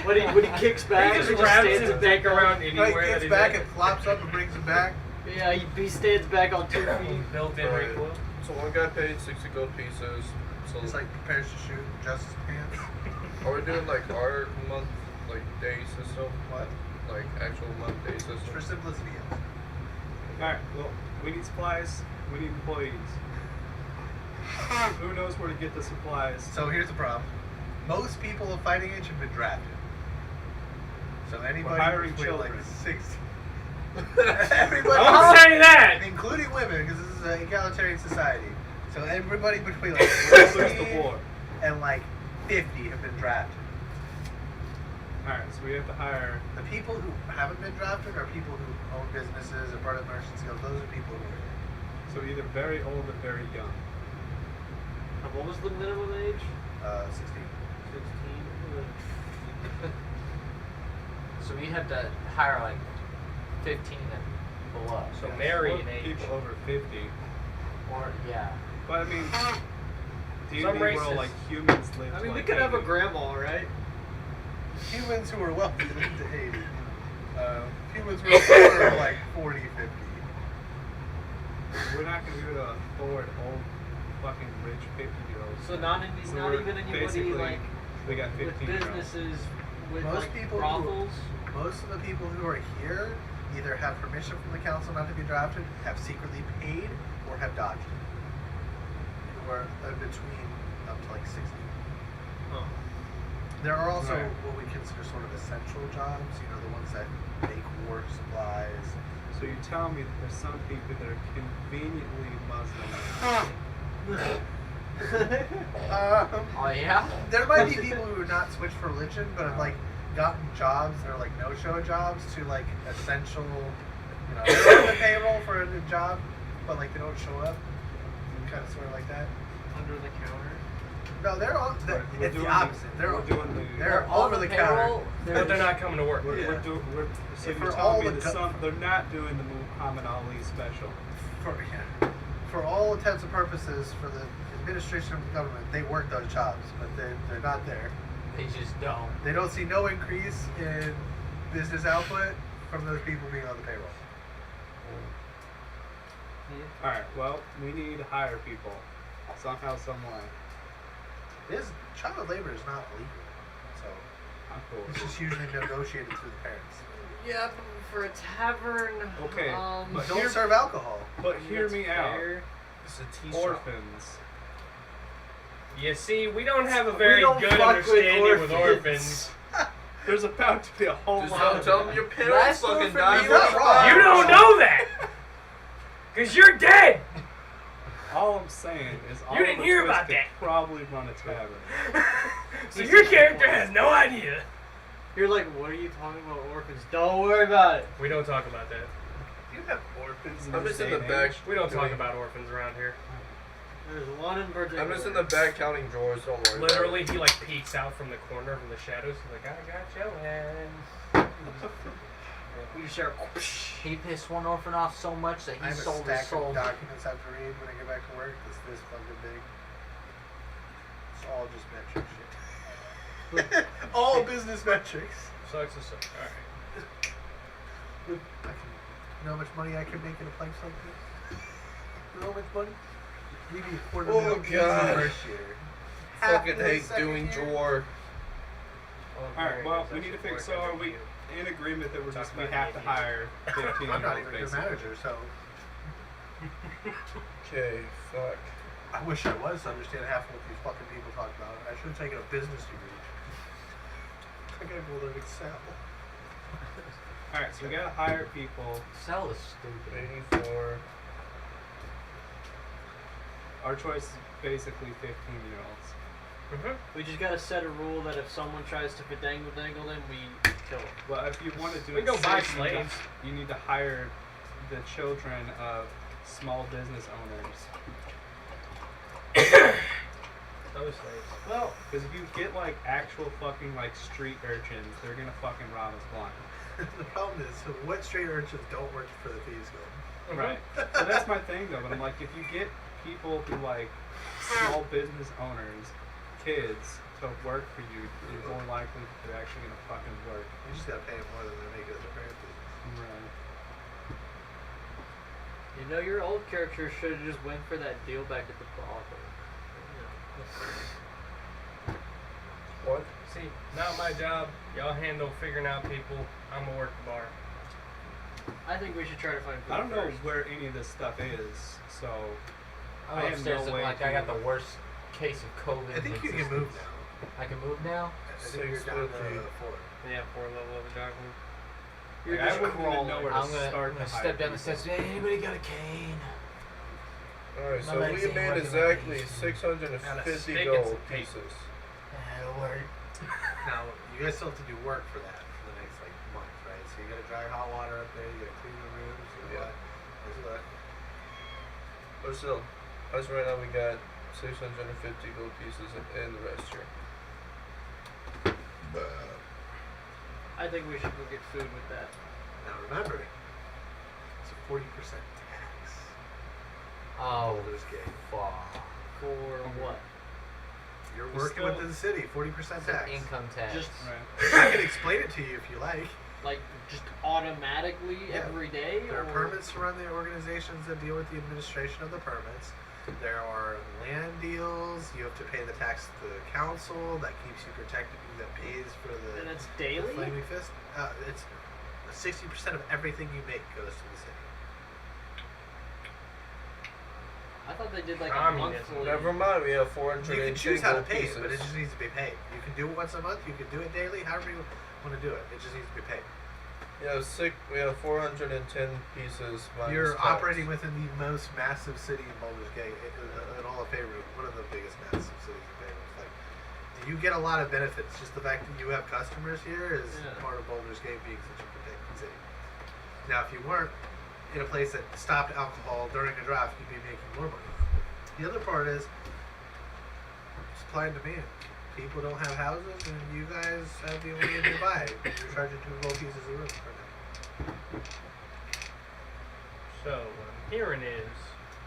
When he kicks back, He just he wraps stands his dick around Right, anywhere he that gets he's back at. and flops up and brings him back. Yeah, he stands back on 2 feet. Built-in Right. recoil. So one guy paid 60 gold pieces. So It's like prepares to shoot Justice Pants. are we doing like our month, like day system? What? Like actual month day system? For simplicity, yes. Alright, well, we need supplies. We need employees. Who knows where to get the supplies? So here's the problem. Most people of fighting age have been drafted. So anybody hiring between children. like 60. Everybody, Don't say that! including women, because this is an egalitarian society. So everybody between like Lose the 14 war. and like 50 have been drafted. Alright, so we have to hire. The people who haven't been drafted are people who own businesses, are part of merchant guilds. Those are people who are So either very old or very young. What was the minimum age? 16. 16. So we'd have to hire like 15 and below. So marry Or an age. people over 50. Or, yeah. But I mean, do you Some mean where races- like humans live? I to, mean, we like, could have a 80? grandma, right? Humans who are wealthy live to 80. Humans who are poor are like 40, 50. We're not gonna be able to afford old fucking rich 50-year-olds. So not we're even anybody basically- like we got with 15-year-olds. businesses with Most like people who- brothels. Most of the people who are here either have permission from the council not to be drafted, have secretly paid, or have dodged it. Who are in between up to like 60. There are also Right. what we consider sort of essential jobs, you know, the ones that make war supplies. So you tell me that there's some people that are conveniently Muslim. Oh, yeah? There might be people who have not switched for religion, but have like gotten jobs that are like no-show jobs to like essential, you know, they're on the payroll for a job, but like they don't show up, kind of sort of like that. Under the counter. No, they're all. We're It's doing the opposite. They're we're doing the. they're on over the payroll, counter. But they're not coming to work. We're, Yeah. we're doing. We're, so Yeah, you're for all telling me the that co- some they're not doing the Muhammad Ali special. For all intents and purposes, for the administration of the government, they work those jobs, but they're not there. They just don't. They don't see no increase in business output from those people being on the payroll. All right. Well, we need to hire people somehow, some way. Child labor is not legal, so I'm cool. it's just usually negotiated through the parents. Yeah, but for a tavern. Okay, but Don't here- serve alcohol. But hear that's me out. fair. It's a tea shop. Orphans. You see, we don't have a We very don't good fuck with understanding with orphans. orphans. There's about to be a whole Just lot don't of tell them. them your parents Last fucking orphan died. He's not wrong. You don't know that! Because you're dead! All I'm saying is all didn't of hear us about could that. probably run a tavern. So your character has no idea. You're like, what are you talking about, orphans? Don't worry about it. We don't talk about that. You have orphans. I'm just in this the day and back. age. We don't talk doing- about orphans around here. There's one in particular. I'm just in the back counting drawers. Don't worry. about Literally, it. he like peeks out from the corner from the shadows. He's like, I got your hands. We just share. He pissed one orphan off so much that I he have a sold his stack soul. of documents I have to read when I get back to work. It's this fucking big. It's all just metric shit. All business metrics. Sucks to suck. All right. You know how much money I can make in a place like this? You know how much money? Maybe a quarter Oh, million easy God. first year. Half Fucking the hate second doing year. drawer. Alright, well, we need to fix. So are we in agreement that we have to hire 15 I'm not year even olds your basically? manager, so Okay, fuck. I wish I was to understand half of what these fucking people talk about. I should have taken a business degree. I gotta go learn Excel. Alright, so we gotta hire people. Sell is stupid. 84. Our choice is basically 15-year-olds. We just gotta set a rule that if someone tries to dangle them, we kill them. Well, if you want to do We it go buy safe, slaves. you need to hire the children of small business owners. Those slaves. Well, because if you get like actual fucking like street urchins, they're gonna fucking rob us blind. The problem is, what straight urchins don't work for the thieves guild? Right. Well, that's my thing though. But I'm like, if you get people who like small business owners, kids to work for you, you're more likely that they're actually gonna fucking work. You just gotta pay them more than they make it as a parent business. Right. You know, your old character should have just went for that deal back at the brothel. What? See, not my job. Y'all handle figuring out people. I'm gonna work the bar. I think we should try to find food I don't know first. where any of this stuff is, so I'm I have upstairs no looking way like to- I got the worst case of COVID. I think in you can existence. move now. I can move now? I think you're down to 4. Yeah, 4 level of a dog. You're Like, I just wouldn't even crawling. know where to I'm gonna, start I'm gonna to hire step down the people. steps. Hey, anybody got a cane? Alright, My so legs we ain't made working exactly like these. 650 stick and gold some tape. pieces. That'll work. Now, you guys still have to do work for that for the next, like, month, right? So you gotta dry hot water up there, you gotta clean the rooms, you Yeah. what? There's what? But still, as of right now, we got 650 gold pieces in the register. I think we should go get food with that. Now remember, it's a 40% tax. Oh, Baldur's Gate. fuck. For what? You're It's working still- within the city, 40% It's an tax. income tax. Just Right. I can explain it to you if you like. like just automatically Yeah. every day? There are or- permits to run the organizations that deal with the administration of the permits. There are land deals. You have to pay the tax to the council. That keeps you protected. That pays for the. And it's the daily? Flaming Fist. It's 60% of everything you make goes to the city. I thought they did like Communism. a monthly. Never mind, we have 410 You can choose how to gold pay pieces. it, but it just needs to be paid. You can do it once a month. You can do it daily. However you want to do it. It just needs to be paid. We have 410 pieces. minus You're tax. operating within the most massive city in Baldur's Gate, in all of Faerûn, one of the biggest massive cities in Faerûn. Like, you get a lot of benefits. Just the fact that you have customers here is Yeah. part of Baldur's Gate being such a protected city. Now, if you weren't in a place that stopped alcohol during a draft, you'd be making more money. The other part is supply and demand. People don't have houses, and you guys have the only nearby. You're charging 2 gold pieces a room for that. So what I'm hearing is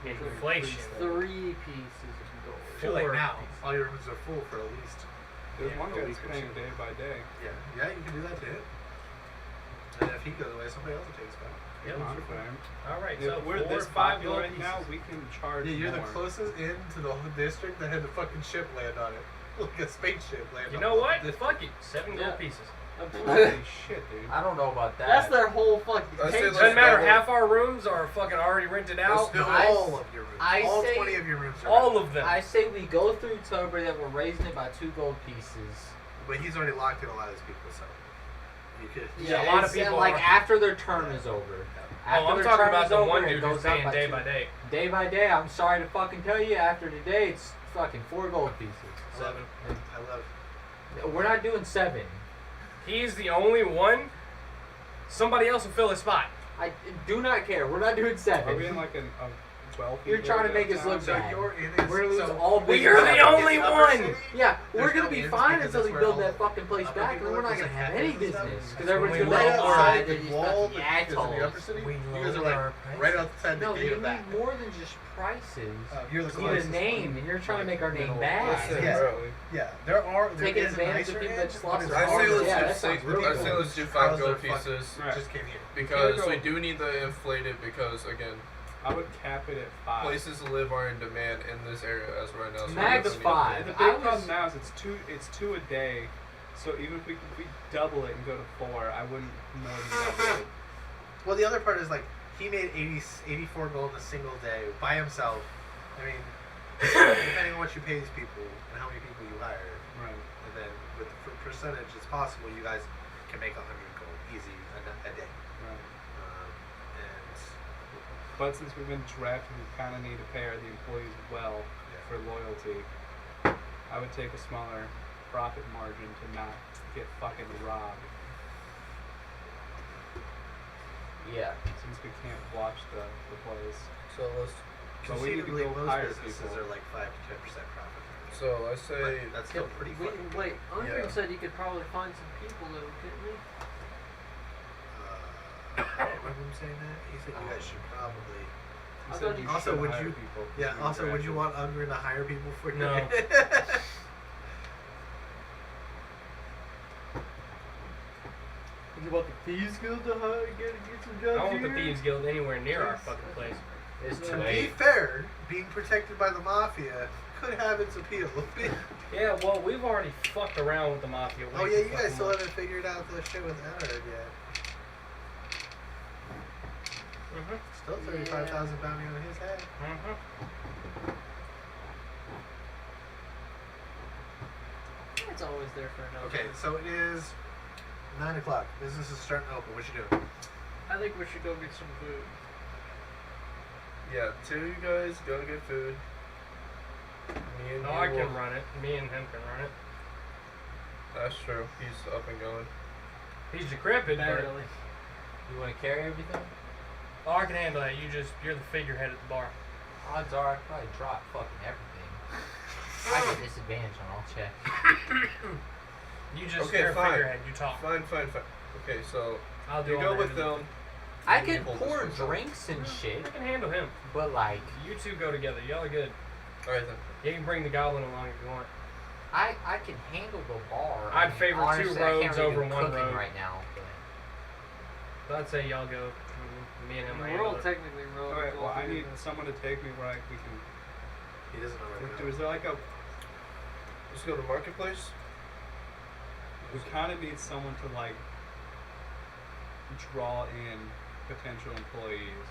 inflation. 3 pieces of gold. Too late 4 now. pieces. All your rooms are full for at least. There's Yeah, one a guy week that's or paying two. day by day. Yeah, you can do that too. And if he goes away, somebody else will take his spot. Yeah, Come on, those are fam. All right, If so we're 4 or this 5 popular gold right pieces. now, we can charge Yeah, you're more. the closest in to the whole district that had the fucking ship land on it. Like a spaceship land You on know it. what? This- Fuck it. 7 Yeah. gold pieces. Holy shit, dude. I don't know about that. That's their whole fucking I say page. let's Doesn't matter. double- Half our rooms are fucking already rented out. No, I- all of your rooms. I all say- 20 of your rooms are All rented. of them. I say we go through Tober that we're raising it by 2 gold pieces. But he's already locked in a lot of his people, so you could. Yeah, a lot of it's, people like are- after their term is over. Oh, I'm the talking term about is the over, one it dude who's goes up paying by day 2. by day. Day by day, I'm sorry to fucking tell you, after today, it's fucking 4 gold pieces. I love it. I love it. We're not doing 7. He's the only one. Somebody else will fill his spot. I do not care. We're not doing 7. Are we in like a wealthy You're trying to area make of us look town? bad. you're in it. We're gonna lose So all business. You're the opportunities. only Upper one. city, Yeah, there's we're gonna no be inns fine because until that's we where build all that fucking place upper back, people and we're not live, gonna 'cause have the any cafes and stuff. business because That's everyone's when gonna we be Right lower outside outside. the They're wall just that fucking is in the upper assholes. city. We You guys are lower like our prices. right outside the No, gate you of that. need more than just prices. You're the You need a closest name, one. and you're trying to make our name Middle bad. class. Yeah. Bro. Yeah, there Taking is a advantage of nicer people inn, that just but lost it's their I arms. say let's Yeah, do that six. sounds really I cool. say let's do How's 5 their gold fucking- pieces Right. Just came here. because go- we do need to inflate it because again, I would cap it at 5. places to live are in demand in this area as right now. So Max we need to- 5. The I big was- problem now is it's two a day. So even if we double it and go to 4, I wouldn't more than double it. Well, the other part is like he made 84 gold in a single day by himself. I mean, depending on what you pay these people and how many people you hire, Right. and then with the percentage, it's possible you guys can make 100 gold easy a day. Right. And But since we've been drafted, we kind of need to pay the employees well Yeah. for loyalty. I would take a smaller profit margin to not get fucking robbed, Yeah. since we can't watch the place. So let's. But we need to conceivably, go most hire businesses people. are like 5 to 10% profit. So I say. But that's still pretty fucking Wait, Andre Yeah. said you could probably find some people though, couldn't we? I don't remember him saying that. He said you guys should probably. He I said thought you you Also, should would hire you- people 'cause Yeah. we Also, would you drafted. want Ungren to hire people for you? No. You want the Thieves Guild to get some I jobs don't want the here? Thieves Guild anywhere near our fucking place. It's To too be late. fair, being protected by the mafia could have its appeal. Yeah, well, we've already fucked around with the mafia. way Oh too yeah, you guys fucking still much. haven't figured out the shit with Edward yet. Still 35,000 bounty on his head. It's always there for another. Okay, so it is 9 o'clock. Business is starting to open. What you doing? I think we should go get some food. Yeah, 2 of you guys go get food. Me and No, you I can will- run it. Me and him can run it. That's true. He's up and going. He's decrepit, but Barely. You want to carry everything? oh, I can handle that. You're the figurehead at the bar. Odds are I'd probably drop fucking everything. I get disadvantage on all checks. You just Okay, you're a fine. figurehead. You talk. Fine. Okay, so I'll do you all go the with heavy lifting. them. I You could hold this pour one, so- drinks and shit, I can handle him. but like, You two go together. Y'all are good. Alright then. You can bring the goblin along if you want. I can handle the bar. I'd favor two honestly, I can't roads really over do one cooking road. right now. But So I'd say y'all go. Me and him. We're handle all it. technically rolled. Alright, well, I need someone to take me where we can. He doesn't know where to Is go. there like a? Just go to marketplace. We kind of need someone to like draw in potential employees.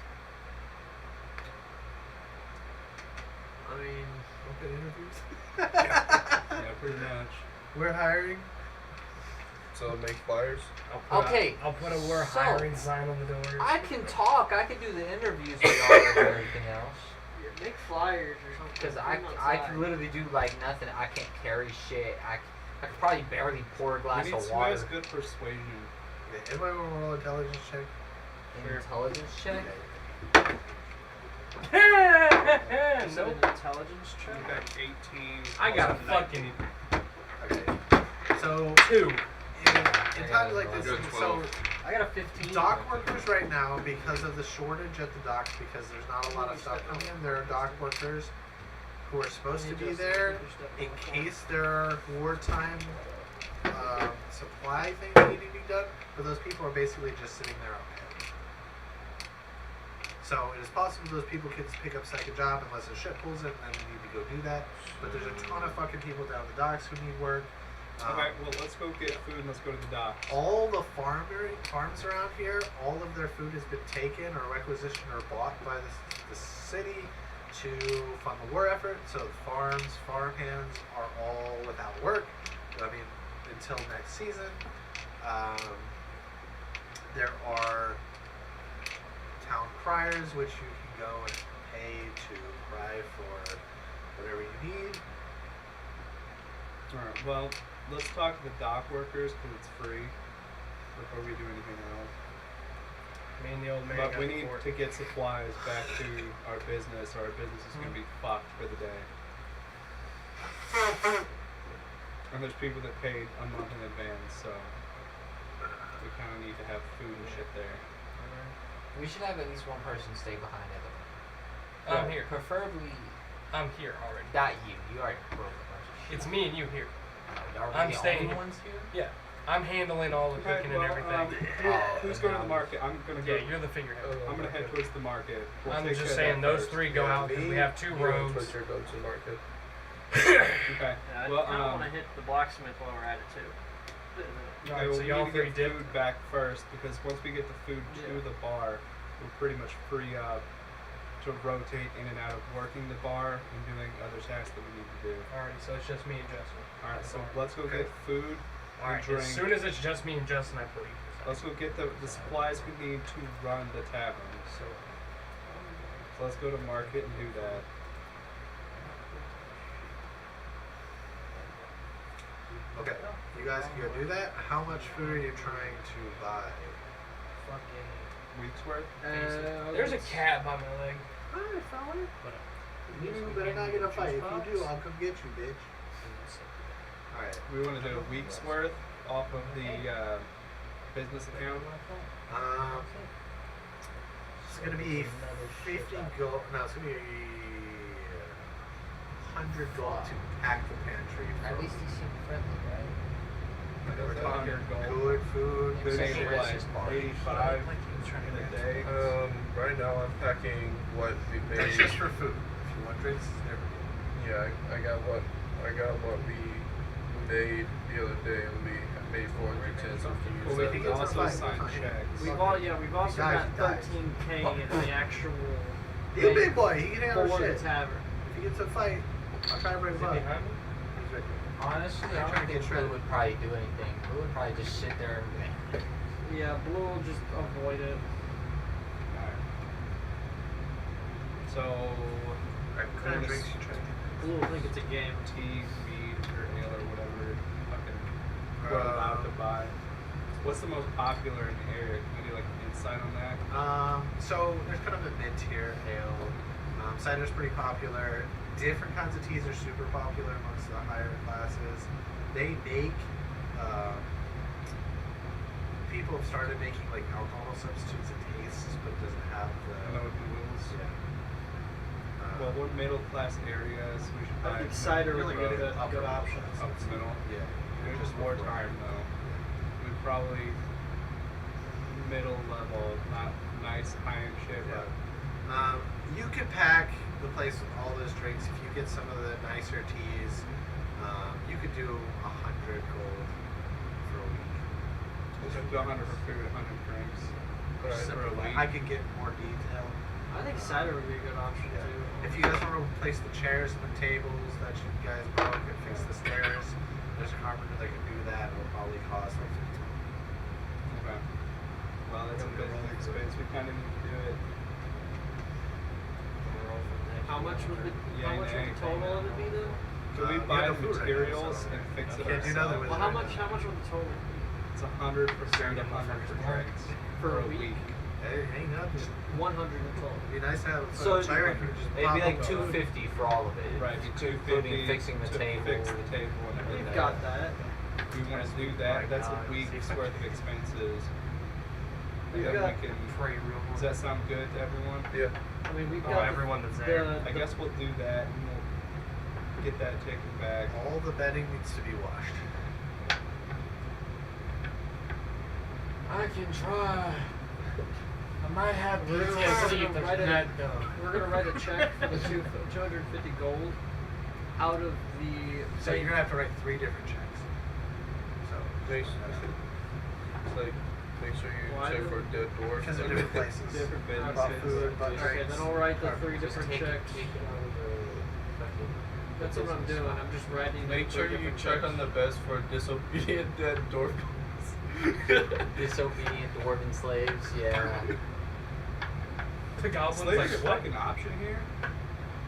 I mean, Open interviews. Yeah, pretty much. We're hiring. So make flyers. I'll put Okay, I'll put a "we're so- hiring" sign on the door. I can talk. I can do the interviews with y'all and everything else. yeah, make flyers or something. Because Put I 'em can outside. literally do like nothing. I can't carry shit. I could probably barely pour a glass We need of somebody water. who's good persuasion. Yeah, anybody want to roll intelligence check? Intelligence check. Is it nope. an intelligence We check? got 18. I got a plus fucking 19. Okay. So 2. in times like this, Good so 12. I got a 15. dock workers right now, because of the shortage at the docks, because there's not a lot of stuff coming in, there are dock workers who are supposed to be there in case there are wartime supply things that need to be done, but those people are basically just sitting there on pay. So it is possible those people can pick up second job unless a ship pulls in, and then they need to go do that. But there's a ton of fucking people down the docks who need work. Okay, well, let's go get food and let's go to the dock. All the farms around here, all of their food has been taken or requisitioned or bought by the city to fund the war effort. So the farmhands are all without work. I mean, until next season. There are criers, which you can go and pay to cry for whatever you need. Alright, well, let's talk to the dock workers because it's free before we do anything else. Me and the old man But got we the need fort. to get supplies back to our business, or our business is going to be fucked for the day. And there's people that paid a month in advance, so we kind of need to have food and shit there. We should have at least one person stay behind at the. I'm here. Preferably I'm here already. not you. You already broke a bunch of shit. It's me and you here. Are we I'm the staying only here. ones here? Yeah. I'm handling all the Okay, cooking well, and everything. who's going to the market? I'm going to go. Yeah, you're the figurehead. I'm going to head towards the market. We'll I'm take just care saying of that those first. three go out because we have two roads. Your go-to market. Okay. Yeah, I Well, kind of want to hit the blacksmith while we're at it too. Okay, Alright, well, so we y'all need to three get dip. food back first because once we get the food to Yeah. the bar, we're pretty much free up to rotate in and out of working the bar and doing other tasks that we need to do. Alrighty, so it's just me and Justin. Alright, so let's go get food and Alright, drink. as soon as it's just me and Justin, I put Let's go get the supplies we need to run the tavern. So let's go to market and do that. Okay, you guys can go do that. How much food are you trying to buy? fucking. Week's worth? There's a cat by my leg. Hi, fella. But, You better not get a fight. If you do, I'll come get you, bitch. Alright. We want to do a week's worth off of the business account. It's gonna be 50 gold. No, it's gonna be 100 gold to pack the pantry. At for- least he seemed friendly, right? We're That's talking 100 gold. good food. Good Same for as like his bar. 85 Like he was trying to in a get day. Right now I'm packing what we made. That's just for food. If you want drinks, it's never good. Yeah, I got what we made the other day, and we made 400 tins of Well, So we if he can gets a also fight, sign fine. checks. We've also Guys, got guys. 13K in the actual. You bank big boy, he can handle for the shit. tavern. If he gets a fight, I'll try to bring Is him it up. behind me? He's right there. Honestly, I'm I trying don't to think get Blue shredded. would probably do anything. Blue would probably just sit there and Yeah, Blue will just avoid it. Alright. So, Alright, what kind of drinks you trying to get? Blue will think it's a game. tea, mead, or ale, or whatever fucking we're allowed to buy. What's the most popular in the area? Can you do like an insight on that? So there's kind of a mid-tier ale. Cider's pretty popular. Different kinds of teas are super popular amongst the higher classes. They make, people have started making like alcohol substitutes that taste, but doesn't have the. I know what noodles. Yeah. Well, what middle class areas we should buy? I think cider Really would be good a upper good option. Up the middle. Yeah. There's just wartime though. We probably middle level, not nice high end shit, Yeah. but You could pack the place with all those drinks if you get some of the nicer teas. You could do 100 gold for a week. we should do 100 for food, 100 drinks. Just For a like- week. I could get more detail. I think cider would be a good option Yeah. too. If you guys want to replace the chairs and the tables that you guys broke and fix the stairs, there's a carpenter that can do that. It'll probably cost like 50. Okay. Well, that's a bit of expense. We kind of need to do it. How much would the Yeah, how much would yeah. the total of it be then? Can we You buy have the the food right now, materials so and fix you it can't do nothing ourselves? with Well, it how right much now. would the total be? It's 100 for food, 100 for drinks. For a week? Hey, ain't nothing. 100 in total. It'd be nice to have a So chair. You just it'd pop be like up. 250 for all of it. Right, including 250 fixing the to table. fix the table and everything. We've got that. We want to do that. That's a week's worth of expenses. And We've then got- we can. Pray real Does that sound good to everyone? Yeah. I mean, we've Oh, got everyone that's the, there. I guess we'll do that and we'll get that taken back. All the bedding needs to be washed. I can try. I might have to. We're do gonna it. see if there's net We're gonna write a check for the 250 gold out of the. So you're gonna have to write 3 different checks. So Make sure you Why check do- for dead dwarfs. because they're different places. Different About businesses. food, about Okay, drinks. then I'll write the 3 Just different take checks. it out of the fucking That's what I'm doing. I'm just writing. Make the sure 3 you different check checks. on the best for disobedient dead dwarf. disobedient dwarven slaves. Yeah. The goblin's Slave's like, a what? fucking option here.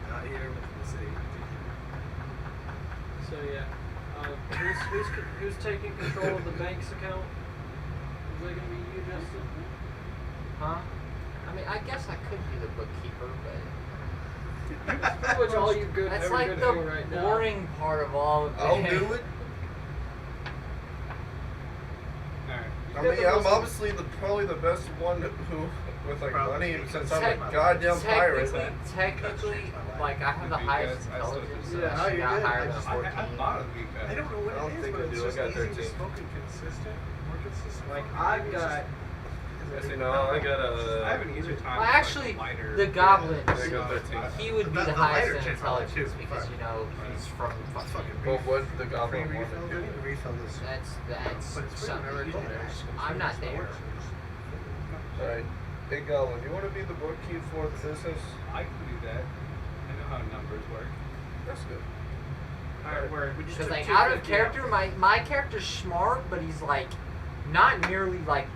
Not here, but in the city. So yeah, who's taking control of the bank's account? Is that gonna be you, Justin? Huh? I mean, I guess I could be the bookkeeper, but That's pretty much all you good that's ever like good the for right now. boring part of all of I'll it. do it. Alright. I You've mean, got the I'm most- obviously probably the best one who, with like Probably. money, since I'm Tech- a goddamn pirate. Technically, like I have the With you highest guys, I still do intelligence, so. so Yeah, I no, should you're got good. higher I than just- 14. I thought of the week. I don't know what I don't it is, think but I it's do. I just got easy 13. to smoke and consistent, more consistent. Like fucking I've weed. It's got. just- Yes, you know, I got I have a. an easier time. Well, with, actually, like, lighter. the goblin, I got 13. he would be The the highest lighter in chick probably intelligence too. because you know he's from Fucking fucking. Well, what the Free goblin refill. wanted. You don't need to refill this. That's But it's free something whenever you you do. do. I'm not there. Alright. Hey, Goblin, you want to be the bookkeeper for the business? I can do that. I know how numbers work. That's good. Alright, word. We just Because took like out of 250 character, my character's smart, but he's like not nearly like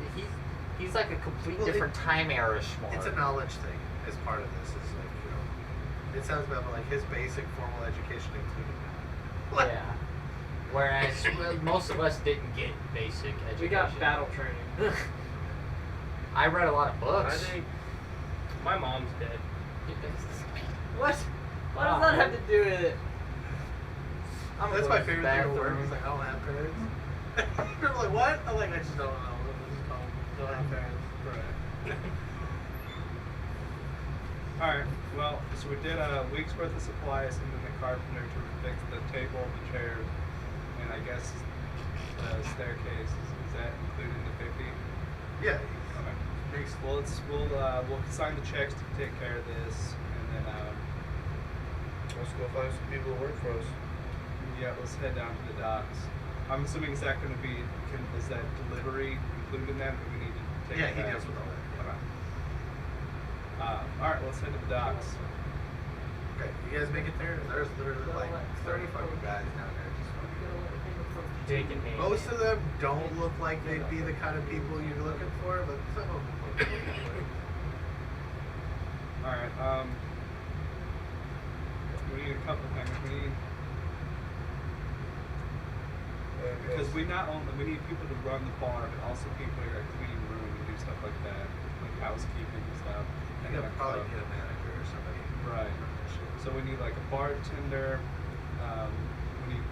he's like a complete Well, different time era smart. It's a knowledge thing as part of this. Is like, you know, it sounds about like his basic formal education included that. Yeah. Whereas well, most of us didn't get basic education. We got battle training. I read a lot of I books. think my mom's dead. What? What does that have to do with it? I'm That's gonna my go to the favorite thing at work. bathroom. He's like, I don't have parents. People are like, what? I'm like, I just don't know. What is it called? Don't have parents. Right. Alright, well, so we did a week's worth of supplies and then the carpenter to fix the table, the chairs, and I guess the staircase. Is that included in the 50? Yeah. Okay. Makes Well, we'll sign the checks to take care of this, and then Let's go find some people to work for us. yeah, let's head down to the docks. I'm assuming is that going to be is that delivery included in that, or do we need to take Yeah, it he back? deals with all that. Okay. All right, let's head to the docks. Okay, you guys make it there? There's literally like 30 fucking guys down there. Just fucking. Taking hands. Most of them don't look like they'd be the kind of people you're looking for, but some of them look like they All right. We need a couple things. Because we not only we need people to run the bar, but also people who are cleaning room and do stuff like that, like housekeeping and stuff. You And then gotta a probably cook. get a manager or somebody. Right. So we need like a bartender. We need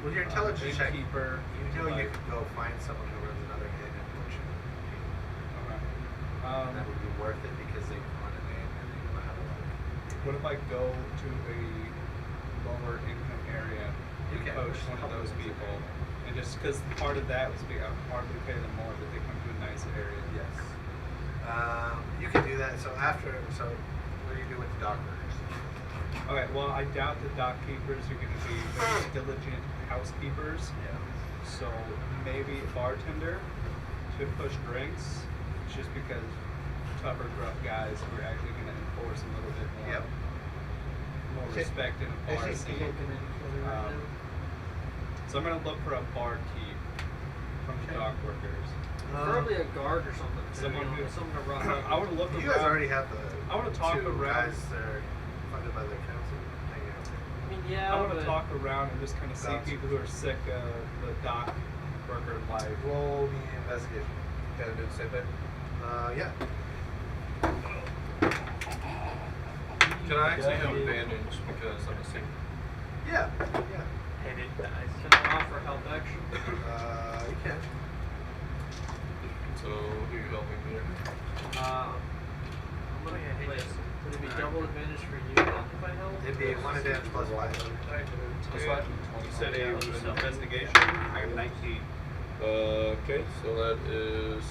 With your intelligence check, you innkeeper. know you like- could go find someone who runs another inn in Butcher. Okay. And that would be worth it because they run an inn and they know how to like. What if I go to a lower income area You and can. poach one of those people, and just because part of that was being hardly pay them more, but they come to a nice area. Yes. You can do that. So what do you do with the dock workers? Okay, well, I doubt the dock keepers are going to be very diligent housekeepers. Yeah. So maybe a bartender to push drinks, just because tougher, gruff guys who are actually going to enforce a little bit more, Yep. more Okay. respect in a bar scene. So I'm going to look for a barkeep from the Okay. dock workers. Preferably a guard or something. Too, Someone you know, who- someone to run. I want to look You around. guys already have the. I wanna talk two around. guys that are funded by the council. hanging out there. I mean, yeah. I want to but talk around and just kind of see About- people who are sick of the dock worker life. Roll the investigation. Gotta do the same thing. Yeah. Can I actually have advantage because I'm a singer? Yeah. Yeah. And it dies. Can I offer help action? You can. So who you helping here? I'm gonna get list. Would it be double advantage for you then if I help? It'd be 1 advantage plus 5. Plus what? You said an investigation. I have 19. Okay, so that is.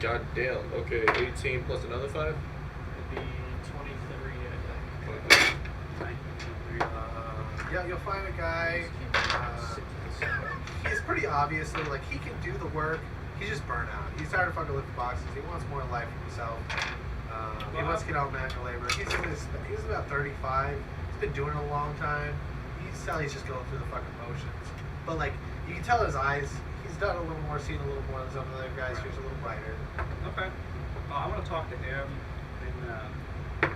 God damn. Okay, 18 plus another 5. It'd be 23, I 23. Yeah, you'll find a guy. He's pretty obviously like he can do the work. He's just burnt out. He's tired of fucking lifting boxes. He wants more life for himself. He wants to get out manual labor. He's about 35. He's been doing it a long time. You can tell he's just going through the fucking motions. But like you can tell his eyes. He's done a little more, seen a little more than some of the other guys. He's a little brighter. Okay. I want to talk to him, and Oh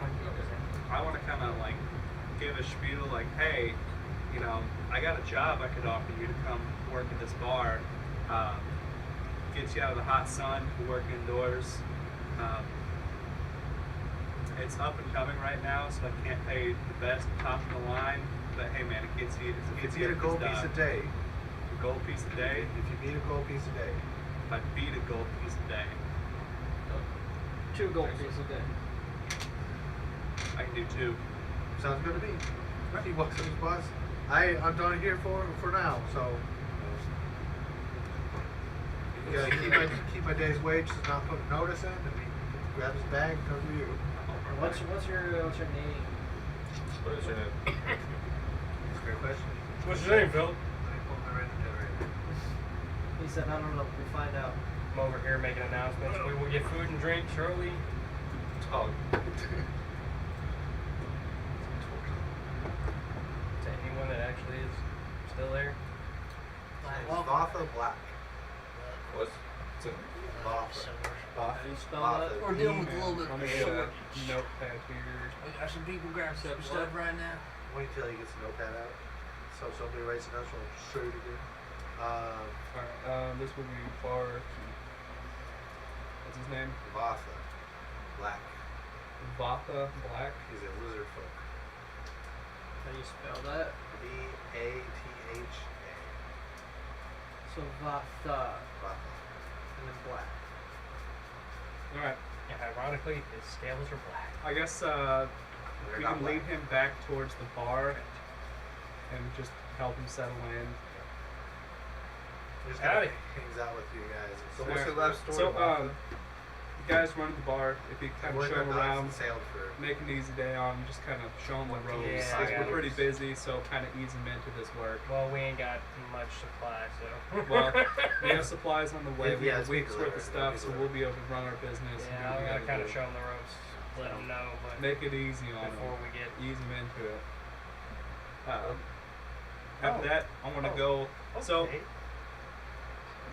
my goodness. I want to kind of like give a spiel, like, hey, you know, I got a job I could offer you to come work at this bar. Gets you out of the hot sun, to work indoors. It's up and coming right now, so I can't pay the best top of the line. But hey, man, it gets you. It If gets you you beat a gold piece a day, A gold piece a day. if you beat a gold piece a day, If I beat a gold piece a day, 2 gold pieces a day. I can do 2. sounds good to me. He walks up his boss. I'm done here for now, so you gotta keep my day's wages, not put notice in, and he grabs his bag and comes to you. What's your name? What is your name? That's a great question. What's your name, Phil? Let me pull my random generator. He said, I don't know. We'll find out. I'm over here making announcements. We will get food and drink shortly. Talk. To anyone that actually is still there. It's Vatha Black. What's Vatha. How do you spell that? We're dealing with a little bit Let me of get a short. notepad here. We got some people grabbing some stuff right now. Wait till he gets the notepad out. So somebody writes a note, so I'll show you again. Alright, this will be Bar. What's his name? Vatha Black. Vatha Black. He's a lizard folk. How do you spell that? Vatha. So Vatha Vatha. and then black. Alright, And ironically, his scales are black. I guess They're we not can lead black. him back towards the bar and just help him settle in. He just Howdy. kind of hangs out with you guys. So So what's your life story? So, Vatha? you guys run the bar. If you kind of show him around, sailed for. make an easy day on him, just kind of show him the ropes. Yeah, 'Cause yeah. we're pretty busy, so kind of ease him into this work. Well, we ain't got much supply, so. Well, we have supplies on the way. Yeah, We have it's a week's people worth of that are- stuff, so we'll be able to run our business. and do Yeah, what we I gotta gotta kind of do. show them the ropes, let them know, but Make it easy on before him. we get. Ease him into it. After that, I want to go. So, Okay.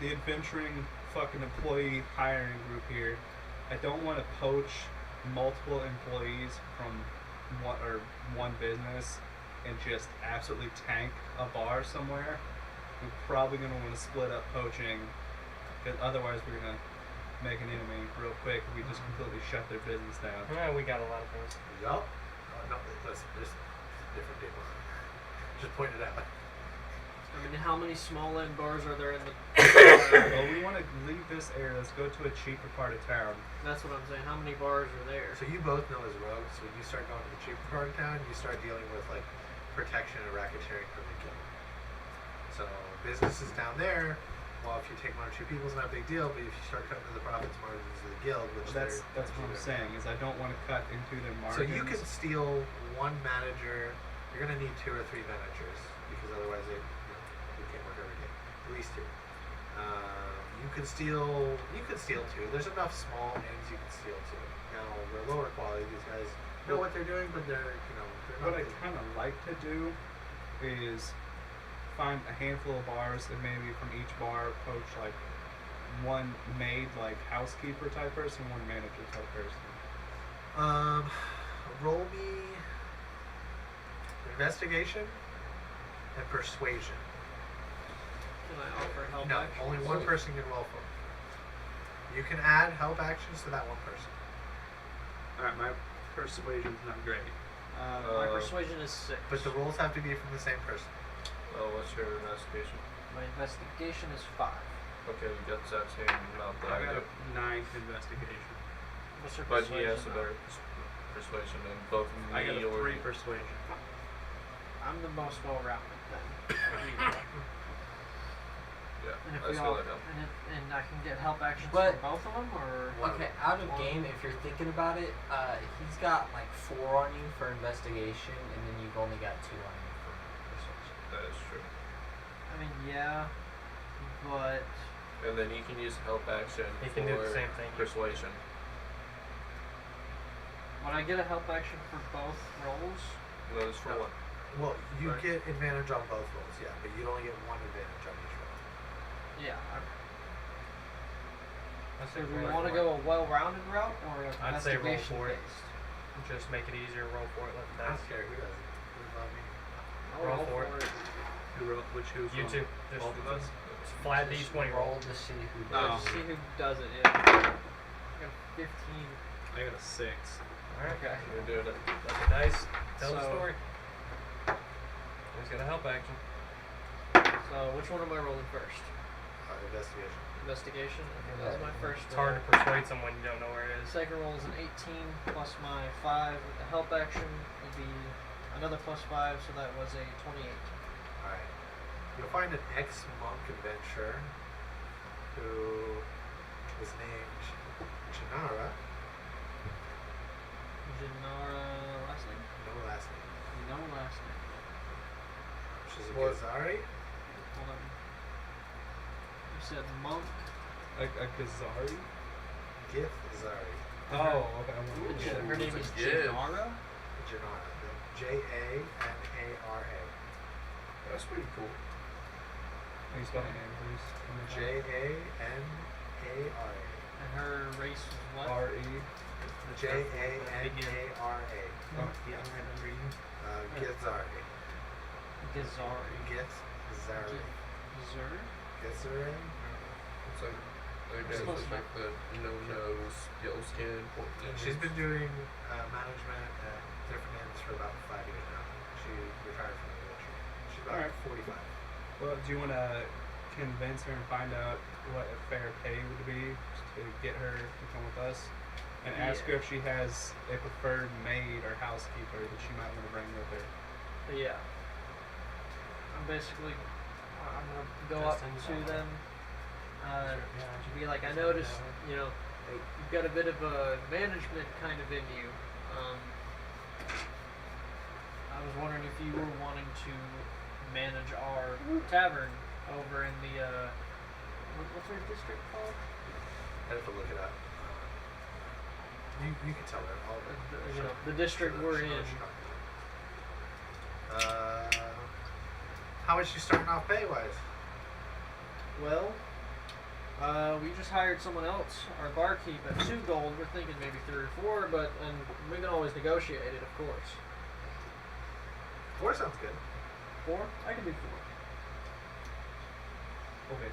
the adventuring fucking employee hiring group here. I don't want to poach multiple employees from one business and just absolutely tank a bar somewhere. We're probably gonna want to split up poaching, because otherwise we're gonna make an enemy real quick if we just completely shut their business down. Yeah, we got a lot of things. Yup. No, listen, there's different people. Just point it out. I mean, how many small end bars are there in the? Well, we want to leave this area. Let's go to a cheaper part of town. That's what I'm saying. How many bars are there? So you both know as rogues, when you start going to the cheaper part of town, you start dealing with like protection and racketeering from the guild. So businesses down there, well, if you take 1 or 2 people, it's not a big deal. But if you start cutting to the profits margins of the guild, which That's they're what I'm usually saying. Is I don't want to cut into their So margins. you can steal 1 manager. You're gonna need 2 or 3 managers because otherwise you can't work every day. At least 2. You could steal 2. There's enough small names you can steal 2. Now they're lower quality. These guys know what they're doing, but they're they're What not. I kind of like to do is find a handful of bars and maybe from each bar poach like 1 maid, like housekeeper type person, 1 manager type person. Roll me investigation and persuasion. Can I offer help? No, actions? only 1 person can roll for it. You can add help actions to that 1 person. Alright, my persuasion's not great. My persuasion is 6. But the rolls have to be from the same person. Oh, what's your investigation? My investigation is 5. Okay, you got the same amount that I I got do. a 9 investigation. What's your But he persuasion? has a better persuasion than both me I got a or 3 you. persuasion. I'm the most well-rounded then. Yeah, And if I we feel all, like and I can get help actions But- for both of them, or Okay, out of game, if you're thinking about it, he's got like 4 on you for investigation, and then you've only got 2 on you for persuasion. that is true. I mean, yeah, but And then you can use help action He for can do the same thing. persuasion. when I get a help action for both rolls, No, it's for No. 1. Well, you Right. get advantage on both rolls, yeah, but you'd only get 1 advantage on each roll. yeah. I So say do we roll want to for it. go a well-rounded route or a I'd say roll investigation for it. based? Just make it easier. Roll for it. Let the I dice. don't care who does it. Who's on me? I'll Roll roll for for it. it. Who's You on? two. Just Both of us? flat Just D20 roll. to see who Oh. does. See who does it. Yeah. I got 15. I got a 6. Alright. Okay. You're doing it. Let the dice tell the So- story. Who's got a help action? So which one am I rolling first? Investigation. Investigation. Okay, that was my first. It's hard to persuade someone you don't know where it is. Second roll is an 18 plus my 5 with the help action would be another plus 5, so that was a 28. Alright. You'll find an ex-monk adventurer who is named Janara. Janara last name? No last name. No last name. She's a What? Gazari. Hold on. You said monk. A Kazari? Gith Zari. Oh, okay. Her name is Yeah. Janara. Janara. Janara. That's pretty cool. Can you spell my name, please? Janara. And her race was what? R-E. Janara. Oh, yeah, I remember you. Githzari. Gazari. Githzari. Zer? Githzari. It's like Supposed to- like the no-nose, yellow skin, pork She's been doing management at different ends for about 5 years now. She retired from the military. She's about Alright. 45. Well, do you want to convince her and find out what a fair pay would be to get her to come with us? And ask her if she has a preferred maid or housekeeper that she might want to bring with her. Yeah. I'm basically, I'm gonna go up to them, be like, I noticed, you know, you've got a bit of a management kind of in you. I was wondering if you were wanting to manage our tavern over in the, what's our district called? I have to look it up. You can tell her. You know, the district we're in. How much you starting off pay wise? Well, we just hired someone else, our barkeep, at 2 gold. We're thinking maybe 3 or 4, but and we can always negotiate it, of course. 4 sounds good. 4? I can do 4. Okay.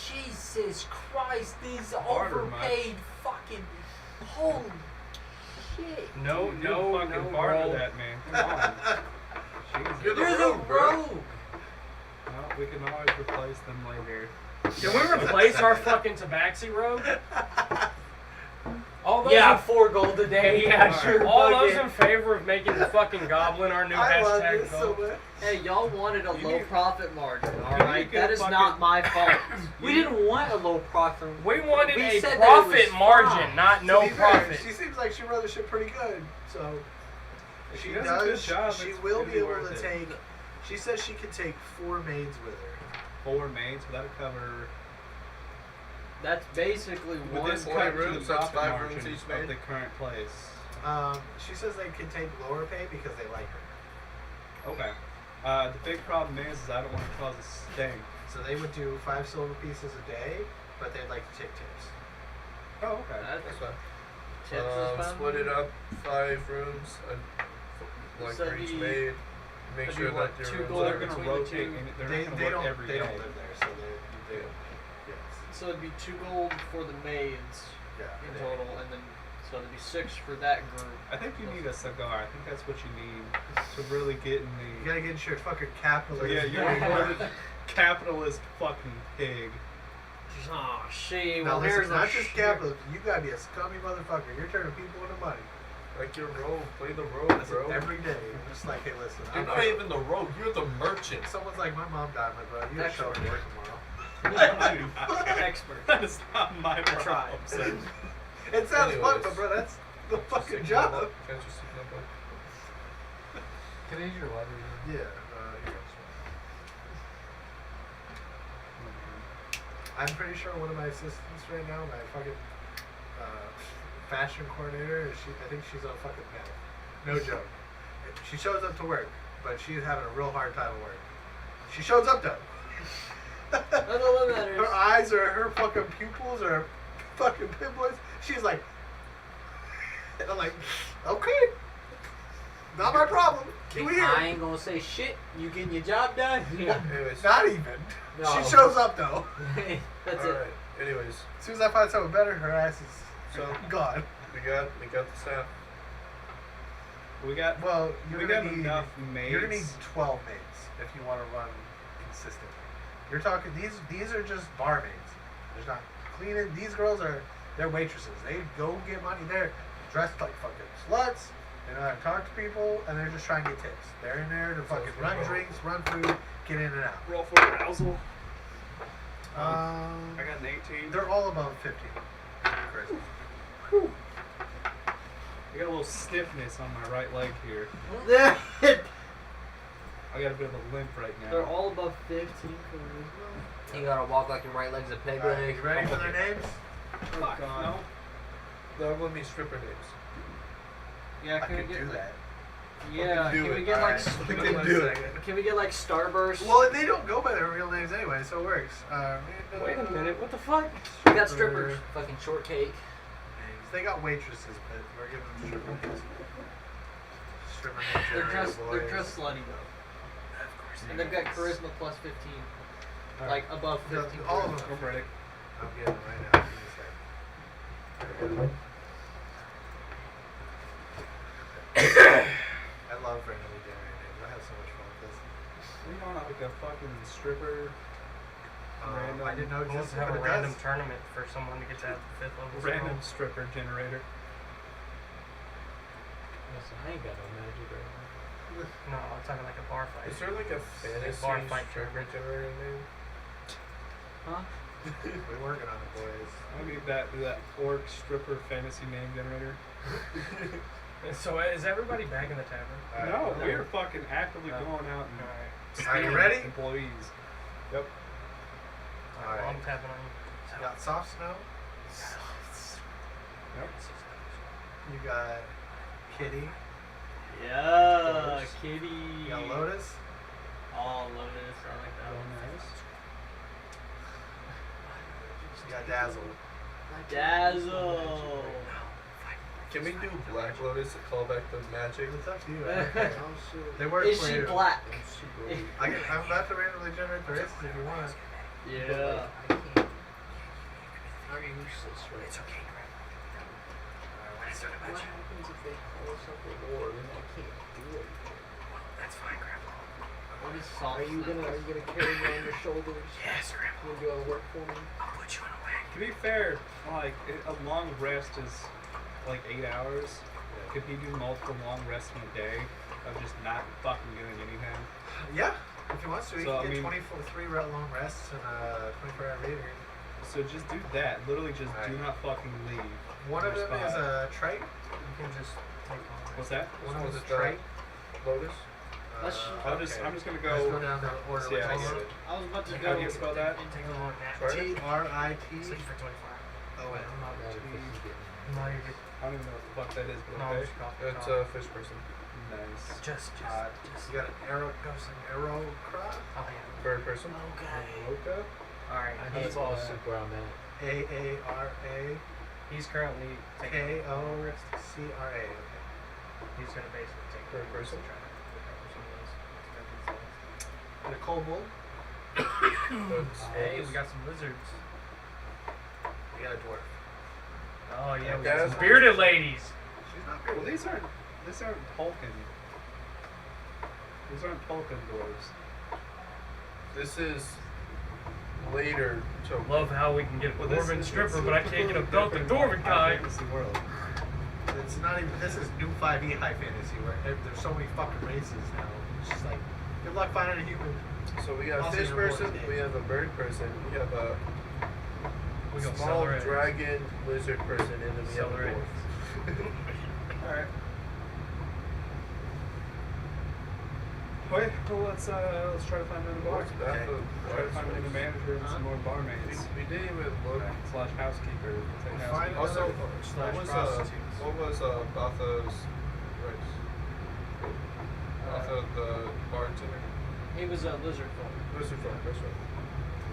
Jesus Christ, these Harder, overpaid fucking holy shit. No, Dude, no, fucking no barter roll. that, man. Come on. Jesus. You're the You're the rogue, bro. rogue. Well, we can always replace them later. Can we replace our fucking Tabaxi rogue? All those Yeah, in, 4 gold a day. Yeah, Alright. sure. all fuck those it. in favor of making the fucking goblin our new hashtag gold? much. Hey, y'all wanted a You low need- profit margin, you alright? need to That is fucking- not my fault. We didn't want a low profit. We wanted We a said that it profit was margin, fine. not no profit. She seems like she runs the shit pretty good. So If she she does a does. good job, She it's will gonna be be able worth to it. take. She says she can take 4 maids with her. 4 maids, so that'll cover. That's basically Would one this 40 cut to rooms, the that's profit 5 rooms margin each of maid? the current place? She says they can take lower pay because they like her. Okay. The big problem is I don't want to cause a stink. So they would do 5 silver pieces a day, but they'd like to take tips. Oh, okay. That's fine. Tips is fine. Split it up, 5 rooms, like So for each the- maid. Make that'd sure be that what, your 2 rooms gold Well, are they're going to between the rotate. two. And they're They not going to work don't. every They day. don't live there, so they yes. So it'd be 2 gold for the maids Yeah. in they- total, and then so it'd be 6 for that group. I think you need a cigar. I think that's what you need to really get in You the. gotta get into your fucking capitalist. Yeah, you're a capitalist fucking pig. Oh, shit. Now Well, listen, here's not a just capitalist. You gotta be a scummy motherfucker. You're turning people into money. like your rogue. Play the rogue, Listen, bro. every day. I'm just like, hey, listen. You're not even the rogue. You're the merchant. Someone's like, my mom died, my brother. You gotta show up to work tomorrow. expert. That is not my Try. problem. sir. It sounds fun, Anyways. but bro, that's the fucking Signal job. up. Can't you signal up? Can I use your lighter? Yeah. I'm pretty sure one of my assistants right now, my fucking fashion coordinator, I think she's on fucking meth. No joke. She shows up to work, but she's having a real hard time at work. She shows up though. That's all that matters. Her eyes or her fucking pupils are fucking pit boys. She's like, and I'm like, okay, not my problem. You I here? ain't gonna say shit. You getting your job done? Yeah. Anyways. Not even. No. She shows up though. That's All it. right. Anyways, As soon as I find something better, her ass is so gone. we got the staff. We got Well, we got enough maids. You're gonna need 12 maids if you want to run consistently. You're talking these are just barmaids. There's not cleaning. These girls they're waitresses. They go get money. They're dressed like fucking sluts. They know how to talk to people, and they're just trying to get tips. They're in there to fucking run drinks, run food, get in and out. roll for arousal. I Um, got an 18. they're all above 15. Crazy. Whew. I got a little stiffness on my right leg here. I got a bit of a limp right now. They're all above 15 charisma. You gotta walk like your right leg's a peg All right, leg. you ready for their names? Oh, Fuck, God. no. That would be stripper names. Yeah, I can we can get do that. Yeah, do can it. we get like Alright, we can do it. can we get like Starburst? Well, they don't go by their real names anyway, so it works. Wait a minute, what the fuck? We got strippers. Fucking shortcake. Names. They got waitresses, but we're giving them stripper names. Stripper name They're boys. dressed slutty though. Of course. And they've got charisma plus 15. Like above 15. All of charisma. them. I'm ready. I'm getting them right now. Give me a sec. There we go. I love randomly generated names. I have so much fun with this. We don't have like a fucking stripper. Random. I didn't know We'll just just have a what it random does. tournament for someone to get that 5th level. Random stripper generator. Listen, I ain't got no magic right now. No, I'm talking like a bar fight. Is there like a fantasy bar fight stripper generator name? Huh? We're working on it, boys. I need that orc stripper fantasy name generator. So is everybody back in the tavern? No, Alright. we are fucking actively No. going out and Alright. Are you stealing ready? employees. Yep. Alright, well, I'm tapping on you. You got soft snow. Yep. You got Kitty. Yeah, kitty. You got Lotus. Oh, Lotus. I like that Real one. nice. You got Dazzle. Dazzle. Can we do Black Lotus to call back the magic? It's up to you. I don't care. They work Is for she you. black? I'm about to randomly generate the races if you want. Yeah. I can't. I'm useless right It's okay, What happens if they call us up a war and I can't do it? That's fine, Grandpa. What is soft? Are you gonna carry me on your shoulders? Yes, Grandpa. You gonna do all the work for me? I'll put you on a wagon. To be fair, like a long rest is like 8 hours. Could he do multiple long rests in a day of just not fucking doing anything? Yeah, if he wants to, he So, I can get mean- 3 long rests and 24-hour reader. So just do that. Literally, just do Alright. not fucking leave. One of your them is spot. a trait. You can just take on. What's that? One of them is a This one's trait. Lotus? I'm just gonna Let's go go. down the order. Yeah, I Let's get go. it. I was about to How do go. you spell that? Take a look at Try T it. R I T. Sleep for 24 hours. Oh wait, I'm not That T. is fucking getting me. No, you're good. I don't even know what the fuck that is, but No, okay. just call. It's a fish person. Nice. Just. You got an arrow. Arrow cross. Oh, yeah. Bird person. Loca? Alright. I He's, That's all That's where I'm at. A-A-R-A. he's currently taking K-O-C-R-A. Okay. He's gonna basically take Third person? try to recover some of those. And a kobold. Hey, we got some lizards. We got a dwarf. Oh yeah, we Yeah, got some bearded ladies. She's not Well, good. these aren't Tolkien. These aren't Tolkien dwarves. This is later to Love how we can get a Well, this dwarven is- stripper, it's but I can't get a belt the different dwarven high kind. fantasy world. It's not even. This is new 5e high fantasy where there's so many fucking races now. It's just like, good luck finding a human. So we got a Also, fish you're person, born we have a bird person, we have a We go small sell their eggs. dragon lizard person, and then we Sell have a their dwarf. Alright. Okay, well let's try to find another bar. What's that? Okay. Try to find another manager and some more barmaids. We didn't even look. Slash housekeeper. We'll take Find housekeeper. Also, Slash what was prostitutes. Batha's race? Batha the bartender. He was a lizard folk. Lizard folk, that's right.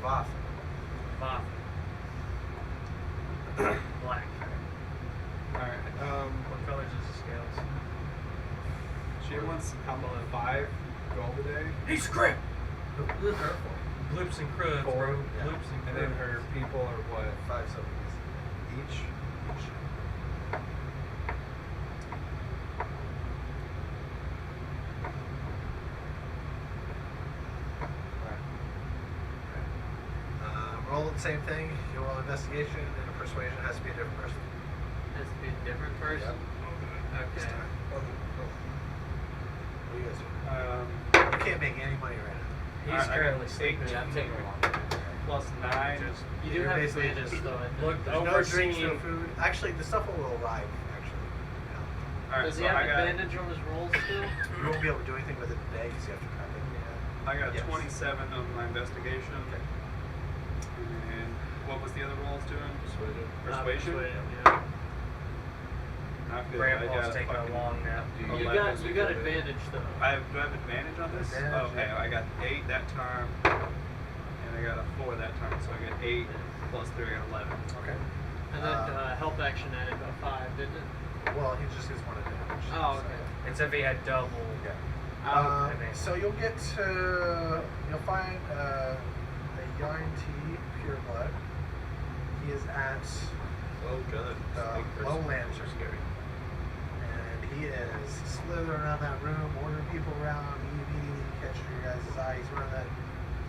Voth. Bob. Black. Alright. What colors is the scales? She wants how much? 5 gold a day. He's crip! Blips and cruds, bro. Four. Blips and And then her people are what? 5 somethings each. Roll the same thing. You roll investigation, and a persuasion has to be a different person. Has to be a different person. This Okay. time. What do you guys do? Um, You can't make any money right now. He's I got currently 8 sleeping. Yeah, I'm taking a walk. plus 9. You do You're have basically advantage just- though. I think. Look, There's no drinks, no overseeing. food. Actually, the stuff will arrive. Actually, Alright, Does so he have I got advantage on his rolls still? you won't be able to do anything with it today because you have to prep it. I got Yes. 27 on my investigation. Okay. And what was the other rolls doing? Persuasion. Yeah. Not good. Grandpa's I got taking a fucking long nap. You 11. got advantage though. Do I have advantage on this? Advantage, Okay, yeah. I got 8 that turn, and I got a 4 that turn, so I got 8 plus 3, I got 11. Okay. And then help action added about 5, didn't it? Well, he just gets one advantage. Oh, okay. It's if he had double. Yeah. Oh, okay. So you'll find a Yarn Tea Pure Blood. He is at Oh, good. Lowlands are scary. And he is slithering around that room, ordering people around. He immediately catches your guys' eye. He's running that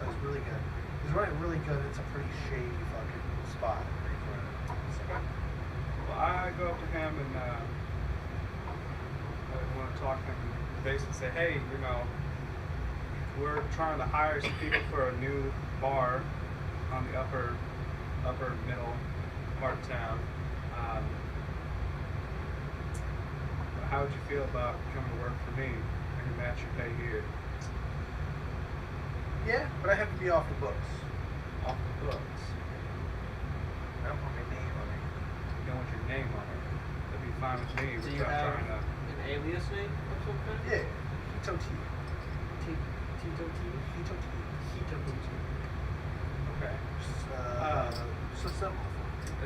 was really good. He's running really good. It's a pretty shady fucking spot. where he's running. So, Well, I go up to him and I want to talk to him and basically say, hey, you know, we're trying to hire some people for a new bar on the upper middle part of town. How would you feel about coming to work for me? I can match your pay here. yeah, but I have to be off the books. Off the books. I don't want my name on it. You don't want your name on it. That'd be fine with me. Do We're you just have trying to. an alias name of some kind? Yeah, Hito T. Tito T. Hito T. Hito T. Okay. So simple.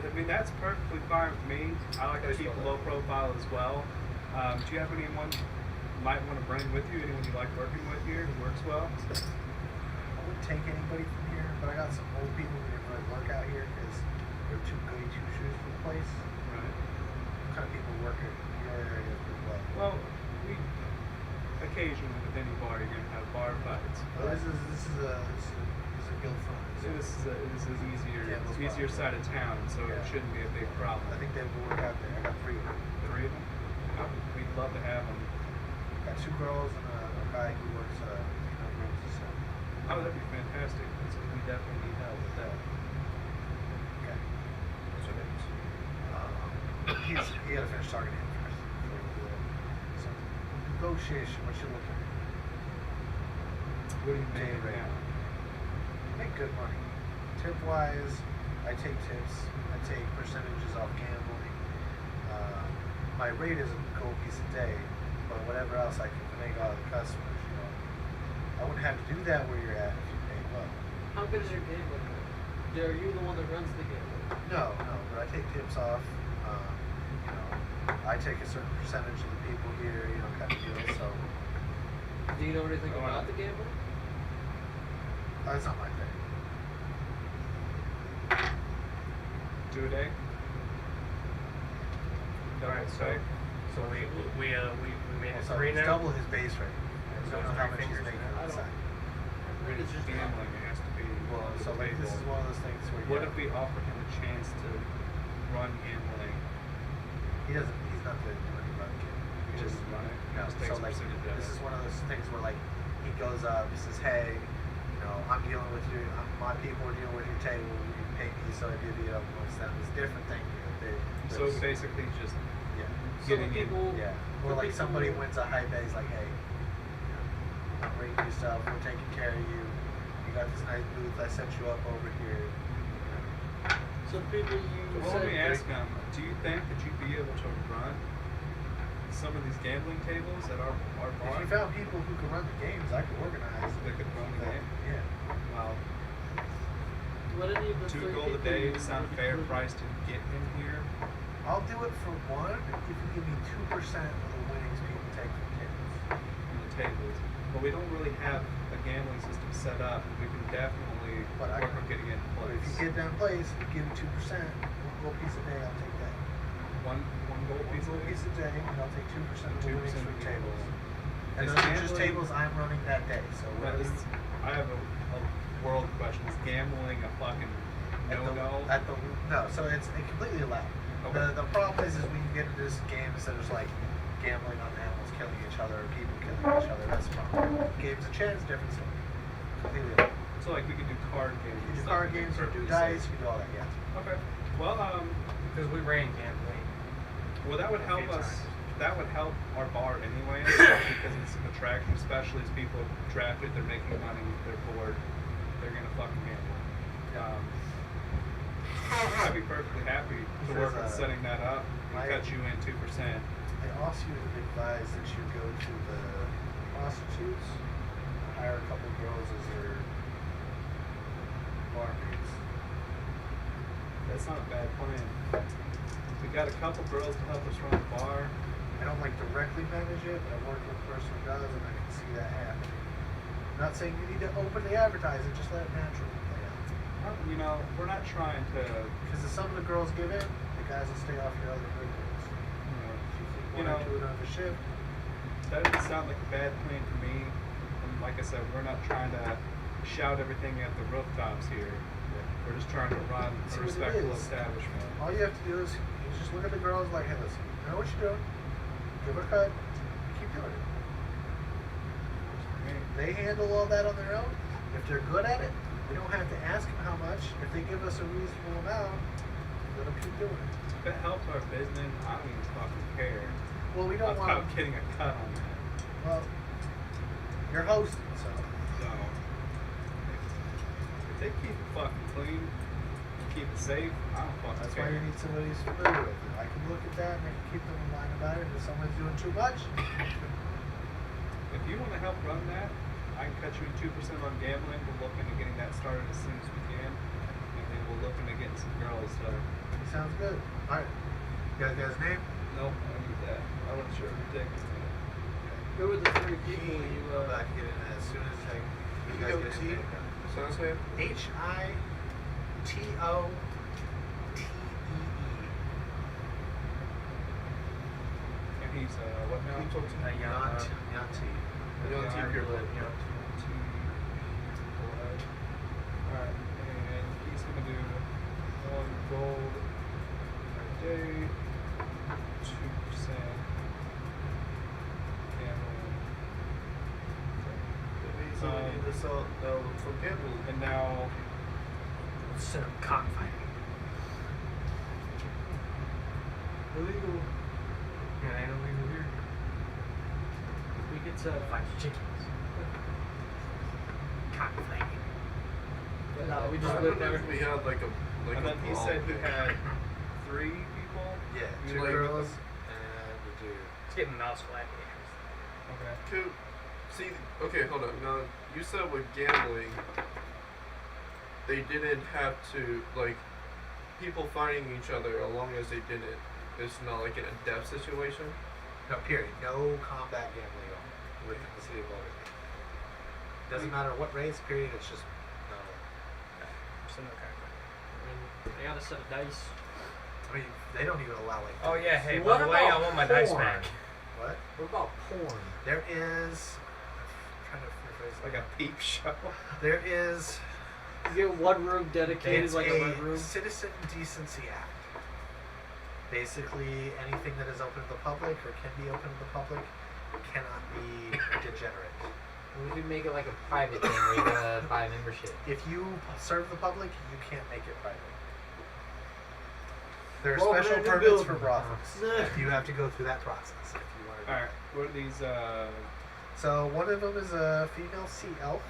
I mean, that's perfectly fine with me. I like to keep low profile as well. Do you have anyone you might want to bring with you? Anyone you like working with here who works well? I wouldn't take anybody from here, but I got some old people who didn't really work out here because they're too goody two shoes for the place. Right. What kind of people work in your area as well? Well, we occasionally with any bar you're gonna have bar fights. Well, this is a guild fund. So this is easier. Yeah, It's no easier problem. side of town, so Yeah. it shouldn't be a big problem. I think they will work out there. I got 3 of them. 3 of them. We'd love to have them. Got 2 girls and a guy who works rooms. So. Oh, that'd be fantastic. We definitely need help with that. Okay. He got to finish talking to him first. Before we do that. So, negotiation. What you looking at? What do you Day make rate. now? Make good money. Tip wise, I take tips. I take percentages off gambling. My rate is a gold piece a day, but whatever else I can make out of the customers, you know. I wouldn't have to do that where you're at if you pay well. How good is your gambling? Are you the one that runs the gambling? No, but I take tips off. You know, I take a certain percentage of the people here, you know, kind of deal. So Do you know anything Oh, about wow. the gambling? that's not my thing. 2 a day. Alright, so we made it So 3 it's now. double his base rate. I So don't know it's how 3 much he's fingers making now. on the I don't- side. When it's just gambling, it has to be. Well, so like this is one of those things where What if we offered him a chance to run gambling? he doesn't. He's not the money run kid. He just run it. No, Just takes so a like percentage of this it. is one of those things where like he goes up, he says, "Hey, you know, I'm dealing with you. My people are dealing with your table. You pay me, so I divvy it up amongst them." It's a different thing here. So basically, just yeah, So the getting in. people, yeah. Or the like people somebody who- wins a high bet, he's like, "Hey, you know, I'm rating you stuff. We're taking care of you. You got this nice booth. I set you up over here." So the people you Well, let said me ask him. Do you think that you'd be able to run some of these gambling tables at our If bar? you found people who could run the games, I could organize. They could run the game? Yeah. Well, What any of the 2 three gold a people day you sound would fair include? price to get him here? I'll do it for one if you give me 2% of the winnings people take from tables. On the tables. But we don't really have a gambling system set up. We can definitely But I work on can- getting it in But place. if you get that in place, you give me 2%, one gold piece a day, I'll take that. one gold One piece gold a piece a day, and I'll take 2% of the 2% winnings of from the tables. gambling. And Is those are just gambling- tables I'm running that day, so But whatever. I have a world question. Is gambling a fucking no-no? No, so it's completely allowed. Okay. The problem is when you get into this games that is like gambling on animals killing each other or people killing each other, that's a problem. Games of chance, different story. Completely allowed. So like we could do card games. You and do stuff card to be games, you do perfectly dice, safe. you do all that, yeah. Okay. Well, Because we ran gambling. well, that would A help few us. times. That would help our bar anyway, because it's an attraction, especially as people draft it. They're making money. They're bored. They're gonna fucking gamble. I'd be perfectly happy to work on Says, setting that up and my- cut you in 2%. They also advise that you go to the prostitutes, hire a couple girls as their barmaids. That's not a bad plan. We got a couple girls to help us run the bar. I don't like directly manage it, but I work with a person who does, and I can see that happening. I'm not saying you need to openly advertise it, just let it naturally play out. You know, we're not trying to, Because if some of the girls give in, the guys will stay off your other good girls. you know, Do it on the shift. that doesn't sound like a bad plan to me. And like I said, we're not trying to shout everything at the rooftops here. We're just trying to run See a what it respectful is. establishment. All you have to do is just look at the girls like, hey, listen, you know what you're doing. Give her a cut. Keep doing it. They handle all that on their own. If they're good at it, we don't have to ask them how much. If they give us a reasonable amount, let them keep doing it. If it helps our business, I don't even fucking care. Well, we don't About want. getting a cut on that. Well, you're hosting, so. So, if they keep it fucking clean, keep it safe, I don't fucking That's care. why you need somebody who's familiar with it. I can look at that and I can keep them in line about it. If someone's doing too much, If you want to help run that, I can cut you in 2% on gambling. We're looking at getting that started as soon as we can. And then we're looking at getting some girls. So, it sounds good. All right. You got the guy's name? nope, I don't need that. I wasn't sure if we take this minute. Who were the three people you Go back and get in as soon as I. You guys get his name down. Sounds good. HITOTEE. And he's, what now? Not T. Young T pure blood. Alright, and he's gonna do 1 gold a day, 2% gambling. So we need to sell from gamble. And now, Set up cockfighting. Illegal. Yeah, ain't illegal here. We could set Fight chickens. Cockfighting. No, we I just don't went know there. if we had like a and then he brawl said he thing. had 3 people? Yeah, You 2 like- girls and a dude. It's getting mouse gladiators. Okay. Cool. See, okay, hold on. Now, you said with gambling, they didn't have to, like, people fighting each other as long as they didn't. It's not like in a death situation. No, period. No combat gambling at all within the city of Baltimore. Doesn't matter what race, period. It's just no. So no cockfighting. I mean, they got a set of dice. I mean, they don't even allow like. Oh yeah, hey, What by the way, I about want my dice porn? back. What? What about porn? There is. I'm trying to rephrase Like that. a peep show. There is. You get one room dedicated It's like a red a room. Citizen Decency Act. Basically, anything that is open to the public or can be open to the public cannot be degenerate. We could make it like a private thing where you gotta buy a membership. If you serve the public, you can't make it private. There are Well, special brand new permits for building. brothels. You have to go through that process if you want to do Alright, what are these, So one of them is a female sea elf.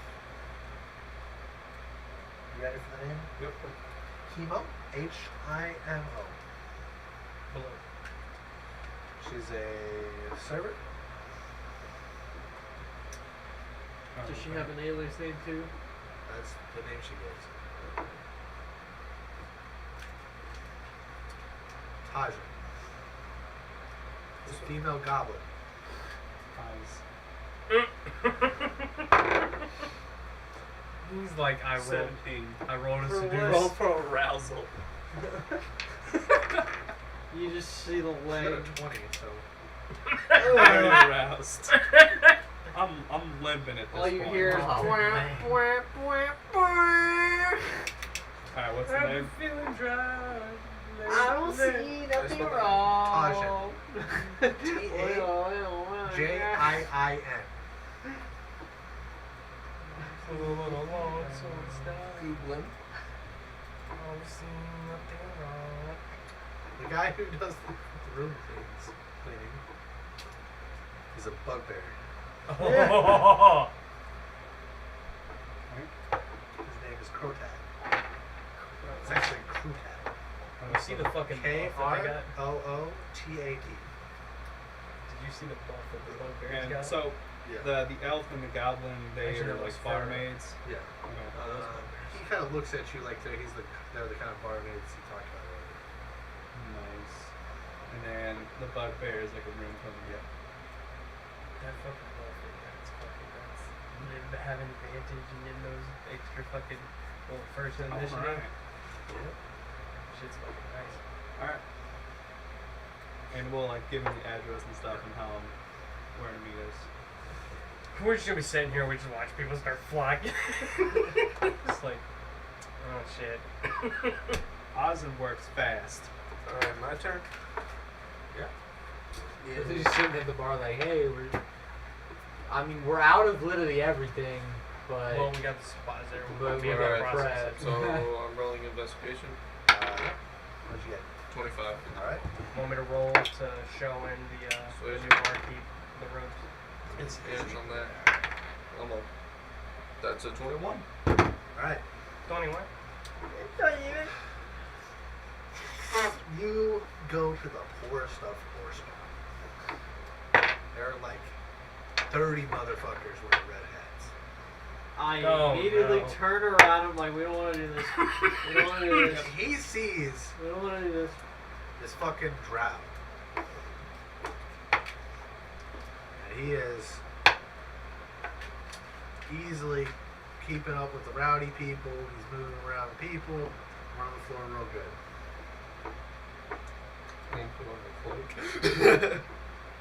You ready for the name? Yep. Himo. Himo. Blue. She's a servant. Does she have an alias name too? That's the name she gives. Taja. It's a female goblin. Eyes. He's like, I rolled 17. a For seduce. Roll for arousal. You just see the She's leg. got a 20, so. Very aroused. I'm limping at this All you point. hear is Oh, wah, wah, wah, wah. Alright, what's the I'm name? feeling dry. I don't see nothing Taja. wrong. J-I-I-N. Googling. The guy who does the room cleaning is a bugbear. Oh. His name is Crotat. It's actually Crotat. You see the fucking buff that I got? K-R-O-O-T-A-D. Did you see the buff that the bugbear's And got? so Yeah. the elf and the goblin, they Actually, are that like was fair. barmaids. Yeah. Okay. He kind of looks at you like they're the kind of barmaids he talked about earlier. Nice. And then the bugbear is like a room cleaner. Yeah. That fucking buff, that's fucking nuts. To have an advantage and getting those extra fucking first initiative. Alright. Yeah. Shit's fucking nice. Alright. And we'll like give him the address and stuff and tell him where to meet us. We're just gonna be sitting here, we just watch people start flocking. It's like, oh shit. Ozzy works fast. Alright, my turn. They're just sitting at the bar like, hey, we're out of literally everything, but Well, we got the supplies there. But We'll be we able to got process prep. it. So I'm rolling investigation. What'd you get? 25. Alright. Want me to roll to show in the Sweet. new barkeep the ropes? It's And on that, I'm up. That's a 21. Alright. 21. You go to the poorest of poor spot. There are like 30 motherfuckers wearing red hats. I Oh, immediately no. turn around. I'm like, we don't want to do this. We don't want to do this. And he sees We don't want to do this. this fucking drow. And he is easily keeping up with the rowdy people. He's moving around the people. Running the floor real good. I'm gonna put on my cloak.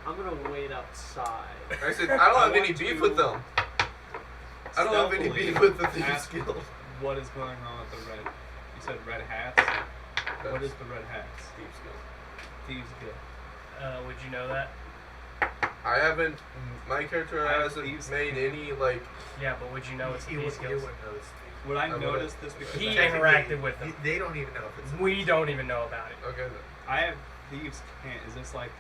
I'm gonna wait outside. I said, I don't have any want beef to with them. I don't have any stealthily beef with the Thieves ask Guild. what is going on with the red. You said red hats? What is the red hats? Thieves Guild? Thieves Guild. Would you know that? I haven't. My character I have hasn't Thieves made any like. Yeah, but would you know it's He these wouldn't skills? notice. Would I I would've- notice this because He I, interacted with them. They don't even know if it's. We don't even know about it. Okay then. I have thieves can't. Is this like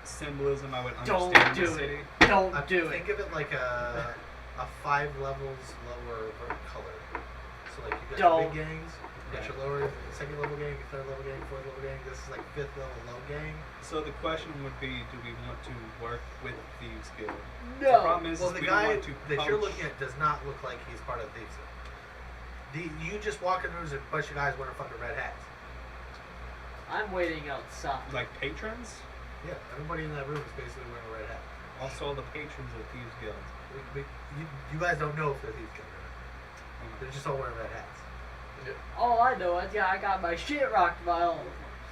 symbolism I would Don't understand in do the it. city? Don't do it. Think of it like a 5 levels lower color. So like you got your Don't. big gangs, you got your lower, second level gang, your third level gang, fourth level gang. This is like 5th level low gang. So the question would be, do we want to work with Thieves Guild? The No. problem is, Well, is the we guy don't want to that you're poach- looking at does not look like he's part of Thieves. You just walk in rooms and a bunch of guys wearing fucking red hats. I'm waiting outside. like patrons. Yeah, everybody in that room is basically wearing a red hat. Also, the patrons of Thieves Guild. You guys don't know if they're Thieves Guild or not. They're just all wearing red hats. All I know is, I got my shit rocked by all of them.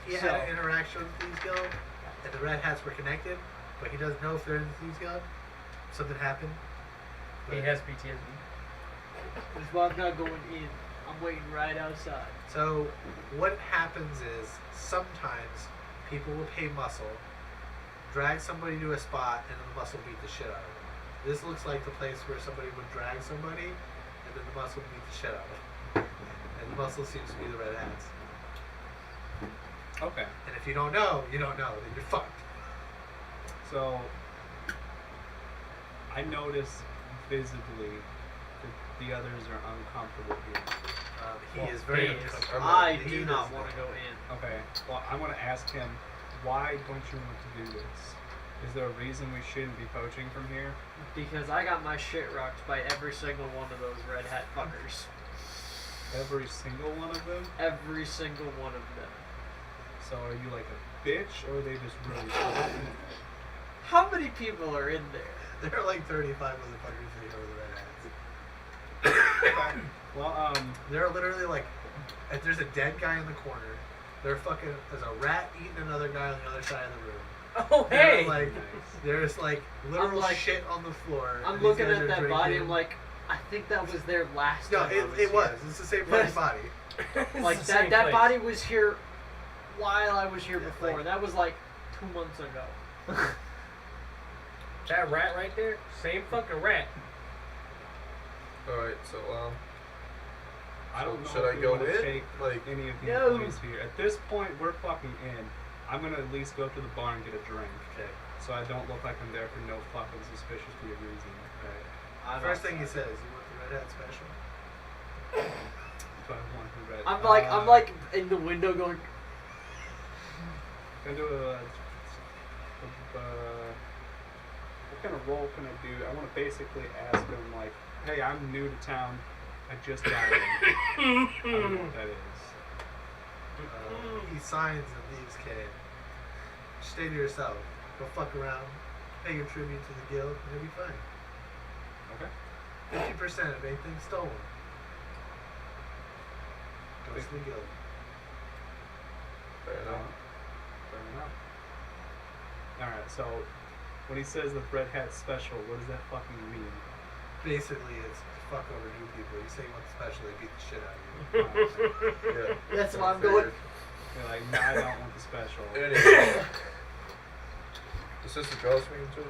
He had an interaction with Thieves Guild, and the red hats were connected, but he doesn't know if they're in the Thieves Guild. Something happened. He But- has PTSD. That's why I'm not going in. I'm waiting right outside. So what happens is sometimes people will pay muscle, drag somebody to a spot, and then the muscle beat the shit out of them. This looks like the place where somebody would drag somebody, and then the muscle beat the shit out of them. And the muscle seems to be the red hats. Okay. And if you don't know, you don't know. Then you're fucked. So I notice visibly that the others are uncomfortable here. He Well, is very he is. uncomfortable. I He do does not want to go in. Okay. Well, I want to ask him, why don't you want to do this? Is there a reason we shouldn't be poaching from here? Because I got my shit rocked by every single one of those red hat fuckers. Every single one of them? Every single one of them. So are you like a bitch, or are they just really cool? How many people are in there? There are like 35 motherfuckers in here with red hats. Well, There are literally like, if there's a dead guy in the corner, there's a rat eating another guy on the other side of the room. Oh, hey! Like, there's like literal like- shit on the floor. I'm and these looking guys at are that body. drinking. I'm like, I think that was there last No, time. it was. It's the same fucking body. Like It's the that. same That place. body was here while I was here Yeah, before. like- That was like 2 months ago. That rat right there, same fucking rat. Alright, so, I don't know should if I we go want to in? take Like, any of the No. employees here. At this point, we're fucking in. I'm gonna at least go to the bar and get a drink. Okay. So I don't look like I'm there for no fucking suspicious weird reason. Okay. First thing he says, you want the red hat special? So I want to read. I'm like in the window going. Gonna do what kind of role can I do? I want to basically ask him like, hey, I'm new to town. I just got in. I don't know what that is. He signs and leaves Kane. Stay to yourself. Go fuck around. Pay your tribute to the guild, and it'll be fine. Okay. 50% of anything stolen goes to the guild. fair enough. Fair enough. Alright, so when he says the red hat special, what does that fucking mean? Basically, it's to fuck over new people. You say you want the special, they beat the shit out of you. Yeah. That's why I'm Figured. going. They're like, no, I don't want the special. Anyway. Is this the girls speaking to?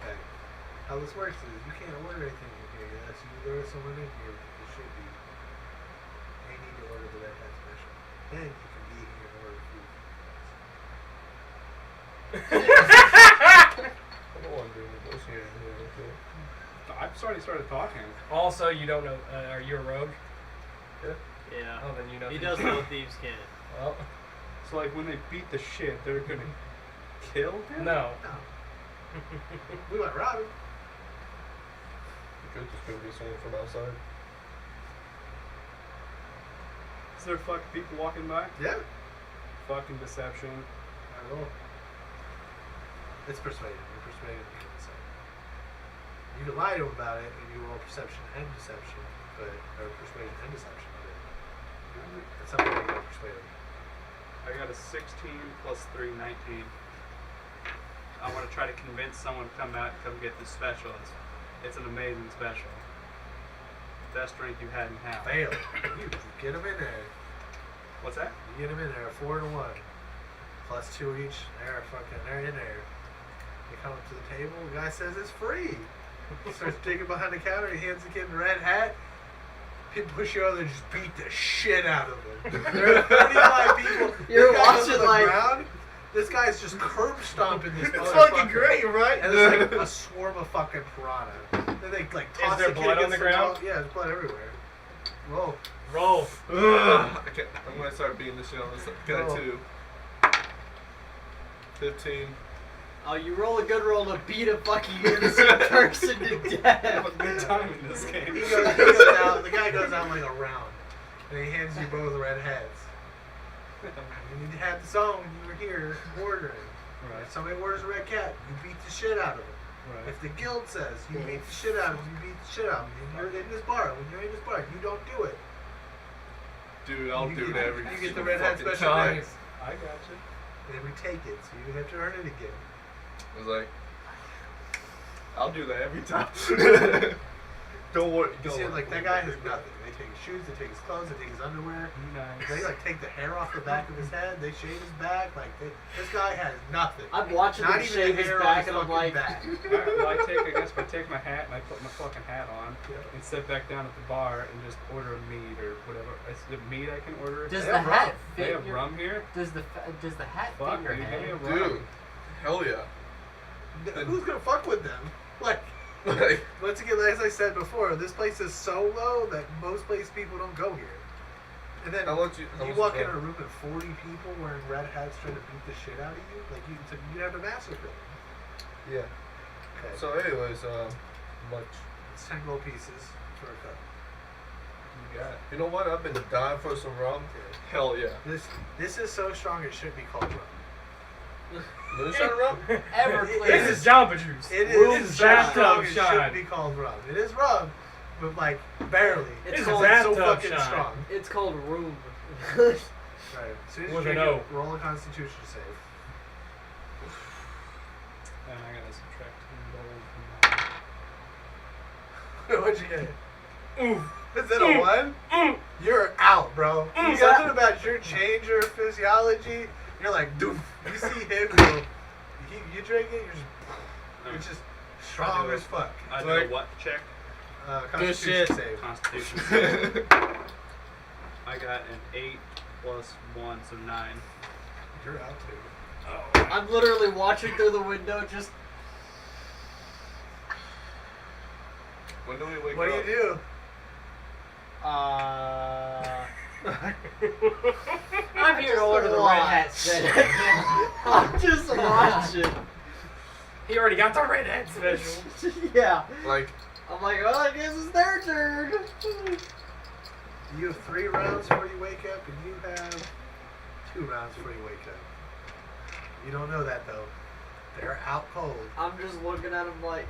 Okay. How this works is you can't order anything in here. Unless you order someone in here, it should be. They need to order the red hat special. Then you can be here and order food. I don't want to do negotiating here. Okay. I've already started talking. Also, you don't know. Are you a rogue? Yeah. Oh, then you know. He things. does know thieves can. Well, So like when they beat the shit, they're gonna kill him? no. No. We went robbing. It could just be someone from outside. Is there fucking people walking by? Yeah. Fucking deception. I will. It's persuaded. You're persuaded to get inside. You can lie to him about it, and you roll perception and deception, or persuasion and deception. But it's something you got persuaded. I got a 16 plus 3, 19. I want to try to convince someone to come out and come get this special. It's an amazing special. Best drink you had in town. Fail. You get him in there. What's that? You get him in there. 4 to 1. Plus 2 each. They're in there. They come up to the table. The guy says it's free. He starts digging behind the counter. He hands the kid the red hat. People push you over and just beat the shit out of him. There are 35 people. You're This guy goes watching to the like- ground. This guy's just curb stomping this It's motherfucker. fucking great, right? And there's like a swarm of fucking piranha. Then they like toss there the kid blood on against the ground? wall. Yeah, there's blood everywhere. Roll. Roll. Ugh. I'm gonna start beating the shit on this guy Roll. too. 15. Oh, you roll a good roll to beat a fucking innocent person to I death. have a good time in this game. He goes out. The guy goes out like a round, and he hands you both red heads. You need to have this on when you were here ordering. Right. If somebody orders a red cat, you beat the shit out of him. Right. If the guild says you beat the shit out of him, you beat the shit out of him. When you're in this bar, you don't do it. Dude, I'll You do get- it every you get single the red hat fucking special time. next. I got you. And then we take it, so you have to earn it again. I was like, I'll do that every time. Don't worry. You see, like that guy has nothing. They take his shoes, they take his clothes, they take his underwear. Nice. They like take the hair off the back of his head. They shave his back. Like this guy has nothing. I'm watching Not him even shave the his hair on back, his and I'm fucking like, back. Alright, well, I take my hat and I put my fucking hat on Yeah. and sit back down at the bar and just order a meat or whatever. Is it meat I can order? Does They the have hat rum. They fit have your, rum here? does the hat Fuck, fit your dude, give me a head? rum. Dude, hell yeah. Who's gonna fuck with them? Like Like, once again, as I said before, this place is so low that most place people don't go here. And then how much you much walk is in that? a room with 40 people wearing red hats trying to beat the shit out of you. Like you have to massacre them. Yeah. Okay. So, anyways, much. It's 10 gold pieces for a cup. You got it. You know what? I've been dying for some rum. Hell yeah. This is so strong it should be called rum. Moonshine rum? Everclear. This is Jamba Juice. It This is is so bathtub strong it shine. should be called rum. It is rum, but like barely. It's This called is so bathtub fucking shine. strong. It's called room. Right. As soon as you With an drink O. it, roll a Constitution save. And I gotta subtract 10 gold from What'd you get? Ooh. Is it a one? You're out, bro. Mm. Something about your change your physiology. You're like, doof. You see him go. You drink it. You're just strong as fuck. I It's do like, a what check? Constitution shit. save. Constitution. I got an 8 plus 1, so 9. You're out too. I'm literally watching through the window, just When do we wake What do up? you do? I'm here to order the red hat set. I'm just watching. He already got the red hat special. Yeah. Like, I'm like, well, I guess it's their turn. You have 3 rounds before you wake up, and you have 2 rounds before you wake up. You don't know that though. They're out cold. I'm just looking at him like,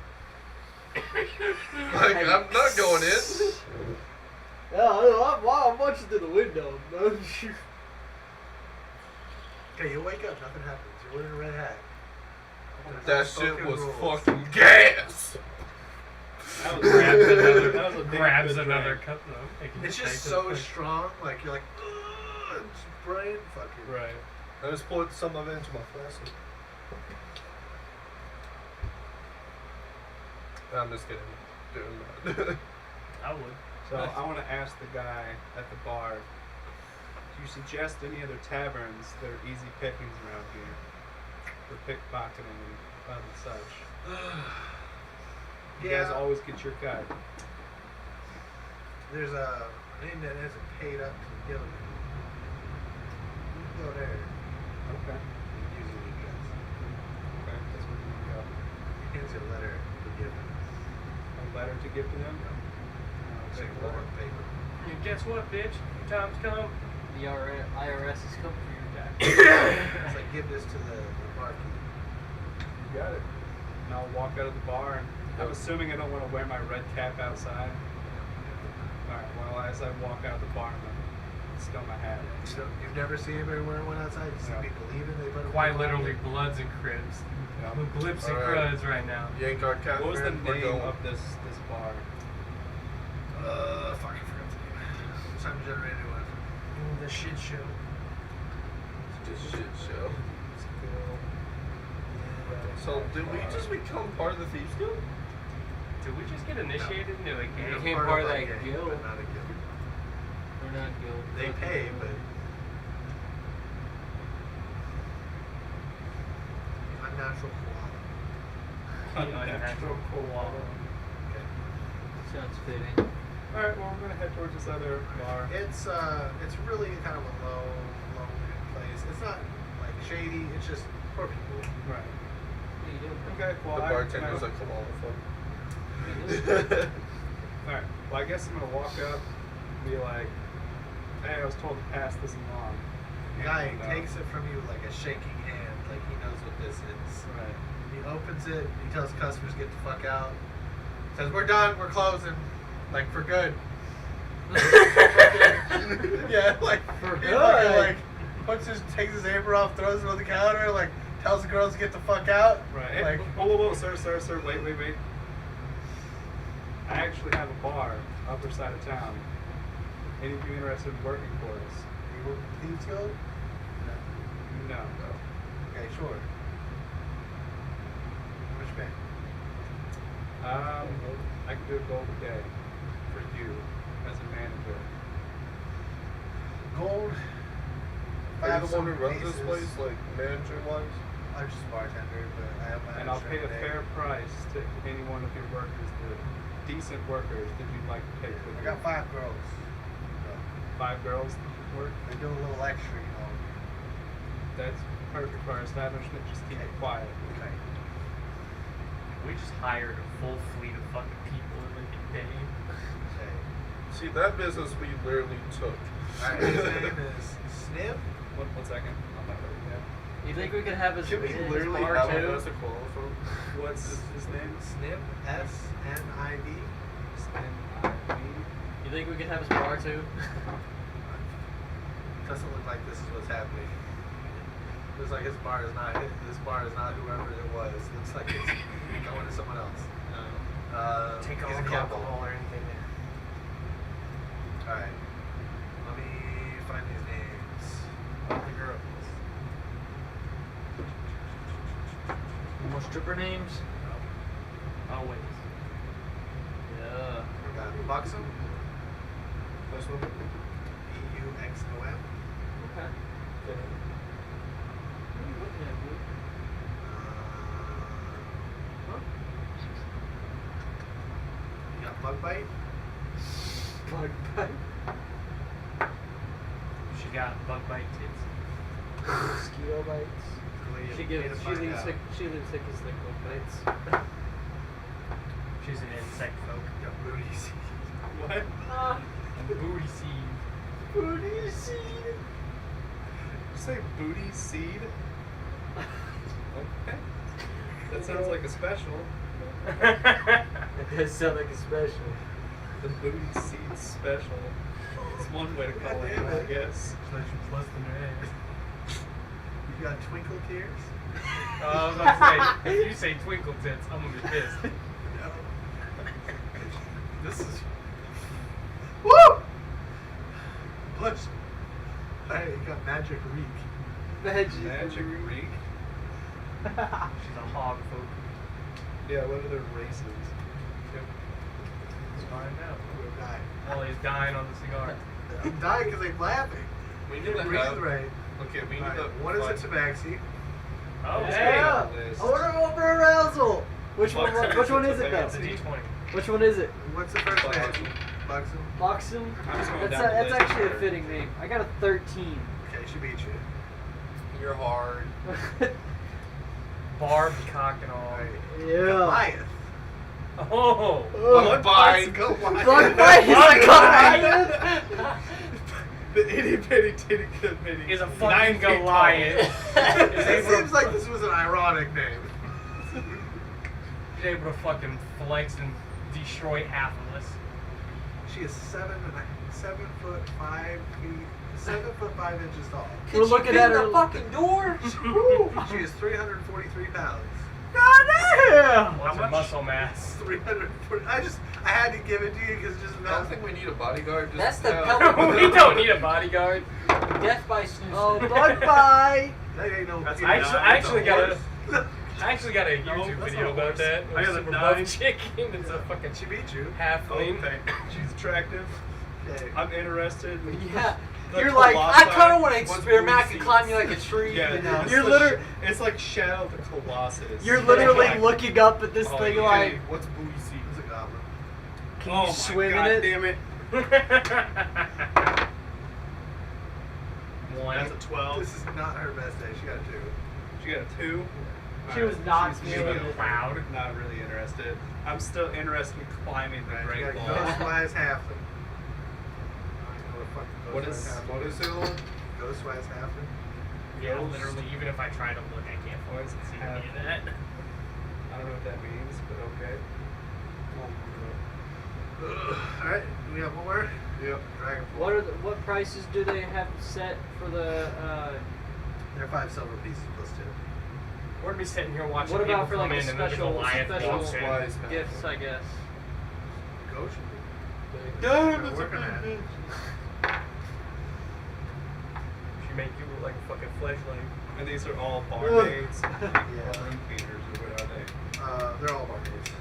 I'm not going in. yeah, I'm watching through the window. Okay, you wake up, nothing happens. You're wearing a red hat. That shit Unspoken was rules. fucking gas. That was a big grabs good another drink. cup. No, It's just so strong, like you're like, ugh, it's brain fucking. Right. I just poured some of it into my flask. I'm just kidding. Doing that. I would. So I want to ask the guy at the bar, do you suggest any other taverns that are easy pickings around here for pickpocketing and other such? You guys Yeah. always get your cut. There's a name that hasn't paid up to the guild. You can go there. Okay. Usually he does. Okay, that's where you can go. He hands you a letter to give him. A letter to give to them? I'll Take take a a letter letter. of paper. And guess what, bitch? Your time's come. The IRS is coming for your tax. It's like give this to the barkeep. You got it. And I'll walk out of the bar, and I'm assuming I don't want to wear my red cap outside. Alright, well, as I walk out of the bar, I'm going to stow my hat. You've never seen anybody wearing one outside? You see No. people leaving, they put them Quite on. literally bloods and cribs. Yeah. Blips and Alright. cruds right now. Yank our cat. What was the We're name going. of this bar? Fuck, I forgot the name. It's time to generate a new one. The shit show. This shit show. So, did we just become part of the Thieves Guild? Did we just get initiated into a You're game? became part of that guild. But not a guild. We're not guild. They pay, but unnatural koala. Unnatural koala. Okay. Sounds fitting. Alright, well, we're going to head towards this other bar. It's really kind of a lonely place. It's not like shady. It's just poor people. Right. What are you doing? Okay, well, The bartender's I, like, come on, fuck. Alright, well, I guess I'm going to walk up and be like, hey, I was told to pass this along. The guy And, takes it from you like a shaking hand, like he knows what this is. Right. He opens it. He tells customers get the fuck out. Says we're done. We're closing. Like for good. Yeah, like For he good. fucking, like takes his apron off, throws it on the counter, like tells the girls to get the fuck out. Right. Hey, Like whoa, sir, wait. I actually have a bar upper side of town. Any of you interested in working for us? you work with Thieves Guild? No. Okay, sure. How much pay? I can do a gold a day for you as a manager. Gold. Are you the some one who runs this cases. place, like, manager-wise? I'm just a bartender, but I have my And own I'll pay a shrimp fair day. price to any one of your workers, the decent workers that you'd like to take with I you. got 5 girls. So 5 girls that work. they do a little extra, you know. That's perfect for our establishment. Just keep it quiet. Okay. We just hired a full fleet of fucking people in like a day. Okay. See, that business we literally took. Alright, his name is Snip. One second. I'm not ready yet. You think we could have his, Can we his literally bar have too? him as a qualifier? What's his name? Snip. SNIB. You think we could have his bar too? Doesn't look like this is what's happening. Looks like his bar is not whoever it was. Looks like it's going to someone else. Take all he's a the couple. alcohol or anything there. Alright. Let me find these names. All the girls. More stripper names? Always. Yeah. We got Buxom. This one? BUXOM. Okay. What are you looking at, dude? Huh? You got Bug Bite. Bug bite. She got bug bite tits. Mosquito bites. She leaves thick as thick bug bites. She's an insect folk. You got Booty Seed. What? Booty seed. Booty seed. Did you say booty seed? Okay. That sounds like a special. It does sound like a special. The booty seed special. It's one way to call it, I guess. Pleasure plus the name. You got Twinkle Tears. I was about to say, if you say twinkle tits, I'm gonna be pissed. No. This is. Woo! Punch. Alright, you got Magic Reek. Magic Reek? She's a hog folk. Yeah, what are their races? Let's find out. We're dying. Ollie's dying on the cigar. I'm dying because I'm laughing. We need Didn't to breathe have. right. Okay, we need Alright, to. one is a find- Tabaxi. Oh, Yeah. List. I want to roll for arousal. Which one is it It's a though? D20. Which one is it? What's the first Buxom. name? Buxom. Buxom. I'm just going That's down the list actually a here. fitting name. I got a 13. Okay, she beat you. You're hard. Barb, cock, and all. Alright. Yeah. Goliath. Oh! Bug bite. Goliath. Bug bite is a Goliath. The itty bitty titty bitty. Is a 9 fucking feet tall. Goliath. It seems like this was an ironic name. She's able to fucking flex and destroy half of us. She is 7'5" feet, 7'5" inches tall. We're looking at her. fucking door. She is 343 pounds. Goddamn! What's her muscle mass? 340. I had to give it to you because it just I don't think we need a bodyguard. Just That's the have- pellet. We don't need a bodyguard. Death by snooze. Oh, bug bite! That ain't no. That's you a know, nine. I actually it's got horse. I actually got a No, YouTube that's video not a about horse. that. I got a super 9. buff chicken. It's a fucking She beat you. halfling. Okay. She's attractive. Okay. I'm interested. Yeah. The You're like, I colossi kind of want to was experiment. I can booty climb seeds. you like a tree. Yeah, You know? it's You're the literally- it's like Shadow the Colossus. You're literally Like, looking up at this Oh, thing yeah. like, What's booty seed? It's a goblin. can oh you my swim God in it? damn it. One. That's a 12. This is not her best day. She got a 2. She got a 2. She was not She's feeling maybe it. Proud. not really interested. I'm still interested in climbing the Right, you Great got Wall. Ghostwise Halfling. What is What is it on? Ghostwise Halfling? Yeah, literally. Even if I try to look, I can't What is fucking see any of halfling? that. I don't know what that means, but okay. Alright, do we have one more? Yep. Dragon What prices do they have set for the? They're 5 silver pieces plus 2. We're gonna be sitting here watching What people about for come like a in and then the Goliath special walks in. Wise gifts? I guess. Ghost? Damn, We're working at it. She make you look like a fucking fleshlight. And these are all barmaids, or Yeah. room cleaners, or what are they? They're all barmaids.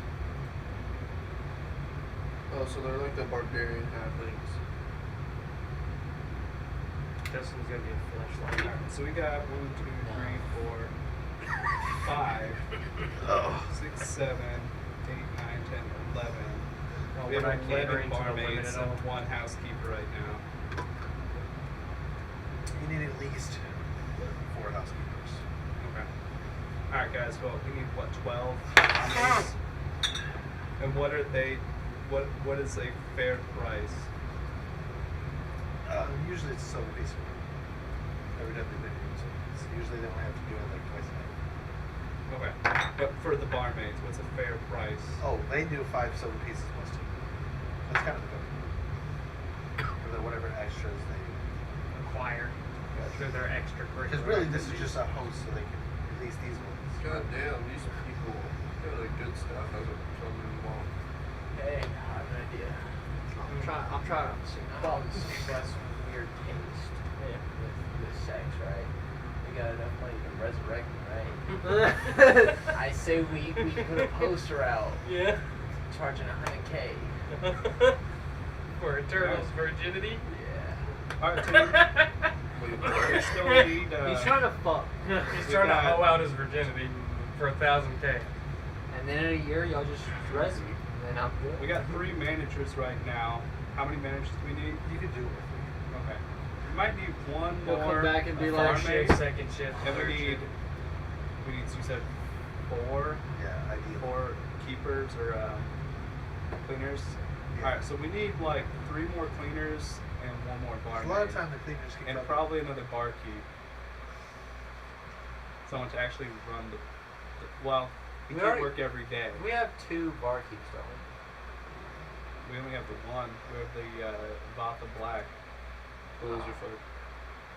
Oh, so they're like the barbarian halflings. Justin's gonna be a fleshlight. Alright, so we got 1, 2, 3, 4, 5, Oh. 6, 7, 8, 9, 10, 11. Oh, We we're have not 11 catering to a women barmaids at all. and 1 housekeeper right now. You need at least 4 housekeepers. Okay. Alright guys, well we need what, 12 barmaids? And what are they, what is a fair price? Usually it's a silver piece of wood. Every time they do it, so usually they only have to do it like twice a night. Okay. But for the barmaids, what's a fair price? Oh, they do 5 silver pieces most of the time. That's kind of the goal. Or the whatever extras they. Acquire. Through their extra Because really, this is just a host, so they can release these ones. God damn, these people got like good stuff as a coming along. Hey, I have an idea. I'm trying to express weird taste with sex, right? We got enough money to resurrect me, right? I say we put a poster out Yeah. charging $100K. For a turtle's virginity. Yeah. Alright, so we still need. He's trying to fuck. He's We trying to got- hoe out his virginity for 1,000K. And then in a year, y'all just dress me. And then I'm good. We got 3 managers right now. How many managers do we need? You could do it. Okay. We might need one He'll more. come back and be a like, First barmaid. shift, second shift, And third we need. shift. You said 4 Yeah, ideally. keepers or cleaners. Yeah. Alright, so we need like 3 more cleaners and 1 more A barmaid. lot of time the cleaners can And come. probably another barkeep. Someone to actually run the well, he We can't already- work every day. We have 2 barkeeps, though. We only have the one. We have the Vatha Black. Blizzardfoot.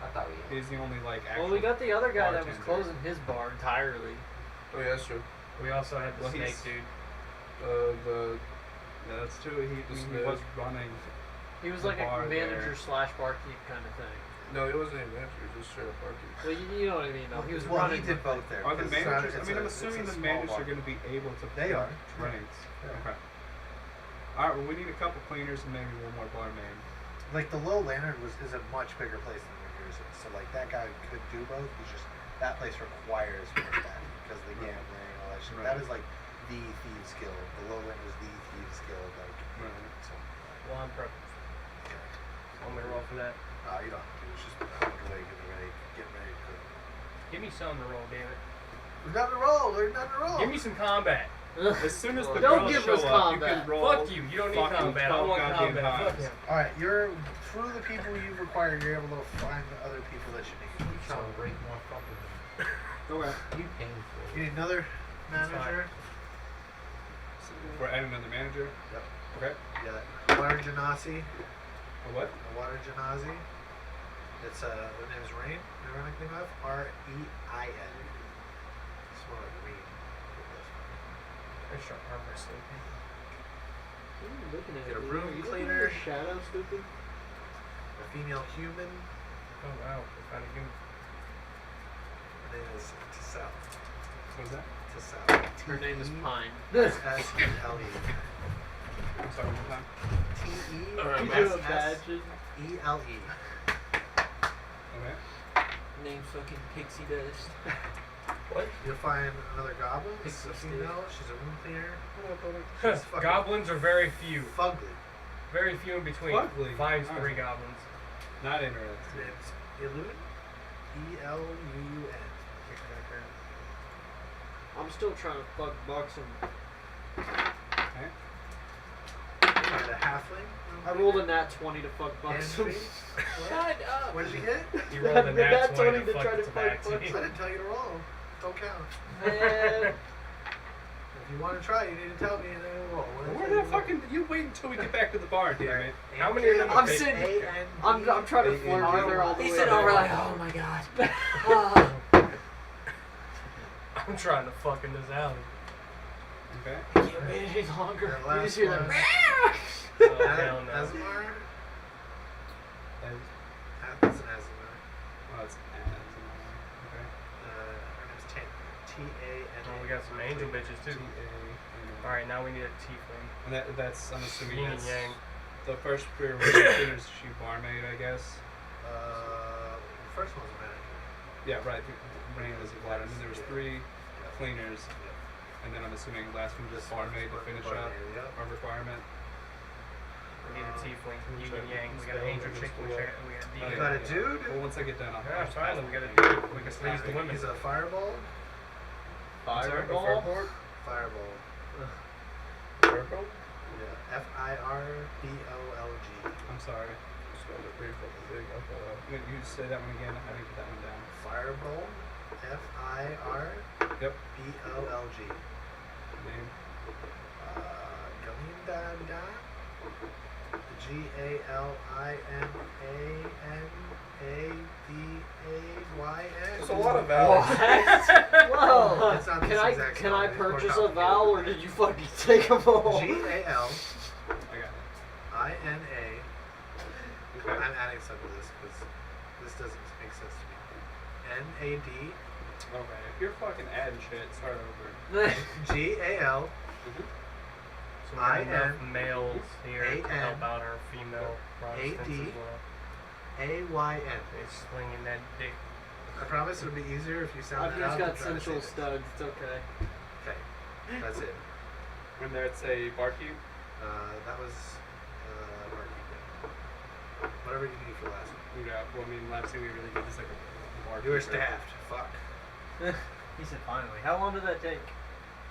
I thought we had. He's the only like actual. Well, we got the other guy that was bartender. closing his bar entirely. Oh yeah, that's true. We also had the Well, snake he's- dude. The Yeah, that's true. He Snake. was running. He was The like a bar manager there. / barkeep kind of thing. no, it wasn't even manager, it was just straight up barkeep. Well, you know what I mean, though. He was Well, running. he did both there. Are the because it's not- managers? I it's mean, a- I'm it's a assuming the small managers bar. are going to be able to. They pick are. drinks. Yeah. Okay. All right. Well, we need a couple cleaners and maybe 1 more barmaid. Like the Low Lantern is a much bigger place than New Year's is. So like that guy could do both. He's just that place requires more staff because of the Right. gambling and all that shit. Right. That is like the Thieves Guild. The Low Lantern is the Thieves Guild. Like Right. so. Well, I'm prepping. I'm gonna roll for that. You don't have to. It's just put away, getting ready to cook. Give me something to roll, damn it. We're done to roll. We're done to roll. Give me some combat. As soon as the Don't girls give show us up, you combat. can roll. Fuck you. You don't need fucking combat. I 12 want goddamn combat. Fuck times. him. All right, you're through the people you've required. You're able to find the other people that you need. You trying to break more fucking. Okay. You painful. You need another manager. We're adding another manager. Yep. Okay. Yeah. Water Genasi. A what? Water Genasi. It's her name is Rain. Remember anything of? R-E-I-N. Smell like Rain. I sharp arm wrestling. What are you looking at? Get a dude? room Are you looking cleaner. at your shadow, stupid? A female human. Oh wow, we found a human. Her name is Tessel. What is that? Tessel. Her name is Pine. S-E-L-E. I'm sorry. One more time. Could you imagine? T-E-S-S-E-L-E. Okay. Name fucking pixie dust. What? You'll find another goblin. It's a Pixie female. She's a room cleaner. She's fucking Goblins are very few. fugly. Very few in between. Fugly? Finds Alright. 3 goblins. Not interested. It's Illumin. E-L-U-N. I'm still trying to fuck Buxom. Okay. Find a halfling. I rolled a nat 20 to fuck Buxom. Entry. Shut up. What did you get? You rolled a Nat nat 20 20 to to fuck try the to fuck tabaxi. I didn't tell you to roll. Don't count. Man. If you want to try, you need to tell me and then we'll roll. What Where is the it? fucking? You wait until we get back to the bar, damn it. How many of them I'm are fake? sitting- A-N-D. I'm trying to flirt with her all the He's way sitting over there. like, oh my god. I'm trying to fuck in this alley. Okay. Can't wait any longer. That You last just hear one. that. Oh, hell no. Asmar? And, That's an Asmar. oh, it's okay. Her name's T-A-N-A. Oh, we got some angel bitches too. T-A-N-A. Alright, now we need a tiefling. And that's I'm assuming Yin and that's yang. the first prerequisite is she barmaid, I guess. The first one's a manager. Yeah, right. Rain was a water. And then there was 3 cleaners, and then I'm assuming last one just barmaid to finish up Yep. our requirement. We need a tiefling. Yin and yang. We got an angel chick. We got a Oh, You demon. got a dude? Well, once I get done, I'll. Yeah, I'll finally, we got a pass dude. it. We can please the women. He's a fireball? Fireball? Fireball. Purple? Yeah. F-I-R-B-O-L-G. I'm sorry. spelled it pretty fucking big. I thought. You say that one again. I didn't get that one down. Fireball. Yep. FIRBOLG. Name. Galindada. GALINADAYN. There's a lot of vowels. Whoa! It's not this Can I exact can spelling, I it's more purchase a complicated vowel than or that. did you fucking take them all? GALINA. I got it. Okay. I'm adding some to this because this doesn't make sense to me. NAD. Okay. If you're fucking adding shit, start over. GAL. So we have IN, enough males here to 8N, help out our female Protestants as 8D. well. AYN. They're slinging that dick. I promise it'll be easier if you sound I've it out. just got and try to central say it. studs. It's okay. Okay, that's it. When there's a barkeep. That was barkeep. Whatever you need for last one. Yeah. Well, I mean, last thing we really did is like a barkeep. You were staffed. Fuck. He said finally. How long did that take?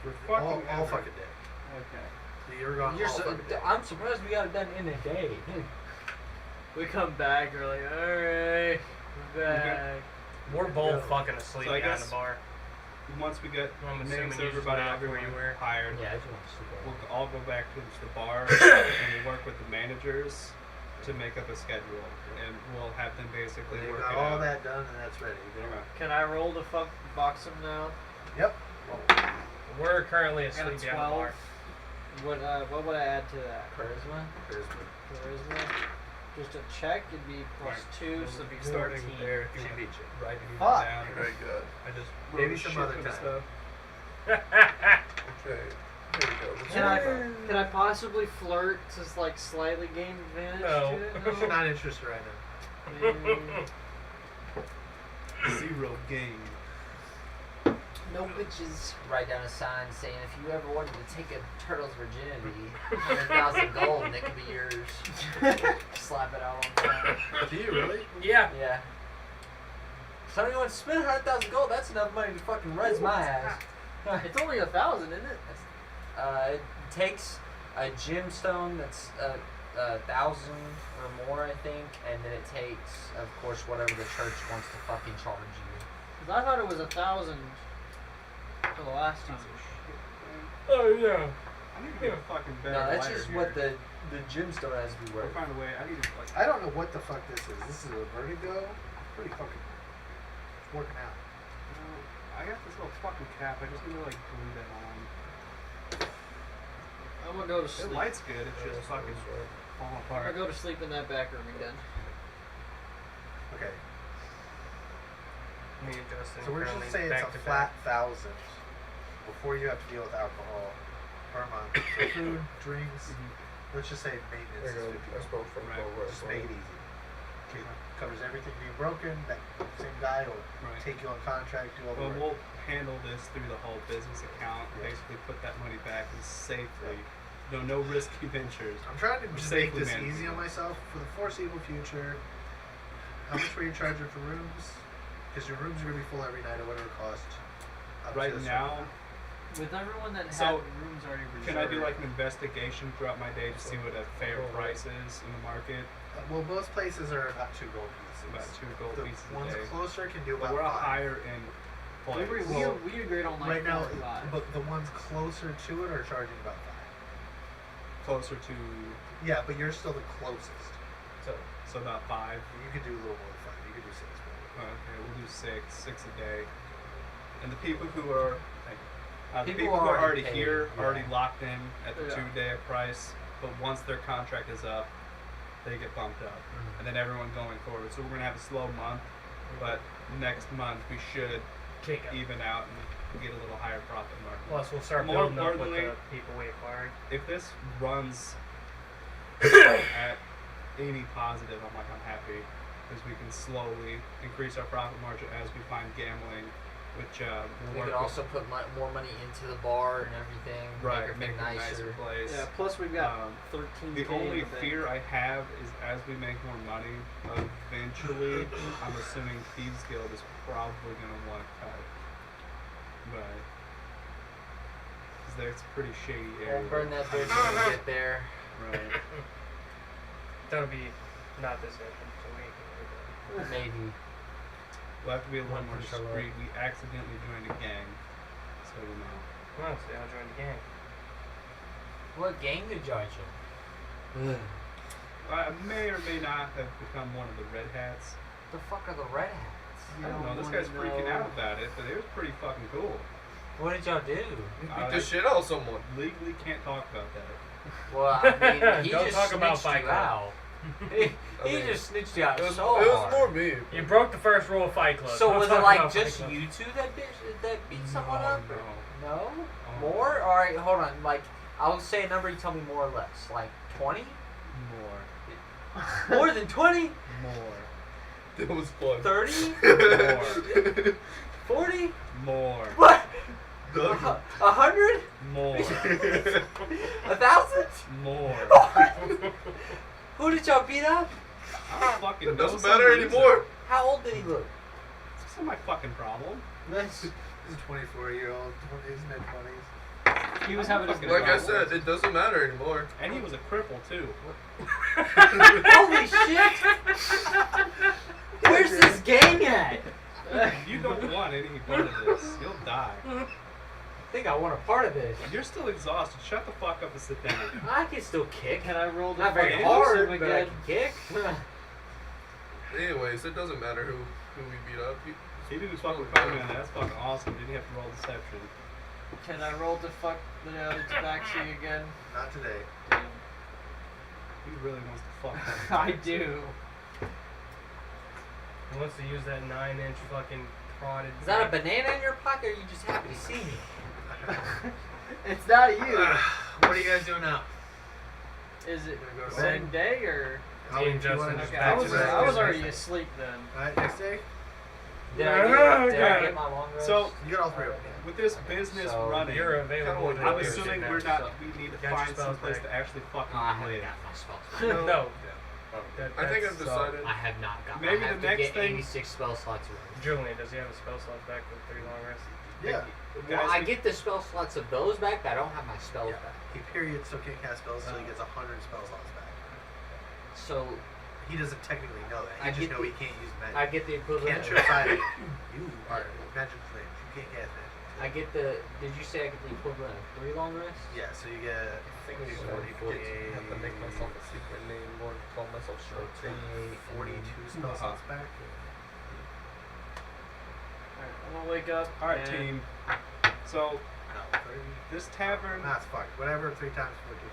We're All fucking ever. fucking day. Okay. You were gone You're all so, fucking day. I'm surprised we got it done in a day. We come back. We're like, all right, we're back. We're both Yeah. fucking asleep So I behind guess- the bar. Once we get I'm names assuming of you just everybody, knocked where everyone you were. hired, Yeah, I just want to sleep over. we'll all go back to the bar and we'll work with the managers to make up a schedule, and we'll have them basically You work got it all out. that done and that's ready. Okay. Can I roll the fuck box them now? Yep. We're currently I got a asleep behind the 12. bar. What would I add to that? Charisma? Charisma. Charisma. Just a check, it'd be plus Right. 2, so it'd be 14. Starting there, if you She want beat you. to write anything Fuck. down. Very good. I just Maybe wrote some shit other for the time. stuff. Okay. Here we go. Can I possibly flirt to like slightly gain advantage No. to it? You're not interested right now. Zero gain. No bitches. Write down a sign saying if you ever wanted to take a turtle's virginity, 100,000 gold, and it could be yours. Slap it out on the sign. Do you really? Yeah. Yeah. Somebody wants to spend 100,000 gold. That's enough money to fucking res my ass. It's only 1,000, isn't it? It takes a gemstone that's 1,000 or more, I think, and then it takes, of course, whatever the church wants to fucking charge you. 'Cause I thought it was 1,000 for the last time. Oh yeah. I need to get a fucking better No, that's lighter just here. what the gemstone has to be We'll worth. find a way. I need to like. I don't know what the fuck this is. This is a vertigo? Pretty fucking working out. I got this little fucking cap. I just need to like glue that on. I'm gonna go to It sleep. lights good. It's just fucking falling I'm apart. gonna go to sleep in that back room again. Okay. Me and Justin. So we're currently just saying it's back a to flat back. 1,000 before you have to deal with alcohol per month. So food, drinks, let's just say maintenance There is you go. 50 I spoke from Right. forward. Just make it easy. Okay. Covers everything being broken. That same guy will Right. take you on contract, do all the Well, work. we'll handle this through the whole business account. Yeah. Basically, put that money back and safely. No risky ventures. I'm trying to just Safely make this managing easy on it. myself for the foreseeable future. How much were you charging for rooms? Because your rooms are gonna be full every night at whatever cost. up to Right a certain now, amount. With everyone that So, had rooms already reserved. can I do like an investigation throughout my day to see what a fair price is in the market? Well, most places are about 2 gold pieces. About 2 gold the pieces a ones day. closer can do But about we're a 5. higher end We, place. were, we, Well, we agreed on like right now, 4 or 5. but the ones closer to it are charging about 5. Closer to, Yeah, but you're still the closest. so about 5. You could do a little more than 5. You could do 6 probably. Okay, we'll do 6 a day. And the people who are the People people who are already paid, here, yeah. already locked in at the Yeah. 2-day price. But once their contract is up, they get bumped up, and then everyone going forward. So we're gonna have a slow month, but next month we should Kick up. even out and get a little higher profit margin. Plus, we'll start More building up with importantly- the people we acquired. If this runs at any positive, I'm happy, because we can slowly increase our profit margin as we find gambling, which We will could work also put more money into the bar and everything. with, right, Make make everything it a nicer. nicer place. Yeah, plus we've got Um, 13. The only fear I have is as we make more money, eventually, I'm assuming Thieves Guild is probably going to want to cut. But, because it's a pretty shady area. Won't burn that bridge when we get there. Right. That'll be Not this entrance, so we ain't gonna do that. Maybe. We'll have to be a little One more for sure. discreet. We accidentally joined a gang, so you know. Well, see, I'll join the gang. What gang did y'all join? I may or may not have become one of the red hats. The fuck are the red hats? I don't know. This guy's freaking out about it, but it was pretty fucking cool. What did y'all do? You beat the shit out of someone. Legally can't talk about that. Well, I mean, he Don't just talk about snitched Fight you Club. out. He I mean, just snitched you out It was, so it was hard. more me. You broke the first rule of Fight Club. So Don't was talk it like about Fight just Club. you two that beat someone No, up? no. No? Oh. More? Alright, hold on. Like, I'll say a number, you tell me more or less. Like 20? More. More than 20? More. It was fun. 30? 40? More. What? Doug. 100? More. 1,000? More. Who did y'all beat up? I don't fucking It know. doesn't Some matter loser. anymore. How old did he look? It's not my fucking problem. Nice. He's a 24-year-old. He's mid-20s. He was having his Fucking Like I problem. said, it doesn't matter anymore. And he was a cripple too. Holy shit! Where's this gang at? You don't want any part of this. You'll die. I think I want a part of this. You're still exhausted. Shut the fuck up and sit down. I can still kick. Can I roll the Not very fucking hard, awesome but I again? can kick. Anyways, it doesn't matter who we beat up. He didn't fucking come in. That's fucking awesome. Didn't have to roll deception. Can I roll to fuck the tabaxi again? Not today. He really wants to fuck. I do. He wants to use that 9-inch fucking prodded. Is that a banana in your pocket, or are you just happy to see me? It's not you. What are you guys doing now? Is it Gonna go to same bed? day or? Oh, Team you Justin wanna is just Okay, back I was to back. I was already asleep then. Alright, next day? Did I Okay. get my long rest? So, You got all three of them. with this business So, running, You're available. Kinda to I'm like do assuming shit we're now. not. We need to Got your find spells some place back. to actually fucking No, I haven't live. got my spells. No. I think I've So, decided. I have not got. Maybe I have the to next get thing- 86 spell slots. Right. Julian, does he have a spell slot back with 3 long rests? Yeah. Well, Guys, I we- get the spell slots of those back, but I don't have my spells Yeah. back. He period still can't cast spells until he gets 100 spell slots back. So He doesn't technically know that. He I just get know the- he can't use magic. I get the equivalent. Cantrip side, you are magic flames. You can't cast magic. I get the. Did you say I get the equivalent of 3 long rests? Yeah, so you get. I think you so. get I have to make myself a secret name or call myself So short. 42 spell slots back. Alright, I'm gonna wake up. All right, and team. So No, 30. this tavern, Nah, it's fucked. Whatever, 3 times 14.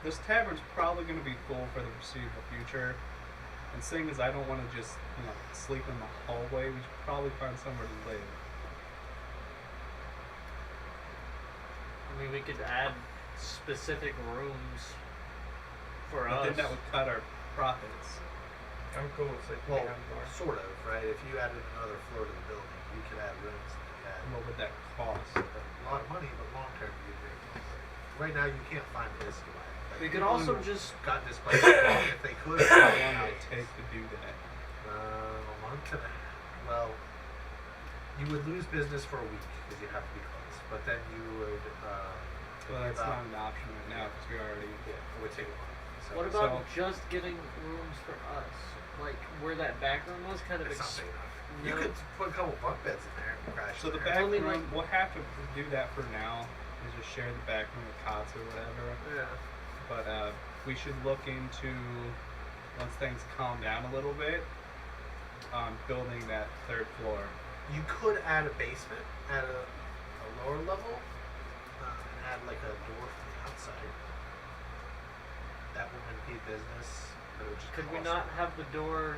this tavern's probably going to be full for the foreseeable future. And seeing as I don't want to just, sleep in the hallway, we should probably find somewhere to live. I mean, we could add specific rooms for But us. then that would cut our profits. I'm cool with sleeping Well, behind the bar. sort of, right? If you added another floor to the building, you could add rooms and you could add What would that cost? a lot of money, but long term you'd make more. Right now, you can't find places to buy. Like, We could people also who just. got displaced if they could. How long would it take to do that? A month and a half. Well, you would lose business for a week because you'd have to be closed. But then you would. Well, that's about- not an option right now because we already. Yeah, it would take a month. So What about just getting rooms for us? Like where that back room was, kind of. It's not big enough. No. You could put a couple bunk beds in there and crash. So the in back there. Only, room, like- we'll have to do that for now. Is just share the back room with cots or whatever. Yeah. But we should look into, once things calm down a little bit, building that 3rd floor. You could add a basement at a lower level and add like a door from the outside. That would impede business. But it would just Could we cost not more. have the door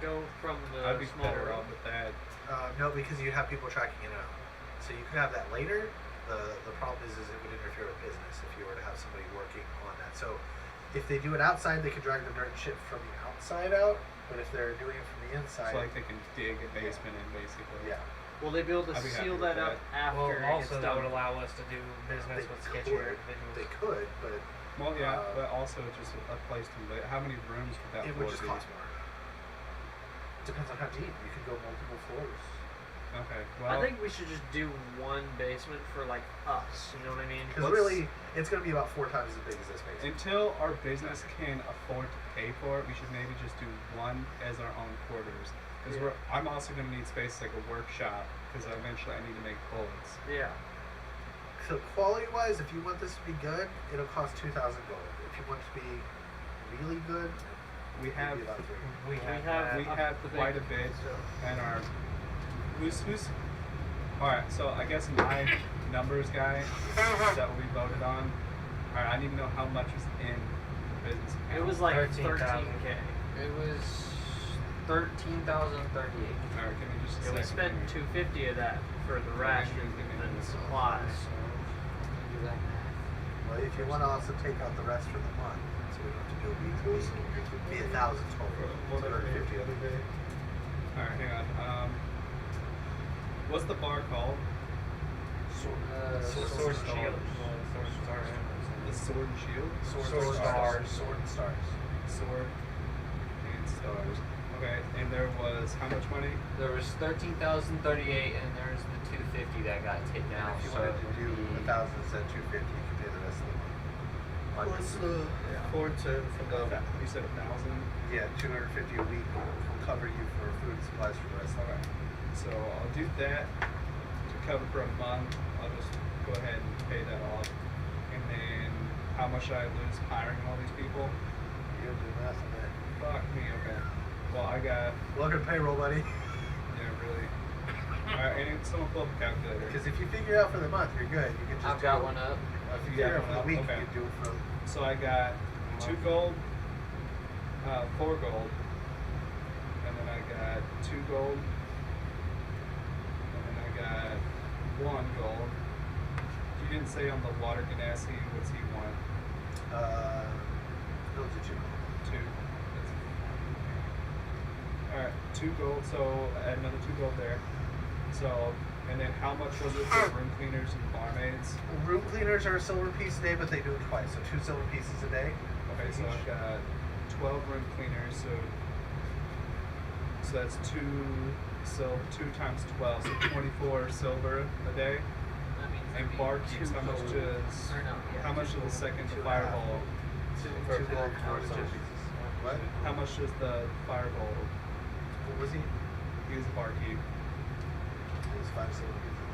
go from the I'd be small better room? off with that. No, because you have people tracking it out. So you could have that later. The problem is it would interfere with business if you were to have somebody working on that. So if they do it outside, they could drag the dirt and shit from the outside out. But if they're doing it from the inside, So like they can dig a basement in basically. yeah, Will they be able to I'd be happy seal with that up that. after Well, it also gets that done? would allow us to do business with sketchier individuals. They could, but Well, yeah, Uh, but also just a place to live. How many rooms would that it floor would just be? cost more. Depends on how deep. You could go multiple floors. Okay. Well, I think we should just do one basement for like us. You know what I mean? Because really, it's going to be about 4 times as big as this basement. until our business can afford to pay for it, we should maybe just do one as our own quarters. Because Yeah. I'm also going to need space like a workshop. Because eventually I need to make bullets. Yeah. So quality-wise, if you want this to be good, it'll cost 2,000 gold. If you want it to be really good, We have it'll be about 3. We we have the quite a big- bit, and our who's all right. So I guess my numbers guy that we voted on. All right, I need to know how much was in the business account. It was like 13,000. 13K. It was 13,038. All right, give me just a Yeah, we second spent here. 250 of that for the rations and the supplies. Do that math. Well, if you want to also take out the rest for the month, so we don't have to do a weekly, it'd be 1,000 total. 250 other day. All right, hang on. What's the bar called? Sword and shield. The Sword and Shield. Sword Stars. Sword and stars. Sword and Stars. Okay, and there was how much money? There was 13,038, and there's the 250 that got taken And out. if you so wanted it to would do be 1,000 instead of 250, you can pay the rest of the month. What's the quarter from the? You said 1,000. Yeah, 250 a week will cover you for food and supplies for the rest of the Okay. So I'll do that to cover for a month. I'll just go ahead and pay that off. And then how much should I lose hiring all these people? You'll do math on that. Fuck me, okay. Well, I got, Welcome to payroll, buddy. yeah, really. Alright, and someone pull up a calculator. Because if you figure it out for the month, you're good. You can just I've do got it. one up. If you You got figure it out for one the up? week, Okay. you can do it for. So I got 2 gold, 4 gold, and then I got 2 gold, and then I got 1 gold. You didn't say on the water ganassi, what's he want? Those are 2. 2. Alright, 2 gold, so add another 2 gold there. So, and then how much was it for room cleaners and barmaids? Room cleaners are a silver piece a day, but they do it twice. So 2 silver pieces a day. Okay, so I've got 12 room cleaners, so that's 2 times 12, so 24 silver a day. That means And it'd be barkeeps, 2 how much gold. does Or no, yeah, how much 2 does the gold. second 2.5. fireball? 2 gold for the silver pieces. What? How much does the fireball? What was he? He was a barkeep. It was 5 silver pieces.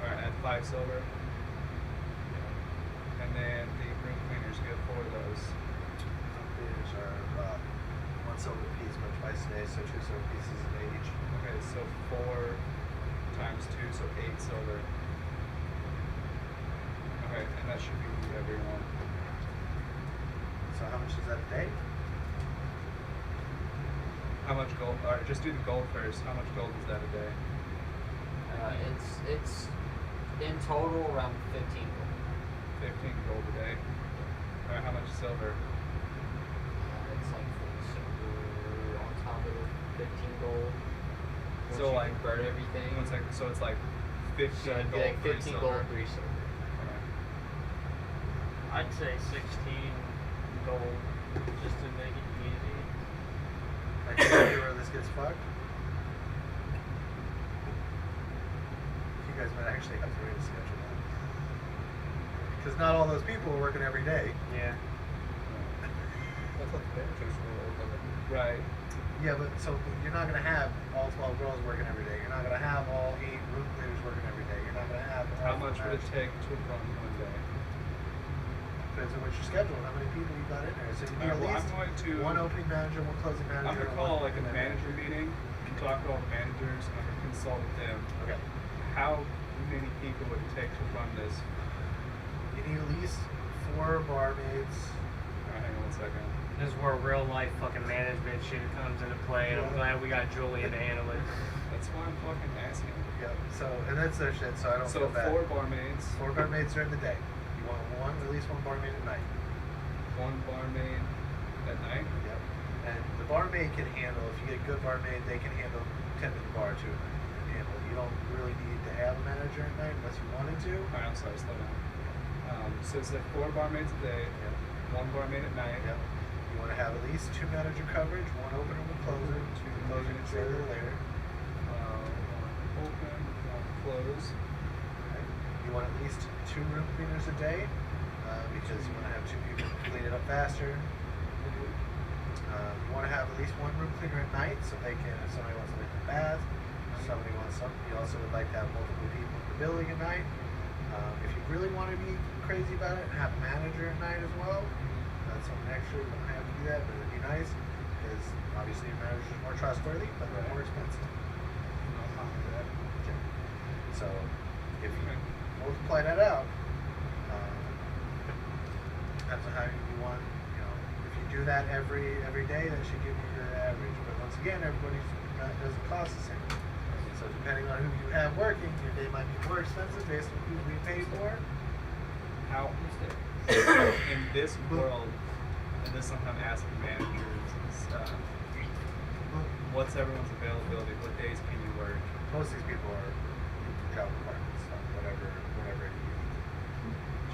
All right, add 5 silver. And then the room cleaners, you get 4 of those. Room cleaners are 1 silver piece, but twice a day, so 2 silver pieces a day each. Okay, so 4 times 2, so 8 silver. Okay, and that should be everyone. So how much is that a day? How much gold? All right, just do the gold first. How much gold is that a day? It's in total around 15 gold. 15 gold a day. All right, how much silver? It's like 4 silver on top of the 15 gold. Once So you like convert everything. One second. So it's like 15 So it'd be gold, like 3 15 silver. gold, 3 silver. Okay. I'd say 16 gold just to make it easy. I can tell you where this gets fucked. You guys might actually have to reschedule that. Because not all those people are working every day. Yeah. I thought the managers were open. Right. Yeah, but so you're not going to have all 12 girls working every day. You're not going to have all 8 room cleaners working every day. You're not going to have How all much would it managers. take to run one day? Depends on what your schedule and how many people you got in there. So you need Alright, well, at I'm going least to. 1 opening manager, 1 closing manager. I'm gonna and call one like a manager meeting and talk to all the managers, and I'm gonna consult with them. Okay. How many people would it take to run this? You need at least 4 barmaids. Alright, hang on 1 second. This is where real life fucking management shit comes into play, and I'm glad we got Julian to handle it. That's why I'm fucking asking. Yep. So, and that's their shit, so I don't So feel bad. 4 barmaids, 4 barmaids during the day. You want at least one barmaid at night. 1 barmaid at night. Yep. And the barmaid can handle, if you get a good barmaid, they can handle tending the bar too. And handle. You don't really need to have a manager at night unless you wanted to. Alright, I'm sorry, slow down. So it's like 4 barmaids a day, Yep. 1 barmaid at night. Yep. You want to have at least 2 manager coverage, 1 opener, 1 closer. 2 closer and stay a little later. open, one close. Right? You want at least 2 room cleaners a day because you want to have 2 people clean it up faster. You want to have at least 1 room cleaner at night so they can, if somebody wants something in the bath, somebody wants something. You also would like to have multiple people in the building at night. If you really want to be crazy about it, have a manager at night as well. That's something extra. You don't have to do that, but it'd be nice because obviously your manager is more trustworthy, but they're more expensive. No problem with that. Okay. So if you multiply that out, depends on how you want. You know, if you do that every day, that should give you your average. But once again, everybody's doesn't cost the same. So depending on who you have working, your day might be more expensive based on who's being paid more. How in this world, and this sometimes asking managers and stuff, what's everyone's availability? What days can you work? Most of these people are job requirements, so whatever you need.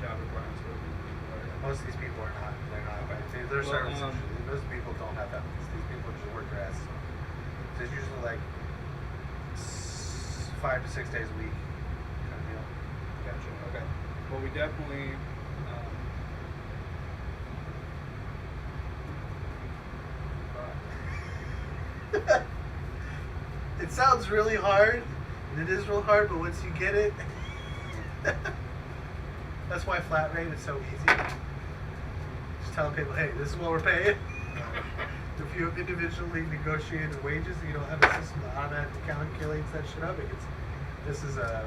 Job requirements, what do you need to work? Most of these people are not. They're not. They're Well, service usually. Most people don't have that. These people just work their asses off. So it's usually like 5 to 6 days a week kind of deal. Gotcha. Okay. Well, we definitely. It sounds really hard, and it is real hard, but once you get it, that's why flat rate is so easy. Just telling people, hey, this is what we're paying. If you individually negotiated wages and you don't have a system that automatically calculates that shit up, this is a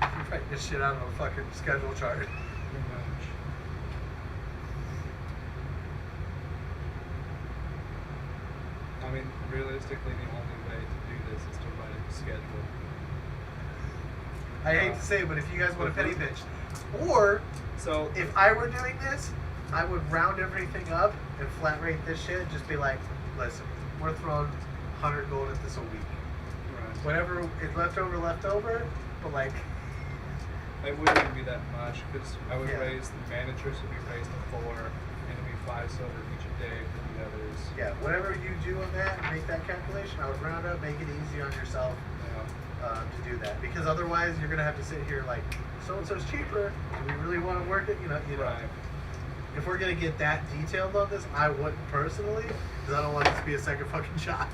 you write this shit out on a fucking schedule chart. Pretty much. I mean, realistically, the only way to do this is to write a schedule. I hate to say it, but if you guys want a penny pinch, or So if I were doing this, I would round everything up and flat rate this shit. Just be like, listen, we're throwing 100 gold at this a week. right. Whatever is left over. But like, It wouldn't even be that much because I would Yeah. raise the managers would be raised to 4, and it'd be 5 silver each a day for the others. yeah, whatever you do on that, make that calculation. I would round up, make it easy on yourself to do that. Because otherwise, you're gonna have to sit here like, so and so's cheaper. Do we really want to work it? You know. Right. If we're gonna get that detailed on this, I wouldn't personally, because I don't want this to be a second fucking job.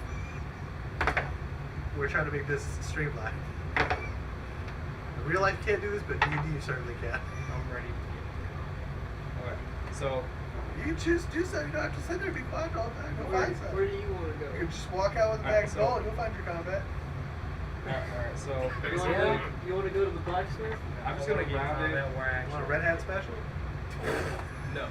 We're trying to make this streamlined. In real life can't do this, but D&D certainly can. I'm ready. Okay. So You can choose to do so. You don't have to sit there and be quiet all the time. Go find stuff. Where do you want to go? You can just walk out with a Alright, bag of so- gold and go find your combat. alright. So You basically, want to go to the blacksmith? I'm just gonna round it. You want a red hat special? No.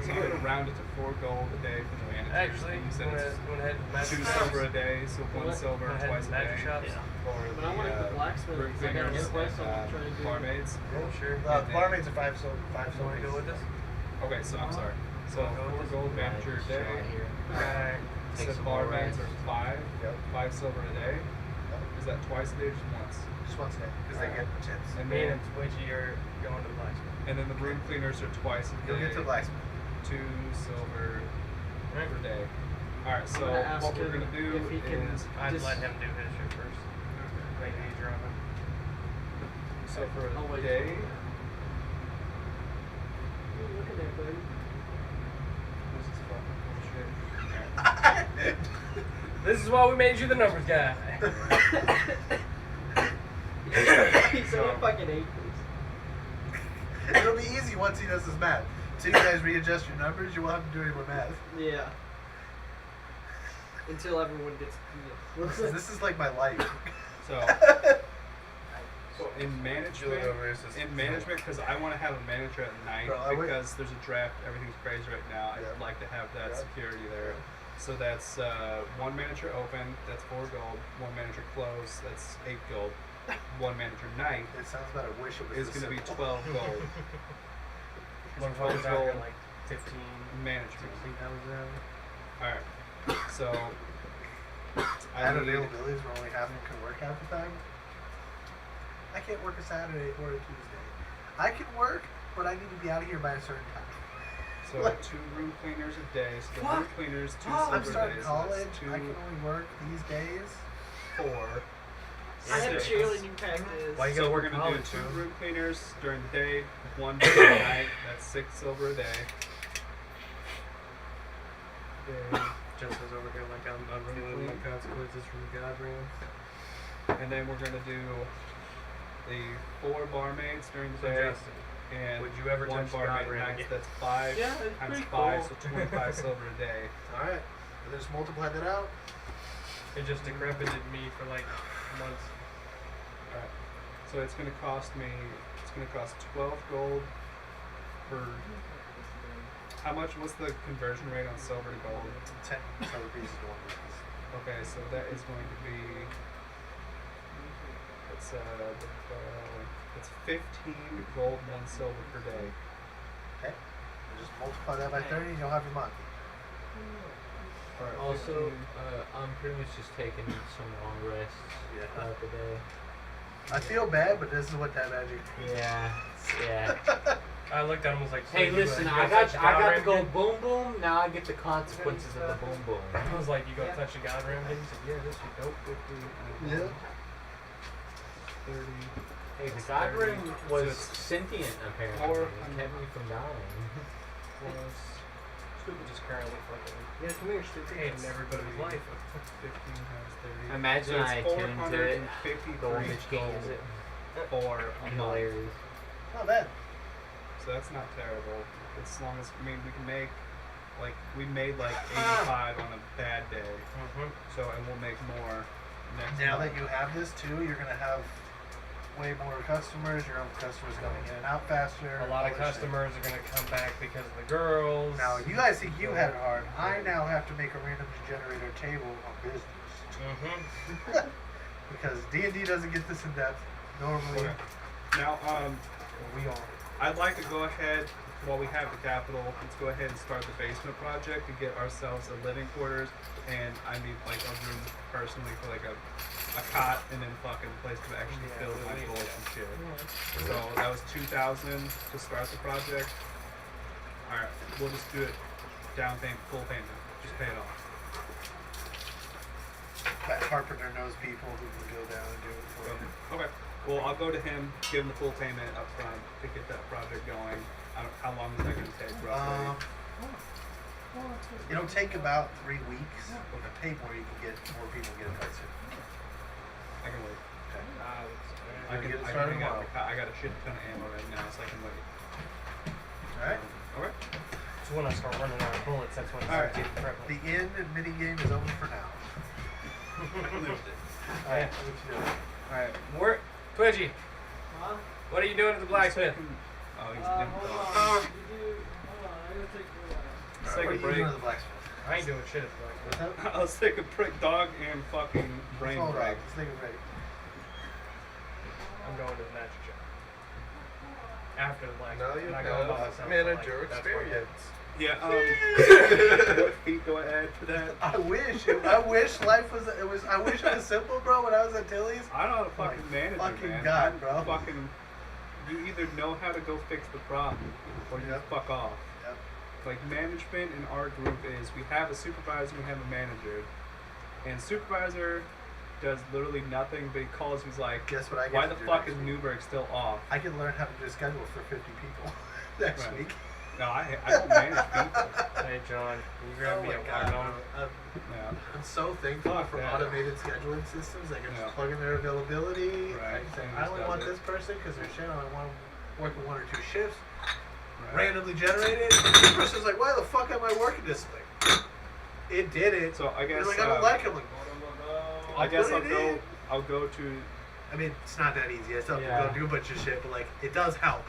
So I'm gonna round it to 4 gold a day for the managers. Actually, you said it's went ahead and 2 silver a day, so 1 What? silver Went ahead twice a and day. magic shops. For But I want to go to the blacksmith room because I got a cleaners request and, I'm trying to do. barmaids. Yeah, sure. And Barmaids are 5 silver. You want to go with us? Okay, so I'm sorry. So Wanna go 4 with gold manager a day. Alright. Said Take some more barmaids rides. are 5. Yep. 5 silver a day. Is that twice a day or just once? Just once a day, because they get tips. And Me then and Twitchy are going to the blacksmith. and then the room cleaners are twice a day. You'll get to the blacksmith. 2 silver Right. per day. Alright, so I'm gonna ask what we're him gonna do if he can is I'd just- let him do his shit first. Make it easier on him. so for I'll a wait day. till- Look at that, buddy. This is fucking bullshit. This is why we made you the numbers guy. He's so fucking hate this. It'll be easy once he does his math. So you guys readjust your numbers, you won't have to do any more math. Yeah. Until everyone gets. This is like my life. So in management, Julia racist. because I want to have a manager at night Bro, I would- because there's a draft, everything's crazy right now. Yeah. I'd like to have that Yeah. security there. So that's 1 manager open, that's 4 gold. 1 manager close, that's 8 gold. 1 manager night It sounds bad. I wish it was is this going to be simple. 12 gold. Motherfuckers out here like 15, Management. 16 hours an hour. All right. So I have availabilities where only half of them can work half the time. I can't work a Saturday or a Tuesday. I can work, but I need to be out of here by a certain time. So What? 2 room cleaners a day. So the Fuck. room cleaners, 2 I'm silver starting days. college. So I can only work these days. 4, I have Yes. cheerleading practice. Why you So gotta we're work gonna do college, 2 bro? room cleaners during the day, 1 during the night. That's 6 silver a day. Yeah, Justin's over here like I'm feeling my consequences from the God ring. And then we're gonna do the 4 barmaids during the So day. Justin, And would you ever 1 touch the barmaid God ring nights. again? That's 5 Yeah, it's times pretty 5, cool. so 25 silver a day. Alright. And then just multiply that out. It just decrepited me for like months. Alright. So it's gonna cost 12 gold per. How much was the conversion rate on silver to gold? 10 silver pieces to 1 piece. Okay, so that is going to be. It's 15 gold, 1 silver per day. Okay. And just multiply that by 30 and you'll have your month. Alright, Also, 15. I'm pretty much just taking some long rests Yeah. throughout the day. I feel bad, but this is what that magic. Yeah, yeah. I looked at him and was like, so Hey, you listen, you I gonna got touch the I God got to ring go again? boom boom. Now I get the consequences of the boom boom. I was like, you gonna touch the God ring? He said, yeah, this should dope. 50, Yeah. 30. Hey, the It's God 30. ring So was it's sentient apparently. four It kept me from dying. plus Stupid just currently fucking Yeah, come here, stupid. hating everybody's life. 15 times 30. Imagine so it's I tuned to it. 453 The old bitch can't use it. for a month. Hilarious. Not bad. So that's not terrible. As long as, I mean, we can make, like, we made like 85 on a bad day. Mm-hmm. So, and we'll make more next Now month. that you have this too, you're gonna have way more customers. Your own customers coming in and out faster. A lot all of this shit. customers are gonna come back because of the girls. Now you guys think you had it hard. I now have to make a random generator table on business Mm-hmm. because D&D doesn't get this in depth normally. Okay. Now, We all. I'd like to go ahead, while we have the capital, let's go ahead and start the basement project to get ourselves a living quarters, and I need like a room personally for like a cot, and then fucking place to actually Yeah, build my we need bullets that. and shit. So that was 2,000 to start the project. Alright, we'll just do it down payment, full payment, just pay it off. That carpenter knows people who can go down and do it for him. Okay, well I'll go to him, give him the full payment up front to get that project going. How long is that going to take roughly? It'll take about 3 weeks. With the pay more, you can get more people get it done soon. I can wait. Okay. I Get it can started hang out tomorrow. my car. I got a shit ton of ammo right now, so I can wait. Alright. Okay. So when I start running out of bullets, that's when I Alright. start getting prevalent. The end and mini game is open for now. Alright, what you doing? Alright, we're Twitchy. Huh? What are you doing at the blacksmith? Oh, he's Hold dim on. dog. Hold on. I gotta take a Let's Alright, take what a are you break. doing at the blacksmith? I ain't doing shit at the blacksmith. What's up? Let's take a break, dog, and fucking brain Hold on, break. let's take a break. I'm going to the magic shop. After the blacksmith. Now you I'm not going by have myself, manager like, that's where I'm experience. Yeah. What feet do I add to that? I wish life was. I wish it was simple, bro. When I was at Tilly's, I don't know how to fucking manage fucking it, man. God, I'm bro. Fucking, you either know how to go fix the problem, or you just fuck off. Yep. Like management in our group is we have a supervisor, we have a manager, and supervisor does literally nothing, but he calls. He's like, guess what I get "Why to the do fuck next is week? Newberg still off?" I can learn how to do a schedule for 50 people next Right. week. No, I don't manage people. Hey John, can you grab Oh me my a God, watermelon? bro. Yeah. I'm so thankful Fuck for that. automated scheduling systems. I can Yeah. just plug in their availability. I Right. can say, And I just only does want it. this person because they're shit. I only want to work with 1 or 2 shifts. Right. Randomly generated. And the person's like, why the fuck am I working this way? It did it. So I They're guess. like, I don't like it. I'm like, I guess put I'll it go. in. I'll go to. I mean, it's not that easy. I still have Yeah. to go do a bunch of shit, but like, it does help.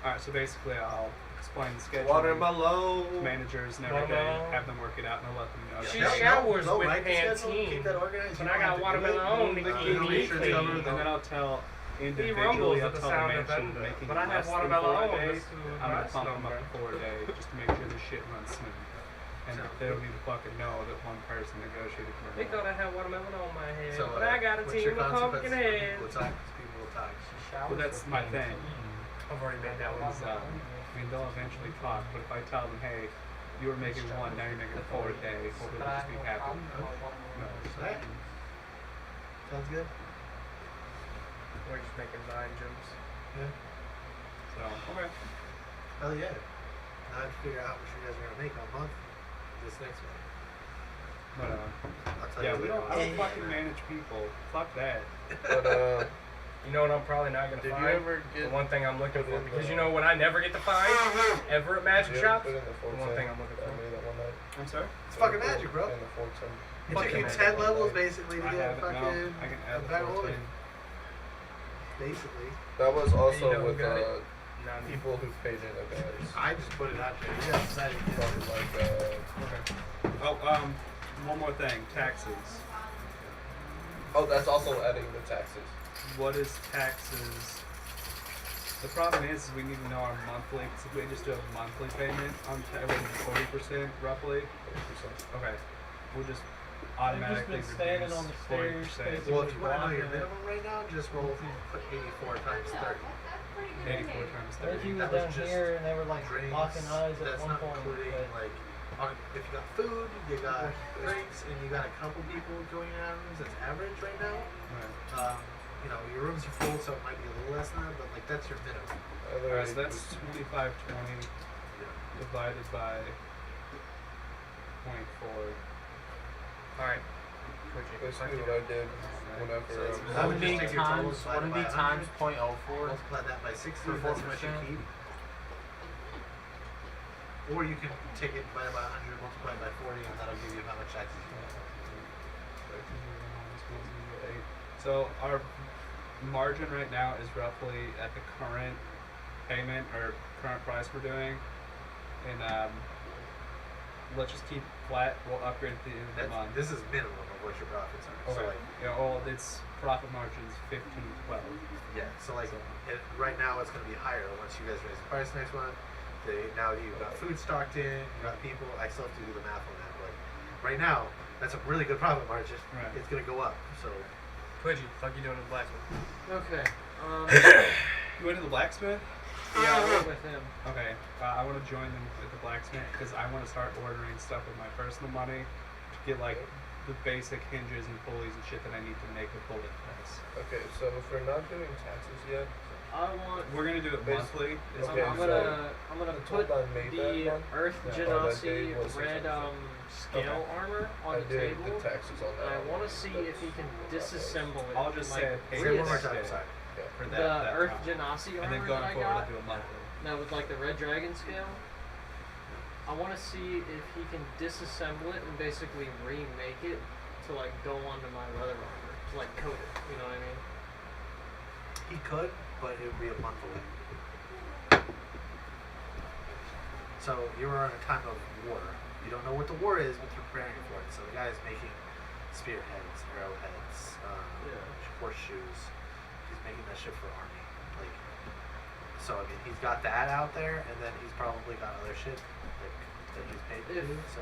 All right. So basically, I'll explain the schedule. Watermelon. Managers and everything. Watermelon. Have them work it out, and I'll let them know. She No, showers no, with write the schedule, Pantene, keep that organized. but You I don't got have to do watermelon it. on the You key. know, make sure it's covered. And then I'll tell He individually. rumbles I'll at the tell the sound of mansion thunder, making but I have less than watermelon 4 a on day. this to I'm gonna last pump them up number. to 4 a day just to make sure the shit runs smooth. And they don't need to fucking know that one person negotiated for They it. thought I had watermelon on my head, So, but I got a what's team your with pumpkin consequences for heads. people with time? 'Cause people will talk. Well, that's my thing. I've already made that one. Is, I mean, they'll eventually talk, but if I tell them, hey, you were making 1, now you're making 4 a day, hopefully they'll just be happy. No. Alright. Sounds good. We're just making vine jumps. Yeah. So okay. Hell yeah. Now I have to figure out how much you guys are gonna make a month this next one. But I'll tell yeah, you we later don't. on. I don't fucking manage people. Fuck that. But You know what I'm probably not gonna did find? you ever The get one thing I'm looking put for, in because the- you know what I never get to find ever at magic did you ever shops? put in the The one 410 thing I'm looking that I for. made that one night? I'm sorry. It's fucking magic, bro. In the 410. It took you Fucking 10 magic. levels basically to I get haven't. fucking No, I can add a the better 14. organ. Basically. That was also You know who with got it? None. people who paid in advance. I just put it out there. You guys decided to get From it. like Okay. Oh, one more thing. Taxes. oh, that's also adding the taxes. What is taxes? The problem is we need to know our monthly. Because if we just do a monthly payment on 40% roughly, 40%. okay, we'll just I've just automatically been standing reduce on the stairs, 40%. facing Well, if you want to know your blocking it. minimum right now, just roll put 84 times 30. 84 times What if 30. you was That was down just here and they were like Drinks. locking eyes at That's one not point? including but- like if you got food, you got drinks, and you got a couple people going in rooms. That's average right now. Right. You know your rooms are full, so it might be a little less than that, but like that's your minimum. Alright, so that's 2520 divided by 0.4. Alright. Basically what I did whenever So it's- I would was just Wouldn't take be your total, times. divide it Wouldn't by be 100. times 0.04. Multiply that by 60. For That's what you 40%. keep. Or you can take it by 100, multiply it by 40, and that'll give you how much taxes you pay. So our margin right now is roughly at the current payment or current price we're doing, and let's just keep flat. We'll upgrade at the end of the month. This is minimum of what your profits are. So Okay. like, Yeah. Well, its profit margin's 15-12. yeah. So like, right now it's going to be higher once you guys raise the price next month. Now you've got food stocked in, you got people. I still have to do the math on that, but right now that's a really good profit margin. Right. It's going to go up. So Twidgy, fuck you doing with blacksmith? Okay. You went to the blacksmith? Yeah, I went with him. Okay. I want to join them at the blacksmith because I want to start ordering stuff with my personal money to get like the basic hinges and pulleys and shit that I need to make a bullet press. Okay, so if we're not doing taxes yet, I want. We're gonna do it Bas- monthly. Is Okay, I'm so gonna the put total I made that the month? Earth Yeah. Genasi Oh, that day was red 600. scale armor on I the did table. the taxes on And that. I want to see if he can disassemble it. I'll just like, say I paid say it one more this time. day Sorry. for the that Earth time. Genasi And armor then that going I forward, got. I'll do a monthly. Now with like the red dragon scale. I want to see if he can disassemble it and basically remake it to like go onto my leather armor, to like coat it. You know what I mean? he could, but it would be a month away. So you are in a time of war. You don't know what the war is, but you're preparing for it. So the guy is making spearheads, arrowheads, horseshoes. He's making that shit for army. Like, so I mean, he's got that out there, and then he's probably got other shit like that he's paid to do. So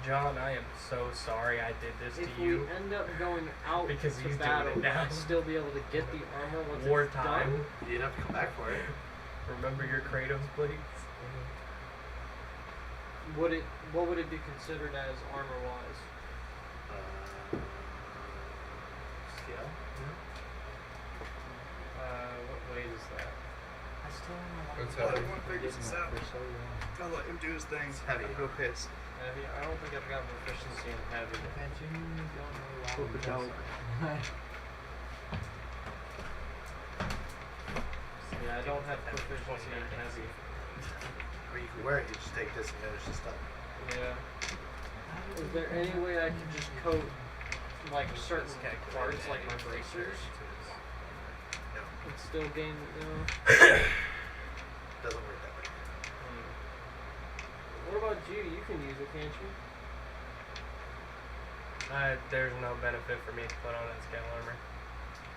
John, I am so sorry I did this If to we you. end up going out Because to he's doing battle, it now. I'd still be able to get the armor once Wartime. it's done. you didn't have to come back for it. Remember your Kratos blades? What would it be considered as armor wise? Scale. What weight is that? I still don't know It's why. heavy. Gotta let him do his thing. It's heavy. I'm real pissed. Heavy? I don't think I've got proficiency in heavy. Yeah, I don't have proficiency in heavy. Or you can wear it. You just take disadvantage to stuff. Yeah. Is there any way I could just coat like certain parts, like my bracers, No, and still gain? doesn't work that way. What about you? You can use it, can't you? There's no benefit for me to put on that scale armor.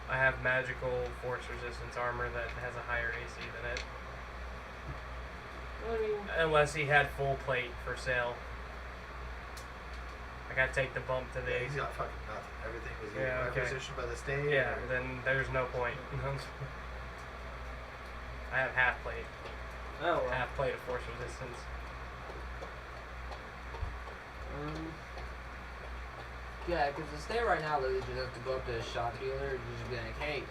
I have magical force resistance armor that has a higher AC than it. I mean, Unless he had full plate for sale. I gotta take the bump to Yeah, the he's got fucking nothing. Everything was either Yeah, okay. requisitioned by the state. Yeah, or- then there's no point. I have half plate. oh well. Half plate of force resistance. Yeah, because to stay right now, they just have to go up to a shop dealer and just be like, hey,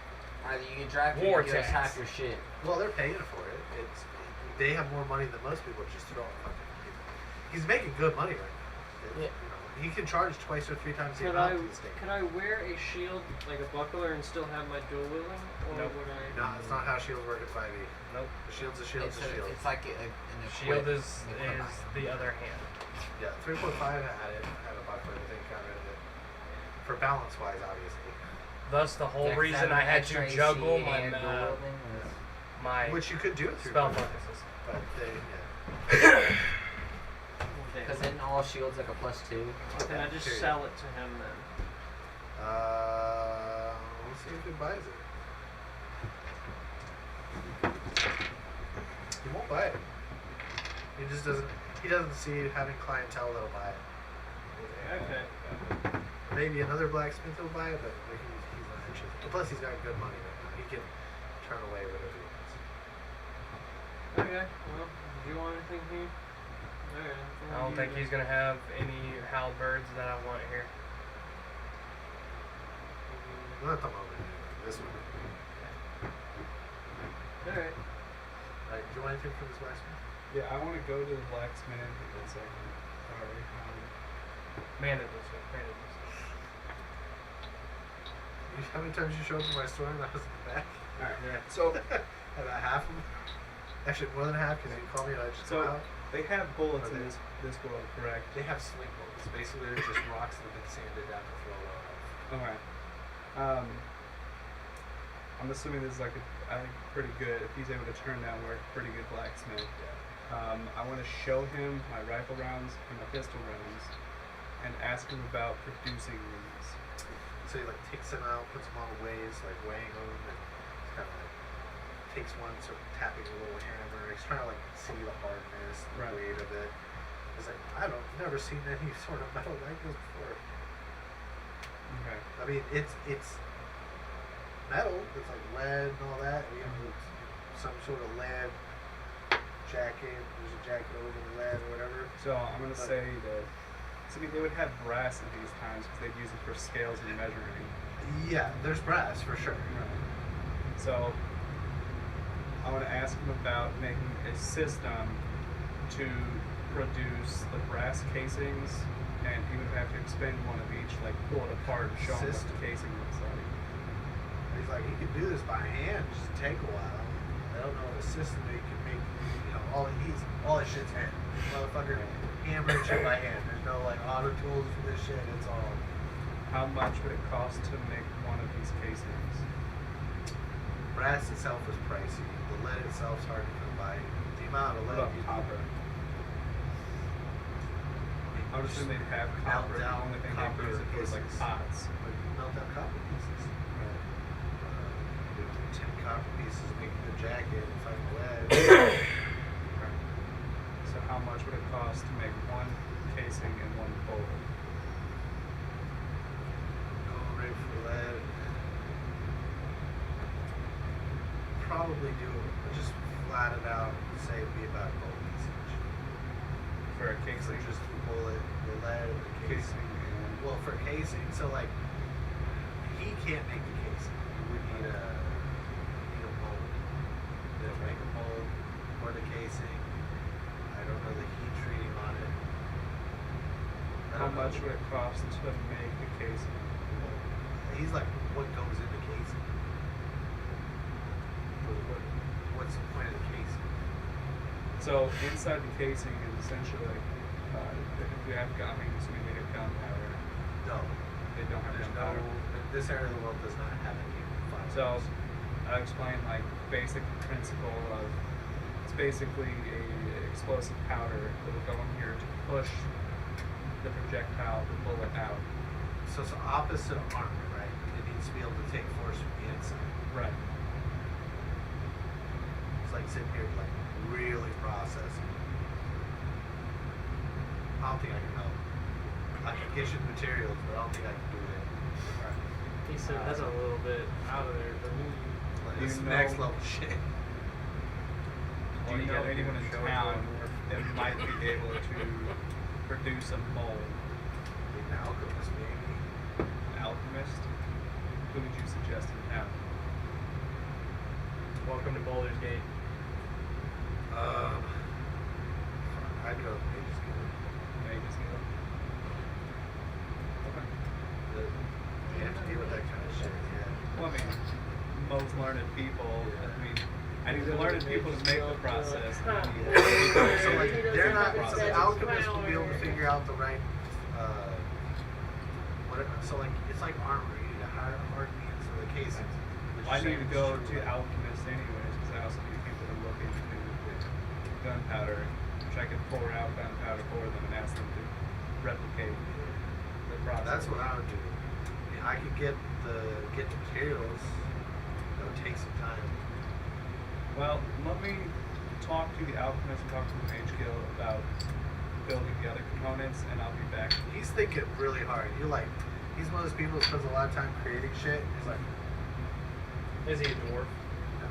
Either you get drafted War or you give us tax. half your shit. Well, they're paying for it. They have more money than most people. Just throw it. He's making good money right now. Yeah. You know, he can charge twice or 3 times the Could amount I to the state. could I wear a shield like a buckler and still have my dual wielding, or Nope. would I? No, it's not how shields work at 5e. Nope. The shield's a shield's a shield. It's like an Shield equip- is an equipment. the other hand. Yeah, 3.5 had it. Had a buckler, but they got rid of it. For balance wise, obviously. Thus, the whole Dex reason having I had extra to AC juggle and dual wielding is- my Which you could do it through spell 3.5, focuses. but they, yeah. Because then all shields like a +2. Can I just Period. sell it to him then? We'll see if he buys it. He won't buy it. He just doesn't. He doesn't see having clientele that'll buy it. Okay. Maybe another blacksmith will buy it, but like, he's not interested. Plus, he's got good money right now. He can turn away whatever he wants. Okay. Well, do you want anything here? Alright. I don't think he's gonna have any halberds that I want here. Not at the moment. Anyway. This one. Alright. Alright, do you want anything from this blacksmith? Yeah, I want to go to the blacksmith. It's like, sorry. Mandate this way. Mandate this way. How many times you showed up in my store and I was in the back? Alright. Yeah. So, About half of them. Actually, more than half because you called me and I just So- come out. they have bullets Are in they- this world, correct? They have sling bullets. Basically, they're just rocks that have been sanded down to throw off. Okay. I'm assuming this is like I think pretty good. If he's able to turn down work, pretty good blacksmith. I want to show him my rifle rounds and my pistol rounds, and ask him about producing these. So he like takes them out, puts them on a ways, like weighing them, and kind of like takes one, sort of tapping a little hammer. He's trying to like see the hardness, the Right. weight of it. He's like, I've never seen any sort of metal like this before. Okay. I mean, it's metal. It's like lead and all that. You know, it's some sort of lead jacket. There's a jacket over the lead or whatever. So I'm gonna say that. So they would have brass at these times because they'd use it for scales and measuring. Yeah, there's brass for sure. So I want to ask him about making a system to produce the brass casings, and he would have to expend one of each, like pull it apart and show him what System. the casing looks like. He's like, he can do this by hand, just take a while. I don't know what a system that he can make, you know, all his shit's hand. Motherfucker hammering shit by hand. There's no like auto tools for this shit, it's all. How much would it cost to make one of these casings? Brass itself is pricey. The lead itself's hard to come by. The amount of What lead about you copper? I would assume they'd have melt copper. The down only thing they copper use it for is like pieces. pots. Melt down copper pieces. Do 10 copper pieces, make a good jacket, and find lead. So how much would it cost to make one casing and one bowl? Go right for lead. Probably do it. Just flat it out and say it'd be about a gold piece each. For a For casing? just the bullet, the lead, and the casing. and Well, for casing, so like, he can't make the casing. You would need a mold. They'll make a mold for the casing. I don't know the heat treating on it. I how don't know. much would it cost to make the casing? He's like, what goes in the casing? What's the point of the casing? So inside the casing is essentially like, if you have gun, I mean, assuming they have gunpowder, No. they don't have There's gunpowder. this area of the world does not have any So firearms. I'll explain like basic principle of it's basically a explosive powder that will go in here to push the projectile, the bullet out. So it's opposite of armor, right? It needs to be able to take force from the inside. Right. It's like sitting here like really processing. I don't think I can help. I can get you the materials, but I don't think I can do that. He said that's a little bit out of there for me. Like, Do this you next know- level shit. Do you know anyone in town that might be able to produce a mold? An alchemist, maybe. An alchemist? Who would you suggest in town? Welcome to Boulder's Gate. I'd go with Mage's Guild. Mage's Guild. Okay. You have to deal with that kind of shit, yeah. Well, I mean, most learned people. I mean, I need the learned people to make the process. And I need So like, they're not. So the process. alchemists will be able to figure out the right. So like, it's like armor. You need to hire a hard means for the casings. which I is need to same go as to true leather. alchemists anyways, because I also need people to look into gunpowder, which I can pour out gunpowder for them and ask them to replicate the process. That's what I would do. I mean, I could get the materials. That would take some time. Well, let me talk to the alchemist and talk to the mage guild about building the other components, and I'll be back. He's thinking really hard. He's one of those people who spends a lot of time creating shit. He's like, Is he a dwarf? no,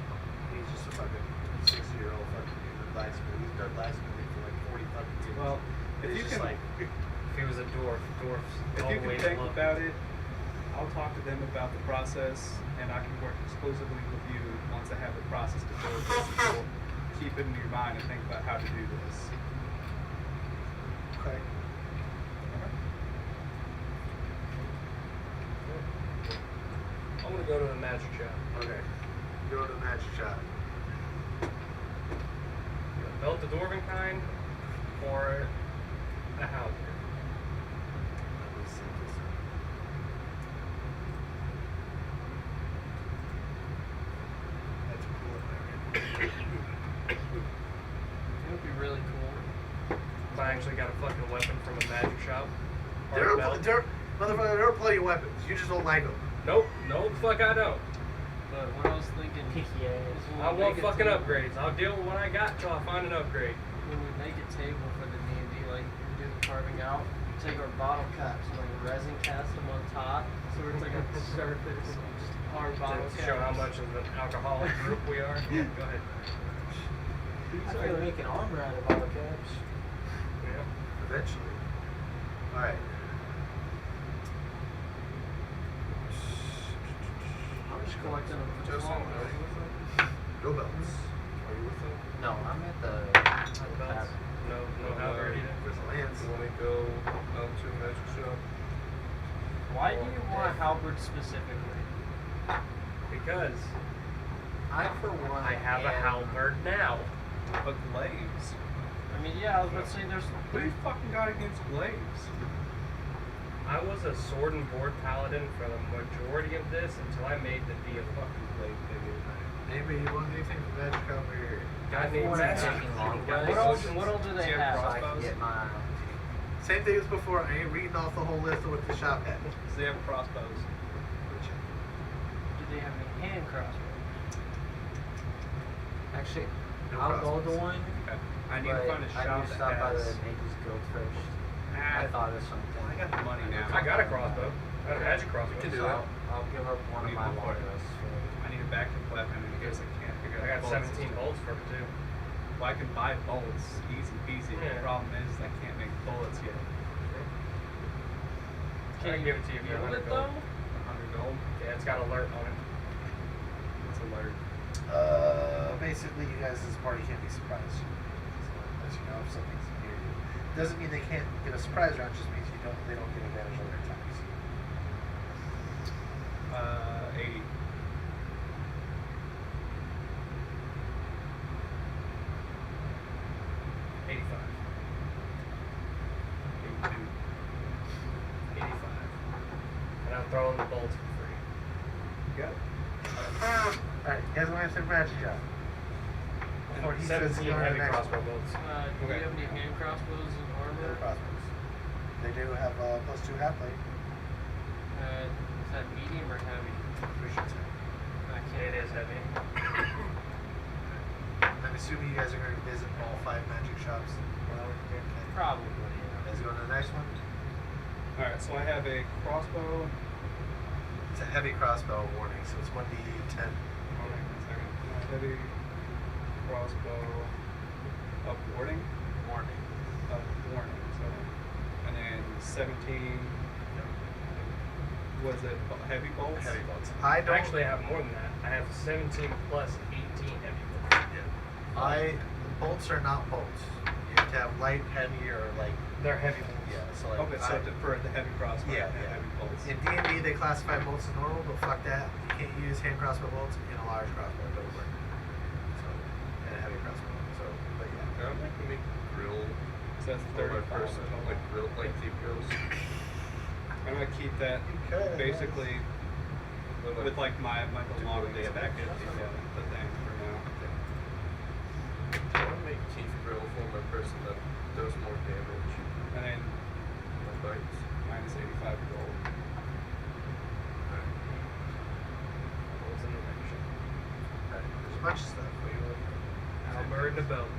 he's just a fucking 60-year-old fucking human blacksmith. He's done blacksmithing for like 40 fucking years. Well, if he's you just can, like, If he was a dwarfs if all you the way can think up. about it, I'll talk to them about the process, and I can work exclusively with you once I have the process to build this. And you'll keep it in your mind and think about how to do this. okay. I'm gonna go to the magic shop. Okay. Go to the magic shop. Built the dwarven kind or a halberd. Let me see this up. That's cool. It would be really cool. If I actually got a fucking weapon from a magic shop. or There a are, belt. motherfucker, there are plenty of weapons. You just don't like them. Nope, no the fuck I don't. But what I was thinking is when I we want make a fucking table- upgrades. I'll deal with what I got till I find an upgrade. When we make a table for the D&D, like we do the carving out, take our bottle caps and like resin cast them on top, so it's like a surface of just our bottle To caps. show how much of an alcoholic group we are. Yeah, go ahead. I feel like making armor out of bottle caps. Yeah. Eventually. Alright. I'm just collecting them for Justin, small. are you with them? No belts. Are you with them? No, I'm at the Belts? No halberd either. There's a lance. You want to go out to a magic shop? Why do you want halberd specifically? Because I, for one, I have a am- halberd now. But glaives? I mean, yeah, I was about to say there's. What do you fucking got against glaives? I was a sword and board paladin for the majority of this until I made the deal. Fucking glaive thing. Anybody you want anything from Magic over here? God For needs one, magic. taking long God What needs else? potions. What else do they Do you have have? So I can crossbows? get my. Same thing as before. I ain't reading off the whole list of what the shop had. Does they have crossbows? Do they have any hand crossbows? Actually, No I'll go crossbows. to one. Okay. I need but to find a I shop need to that stop by the has. Mage's Guild first. Ah, I thought of something. I got the money now. I got a crossbow. I got a magic crossbow. can do So that. I'll give up one of Need my one for it. longbows. I need a backup weapon in case I can't figure out. I got bolts 17 and bolts for it too. stuff. Well, I can buy bolts, easy peasy. Yeah. The problem is I can't make bullets yet. I can give it to you for Build 100 it gold. though? 100 gold. Yeah, it's got alert on it. It's alert. Basically, you guys as a party can't be surprised. So it lets you know if something's near you. Doesn't mean they can't get a surprise round. Just means they don't get advantage on their attacks. 80. And I'm throwing the bolts for free. You got it. Alright, you guys want to answer magic job? Before he says 17 he's going to heavy the next crossbow one. bolts. Do Okay. you have any hand crossbows and They're armor? crossbows. They do have +2 half plate. Is that medium or heavy? Pretty sure it's heavy. I It is heavy. I'm assuming you guys are going to visit all 5 magic shops. Okay. Probably. Let's go on to the next one. Alright, so I have a crossbow. It's a heavy crossbow warning, so it's 1d10. Hold on one second. Heavy crossbow of warding. Warning. Of warning. So, and then 17. Was it heavy bolts? Heavy bolts. I actually have more than that. I have 17 plus 8 heavy bolts. The bolts are not bolts. You have to have light, heavy, or like They're heavy bolts. yeah. So like Okay, so for the heavy crossbow, yeah, and yeah. heavy bolts. In D&D, they classify bolts as normal, but fuck that. You can't use hand crossbow bolts in a large crossbow. It doesn't work. So, and a heavy crossbow. So, but yeah. I'd like to make a grill So that's for my 30 person, like grill, like deep grills. I'm gonna keep that could, basically with like my the Do long more days back damage. at the thing for now. I want to make teeth grill for my person that does more damage. And then My bites. minus 85 gold. Bolts in the action. There's a bunch of stuff. What do you want? Halberd and a belt.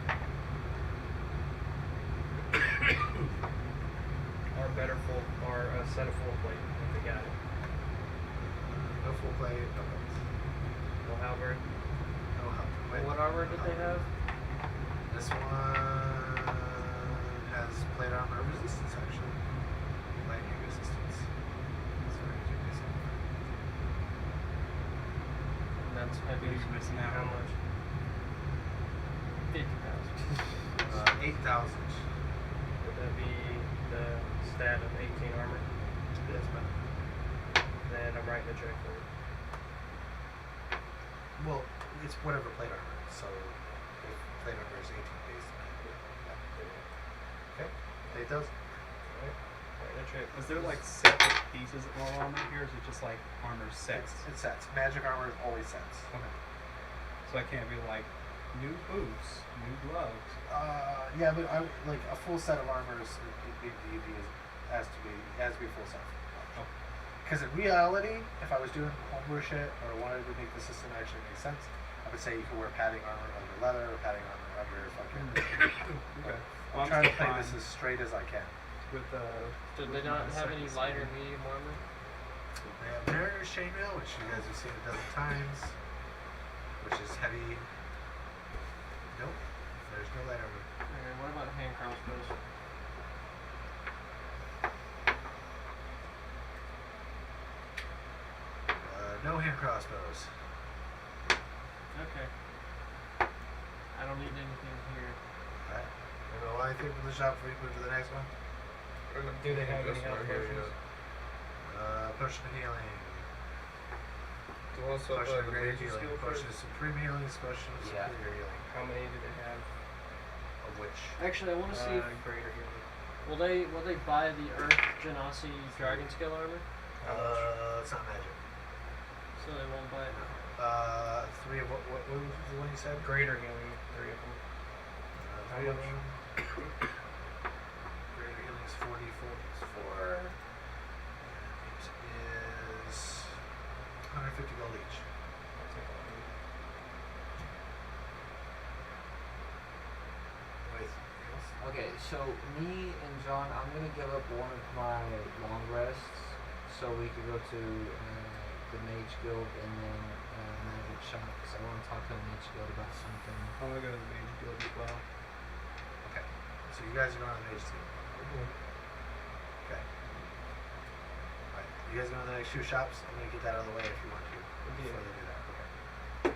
Or better full, or a set of full plate if they got it. No full plate, no belts. No halberd. No help. What armor did they have? This one has plate armor resistance actually. Lightning resistance. That's very interesting. And that's heavy. What are you missing out? How much? 50,000. 8,000. Would that be the stat of 18 armor? That's better. Then I'm writing a check for it. Well, it's whatever plate armor. So if plate armor is 18 days, okay. 8,000. Alright. Writing a check. Is there like separate pieces of armor here, or is it just like armor sets? It's sets. Magic armor is always sets. Okay. So I can't be like new boots, new gloves. Yeah, but I like a full set of armor is has to be full set. Oh. Because in reality, if I was doing homebrew shit or wanted to make the system actually make sense, I would say you could wear padding armor under leather or padding armor under fucking. Okay. I'm trying to play this as straight as I can. With Did they not have any light or medium armor? They have Mariner's chainmail, which you guys have seen a dozen times, which is heavy. Nope, there's no light armor. Alright, what about hand crossbows? No hand crossbows. Okay. I don't need anything here. Alright. Well, I think from the shop before we move to the next one. Do they have any health potions? Potion of healing. Do you want to Potion of the greater major healing. skill Potion first? of supreme healing. Potion of Yeah. superior healing. How many do they have? Of which? Actually, I want to see if Greater healing. will they buy the Earth Genasi Dragon Scale armor? It's not magic. So they won't buy it. 3 of what was the one you said? Greater healing, 3 of them. How 3 of much? them. Greater healing is 44. It is 150 gold each. I'll take all of them. Wait, anything else? Okay, so me and John, I'm gonna give up one of my long rests so we could go to the Mage Guild and then Magic Shop because I want to talk to the Mage Guild about something. I want to go to the Mage Guild as well. Okay. So you guys are going on the mage team. Okay. Alright. You guys go to the next 2 shops. I'm gonna get that out of the way if you want to. Before they do that. Okay.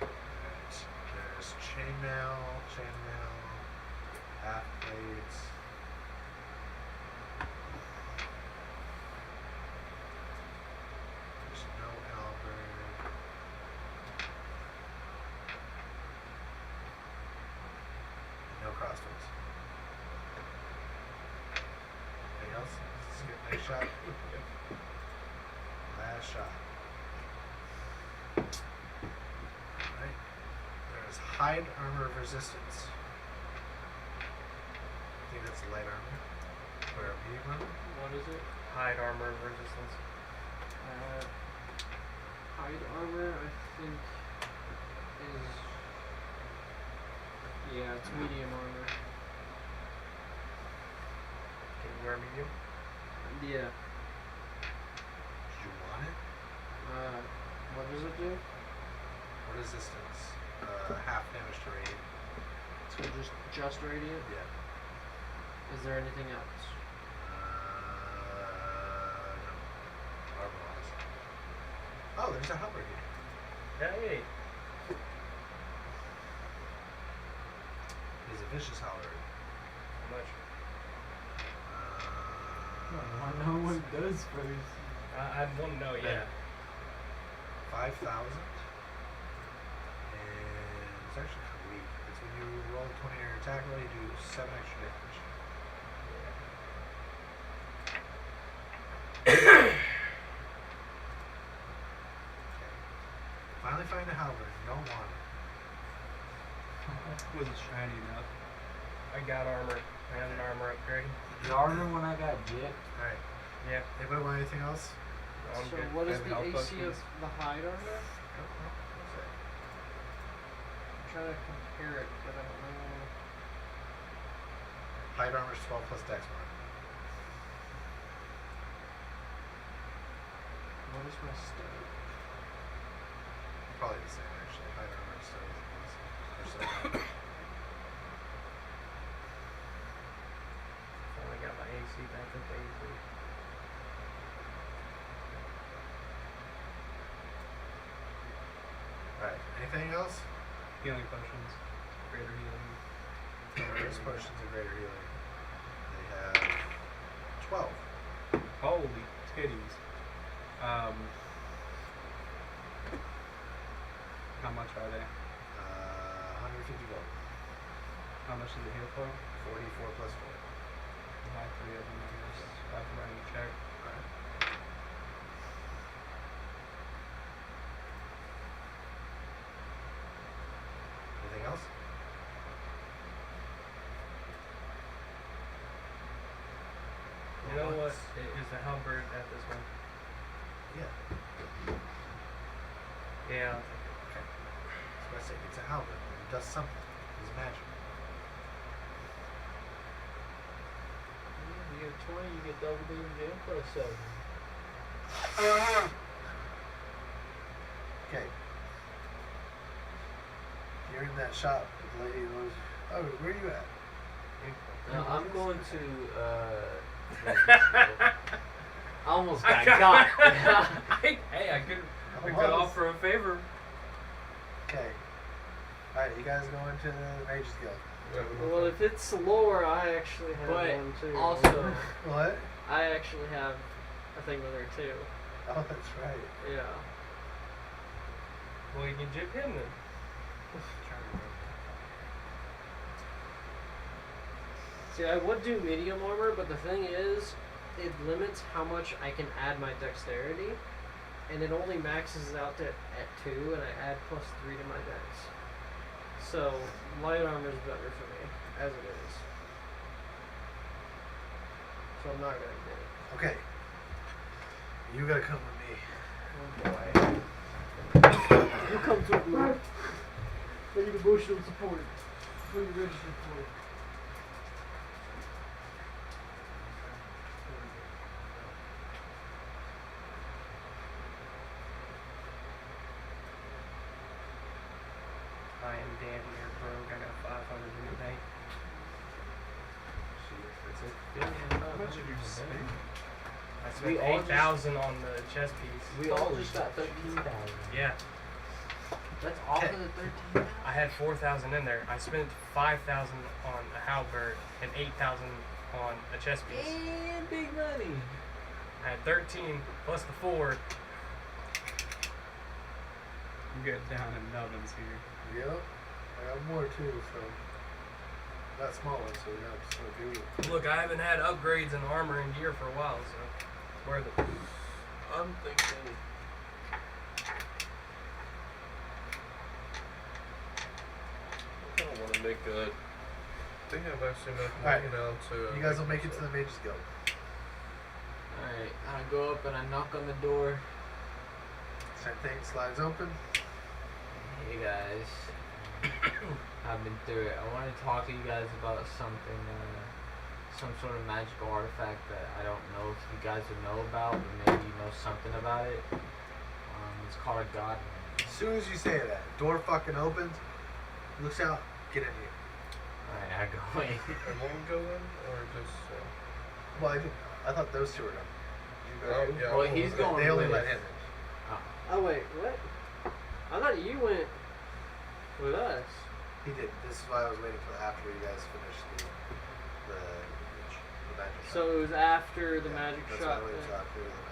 Alright. There's chainmail, half blades. There's no halberd. And no crossbows. Anything else? Skip next shot. Last shot. Alright. There's hide armor of resistance. I think that's light armor. Or medium armor. What is it? Hide armor resistance. Hide armor, I think, is it's medium armor. Can you wear medium? Yeah. Did you want it? What does it do? Resistance. Half damage to radiant. So just radiant. Yeah. Is there anything else? There's a halberd here. Hey. He's a vicious halberd. How much? I know what it does first. I want to know, yeah. 5,000. And it's actually kind of weak. It's when you roll 20 on your attack roll, you do 7 extra damage. Okay. Finally find a halberd. You don't want it. Wasn't shiny enough. I got armor. I had an armor upgrade. The armor when I got gypped. Alright. Yeah. Anybody want anything else? I'm So good. what is And the health AC of potions. the hide armor? No, no. What's that? I'm trying to compare it, but I don't know. Hide armor is 12 plus dex mod. What is my stat? Probably the same actually. Hide armor and stuff. Or so. Finally got my AC back up to 83. Alright. Anything else? Healing potions. Greater healing. Those potions of greater healing. They have 12. Holy titties. How much are they? 150 gold. How much does it heal for? 44 plus 4. I have 3 of them, I guess. I have to run a check. Alright. Anything else? You know what? Is the halberd at this one? Yeah. Yeah. Okay. That's what I say. It's a halberd. It does something. It's magic. You get 20, you get double damage and plus 7. Okay. You're in that shop. The lady was. Oh, where are you at? No, I'm going to I almost got got. Hey, I could Almost. offer a favor. Okay. Alright, you guys go into the Mages Guild. Well, if it's lore, I actually have But one too. also, What? I actually have a thing with her too. Oh, that's right. Yeah. Well, you can jip him then. See, I would do medium armor, but the thing is, it limits how much I can add my dexterity, and it only maxes out at 2, and I add plus 3 to my dex. So, light armor is better for me, as it is. So I'm not gonna get it. Okay. You gotta come with me. Oh boy. Who comes with me? I need emotional support. Who are you registered for? I am damn near broke. I got 500 in the bank. That's it. How much did you spend? I We spent all 8,000 on the chess piece. we all just got 13,000. Yeah, That's off Okay. of the 13,000. I had 4,000 in there. I spent 5,000 on a halberd and 8,000 on a chess piece. And big money. I had 13 plus the 4. You get down in nubbins here. Yep. I got more too, so. Not small ones, so we got to sort of do it. Look, I haven't had upgrades in armor and gear for a while, so it's worth it. I'm thinking. I kind of want to make a. I think I've actually made Alright. it out to. You guys will make it to the Mages Guild. Alright, I go up and I knock on the door. Same thing, slides open. Hey guys. I've been through it. I want to talk to you guys about something, some sort of magical artifact that I don't know if you guys would know about, but maybe you know something about it. It's called a god. As soon as you say that, door fucking opens, looks out, get in here. Alright, I go in. Everyone go in, or just. Well, I thought those two were done. You Oh, guys- yeah. Well, he's going They only with. let him in. Oh. Oh wait, what? I thought you went with us. He did. This is why I was waiting till after you guys finished the magic shot. So it was after the magic That's shot. why I waited till after the magic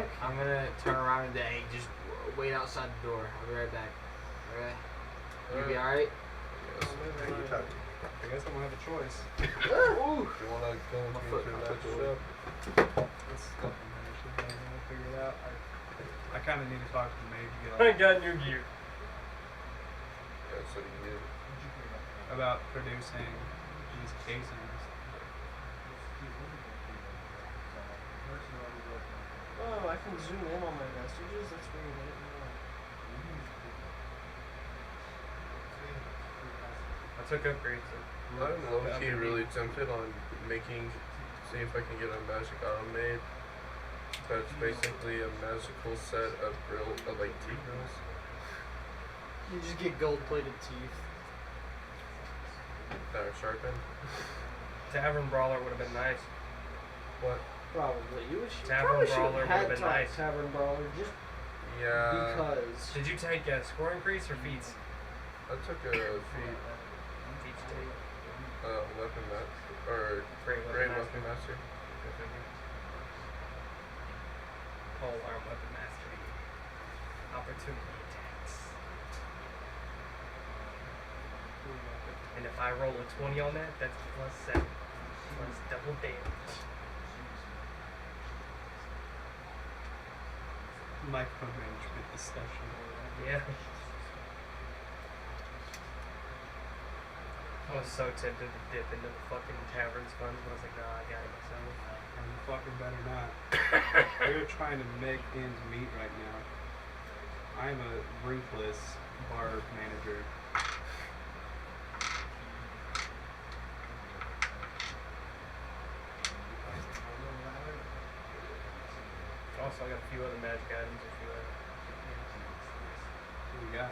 shots. I'm gonna turn around and hey, just wait outside the door. I'll be right back. Okay. You be alright? Yes. Hey, you talking? I guess I'm gonna have a choice. You wanna go My into foot that caught the shop? Let's stuff in there. We'll figure it out. I kind of need to talk to May to get I got new gear. Yeah, so you need. about producing these casings. Oh, I can zoom in on my messages. That's weird. I didn't know. I took upgrades. I'm low-key really tempted on see if I can get a magic arm made. That's basically a magical set of like teeth grills. You just get gold-plated teeth. That are sharpened. Tavern Brawler would have been nice. What? Probably. You would. Tavern Probably should Brawler have had would've been taught nice. Tavern Brawler just Yeah. because. Did you take score increase or feats? I took a feat, Feats take. weapon master, or Great great weapon weapon master. Pole arm weapon mastery. Opportunity attacks. And if I roll a 20 on that, that's +7. Plus double damage. Micromanagement discussion. Yeah. I was so tempted to dip into the fucking tavern's funds, but I was like, nah, I got it myself. And you fucking better not. We're trying to make ends meet right now. I'm a ruthless bar manager. Also, I got a few other magic items, a few other. What we got?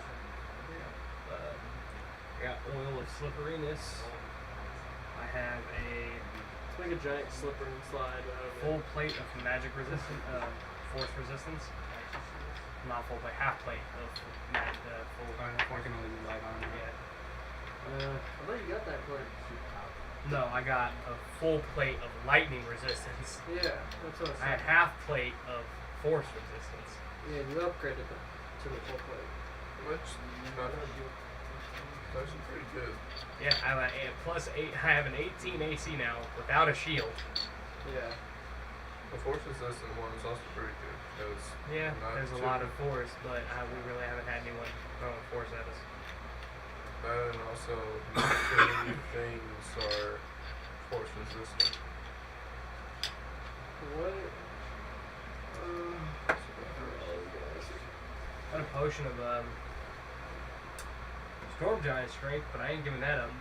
I got oil of slipperiness. I have a It's like a giant slipper and slide. full plate of magic resistance, force resistance. Not full plate, half plate of full. I can only do light armor. Yeah. I thought you got that part. No, I got a full plate of lightning resistance. Yeah, that's what I had half plate of force resistance. Yeah, you upgraded it to the full plate. Which not that's pretty good. Yeah, I have a +8. I have an 18 AC now without a shield. Yeah. The force resistant one is also pretty good because Yeah, not there's a too- lot of force, but we really haven't had anyone throwing force at us. And also not too many things are force resistant. What? I got a potion of storm giant strength, but I ain't giving that up.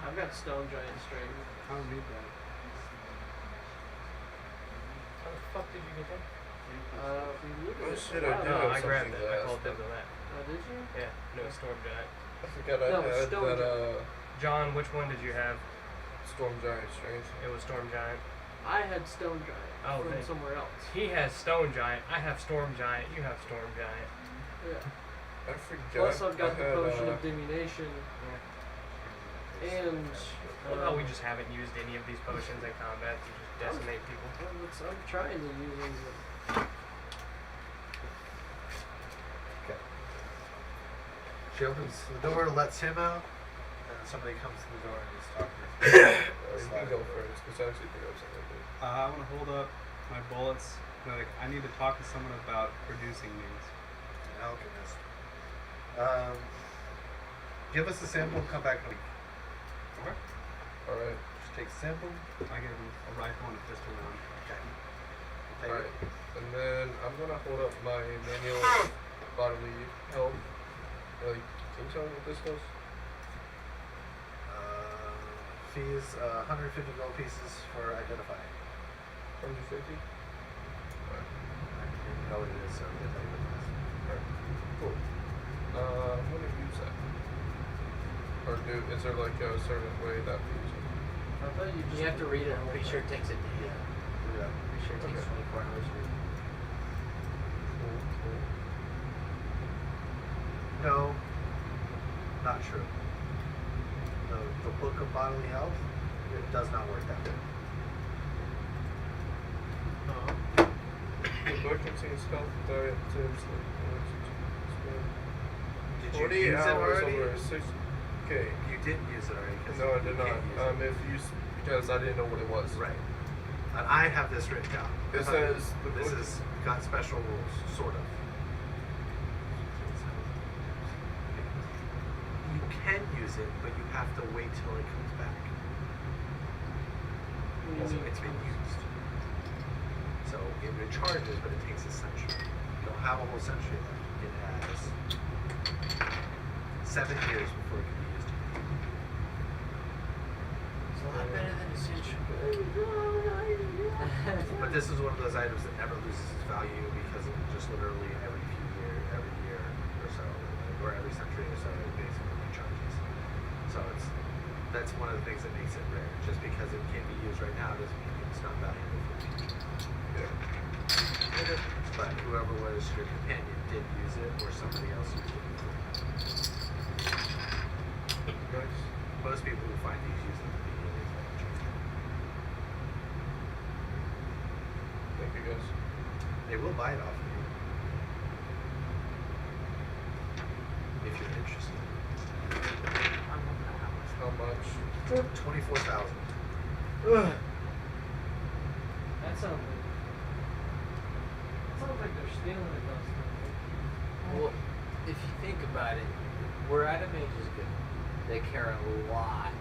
I've got stone giant strength. I don't need that. How the fuck did you get that? Oh shit, I do No, have I grabbed something it. I last called dibs time. on that. Did you? Yeah, no storm giant. I forgot I No, had stone that John, which one did you have? storm giant strength. It was storm giant. I had stone giant Oh, from thank- somewhere else. He has stone giant. I have storm giant. You have storm giant. Yeah. I forgot. Plus, I've got I the had, potion of diminution and. I love how we just haven't used any of these potions in combat to just decimate people. I'm trying to use them. Okay. She opens the door, lets him out, and somebody comes to the door and he's talking to him. you can go first because I actually think I have something to do. I want to hold up my bullets. Like, I need to talk to someone about producing these. An alchemist. Give us a sample and come back in a week. Okay. Alright. Just take a sample. I give him a rifle and a pistol round. Okay. Take Alright. it. And then I'm gonna hold up my manual bodily health. Like, can you tell me what this does? Fees 150 gold pieces for identifying. 150? Alright. You know what it is, so we'll tell you what it is. Alright. Cool. I'm gonna use that. Or is there like a certain way that we use it? I thought you just. You have to read it. I'm pretty sure it takes a day. Yeah. Pretty sure it takes Okay. 24 hours to read. Cool. not true. The book of bodily health, it does not work that way. The book contains health diet tips. Did you 40 use it hours already? over 6. Okay. You didn't use it already. 'Cause No, I you did not. can't use it. If you because I didn't know what it was. Right. And I have this written down. It says the this book- has got special rules, sort of. You can use it, but you have to wait till it comes back. So it's been used. So it recharges, but it takes a century. You don't have a whole century left. It has 7 years before it can be used. It's a lot better than a century. But this is one of those items that never loses its value because it just literally every year or so, or every century or so, it basically recharges. So that's one of the things that makes it rare. Just because it can't be used right now doesn't mean it's not valuable for the future. Yeah. But whoever was your companion did use it, or somebody else used it before. Nice. Most people who find these use them immediately. Thank you guys. They will buy it off of you if you're interested. How much? 24,000. That sounds like they're stealing it though. Well, if you think about it, we're at a mage's guild. They care a lot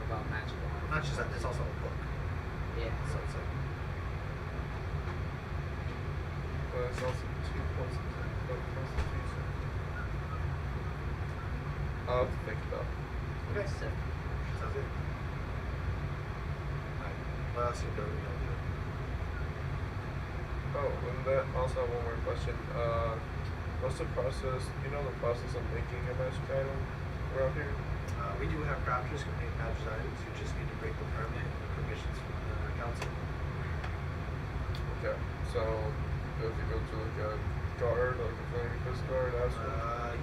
about magical art. Not just that, it's also a book. Yeah. So it's like, But it's also 2 points of constitution. I'll have to think about it. okay. Sounds good. Alright. What else you gonna do? Oh, and that also one more question. What's the process? You know the process of making a magic item around here? We do have crafters who make magic items. You just need to break the permit and the permissions from the council. Okay, so do you go to like a guard, like a flaming fist guard, ask them?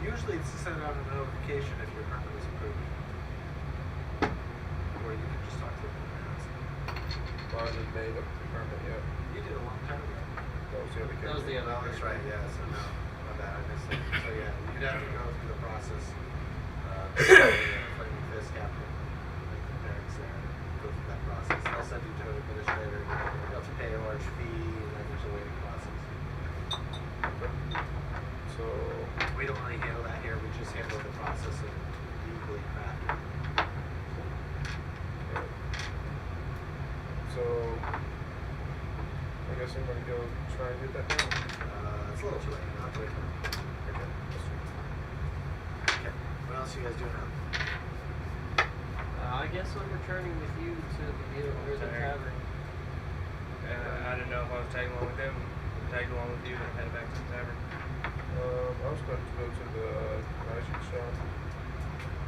Usually it's to send out a notification if your permit is approved. Or you can just talk to them and ask. Well, I just made a permit yet. You did a long time ago. That was the other That was the other. Oh, that's right, yeah, so no. My bad, I missed it. So yeah, you'd have to go through the process. Flaming fist captain, like the barracks there, go through that process. They'll send you to an administrator. You have to pay a large fee, and then there's a waiting process. So, We don't really handle that here. We just handle the process of legally crafting. yeah. So, I guess I'm gonna go try and get that done. It's a little too late. You'll have to wait for it. Okay, that's true. Okay. What else you guys doing now? I guess I'm returning with you to the tavern. I didn't know if I was tagging along with them, tagged along with you, and headed back to the tavern. I was going to go to the magic shop.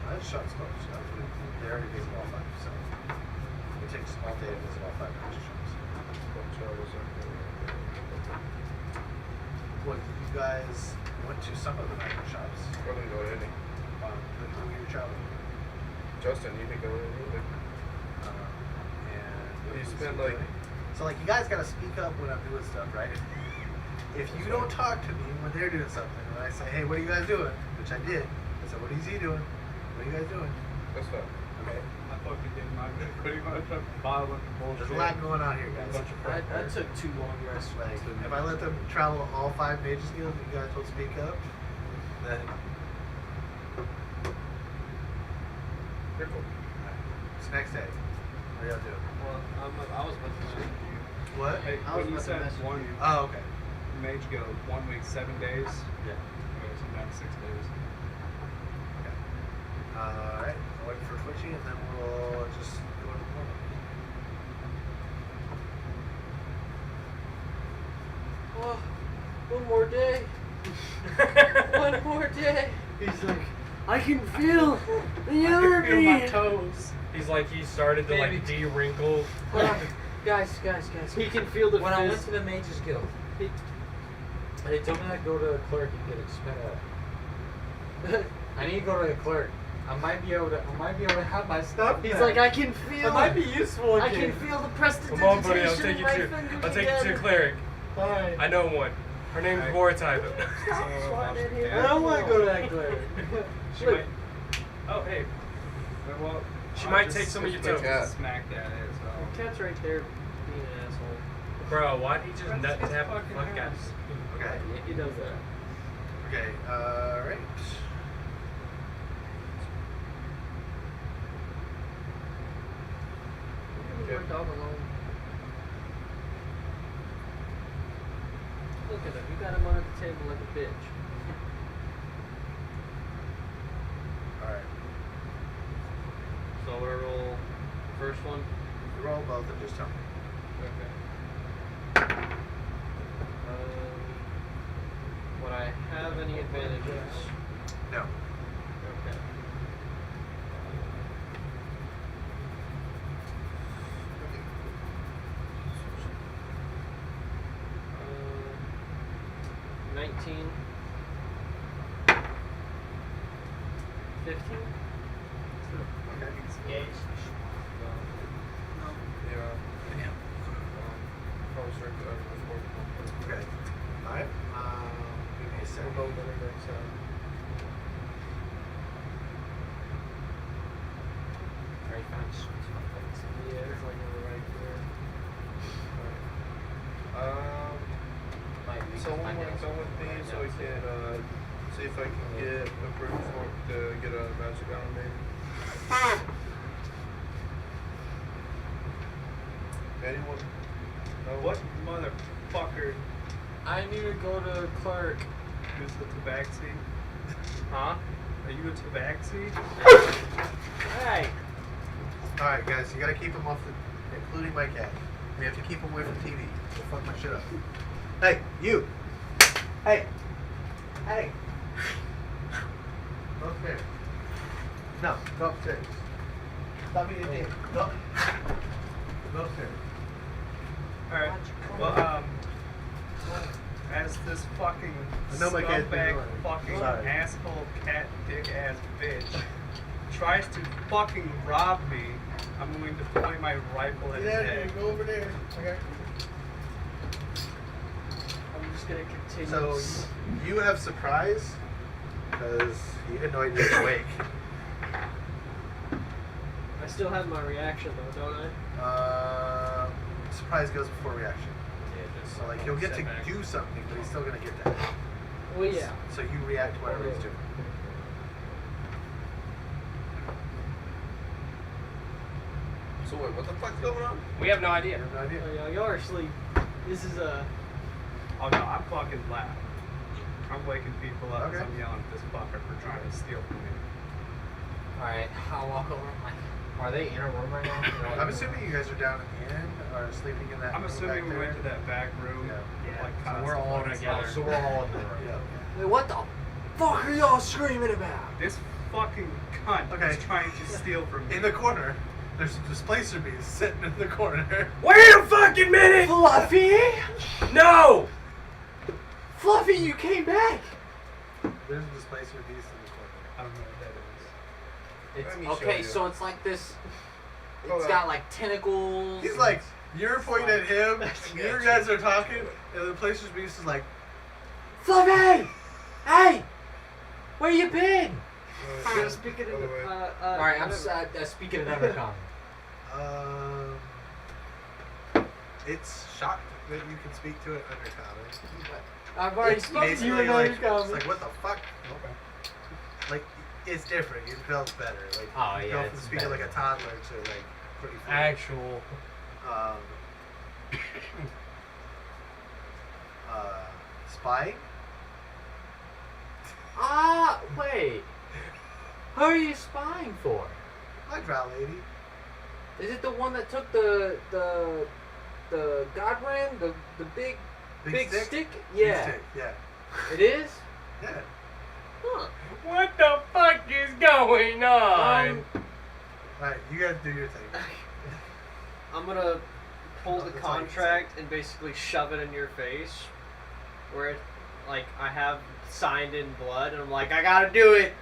That shop's closed. They already visit all 5, so it takes all day to visit all 5 magic shops. Which I was What, you guys went to some of the magic shops? I didn't go to any. Who were you traveling with? Justin, you didn't go to any either. And what He was spent, he like- doing? So like you guys gotta speak up when I'm doing stuff, right? If you don't talk to me when they're doing something, and I say, hey, what are you guys doing? Which I did. I said, what is he doing? What are you guys doing? That's fine. Okay. I fucking did not pretty much a bottle of bullshit. There's a lot going on here, A guys. bunch of crap. I took 2 long rests. Like, if I let them travel all 5 mages guilds and you guys don't speak up, then You're cool. it's next day. What are y'all doing? Well, I was about to say. What? Hey, I was when you about to said message one you. Oh, okay. mage guild, 1 week, 7 days. Yeah. Okay, so that's 6 days. Okay. Alright, I'll wait for Twitchy and then we'll just go to the morning. Oh, one more day. One more day. He's like, I can feel the energy. toes. He's like, he started to like de-wrinkle. Guys. He can feel the When I went fizz. to the Mages Guild, they told me I'd go to a clerk and get expelled. I need to go to a clerk. I might be able to have my stuff. He's back. like, I can feel. It might be useful I again. can feel the prestidigitation Come on, buddy. I'll take in you my to. fingers I'll take you to a again. cleric. Fine. I know one. Her name's Alright. Boratype. I don't want to go to that cleric. She Look. might. Oh, hey. Well, She I'll might just- take some of your just toes. Smack that as well. The cat's right there being an asshole. Bro, why'd he just That's nut his tap the fucking fuck out? house. Okay. He does that. Okay. Right. Leave my dog alone. Look at him. You got him under the table like a bitch. All right. So we're gonna roll first one. You roll both and just tell me. Okay. Would I have any advantages? No. Okay. Uh, 19. 15? Okay. Okay. All right. Give me a second. We'll go with it next time. Very fine. Yeah, it's like right there. Someone want to come with me so I can see if I can get approved for to get a magic item maybe. Anyone? No. What motherfucker I need to go to clerk. is the tabaxi? Huh? Are you a tabaxi? Hey! All right, guys. You gotta keep them off the, including my cat. We have to keep them away from TV. They'll fuck my shit up. Hey, you. Hey. Hey. Go upstairs. No, go upstairs. Stop being a dick. Go. Go upstairs. Alright. Well, as this fucking I know my cat's been scumbag annoying. fucking Sorry. asshole cat dick ass bitch tries to fucking rob me, I'm going to point my rifle at his head. Go over there. Okay. I'm just gonna continue. So you have surprise because you had no idea to wake. I still have my reaction though, don't I? Surprise goes before reaction. Yeah, just So like he'll get to step back. do something, but he's still gonna get that. Well, yeah. So you react to whatever he's doing. So wait, what the fuck's going on? We have no You idea. have no idea. Oh, yeah, you're asleep. This is a. Oh no, I'm fucking loud. I'm waking people up as Okay. I'm yelling at this fucker for trying to steal from me. Alright, I'll walk over. Are they in a room right now? I'm assuming you guys are down in the inn or sleeping in that I'm room assuming back we there. went to that back room. Yeah. Like So we're all constantly. together. So we're all in the room. Yeah. Wait, what the fuck are y'all screaming about? This fucking cunt Okay. is trying to steal from me. In the corner, there's a displacer beast sitting in the corner. Wait a fucking minute! Fluffy? No! Fluffy, you came back! There's a displacer beast in the corner. I don't know what that is. It's, Let me show okay, you. so it's like this. Hold It's on. got like tentacles. He's like, you're pointing at him, you Yeah. guys are talking, and the displacer beast is like, Fluffy! Hey! Where you been? Gonna speak it in By the the. way. Alright, I'm whatever. speaking of Undercom. it's shocked that you can speak to it under common. I've already It's spoken to you basically in like, Undercom. it's like, what the fuck? Like, it's different. It feels better. Like, Oh, you yeah, go from it's speaking like a better. toddler to like pretty fluent. Actual. Spying? Ah, wait. Who are you spying for? My drow lady. Is it the one that took the god ram, the big stick? Yeah. Big stick, yeah. It is? Yeah. Huh. What the fuck is going on? Alright, you guys do your thing. I'm gonna pull the That's all you can say. contract and basically shove it in your face, where it, like I have signed in blood, and I'm like, I gotta do it.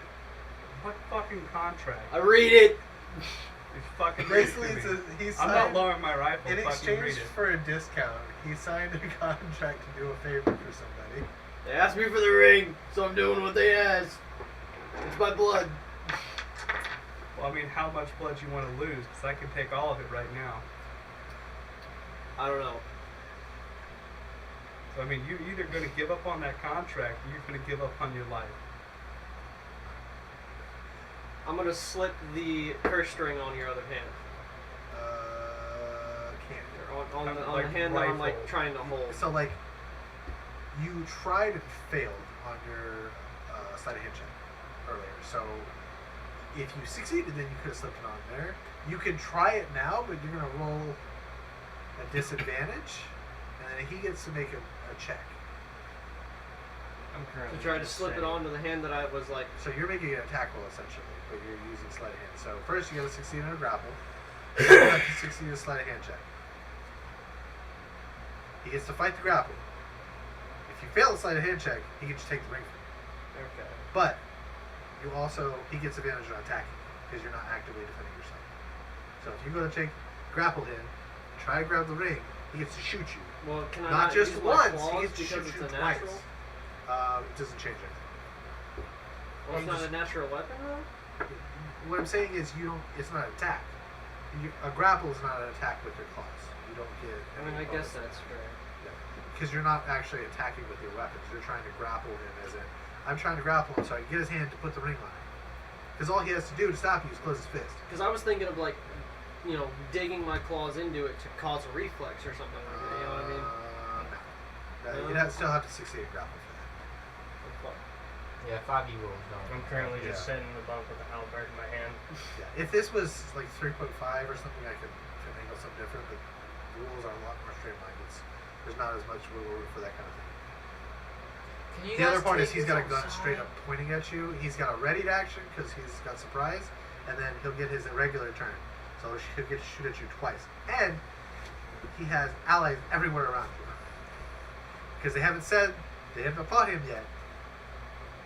What fucking contract? I read it. You fucking read it to Basically, me. he I'm signed, not lowering my rifle. in Fucking exchange read it. for a discount, he signed a contract to do a favor for somebody. They asked me for the ring, so I'm doing what they asked. It's my blood. Well, I mean, how much blood you want to lose? Because I can take all of it right now. I don't know. So I mean, you're either going to give up on that contract, or you're going to give up on your life. I'm gonna slip the purse string on your other hand. Can't. Or on the Like hand that I'm like rifle. trying to hold. So like, you tried and failed on your sleight of hand check earlier. So if you succeeded, then you could have slipped it on there. You can try it now, but you're gonna roll a disadvantage, and then he gets to make a check. I'm currently To try to just slip it saying. onto the hand that I was like. So you're making an attack roll essentially, but you're using sleight of hand. So first you gotta succeed on a grapple. Then you have to succeed a sleight of hand check. He gets to fight the grapple. If you fail the sleight of hand check, he can just take the ring from you. Okay. But you also he gets advantage on attacking because you're not actively defending yourself. So if you go to take grapple him, try to grab the ring, he gets to shoot you. Well, can I Not just use my once, he claws gets to because shoot it's you a twice. natural? It doesn't change anything. Well, it's not a natural weapon though. What I'm saying is you don't. It's not an attack. A grapple is not an attack with your claws. You don't get. I mean, I guess that's fair. Because you're not actually attacking with your weapons. You're trying to grapple him as in, I'm trying to grapple him so I can get his hand to put the ring on him. Because all he has to do to stop you is close his fist. Because I was thinking of like, you know, digging my claws into it to cause a reflex or something like that. You know what I mean? No. You'd still have to succeed at grapple for that. Yeah, 5 rolls done. I'm currently just Yeah. sitting in the bunk with a halberd in my hand. Yeah. If this was like 3.5 or something, I could angle something different. But the rules are a lot more streamlined. There's not as much wiggle room for that kind of thing. Can you The other guys part is take he's this got a gun outside? straight up pointing at you. He's got a ready to action because he's got surprise, and then he'll get his irregular turn. So he'll get to shoot at you twice. And he has allies everywhere around you. Because they haven't fought him yet.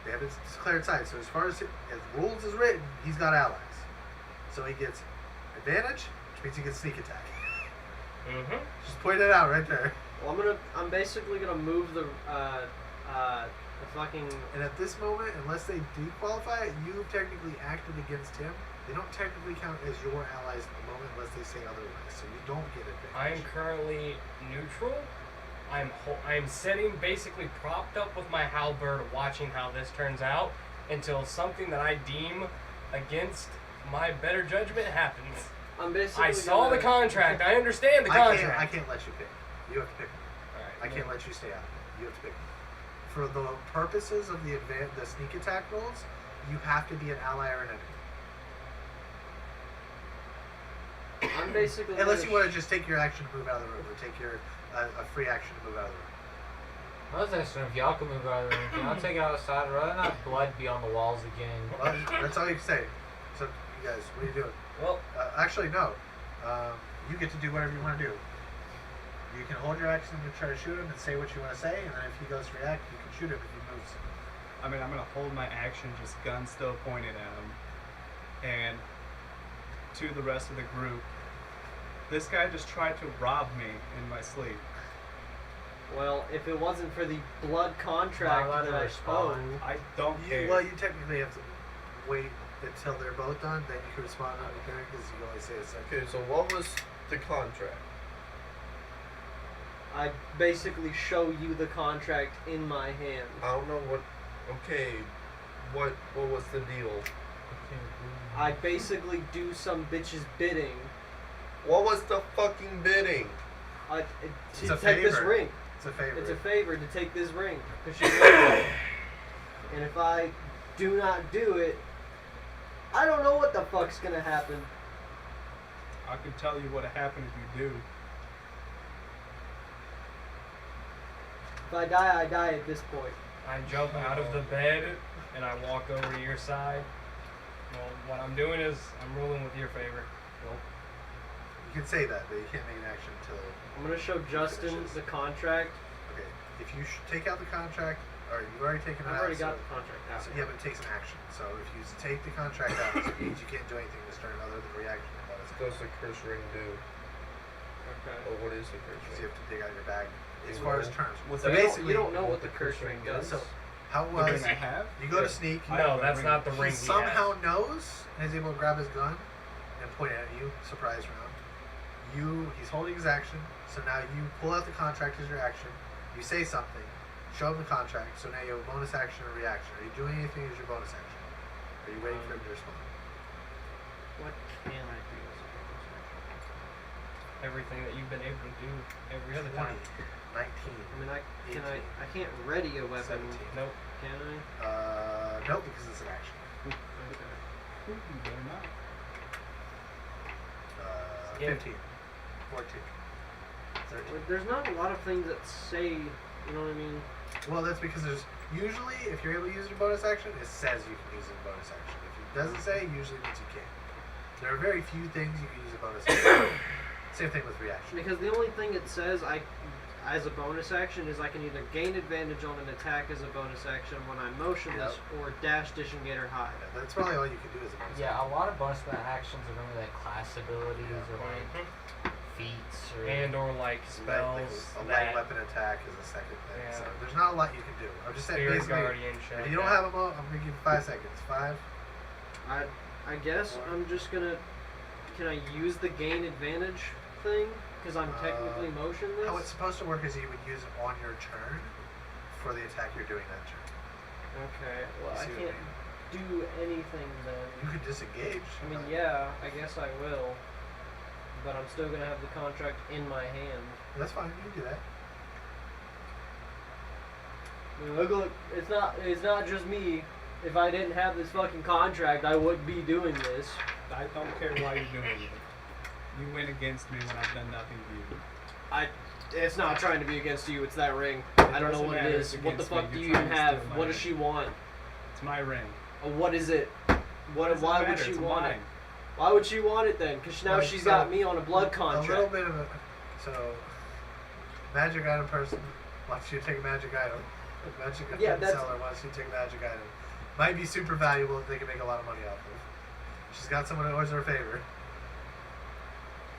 They haven't declared sides. So as far as rules is written, he's got allies. So he gets advantage, which means he gets sneak attack. Mm-hmm. Just point it out right there. Well, I'm basically gonna move the fucking. And at this moment, unless they dequalify it, you technically acted against him. They don't technically count as your allies at the moment unless they say otherwise. So you don't get I advantage. am currently neutral. I'm sitting basically propped up with my halberd, watching how this turns out until something that I deem against my better judgment happens. I'm basically. I saw the contract. I understand the contract. I can't let you pick. You have to pick one. Alright, I can't let you stay out. You have to pick one. For the purposes of the sneak attack rolls, you have to be an ally or an enemy. I'm basically. Unless gonna you want to just take your action to move out of the room, or take your a free action to move out of the room. I was asking if y'all can move out of the room. Can y'all take it outside? I'd rather not blood be on the walls again. Well, that's all you can say. So, you guys, what are you doing? Well, Actually, no. You get to do whatever you want to do. You can hold your action and try to shoot him and say what you want to say, and then if he goes to react, you can shoot him if he moves. I mean, I'm gonna hold my action, just gun still pointed at him, and to the rest of the group. This guy just tried to rob me in my sleep. Well, if it wasn't for the blood contract Not allowed that to I respond. posed, I don't care. Well, you technically have to wait until they're both done, then you can respond on your turn because you only say a second. Okay, so what was the contract? I basically show you the contract in my hand. I don't know what. Okay, what was the deal? I basically do some bitch's bidding. What was the fucking bidding? It's To a take this favor. ring. It's a favor. It's a favor to take this ring. 'Cause she's married. And if I do not do it, I don't know what the fuck's gonna happen. I can tell you what happened if you do. If I die, I die at this point. I jump out of the bed and I walk over to your side. Well, what I'm doing is I'm ruling with your favor. You can say that, but you can't make an action until. I'm gonna show Justin Finishes. the contract. Okay, if you take out the contract, or you've already taken it I've out. already got so, the contract out. so yeah, but it takes an action. So if you take the contract out, it means you can't do anything this turn other than reaction. What does the curse ring do? Okay. Or what is the curse Because ring? you have to dig out your bag as You far know as terms. what's So that? basically, You don't know what the curse ring does. So how The was ring I have? you go to sneak? I No, have a that's ring. not the He ring. somehow knows and is able to grab his gun and point it at you. Surprise round. He's holding his action. So now you pull out the contract as your action. You say something. Show him the contract. So now you have a bonus action or reaction. Are you doing anything as your bonus action? Are you waiting for him to respond? What can I do as a bonus action? Everything that you've been able to do every other 20, time. 19. I mean, I 18. can't ready a weapon. 17. Nope. Can I? Nope, because it's an action. Okay. Ooh, you better not. 15, 14, 13. Like, there's not a lot of things that say, you know what I mean? Well, that's because there's usually, if you're able to use your bonus action, it says you can use it in bonus action. If it doesn't say, usually means you can't. There are very few things you can use a bonus action. Same thing with reaction. Because the only thing it says as a bonus action is I can either gain advantage on an attack as a bonus action when I'm motionless or dash, disengage, or hide. Yeah, that's probably all you can do as a bonus Yeah, action. a lot of bonus actions are gonna be like class abilities or like feats or And or like spells. A light that weapon attack is a second thing. Yeah. So there's not a lot you can do. I'm just saying, Spirit basically, guardian shit. if you don't have them all, I'm going to give you 5 seconds. 5. I guess I'm just gonna. Can I use the gain advantage thing? Because I'm technically motionless. How it's supposed to work is you would use it on your turn for the attack you're doing that turn. Okay. Well, I See what I can't do anything then. You could disengage. I mean, yeah, I guess I will. But I'm still gonna have the contract in my hand. That's fine. You can do that. I mean, look, it's not just me. If I didn't have this fucking contract, I wouldn't be doing this. I don't care why you're doing it. You win against me when I've done nothing to you. It's not trying to be against you. It's that ring. I don't know doesn't what it matter is. if What the against me, fuck do you're you even trying to have? steal my What does ring. she want? It's my ring. What is it? Doesn't Why matter, would she it's want mine. it? Why would she want it then? Because now Like, she's so, got me on a blood A little contract. bit of a. So, magic item person wants you to take a magic item. A magic Yeah, item that's- seller wants you to take a magic item. Might be super valuable that they can make a lot of money off of. She's got someone who owes her a favor.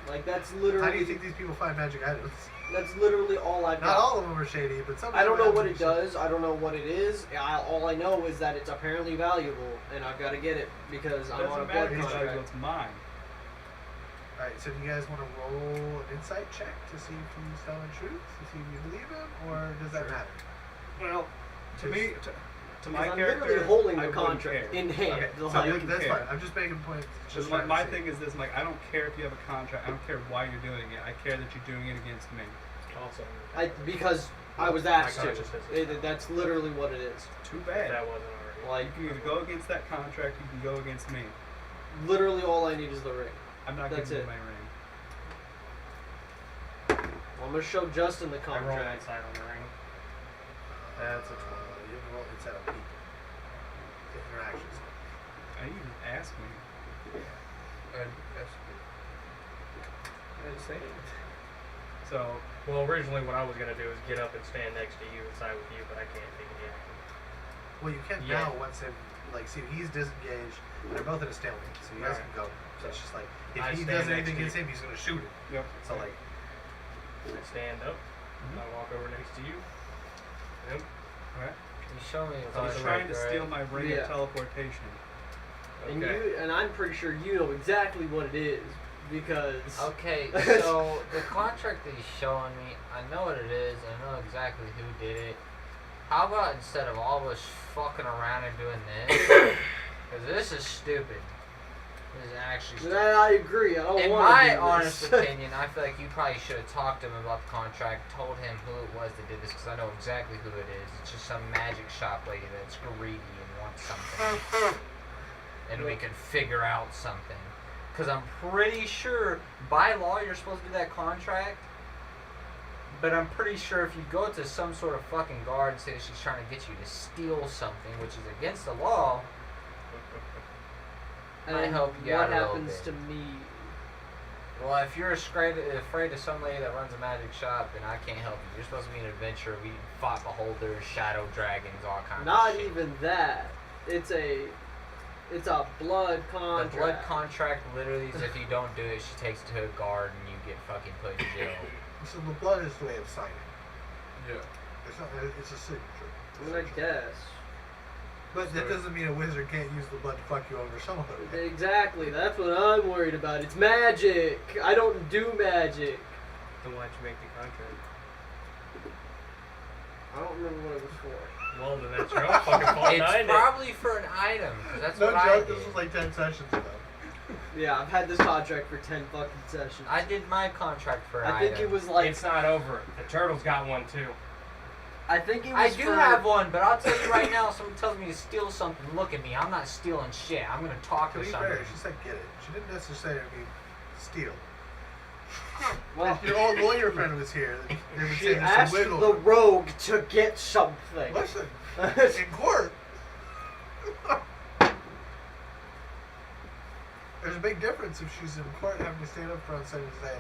Like that's literally. How do you think these people find magic items? That's literally all I've Not got. all of them are shady, but some. I don't of them know have what to it be shady. does. I don't know what it is. All I know is that it's apparently valuable, and I've got to get it because I'm on a Doesn't matter blood if it's valuable, contract. it's mine. Alright, so do you guys want to roll an insight check to see if he's telling the truth, to see if you believe him, or does that matter? Well, to Just- me, to my I'm character, literally holding I the wouldn't contract care. in hand. Okay, so like, that's care. fine. I'm just making points. Just trying to my see. thing is this: like, I don't care if you have a contract. I don't care why you're doing it. I care that you're doing it against me. Also. because I was asked My to. consciousness is That's literally what it is. Too If bad. that wasn't already. Like You can either go against that contract, you can go against me. literally all I need is the ring. I'm not That's giving it. you my ring. Well, I'm gonna show Justin the I roll contract. inside on the ring. That's a 12. You can roll insight on people. Interactions. I even asked me. I didn't say it. So Well, originally what I was gonna do is get up and stand next to you and side with you, but I can't take the action. Well, you can Yeah. now once him, like, see, he's disengaged, and they're both at a stalemate, so you guys Right. can go. So it's just like, if I he stand does next anything to against you. him, he's going to shoot him. yep. So, like, I stand up. I walk over next to you. Yep. Alright. You show me a So he's contract, trying to right? steal my ring Yeah. of teleportation. And Okay. you and I'm pretty sure you know exactly what it is because Okay, so the contract that he's showing me, I know what it is, I know exactly who did it. How about instead of all of us fucking around and doing this, because this is stupid. This is actually stupid. I agree. I don't In want my to do honest this. opinion, I feel like you probably should have talked to him about the contract, told him who it was that did this, because I know exactly who it is. It's just some magic shop lady that's greedy and wants something. And we can figure out something. Because I'm pretty sure, by law, you're supposed to do that contract. But I'm pretty sure if you go to some sort of fucking guard and say she's trying to get you to steal something, which is against the law, And I hope you what got a little happens bit. to me? Well, if you're afraid of some lady that runs a magic shop, then I can't help you. You're supposed to be an adventurer. We fought beholders, shadow dragons, all kinds Not of shit. even that. It's a blood contract. The blood contract literally is if you don't do it, she takes it to a guard and you get fucking put in jail. So the blood is the way of signing. Yeah. It's not. It's a signature. I mean, I guess. But that doesn't mean a wizard can't use the blood to fuck you over some other way. Exactly. That's what I'm worried about. It's magic. I don't do magic. Then why'd you make the contract? I don't remember what it was for. Well, then that's your own fucking fault. It's probably for an item, 'cause that's No what I joke. did. This was like 10 sessions ago. Yeah, I've had this contract for 10 fucking sessions. I did my contract for an I think item. it was like. It's not over. The turtle's got one too. I think it was. I do for, have one, but I'll tell you right now, if someone tells me to steal something, look at me. I'm not stealing shit. I'm gonna talk To to be somebody. fair, she said get it. She didn't necessarily mean steal. Well, Your old lawyer friend was here. They were she saying asked some wiggle. the rogue to get something. Listen, in court. There's a big difference if she's in court having to stand up front and say,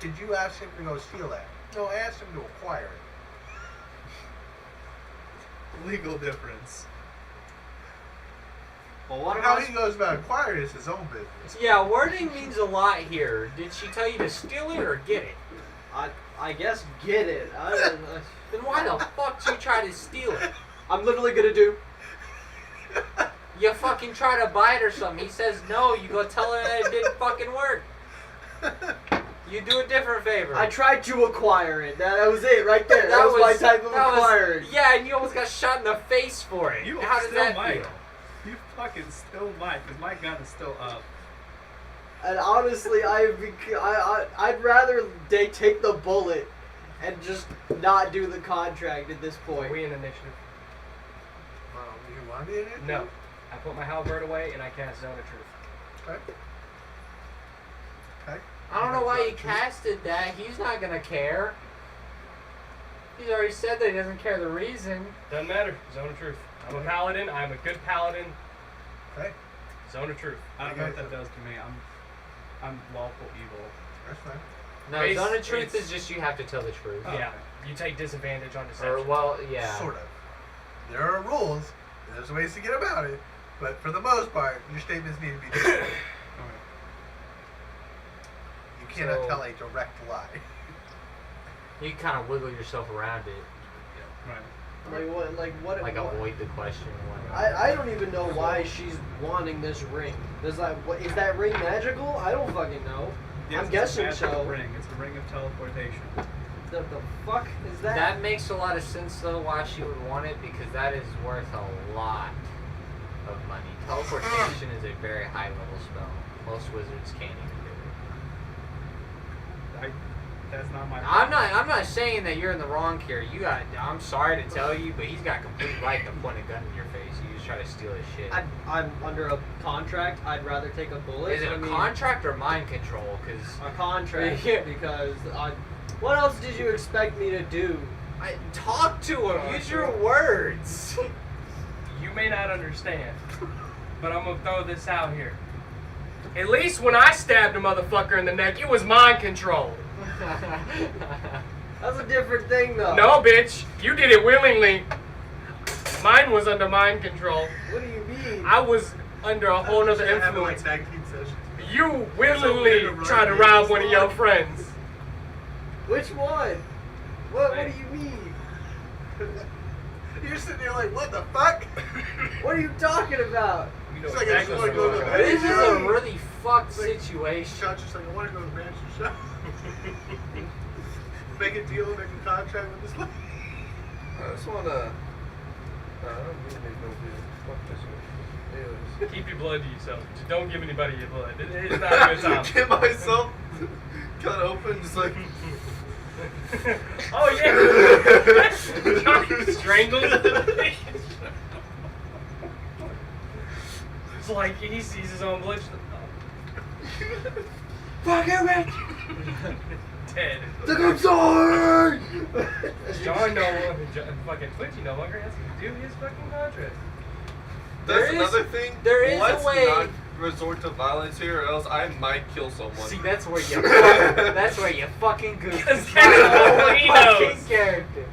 did you ask him to go steal that? No, I asked him to acquire it. Legal difference. Well, what How am he goes about acquiring is his own business. Yeah, wording means a lot here. Did she tell you to steal it or get it? I guess get it. I don't know. Then why the fuck did you try to steal it? I'm literally gonna do. You fucking try to buy it or something. He says no. You go tell her that it didn't fucking work. You do a different favor. I tried to acquire it. That was it right there. That was my type of acquiring. Yeah, and you almost got shot in the face for it. You How does still that might. feel? You fucking still might, because my gun is still up. And honestly, I'd rather they take the bullet and just not do the contract at this Are point. we in initiative? You want to be in it? No. I put my halberd away and I cast Zone of Truth. Okay. Okay. I don't know why you casted that. He's not gonna care. He's already said that he doesn't care the reason. Doesn't matter. Zone of Truth. I'm a paladin. I'm a good paladin. Okay. Zone of Truth. I don't know what that does to me. I'm lawful evil. That's fine. No, Base- zone of truth it's- is just you have to tell the truth. Oh, Yeah. okay. You take disadvantage on Or deception. well, yeah. Sort of. There are rules. And there's ways to get about it. But for the most part, your statements need to be true. Okay. You cannot So- tell a direct lie. You kind of wiggle yourself around it, Right. Like what? Like what? like what- avoid the question. And whatnot. I don't even know why she's wanting this ring. Is that ring magical? I don't fucking know. Yes, I'm it's guessing a magical so. ring. It's a ring of teleportation. The fuck is that? That makes a lot of sense though why she would want it, because that is worth a lot of money. Teleportation is a very high level spell. Most wizards can't even do it. That's not my. I'm not saying that you're in the wrong here. I'm sorry to tell you, but he's got complete right to point a gun in your face. You just try to steal his shit. I'm under a contract. I'd rather take a bullet. Is it I a mean, contract or mind control? Because A contract. Yeah. Because what else did you expect me to do? talk to him. Use your words. You may not understand, but I'm gonna throw this out here. At least when I stabbed a motherfucker in the neck, it was mind control. That's a different thing, though. No, bitch, you did it willingly. Mine was under mind control. What do you mean? I was under a whole nother Should have like influence. tag team sessions. You willingly tried to rob one of your friends. Which one? What do you mean? You're sitting there like, what the fuck? What are you talking about? You know It's like I exactly just wanna what go I'm to the talking This is about. a really fucked Like, situation. Shot's just like, I want to go to the mansion shop. Make a deal, make a contract with this lady. I just wanna. I don't need to make no deal. Fuck this one. Anyways. Keep your blood to yourself. Just don't give anybody your blood. It's not a good time. Get myself cut open, just like. Oh yeah. Johnny strangled. It's like he sees his own blood. Fuck you, man! Dead. The good sword! John fucking Twitchy no longer has to do his fucking contract. That's There is- another thing. there is a Let's way- Not resort to violence here, or else I might kill someone. See, that's where you that's where you fucking goof. Because It's that's my all he fucking knows. character.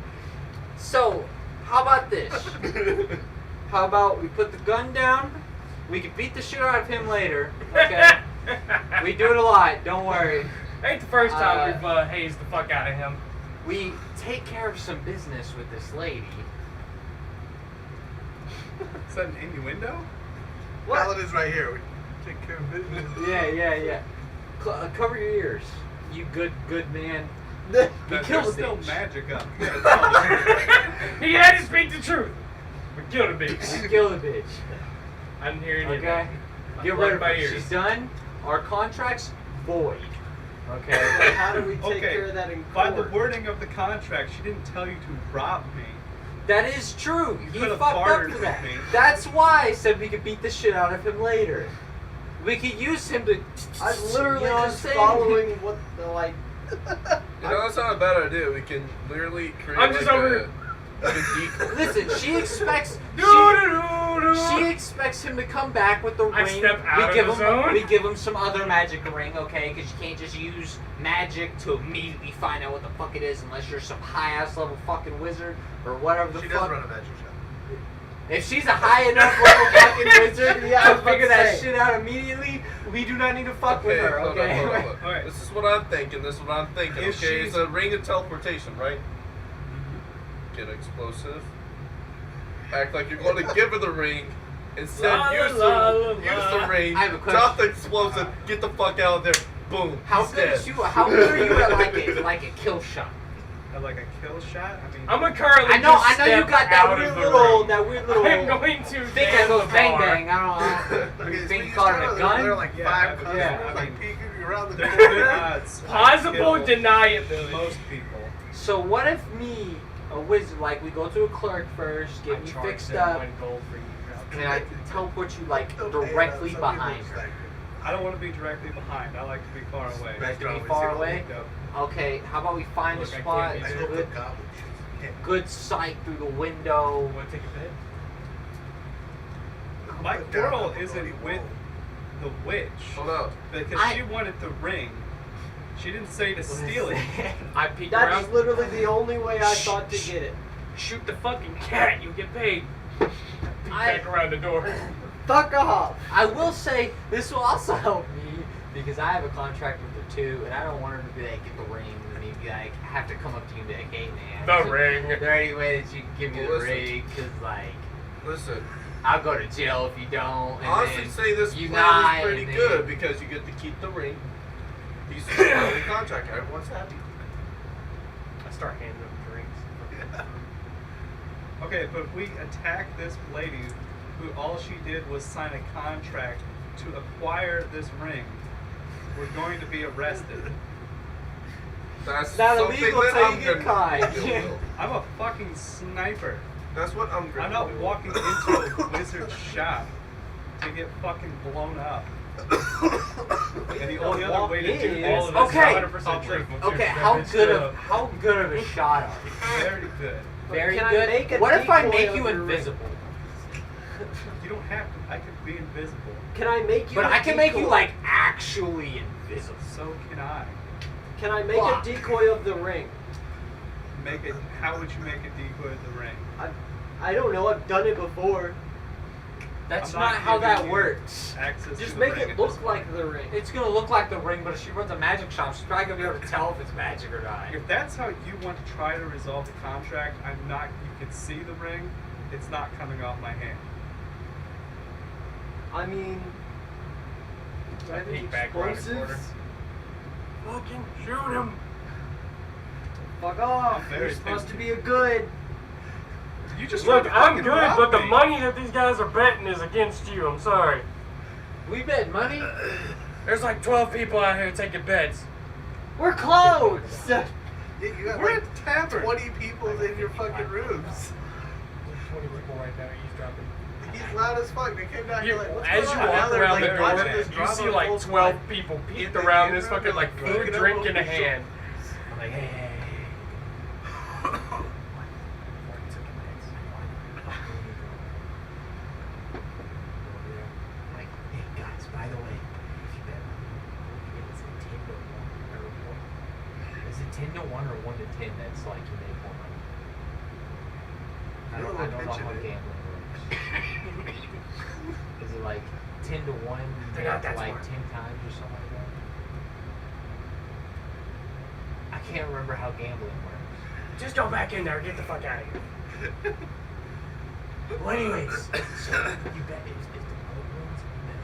So, how about this? How about we put the gun down? We can beat the shit out of him later. Okay. We do it a lot. Don't worry. Ain't the first time we've hazed the fuck out of him. We take care of some business with this lady. Is that an innuendo? Paladin's right here. We take care of business. Yeah. Cover your ears, you good man. We There's killed the still bitch. magic up. He had to speak the truth. We killed a bitch. We killed the bitch. I didn't hear any of Okay. that. Get Plugged rid of my her. ears. She's done. Our contract's void. But Okay. how do we take Okay, care of that in by court? the wording of the contract, she didn't tell you to rob me. That is true. You He could've fucked up bartered for that. with me. That's why I said we could beat the shit out of him later. We could use him to. I'm literally you know what I'm just saying? following what the like. You know, that's not a bad idea. We can literally create I'm just like over a decoy. Listen, she expects. She expects him to come back with the I ring. step out we of give the him. zone. We give him some other magic ring, okay? Because you can't just use magic to immediately find out what the fuck it is, unless you're some high ass level fucking wizard or whatever the She fuck. does run a magic shop. If she's a high enough level fucking wizard Yeah, I to was about figure to that say. shit out immediately, we do not need to fuck with her, hold okay? on, hold on, hold on. Alright. This is what I'm thinking. If Okay, she's- it's a ring of teleportation, right? Get explosive. Act like you're going to give her the ring. Instead, La, use la, the la, use la. the ring. I have a Drop the question. explosive. Get the fuck out of there. Boom. How he's good dead. is you? How good are you at like a kill shot? Like a kill shot? I mean, I'm gonna currently I know you step got out that of weird the little, room. that weird little. I'm going to think dance that goes the bang bar. bang. I don't know. Okay, Think so you call it a There are gun? like Yeah, five I mean, customers yeah, I like mean, peeking around the there's corner. good odds. Plausible Kill deniability. most people. So what if me, a wizard, like we go to a clerk first, get I me charge fixed them up, 1 gold for you. and I teleport you like They'll pay directly it up. Some behind people her. expect I don't want to be directly behind. I like to be far away. Back To be always far see away? Yep. Okay, how about we find Look, a I spot, can't it. I be hope good, the goblin shoots. Yeah. good sight through the window. Want to take a bed? My Put down girl a couple isn't roll. with the witch Hold up. because I- she wanted the ring. She didn't say to steal it. I peek That's around. literally the only way I thought to get it. Shoot the fucking cat. You get paid. Peek I- back around the door. Fuck off. I will say this will also help me because I have a contract with her too, and I don't want her to be like get the ring and me be like have to come up to you and be like, hey man, The ring. Is there any way that you can give me the Listen. ring? Because like Listen. I'll go to jail if you don't. And Honestly, then say this you plan lie, is pretty and then- good because you get to keep the ring. He's the contract. Everyone's happy. I start handing them drinks. Okay, but if we attack this lady who all she did was sign a contract to acquire this ring, we're going to be arrested. That's Not something illegal that till I'm you get gonna caught. deal with. I'm a fucking sniper. That's what I'm gonna I'm not do. walking into a wizard's shop to get fucking blown up. And the only other way to do All this of this Okay. is 100% truth. Okay, how good of a shot are you? very good. Very Can I good. make a What if I decoy make of you your ring? invisible? You don't have to. I could be invisible. Can I make you? But a I can make you decoy? like actually invisible. So can I. Can I make Fuck. a decoy of the ring? Make it. How would you make a decoy of the ring? I don't know. I've done it before. That's I'm not how giving that you works. Access Just to the make ring it at look this point. like the ring. It's gonna look like the ring, but if she runs a magic shop, she's probably gonna be able to tell if it's magic or not. If that's how you want to try to resolve the contract, I'm not. You can see the ring. It's not coming off my hand. I mean, do I have any Peek back around the corner. explosives? Fucking shoot him. Fuck off! I'm very You're supposed to thirsty. be a good. You just Look, tried to I'm fucking good, rob but the me. money that these guys are betting is against you. I'm sorry. We bet money. There's like 12 people out here taking bets. We're closed. You got We're like at the tavern. 20 people in your fucking rooms. There's 20 people right now eavesdropping. He's loud as fuck. They came down You, here like, what's as going you on? Now walk they're, around like, the door, watching this you drama see like unfold, 12 like, people in peeked the around game this room, fucking like like, food looking up drink over in a their shoulder. hand. I'm like, hey. Like, hey guys, by 10, that's like you make more money. I You're don't the one know how mentioning it. gambling works. Is it like 10 to 1? They're You not have to that like smart. 10 times or something like that? I can't remember how gambling works. Just go back in there and get the fuck out of here. Well, anyways, so you bet if the boat wins, you bet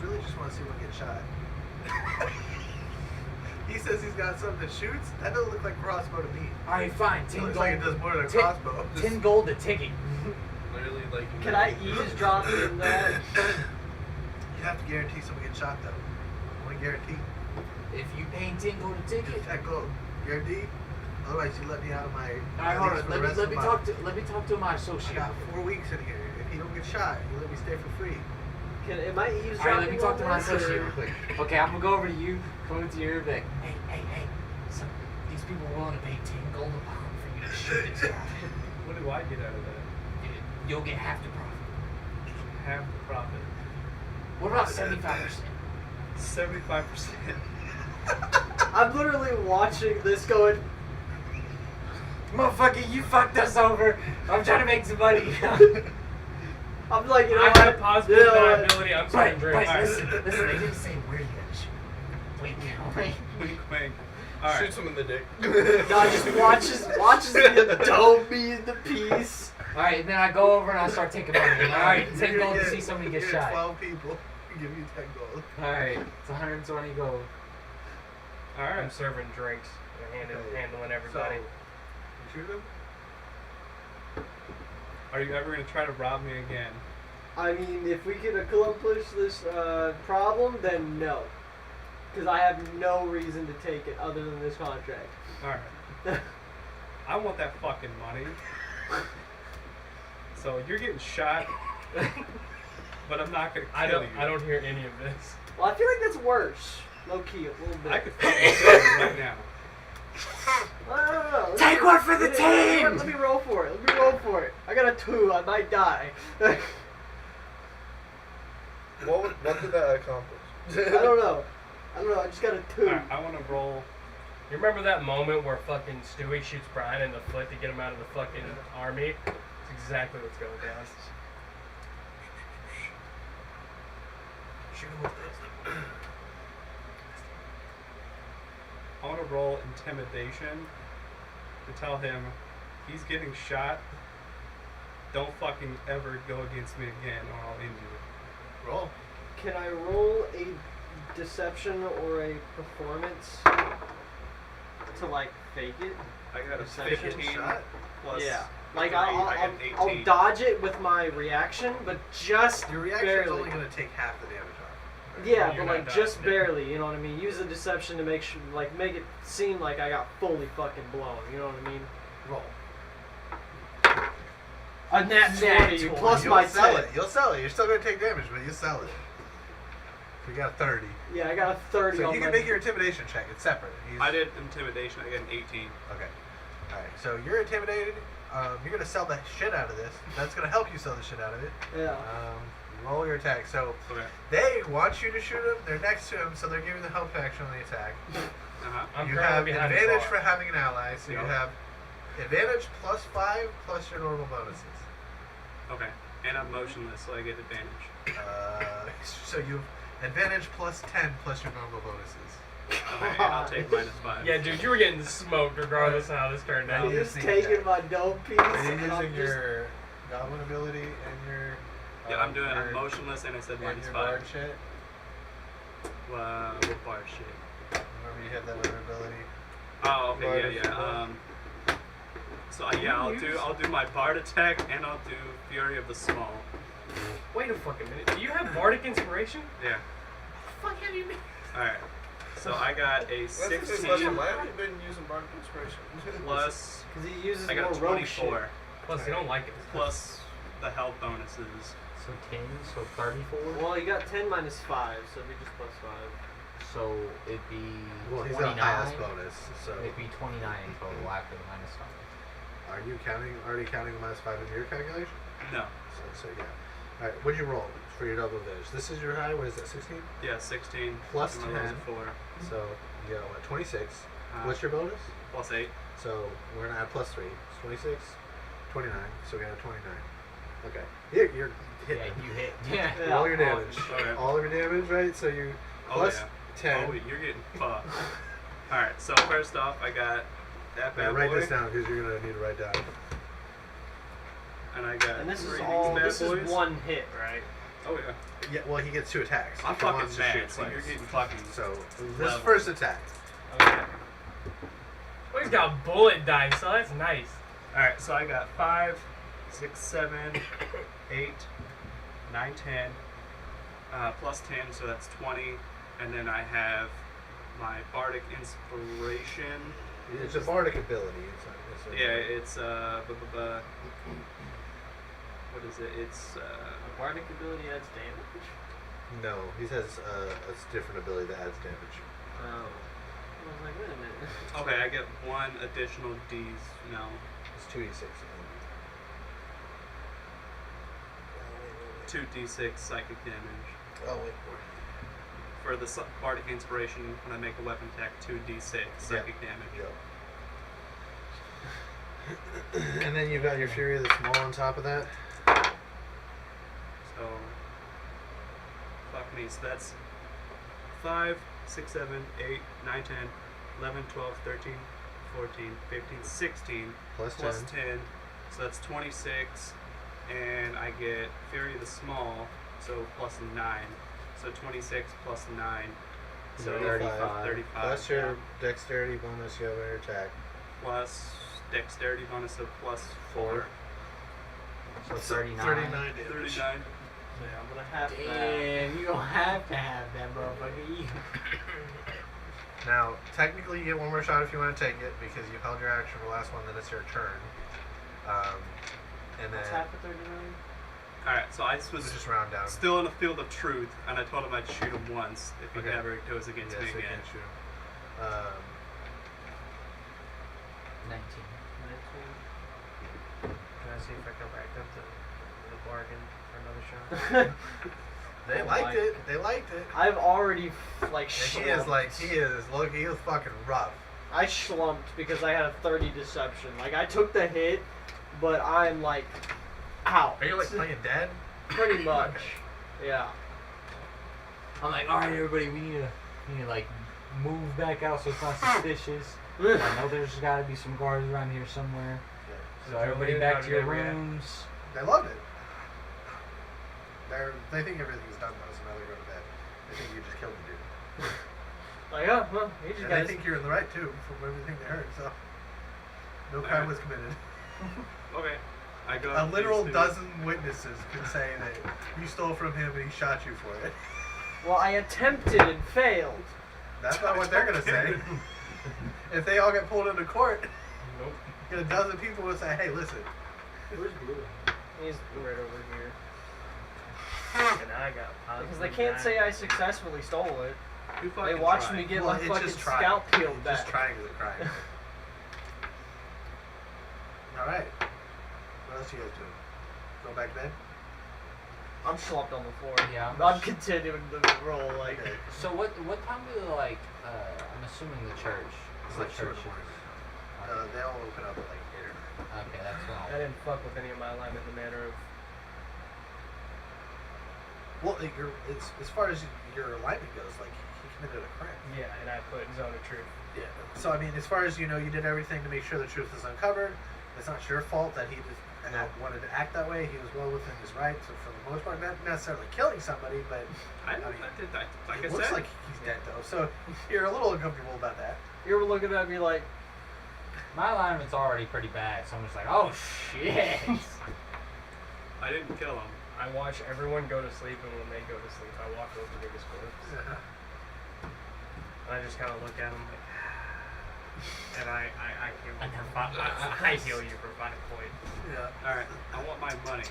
We really just want to see one get shot. He says he's got something that shoots. That doesn't look like crossbow to me. Alright, fine. It 10 looks gold. like it does more than a 10 crossbow. 10 gold a ticket. Literally, like. Can I eavesdrop in that? You have to guarantee someone gets shot though. I want to guarantee. If you pay 10 gold a ticket. Just that gold. Guarantee. Otherwise, you let me out of my. Alright, hold lease on. for the rest Let of me the talk month. to my I associate. got 4 weeks in here. If he don't get shot, you let me stay for free. Am I eavesdropping? Alright, let me talk to on my this, associate or- real quick. Okay, I'm gonna go over to you, come into your ear, and be like, hey, so these people are willing to pay 10 gold a pound for you to shoot this guy. What do I get out of that? You'll get half the profit. Half the profit. What about 75%? 75%. I'm literally watching this going. Motherfucker, you fucked us over. I'm trying to make some money. I'm like, you know I what? have possible You know what? deniability. I'm But starting drinks. listen, they didn't say where you gotta shoot. Wait. Wink, wink. Alright. Shoots him in the dick. God just watches the Adobe in the piece. Alright, and then I go over and I start taking money. Alright, 10 You're gold gonna to see somebody you're get gonna shot. 12 people. Give you 10 gold. Alright, it's 120 gold. I'm Alright. serving drinks and Okay. handling everybody. So, you shoot him? Are you ever gonna try to rob me again? I mean, if we can accomplish this problem, then no. Because I have no reason to take it other than this contract. Alright. I want that fucking money. So you're getting shot, but I'm not gonna kill you. I don't hear any of this. Well, I feel like that's worse. Low key, a little bit. I could fucking kill you right now. No. Take one for the team! Let me roll for it. I got a 2. I might die. What did that accomplish? I don't know. I just got a 2. Alright, I wanna roll. You remember that moment where fucking Stewie shoots Brian in the foot to get him out of the fucking army? It's exactly what's going down. Shoot him with this. I wanna roll intimidation to tell him he's getting shot. Don't fucking ever go against me again or I'll end you. Roll. Can I roll a deception or a performance to like fake it? I got a Deception 15 shot? plus. Yeah. Like three, I got an I'll 18. dodge it with my reaction, but just Your reaction barely. is only going to take half the damage off. Yeah, You're but not like dodging just it. barely. You know what I mean? Use the deception to make sure, like, make it seem like I got fully fucking blown. You know what I mean? Roll. A nat 20 plus You'll my sell 10. it. You'll sell it. You're still going to take damage, but you'll sell it. So you got a 30. Yeah, I got a 30 So on you my. can make your intimidation check. It's separate. I did intimidation. I got an 18. Okay. Alright, so you're intimidated. You're going to sell the shit out of this. That's going to help you sell the shit out of it. Yeah. Roll your attack. So Okay. they want you to shoot him. They're next to him, so they're giving the help action on the attack. Uh-huh. I'm You currently have behind the advantage bar. for having an ally, so you Yep. have advantage plus 5 plus your normal bonuses. Okay. And I'm motionless, so I get advantage. So you have advantage plus 10 plus your normal bonuses. Okay, and I'll take -5. Yeah, dude, you were getting smoked regardless of how this turned Now out. you He's sneak taking attack. my dope piece. Are you and I'm using just- your goblin ability and your Yeah, I'm doing. I'm your- motionless, and I said and your -5. bard shit? What bar shit? Remember you have that other ability? Oh, okay, Bard yeah, is yeah. So yeah, I'll do my bard attack, and I'll do Fury of the Small. Wait a fucking minute. Do you have bardic inspiration? Yeah. Fuck have you been? All right. So I got a That's a good 16 question. Why have you been using Bardic Inspiration? plus. Because he uses I got more a rogue shit. 24 Plus, you don't like it. plus the health bonuses. So 10, so 34. Well, you got 10 minus 5, so it'd be just plus 5. So it'd be Well, he's 29. the highest bonus, so It'd be 29 total after the -5. are you already counting the minus 5 in your calculation? No. So yeah. Alright, what'd you roll for your double advantage? This is your high, what is that, 16? Yeah, 16 Plus and my rolls 10. a 4. So you got what, 26. What's your bonus? +8. So we're gonna add +3. It's 26, 29. So we got a 29. Okay. You're Yeah, hitting. you hit. Yeah. All your damage. Okay. All of your damage, right? So you plus 10. Oh, you're getting fucked. Alright, so first off, I got that Yeah, bad write boy. this down because you're gonna need to write down. And I got And this is 3 all. bad This boys. is one hit, right? Oh, yeah. Yeah. Well, he gets 2 attacks. I'm He fucking wants to mad, shoot so you're twice. getting fucking. So this level. first attack. Okay. Well, he's got bullet dice, so that's nice. Alright, so I got 5, 6, 7, 8, 9, 10, plus 10, so that's 20. And then I have my Bardic Inspiration. It's a bardic ability. Yeah, it's what is it? It's A bardic ability adds damage. No, he has a different ability that adds damage. Oh. I was like, wait a minute. okay. I get 1 additional D's. No, It's 2d6. 2d6 psychic damage. Oh wait. For the Bardic Inspiration, when I make a weapon attack, 2d6 psychic damage. Yep. And then you've got your Fury of the Small on top of that. So, fuck me. So that's 5, 6, 7, 8, 9, 10, 11, 12, 13, 14, 15, 16. Plus Plus 10. 10. So that's 26. And I get Fury of the Small, so plus 9. So 26 plus 9. So 35. 35. Plus your yeah. dexterity bonus you have on your attack. Plus dexterity bonus of plus 4. So 39. 39 damage. 39. So yeah, I'm gonna have that. Damn, you don't have to have that, motherfucker. You. Now, technically you get one more shot if you want to take it because you held your action for the last one, then it's your turn. And What's then half of 39? Alright, so I let's was just round down. still in a field of truth, and I told him I'd shoot him once if he Okay. never goes against Yeah, me so you again. can't shoot him. 19. Can I see if I can rack up the bargain for another shot? They Oh liked my- it. They liked it. I've already like And he is slumped. he is fucking rough. I slumped because I had a 30 deception. Like I took the hit, but I'm like, ow. Are you like playing dead? Pretty much. Yeah. I'm like, alright, everybody, we need to like move back out so it's not suspicious. I know there's got to be some guards around here somewhere. So everybody back to your rooms. They loved it. They think everything's done though, so now they go to bed. They think you just killed the dude. Like, oh, well, he just And got they think you're in the right too, from everything they heard. So no crime was committed. Okay. I go A up to literal these two. dozen witnesses can say that you stole from him and he shot you for it. Well, I attempted and failed. That's not what they're gonna say. If they all get pulled into court, Nope. a dozen people will say, "Hey, listen." Where's Blue? He's right over here. And I got positive Because they can't 9. say I successfly stole it. Who They fucking watched tried? me get Well, my it's fucking just trying. scalp peeled It's back. Just trying is a crime. All right. What else you guys doing? Go back to bed. I'm slumped on the floor. Yeah, I'm continuing to roll like. Okay. So what time do like I'm assuming the church. It's the like 2 in church the morning. is- They all open up at like 8 or 9. Okay, that's I all. didn't fuck with any of my alignment in the manner of. Well, as far as your alignment goes, like he committed a crime. Yeah, and I put zone of truth. Yeah. So I mean, as far as you know, you did everything to make sure the truth is uncovered. It's not your fault that he just wanted to act that way. He was well within his rights. So for the most part, not necessarily killing somebody, but I mean, did that. Like it I looks said. like he's dead though. So you're a little uncomfortable about that. You were looking at me like, My alignment's already pretty bad, so I'm just like, oh shit. I didn't kill him. I watch everyone go to sleep, and when they go to sleep, I walk over to his corpse. And I just kind of look at him like, and I heal you for I heal you for 5 points. Yeah. Alright, I want my money.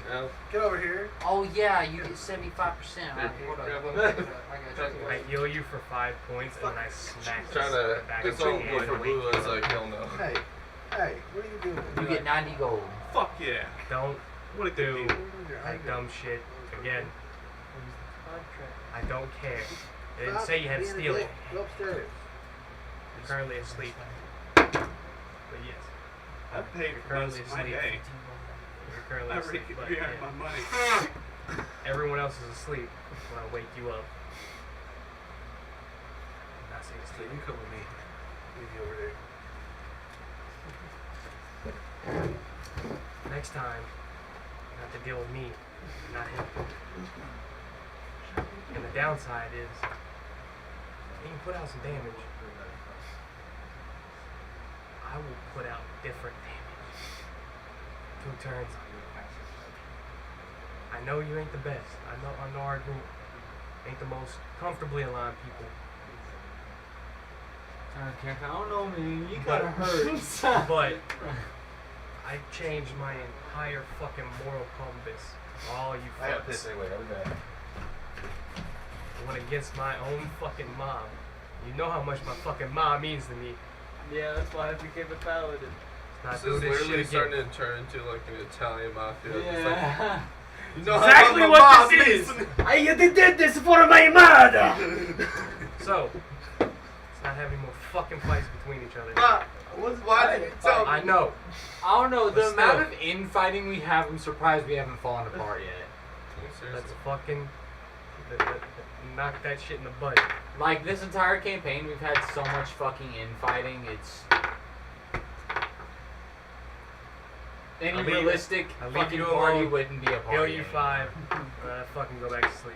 Get over here. Oh yeah, you get 75%. Alright, hold on. I got you. I heal you for 5 points, and then I smack Trying this to back get into your something hand good for and wake Blue. you It's up. like, hell no. Hey, hey, what are you doing? You get 90 gold. Fuck yeah. Don't What a good do deal. that dumb shit again. I don't care. It didn't say you had to steal it. Go upstairs. You're currently asleep. But yes, I paid you're for most currently of my asleep. day. You're currently I already asleep. But earned yeah, my money. everyone else is asleep when I wake you up. I'm not saying So asleep. you come with me. Leave you over there. Next time, you have to deal with me, not him. And the downside is, you can put out some damage. I will put out different damage. 2 turns. I know you ain't the best. I know our group ain't the most comfortably aligned people. Okay, I don't know, man. You But- gotta hurt. But I changed my entire fucking moral compass. All you I got fucks. this anyway. I'll be back. I went against my own fucking mom. You know how much my fucking mom means to me. Yeah, that's why I became a paladin. Not This do is this literally shit starting again. to turn into like an Italian mafia. It's like, Yeah. you know Exactly how much what my this mom is. means I did this for my mother! So, let's not have any more fucking fights between each other. Ma, why did you tell me? I know. I don't know. But The amount still. of infighting we have, I'm surprised we haven't fallen apart yet. Seriously. Let's fucking knock that shit in the butt. Like, this entire campaign, we've had so much fucking infighting. It's. Any I'll leave it. realistic I'll leave fucking you party alone. wouldn't be a party. Heal you anymore. 5. Fucking go back to sleep.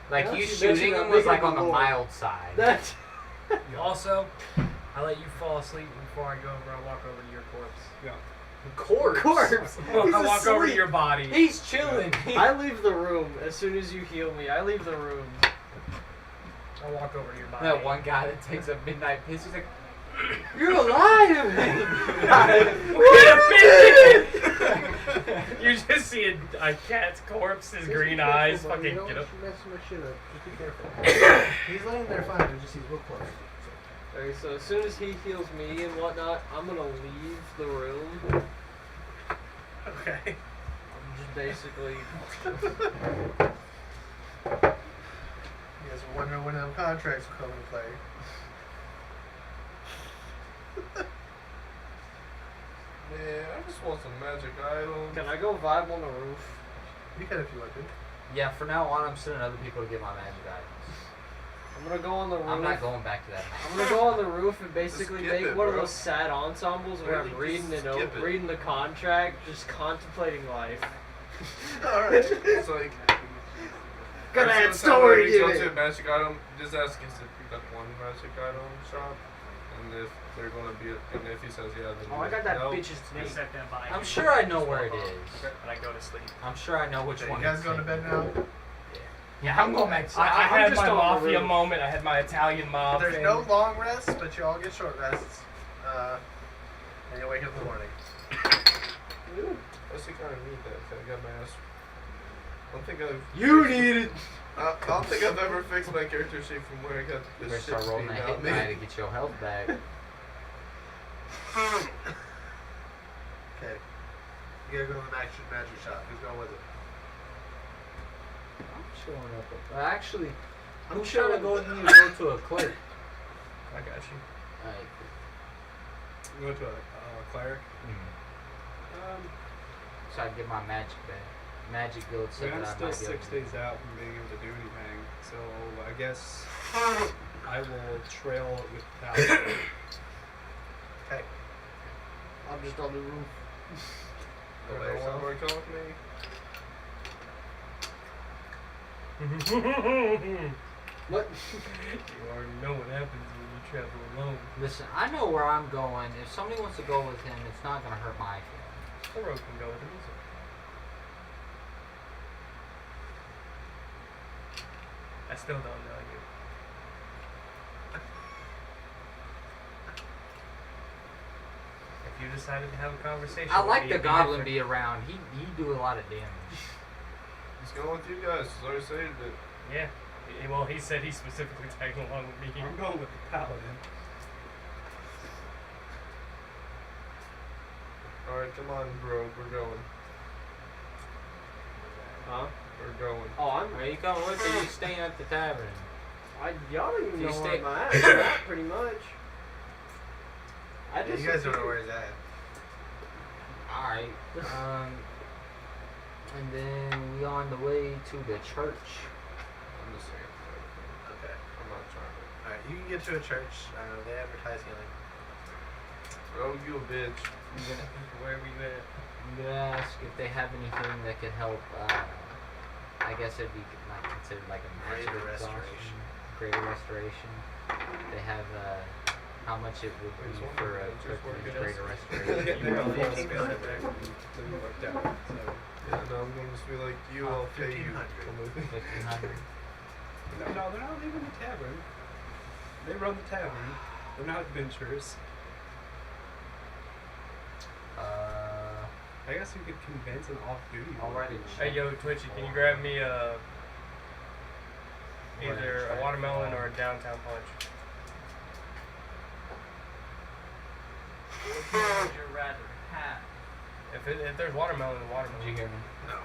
Like, Now you that you shooting mention him that, was like bigger on the more. mild side. That's Also, I let you fall asleep before I go over. I walk over to your corpse. Yeah. Corpse. corpse. He's I walk over to asleep. your body. He's chilling. I leave the room as soon as you heal me. I leave the room. I walk over to your body. That one guy that takes a midnight piss, he's like, "You're alive!" You just see a cat's corpse, his green eyes, fucking you don't get up. mess my shit up. Just be careful. He's laying there fine. It's just he's real close. Okay, so as soon as he heals me and whatnot, I'm gonna leave the room. Okay. Just basically. You guys were wondering when them contracts will come into play. Man, I just want some magic items. Can I go vibe on the roof? You can if you want to. Yeah, for now on, I'm sending other people to get my magic items. I'm gonna go on the roof. I'm not going back to that. I'm gonna go on the roof and basically skip make it, one of bro. those sad ensembles where I'm Really, just reading skip it. reading the contract, just contemplating life. Alright. It's like. Gonna every add single time story we to go it. to a magic item, just ask is it that one magic item shop, and if they're gonna be, and if he says yeah, then Oh, I got that no. bitch's snake. Set that by I'm you. sure I know where it is. And I go to sleep. I'm sure I know which Okay, one. you guys it's going to in. bed now? Yeah, I'm going back. I I'm had just my on the mafia roof. moment. I had my Italian mob There's thing. no long rests, but you all get short rests. And you wake up in the morning. I actually kind of need that. 'Cause I got my ass. I don't think I've. You need it. I don't think I've ever fixed my character sheet from where I got You this better shit start rolling being that out hit die me. to get your health back. Okay. You gotta go to the magic shop. Who's going with it? I'm showing up. Actually, I'm I'm trying to showing- go with you to go to a clerk. I got you. Alright. Go to a cleric. So I get my magic back. Magic guild I said mean, that I'm I still might be able 6 to do days out from being able to do anything, so I guess I will trail with Tate. Okay. I'm just on the roof. Go by Don't yourself. want to come with me. What? You already know what happens when you travel alone. Listen, I know where I'm going. If somebody wants to go with him, it's not going to hurt my feelings. The road can go with him. I still don't know you. If you decided to have a conversation, I with like me, the it'd be goblin different. be around. He do a lot of damage. He's going with you guys. He's already saved it. Yeah. Well, he said he specifically tagged along with me. I'm going with the paladin. Alright, come on, bro. We're going. Huh? We're going. Oh, I'm. Are you coming with or are you staying at the tavern? Y'all don't even You know stay- where I'm at, pretty much. I Yeah, just you guys don't know where he's at. Alright. And then we on the way to the church. I'm just saying. Okay. I'm not trying to. Alright, you can get to a church. They advertise healing. Oh, you a bitch. I'm gonna, Where we at? I'm gonna ask if they have anything that could help. I guess it'd be not considered like a magic Greater exhaustion. restoration. Greater restoration. They have how much it would be for a Just work quick it greater out. restoration. They all Yeah, specific. yeah. So you worked out. So Yeah, no, I'm gonna just be like, you, I'll pay you. 1500. 1500. no, they're not leaving the tavern. They run the tavern. They're not adventurers. I guess you could convince an off-duty. I'll write it. Hey, yo, Twitchy, can you grab me either a watermelon or a downtown punch? Which one would you rather have? If there's watermelon, then Did watermelon. you hear me? No.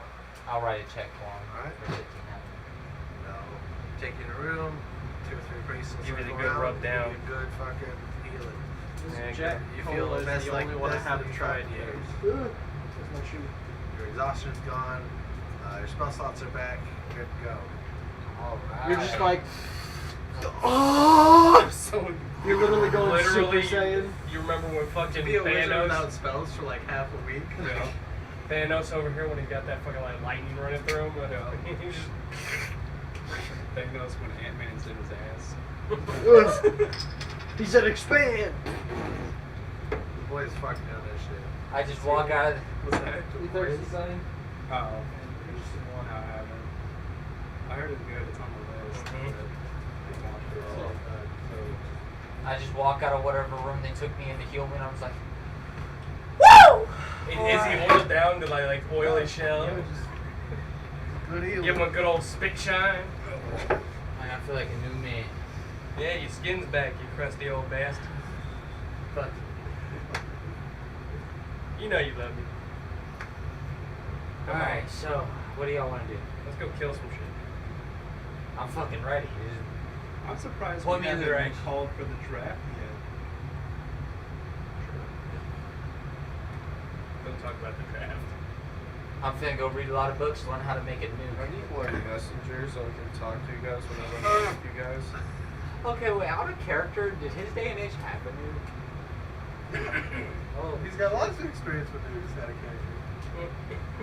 I'll write a check for him. Alright. For 1500. No. Take you in a room, 2 or 3 priests will Give you the circle good around, rub down. Give you a good fucking healing. This Yeah, Jack You feel Cola is best the like only one I best haven't you've tried in yet. years. That's my shoe. Your exhaustion's gone. Your spell slots are back. Good to go. Alright. You're just like, oh! So You're literally going Literally, Super Saiyan. you remember when fucking Be a wizard Thanos, without spells for like half a week. yeah. Thanos over here when he got that fucking like lightning running through him? He's just, Thanos when Ant-Man's in his ass. He said expand. The boys fucking down that shit. I just walk out of What's that? You thirsty, Sonny? Oh, okay. No, I haven't. I heard it's good. It's on the list. Mhm. I just walk out of whatever room they took me in to heal me, and I was like, is he oiled down to like oil his shell? Good healing. Give him a good old spit shine. I feel like a new man. Yeah, your skin's back, you crusty old bastard. But You know you love me. Come on. alright, so what do y'all want to do? Let's go kill some shit. I'm fucking ready. I'm surprised Point we me in haven't the been direction. called for the draft yet. Don't talk about the draft. I'm finna go read a lot of books, learn how to make it I new. need more messengers so I can talk to you guys whenever I'm with you guys. Okay, wait, out of character, did his day and age happen, dude? Oh, he's got lots of experience with dudes out of character.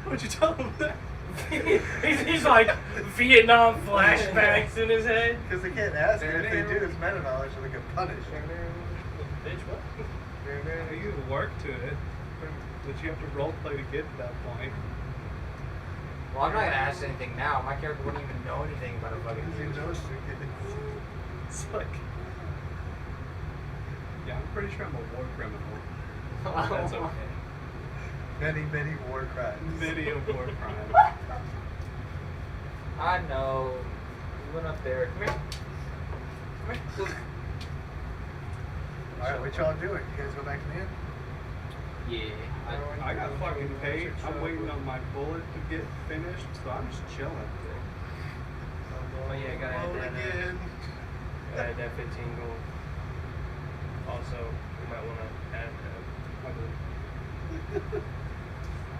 What'd you tell him that? he's like Vietnam flashbacks in his head. Because they can't ask, and if they do, it's meta knowledge, and they get punished. Bitch, what? You work to it, but you have to role play to get to that point. Well, I'm not gonna ask anything now. My character wouldn't even know anything about a fucking Because he dude. knows you. It's like, yeah, I'm pretty sure I'm a war criminal. That's okay. Many, many war crimes. Video war crime. I know. We went up there. Come here. Come here. Alright, what y'all doing? You guys go back to the inn? Yeah. I got fucking paid. I'm waiting on my bullet to get finished, so I'm just chilling. Oh yeah, I gotta Roll add that. again. Gotta add that 15 gold. Also, we might want to add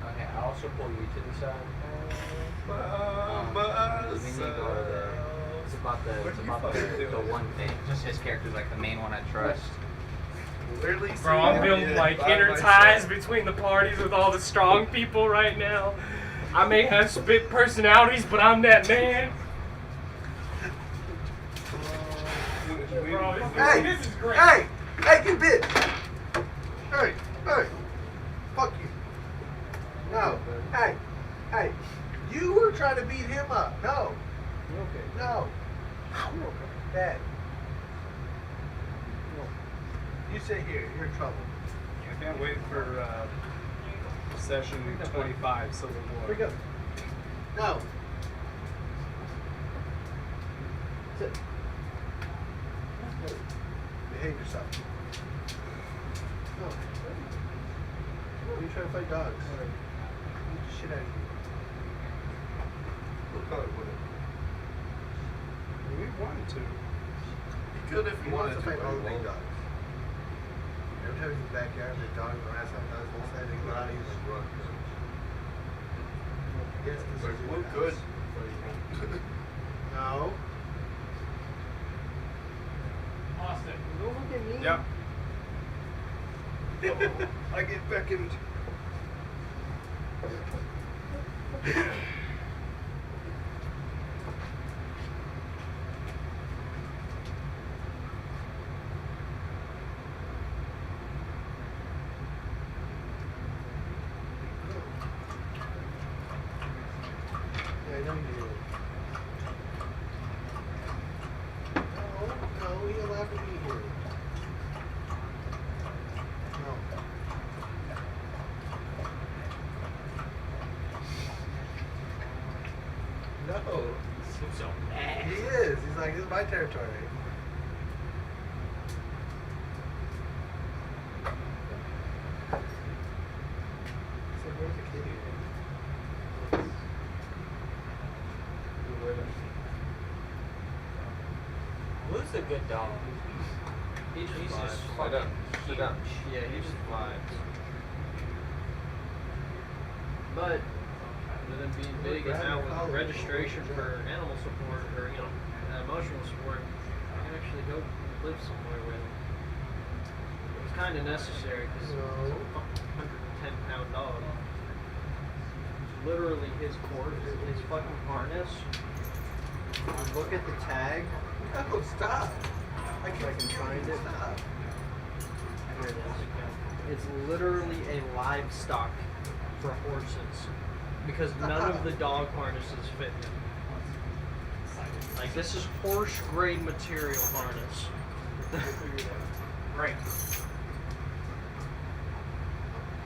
Okay, I'll also pull you to the side. We need to go over there. It's about the What are you fucking the doing? one thing. Just his character's like the main one I trust. Literally Bro, I'm building like inner ties between the parties with all the strong people right now. I may have split personalities, but I'm that man. Bro, Hey! this is great. Hey! Hey, you bitch! Hey! Hey! Fuck you. No. Hey! Hey! You were trying to beat him up. No. No. Dad. You sit here. You're in trouble. I can't wait for session 25, Civil War. Here we go. No. Sit. Behave yourself. No. What are you trying to fight dogs? Beat the shit out of you. probably wouldn't. We wanted to. You could if He you wants wanted to to. fight all the big dogs. Every time he's in the backyard, the dog will ask something else, we'll say they go out, he's like, run. Yes, this Like, is we're your good. house. No. Austin. Don't look at me. Yep. I get beckoned. Yeah, I know you do. No, he allowed to be here. No. No. Seems so bad. He is. He's like, this is my territory. So where's the kitty? Blue's a good dog. He just He's vibes. just Sit fucking down. Sit huge. down. Yeah, he just vibes. But with him being big and now with registration for animal support or emotional support, I can actually go live somewhere with him. It was kind of necessary because he's a 110-pound dog. Literally his cord, his fucking harness. You look at the tag. No, stop. I If I can find it. Stop. Here it is. It's literally a livestock for horses because none of the dog harnesses fit him. Like this is horse grade material harness. Right.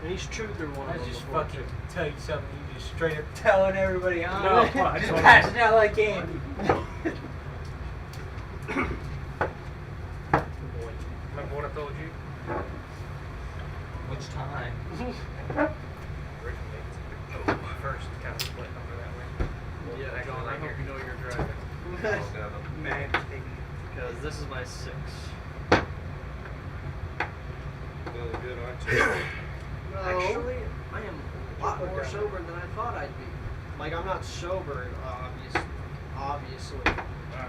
And he's chewed through one I of them just before, fucking too. tell you something. You just straight up telling everybody on. No, I just told passing out like candy. Remember what I told you? Which time? Originally, first kind of split over that way. Yeah, Back John, right I hope here. you know you're driving. Man, Because this is my 6. Feeling good, aren't you? No. Actually, I am a lot more sober than I thought I'd be. Like, I'm not sober, obviously,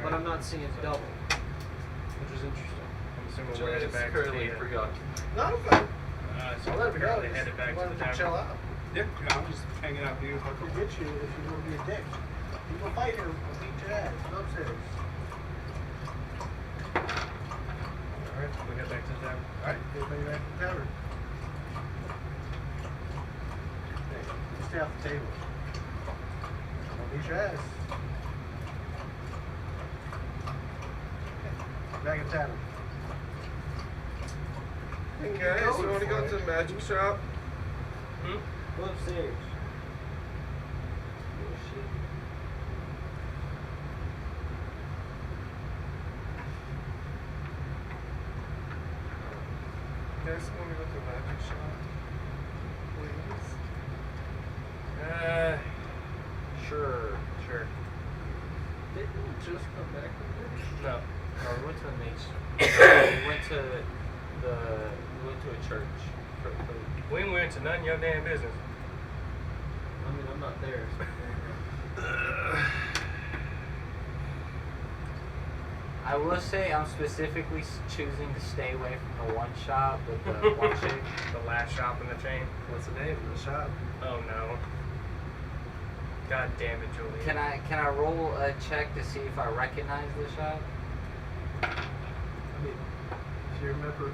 but I'm not seeing double, which is interesting. I'm assuming we're headed back to currently the forgot. No, I'm fine. so I'll we're let him go. currently headed back to Why the don't you chill tavern. out? yeah, I'm just hanging out with you. I'll come get you if you want to be a dick. You go fight her, I'll beat your ass. Go upstairs. Alright, we head back to the tavern. Alright, everybody back to the tavern. Hey, you stay off the table. I'll beat your ass. Okay, back at the tavern. Hey guys, you want to go to the magic shop? Go upstairs. You guys want to go to the magic shop? Please? Sure. Didn't we just come back from this? No. No, we went to the mage. We went to a church for food. We went to none of your damn business. I mean, I'm not there. I will say I'm specifically choosing to stay away from the one shop with the one chick. The last shop in the chain. What's the name of the shop? Oh no. God damn it, Julie. Can I roll a check to see if I recognize the shop? I mean, if you remember.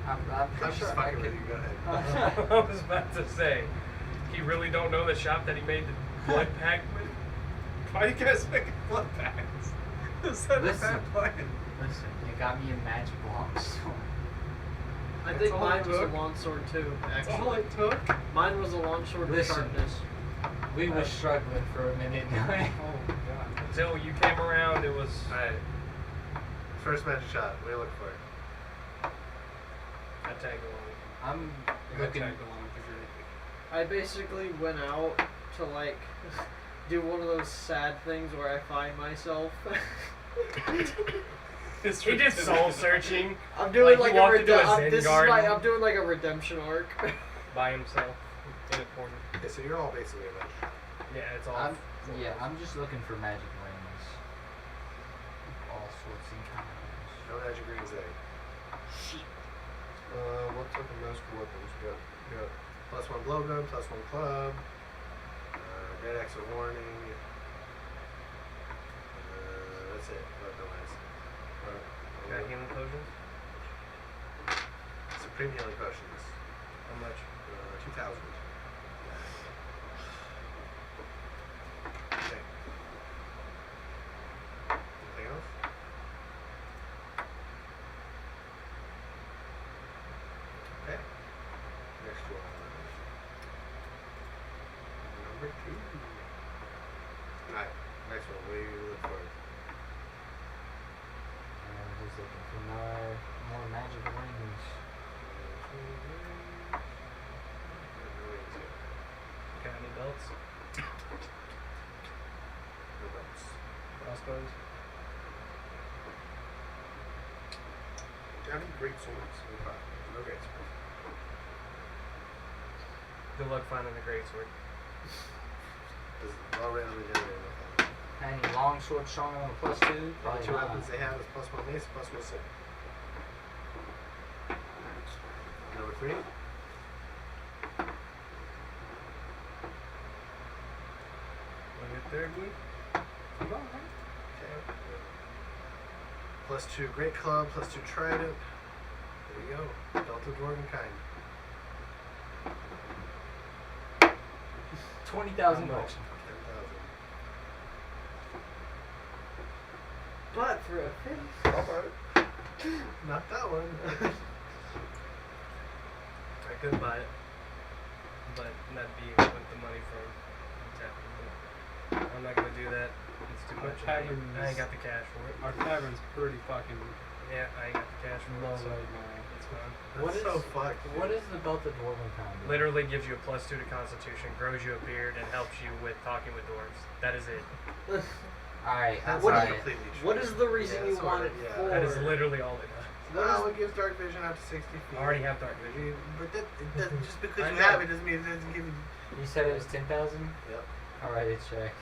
I'm I'm pretty just sure I fucking could. with you, go ahead. I was about to say, he really don't know the shop that he made the blood pact with? Why are you guys making blood packs? Is that a Listen. bad plan? Listen, you got me a magic longsword. I That's think all mine it was a took? longsword too, That's all actually. it took? Mine was a longsword with Listen. sharpness. We were struggling for a minute. Oh my god. Until you came around, it was. Alright. First magic shot. What are you looking for? I tag along. I'm Go looking. tag along if you're. I basically went out to like do one of those sad things where I find myself. He did soul searching I'm doing Like, like, he a walked into a redemption. Zen This is garden. my. I'm doing like a redemption arc. by himself in a corner. Okay, so you're all basically a match. Yeah, it's all. I'm just looking for magic rings. All sorts and kinds. No magic rings there. What type of magical weapons you got? You got +1 blowgun, +1 club. Great axe of warning. That's it. Otherwise, Got healing potions? supreme healing potions. How much? 2,000. Okay. Anything else? Okay. Next one. Number 2. Alright, next one. What do you look for? Just looking for more magic rings. Got any belts? No belts. Crossbows? Got any great swords? No great swords. Good luck finding a great sword. This is all randomly generated. Any long sword strong on a +2? The Probably two not. weapons they have is +1 mace, +1 sword. Number 3. What your third week? Okay. +2 great club, +2 trident. There we go. Delta dwarven kind. 20,000 How bucks. 10,000. But for a fifth. Not that one. I could buy it, but that'd be with the money from tapping. I'm not gonna do that. It's too Our much. I tavern's- ain't got the cash for it. Our tavern's pretty fucking Yeah, I ain't got the cash for low it, so right now. it's fine. What That's is so fucked. What is the belt of dwarven kind? Literally gives you a +2 to Constitution, grows you a beard, and helps you with talking with dwarves. That is it. Alright, That's What not is- completely true. What is the reason you sort want of, it yeah. for? That is literally all it does. No, it gives dark vision out to 60 feet. I already have dark vision. But that, it doesn't, just because I you know. have it doesn't mean it doesn't give you. You said it was 10,000? Yep. Alright, it's check.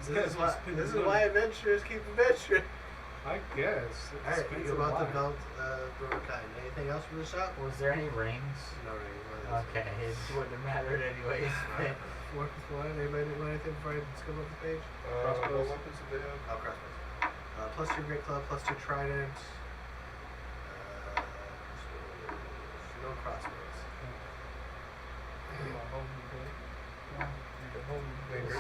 This is why adventurers keep adventuring. I guess. It's Alright, you expensive about the wine. belt, dwarven kind. Anything else from the shop? Was there any rings? No rings. Okay, it wouldn't have mattered anyways. Work with one. Anybody want anything before I skip up the page? what weapons do they have? Oh, crossbows. +2 great club, +2 trident. No crossbows.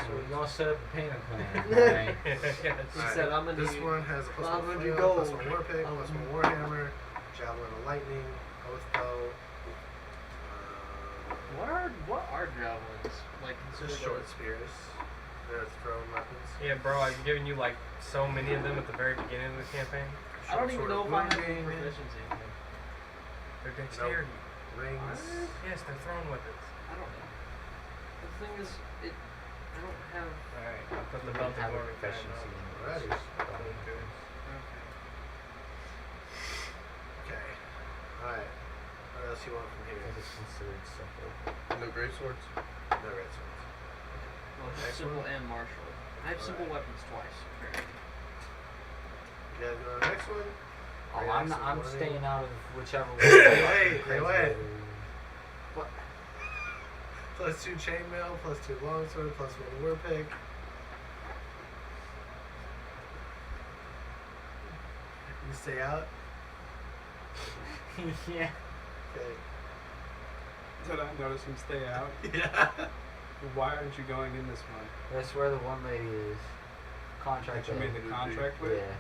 So we gonna set up a payment plan, right? He Alright, said, "I'm gonna This need one has a +1 500 flail, gold." +1 warpick, +1 warhammer, javelin of lightning, oath bow. What are javelins? Like Just considered short spears. They're thrown weapons. Yeah, bro, I've given you like so many of them at the very beginning of the campaign. I don't Short even know sword if I have wounding, proficiency in them. They're dexterity. Rings. Yes, they're thrown weapons. I don't know. The thing is, I don't have. Alright, I'll put the We belt don't have of a Warwick proficiency in Alrighty. it. Okay. Alright. What else you want from here? It's considered simple. No great swords. No red swords. Well, Next simple one. and martial. I have simple Alright. weapons twice. You guys go to the next one? Oh, Great axe of I'm warning. staying out of whichever way. Hey, wait. What? +2 chainmail, +2 longsword, +1 warpick. You stay out? Yeah. Okay. Did I notice him stay out? Yeah. Why aren't you going in this one? That's where the one lady is. Contract. That you made the contract with? Yeah.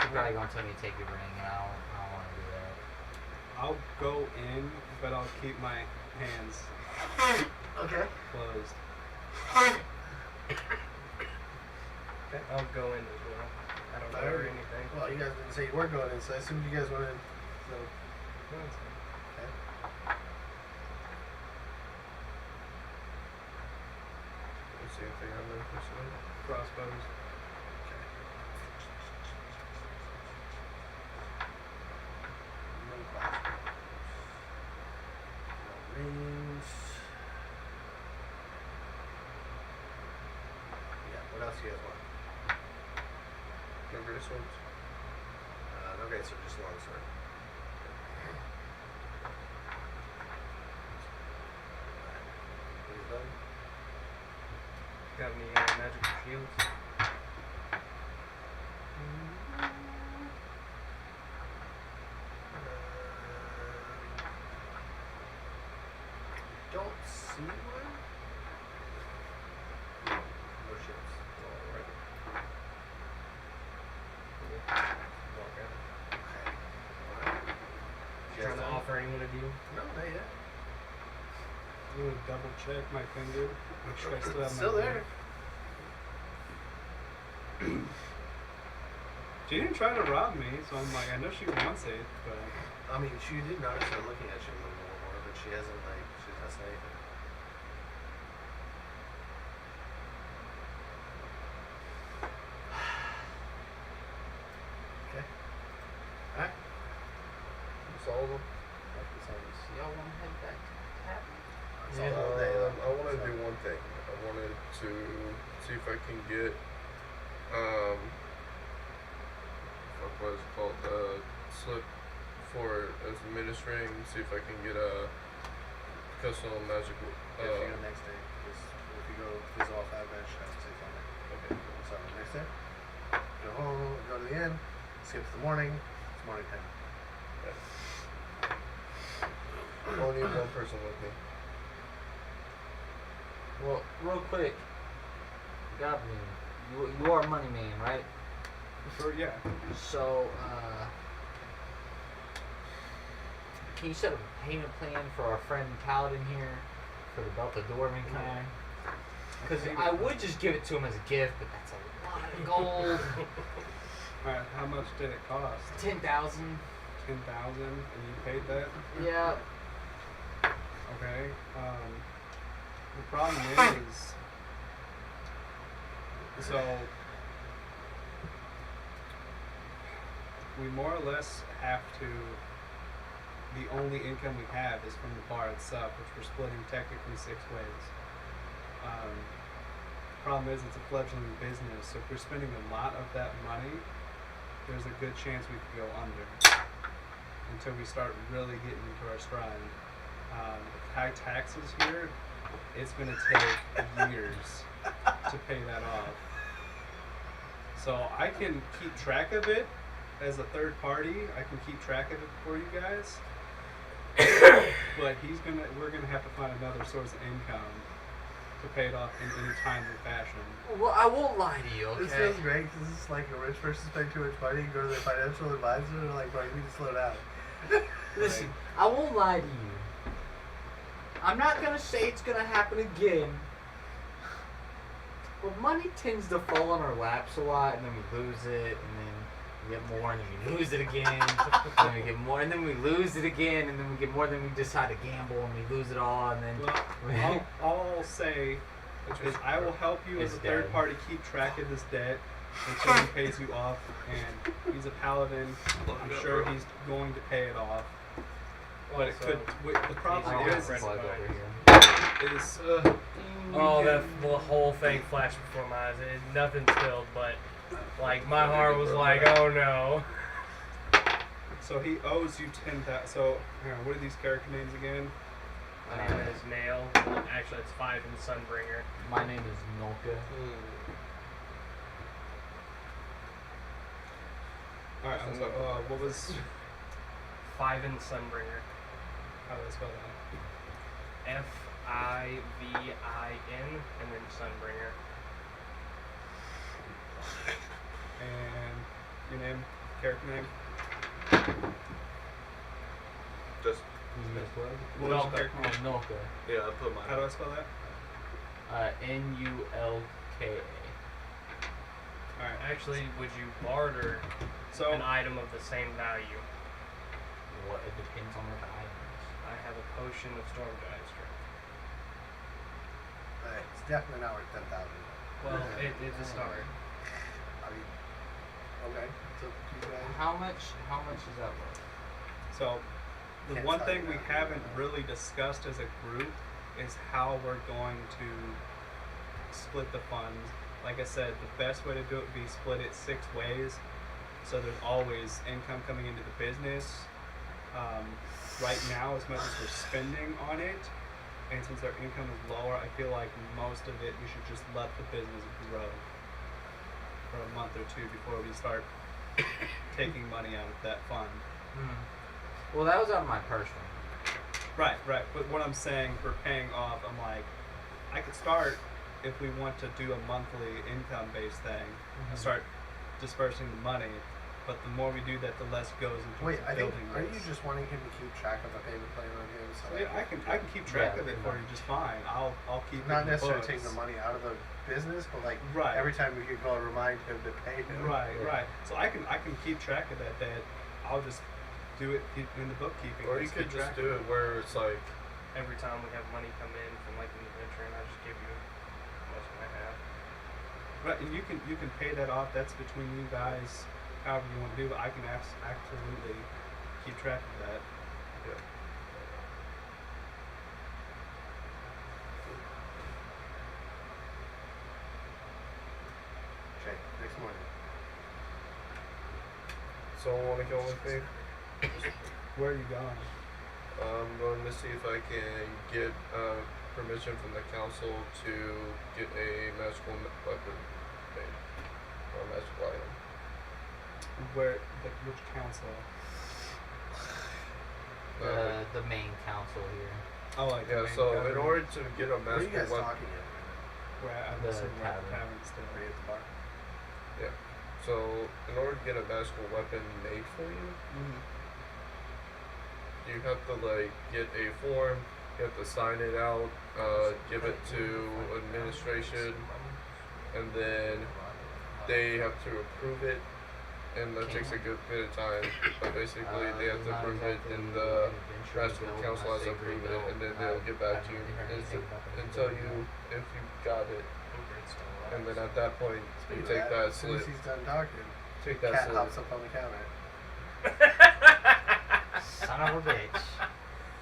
She's probably gonna tell me to take your ring, and I don't want to do that. I'll go in, but I'll keep my hands Okay. closed. Okay, I'll go in as well. I don't know or anything. Well, you guys didn't say you were going in, so I assumed you guys went in. So, No, it's fine. okay. Persuade. Crossbows. No crossbows. No rings. Yeah, what else do you guys want? No great swords. No great sword, just long sword. Alright. Done? Got any magical shields? Don't see one. No ships. Alright. Walk out. Okay. Alright. Trying to offer anyone a deal? No, not yet. I'm gonna double check my finger. Make sure I still have It's my still there. She didn't try to rob me, so I'm like, I know she wants it, but I mean, she did not start looking at you a little more, but she hasn't said anything. Okay. Alright. That's all of them. Y'all want to head back to the tavern? That's all day, though. I want to So- do one thing. I wanted to see if I can get, what is it called? Slip for as administering. See if I can get a custom magical. If you go next day, because if you go fizzle off that bench, that's 6 on it. Okay. So next day, go home, go to the inn, skip to the morning. It's morning time. I only need one person with me. Well, real quick, Goblin, you are Money Man, right? for yeah. So, can you set up a payment plan for our friend Paladin here for the Belt of Dwarven kind? Because I would just give it to him as a gift, but that's a lot of gold. Alright, how much did it cost? 10,000. 10,000, and you paid that? Yeah. Okay. The problem is, so we more or less have to. The only income we have is from the bar itself, which we're splitting technically 6 ways. Problem is, it's a fledgling business, so if we're spending a lot of that money, there's a good chance we could go under until we start really getting into our stride. With high taxes here, it's going to take years to pay that off. So I can keep track of it as a third party. I can keep track of it for you guys. But we're gonna have to find another source of income to pay it off in any timely fashion. Well, I won't lie to you, This okay? feels great because it's like a rich person spending too much money and go to their financial advisor and they're like, bro, you need to slow down. Listen, I won't lie to you. I'm not gonna say it's gonna happen again. But money tends to fall on our laps a lot, and then we lose it, and then we get more, and then we lose it again, and then we get more, and then we lose it again, and then we get more, then we decide to gamble, and we lose it all, and then... Well, all I'll say is I will help you as It's a third dead. party keep track of this debt until he pays you off. And he's a paladin. I'm sure he's going to pay it off. But it could. The problem I got is, a plug over here. is Oh, that the whole thing flashed before my eyes. Nothing spilled, but like my heart was like, oh no. so he owes you 10,000. So hang on, what are these character names again? My name is Nail. Well, actually, it's 5 in Sunbringer. My name is Nolka. All right. So what was? 5 in Sunbringer. How do I spell that? Fivin and then Sunbringer. And your name, character name. Just What was your character name? Nolka. yeah, I put mine. How do I spell that? Nulka. All right. Actually, would you barter So an item of the same value? What? It depends on what the item is. I have a potion of Storm Giant Strength. It's definitely not worth 10,000. Well, it's a start. I mean, okay. So you guys. How much is that worth? So, the Can't one tell thing you we now. haven't really discussed as a group is how we're going to split the funds. Like I said, the best way to do it would be split it 6 ways. So there's always income coming into the business. Right now, as much as we're spending on it, and since our income is lower, I feel like most of it we should just let the business grow for a month or 2 before we start taking money out of that fund. Well, that was out of my personal. Right. But what I'm saying for paying off, I'm like, I could start if we want to do a monthly income-based thing and start dispersing the money. But the more we do that, the less goes into Wait, I think. building Are you this. just wanting him to keep track of a payment plan on him? So Yeah, I can keep track of it for you just fine. I'll keep Not it in the necessarily books. taking the money out of the business, but like Right. every time we could go remind him to pay him. Right. So I can keep track of that. I'll just do it in the bookkeeping. Or you could keep just track do of it where it's like, Every time we have money come in from like an adventure, and I just give you most of my half. Right, and you can pay that off. That's between you guys, however you want to do. But I can absolutely keep track of that. yeah. Okay, next morning. Someone want to go with me? Where are you going? I'm going to see if I can get permission from the council to get a magical weapon made. Or a magical item. Which council? The main council here. Oh, like Yeah, the main so in government? order to get a Where are you guys magical weapon, talking at? We're at The the tavern. tavern still. Are you at the bar? so in order to get a magical weapon made for you, you have to like get a form, you have to sign it out, give it to administration, and then they have to approve it, and that takes a good bit of time. But basically, they have to approve it, and the rest of the council has to approve it, and then they'll get back to you and tell you if you got it. And then at that point, you Speaking of take that as soon as slip. he's done talking, Take that cat slip. hops up on the counter. Son of a bitch.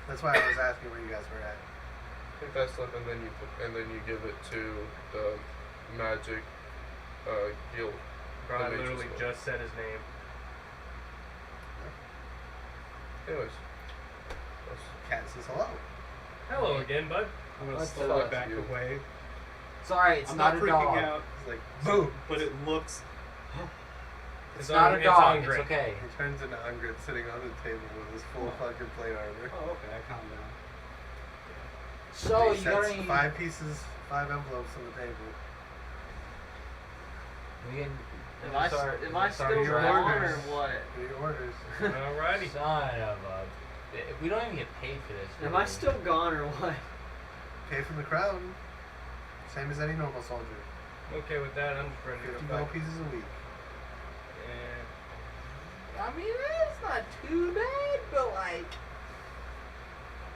That's why I was asking where you guys were at. Take that slip, and then you give it to the magic guild. Bro, I The literally mage's just said his name. Anyways, Cat says hello. Hello again, bud. I'm gonna Let's, slowly uh, back you. away. Sorry, it's I'm not, not a freaking dog. out. He's like, Boom! But it looks. It's not a It's dog. hungry. It's okay. he turns into Ungrid sitting on the table with his full fucking plate armor. Oh, okay. I calm down. So he you got sets any? 5 pieces, 5 envelopes on the table. We can. Am I start- am I start still your gone drafting. orders. or what? What are your orders? Alrighty. Son of a. We don't even get paid for this. do Am I we? still gone or what? Pay from the crown. Same as any normal soldier. Okay with that, I'm just ready to 50 go gold back. pieces a week. And I mean, that's not too bad, but like.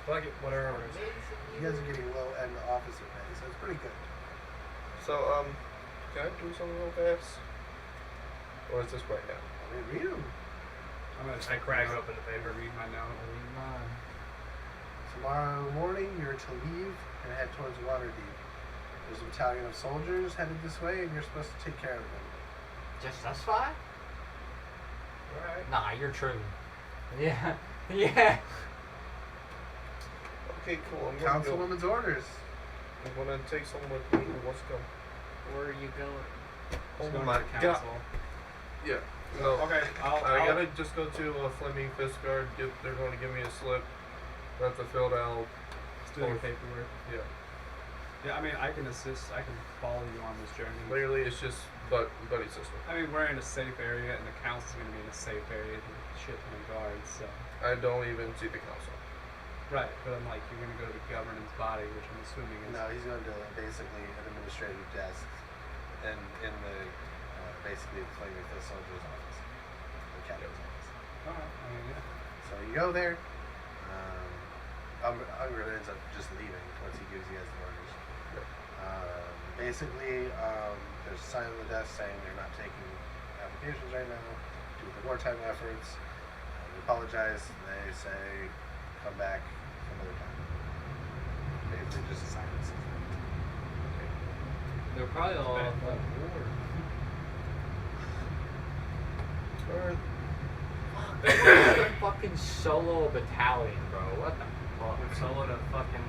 fuck it, whatever. You guys are getting low end officer pay, so it's pretty good. so can I do something real fast? Or is this right now? I mean, read them. I'm gonna I crack open the paper. Read my note. Tomorrow morning, you're to leave and head towards Waterdeep. There's a battalion of soldiers headed this way, and you're supposed to take care of them. Just us 5? Alright. Nah, you're true. Yeah. Yeah. Okay, cool. I'm gonna go. Councilwoman's orders. I'm gonna take someone with me who wants to go. Where are you going? It's Oh going my to the god. council. Yeah. No. Okay. I gotta just go to Fleming Fistguard. They're going to give me a slip. I have to fill it out. Just doing paperwork. Yeah. Yeah, I mean, I can assist. I can follow you on this journey. Literally, it's just buddy system. I mean, we're in a safe area, and the council's gonna be in a safe area. With shit ton of guards, so. I don't even see the council. Right, but I'm like, you're gonna go to the governance body, which I'm assuming is. No, he's going to basically an administrative desk in the basically the Flaming Fist Soldier's office. The captain's office. Alright, I mean, yeah. So you go there. Unger ends up just leaving once he gives you guys the orders. Yep. Basically, there's a sign on the desk saying they're not taking applications right now due to wartime efforts. We apologize. They say come back some other time. Basically, just a sign that says that. They're probably all Bad. like war. Or They're a fucking solo battalion, bro. What the fuck? We've soloed a fucking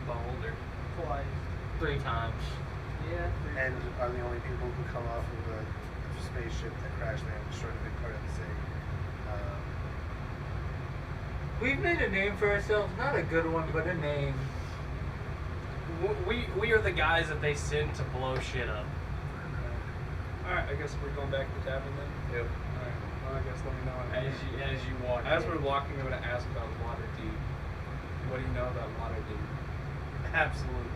beholder. Twice. 3 times. Yeah. and are the only people who come off of the spaceship that crashed land and destroyed a big part of the city. We've made a name for ourselves. Not a good one, but a name. We are the guys that they send to blow shit up. Alright, I guess we're going back to the tavern then? Yep. Alright, well, I guess let me know. As you walk. As in. we're walking, I'm going to ask about Waterdeep. What do you know about Waterdeep? Absolutely.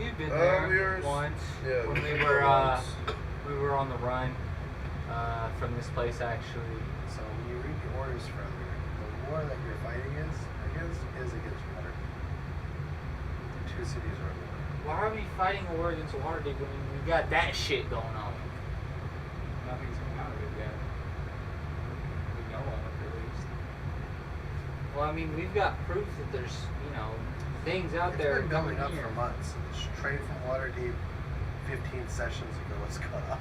You've been we there were- once Yeah. when we we were once. we were on the run from this place actually. So when you read the orders further, the war that you're fighting is against water. The two cities are at war. Why are we fighting a war against Waterdeep when we got that shit going on? Nothing's come out of it yet. We know of it, at least. Well, I mean, we've got proof that there's, things out there. It's been building up coming for here. months. The trade from Waterdeep 15 sessions ago was cut off.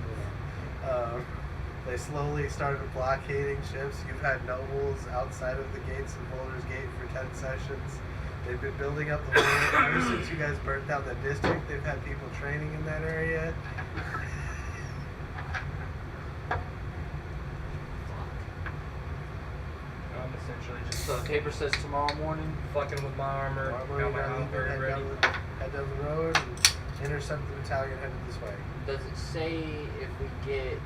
They slowly started blockading ships. You've had nobles outside of the gates of Boulder's Gate for 10 sessions. They've been building up the whole ever since you guys burnt down the district. They've had people training in that area. I'm essentially just So the paper says tomorrow morning. fucking with my armor. Tomorrow Got my morning, armor head ready. down the road and intercept the battalion headed this way. Does it say if we get,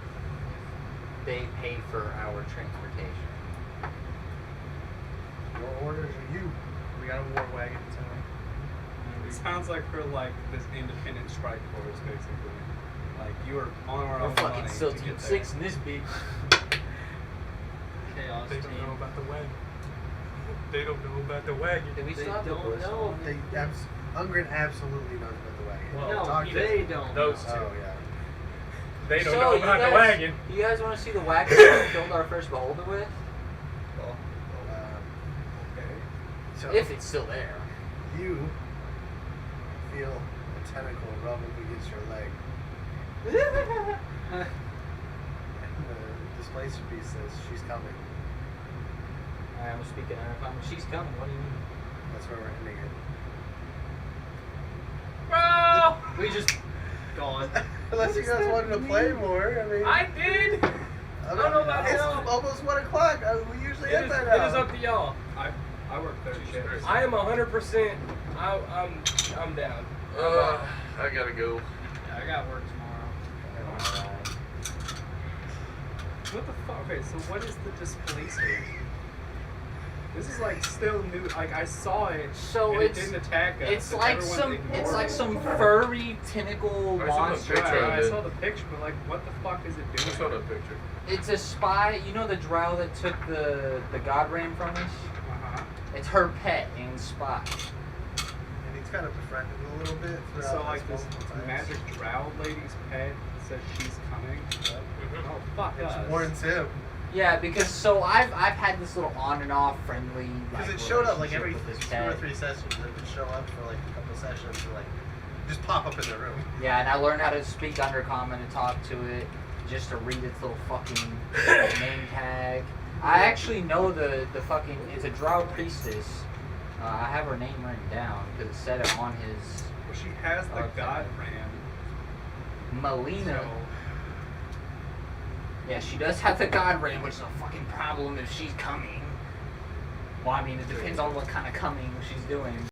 they pay for our transportation? Your orders are you. We got a war wagon tonight. It sounds like we're like this independent strike force, basically. Like you are on our We're own fucking money still to Team get 6 there. in this bitch. Chaos They don't team. know about the wagon. They don't know about the wagon. Did we They still have the don't horse know. on? Ungren absolutely knows about the wagon. Well, No, Talk to they him. don't. Those know. two. Oh yeah. They don't So, know you about the guys- wagon. You guys want to see the wagon that we killed our first beholder with? Okay. So If it's still there. you feel a tentacle rubbing against your leg, and the displacer piece says she's coming. I'm speaking out of she's coming. What do you mean? That's where we're ending it. Bro! We just gone. Unless you guys wanted to play more, I mean. I did! I don't know about it's y'all. almost 1 o'clock. We usually It end is, by it now. is up to y'all. I work 30 shifts. I am 100%. I'm down. I gotta go. Yeah, I got work tomorrow. What the fuck? Okay, so what is the displacer? This is like still new. Like I saw it, So and it's it didn't attack us. it's and like everyone some ignored it's like it. some furry tentacle I saw the monster picture thing. of I it. saw the picture, but like, what the fuck is it I doing? saw that picture. It's a spy. You know the drow that took the god ram from us? Uh-huh. It's her pet and spy. And he's kind of befriended a little bit throughout So like this multiple times. magic drow lady's pet said she's coming. Oh fuck And us. she warns him. Yeah, because so I've had this little on and off friendly Because like, it showed up like every relationship with this 2 or pet. 3 sessions. It would show up for like a couple sessions and like just pop up in the room. Yeah, and I learned how to speak undercommon and talk to it just to read its little fucking name tag. I actually know the fucking it's a drow priestess. I have her name written down because it said it on his Well, she has the Okay. god ram. Melina. So Yeah, she does have the god ram, which is a fucking problem if she's coming. Well, I mean, it depends on what kind of coming she's doing.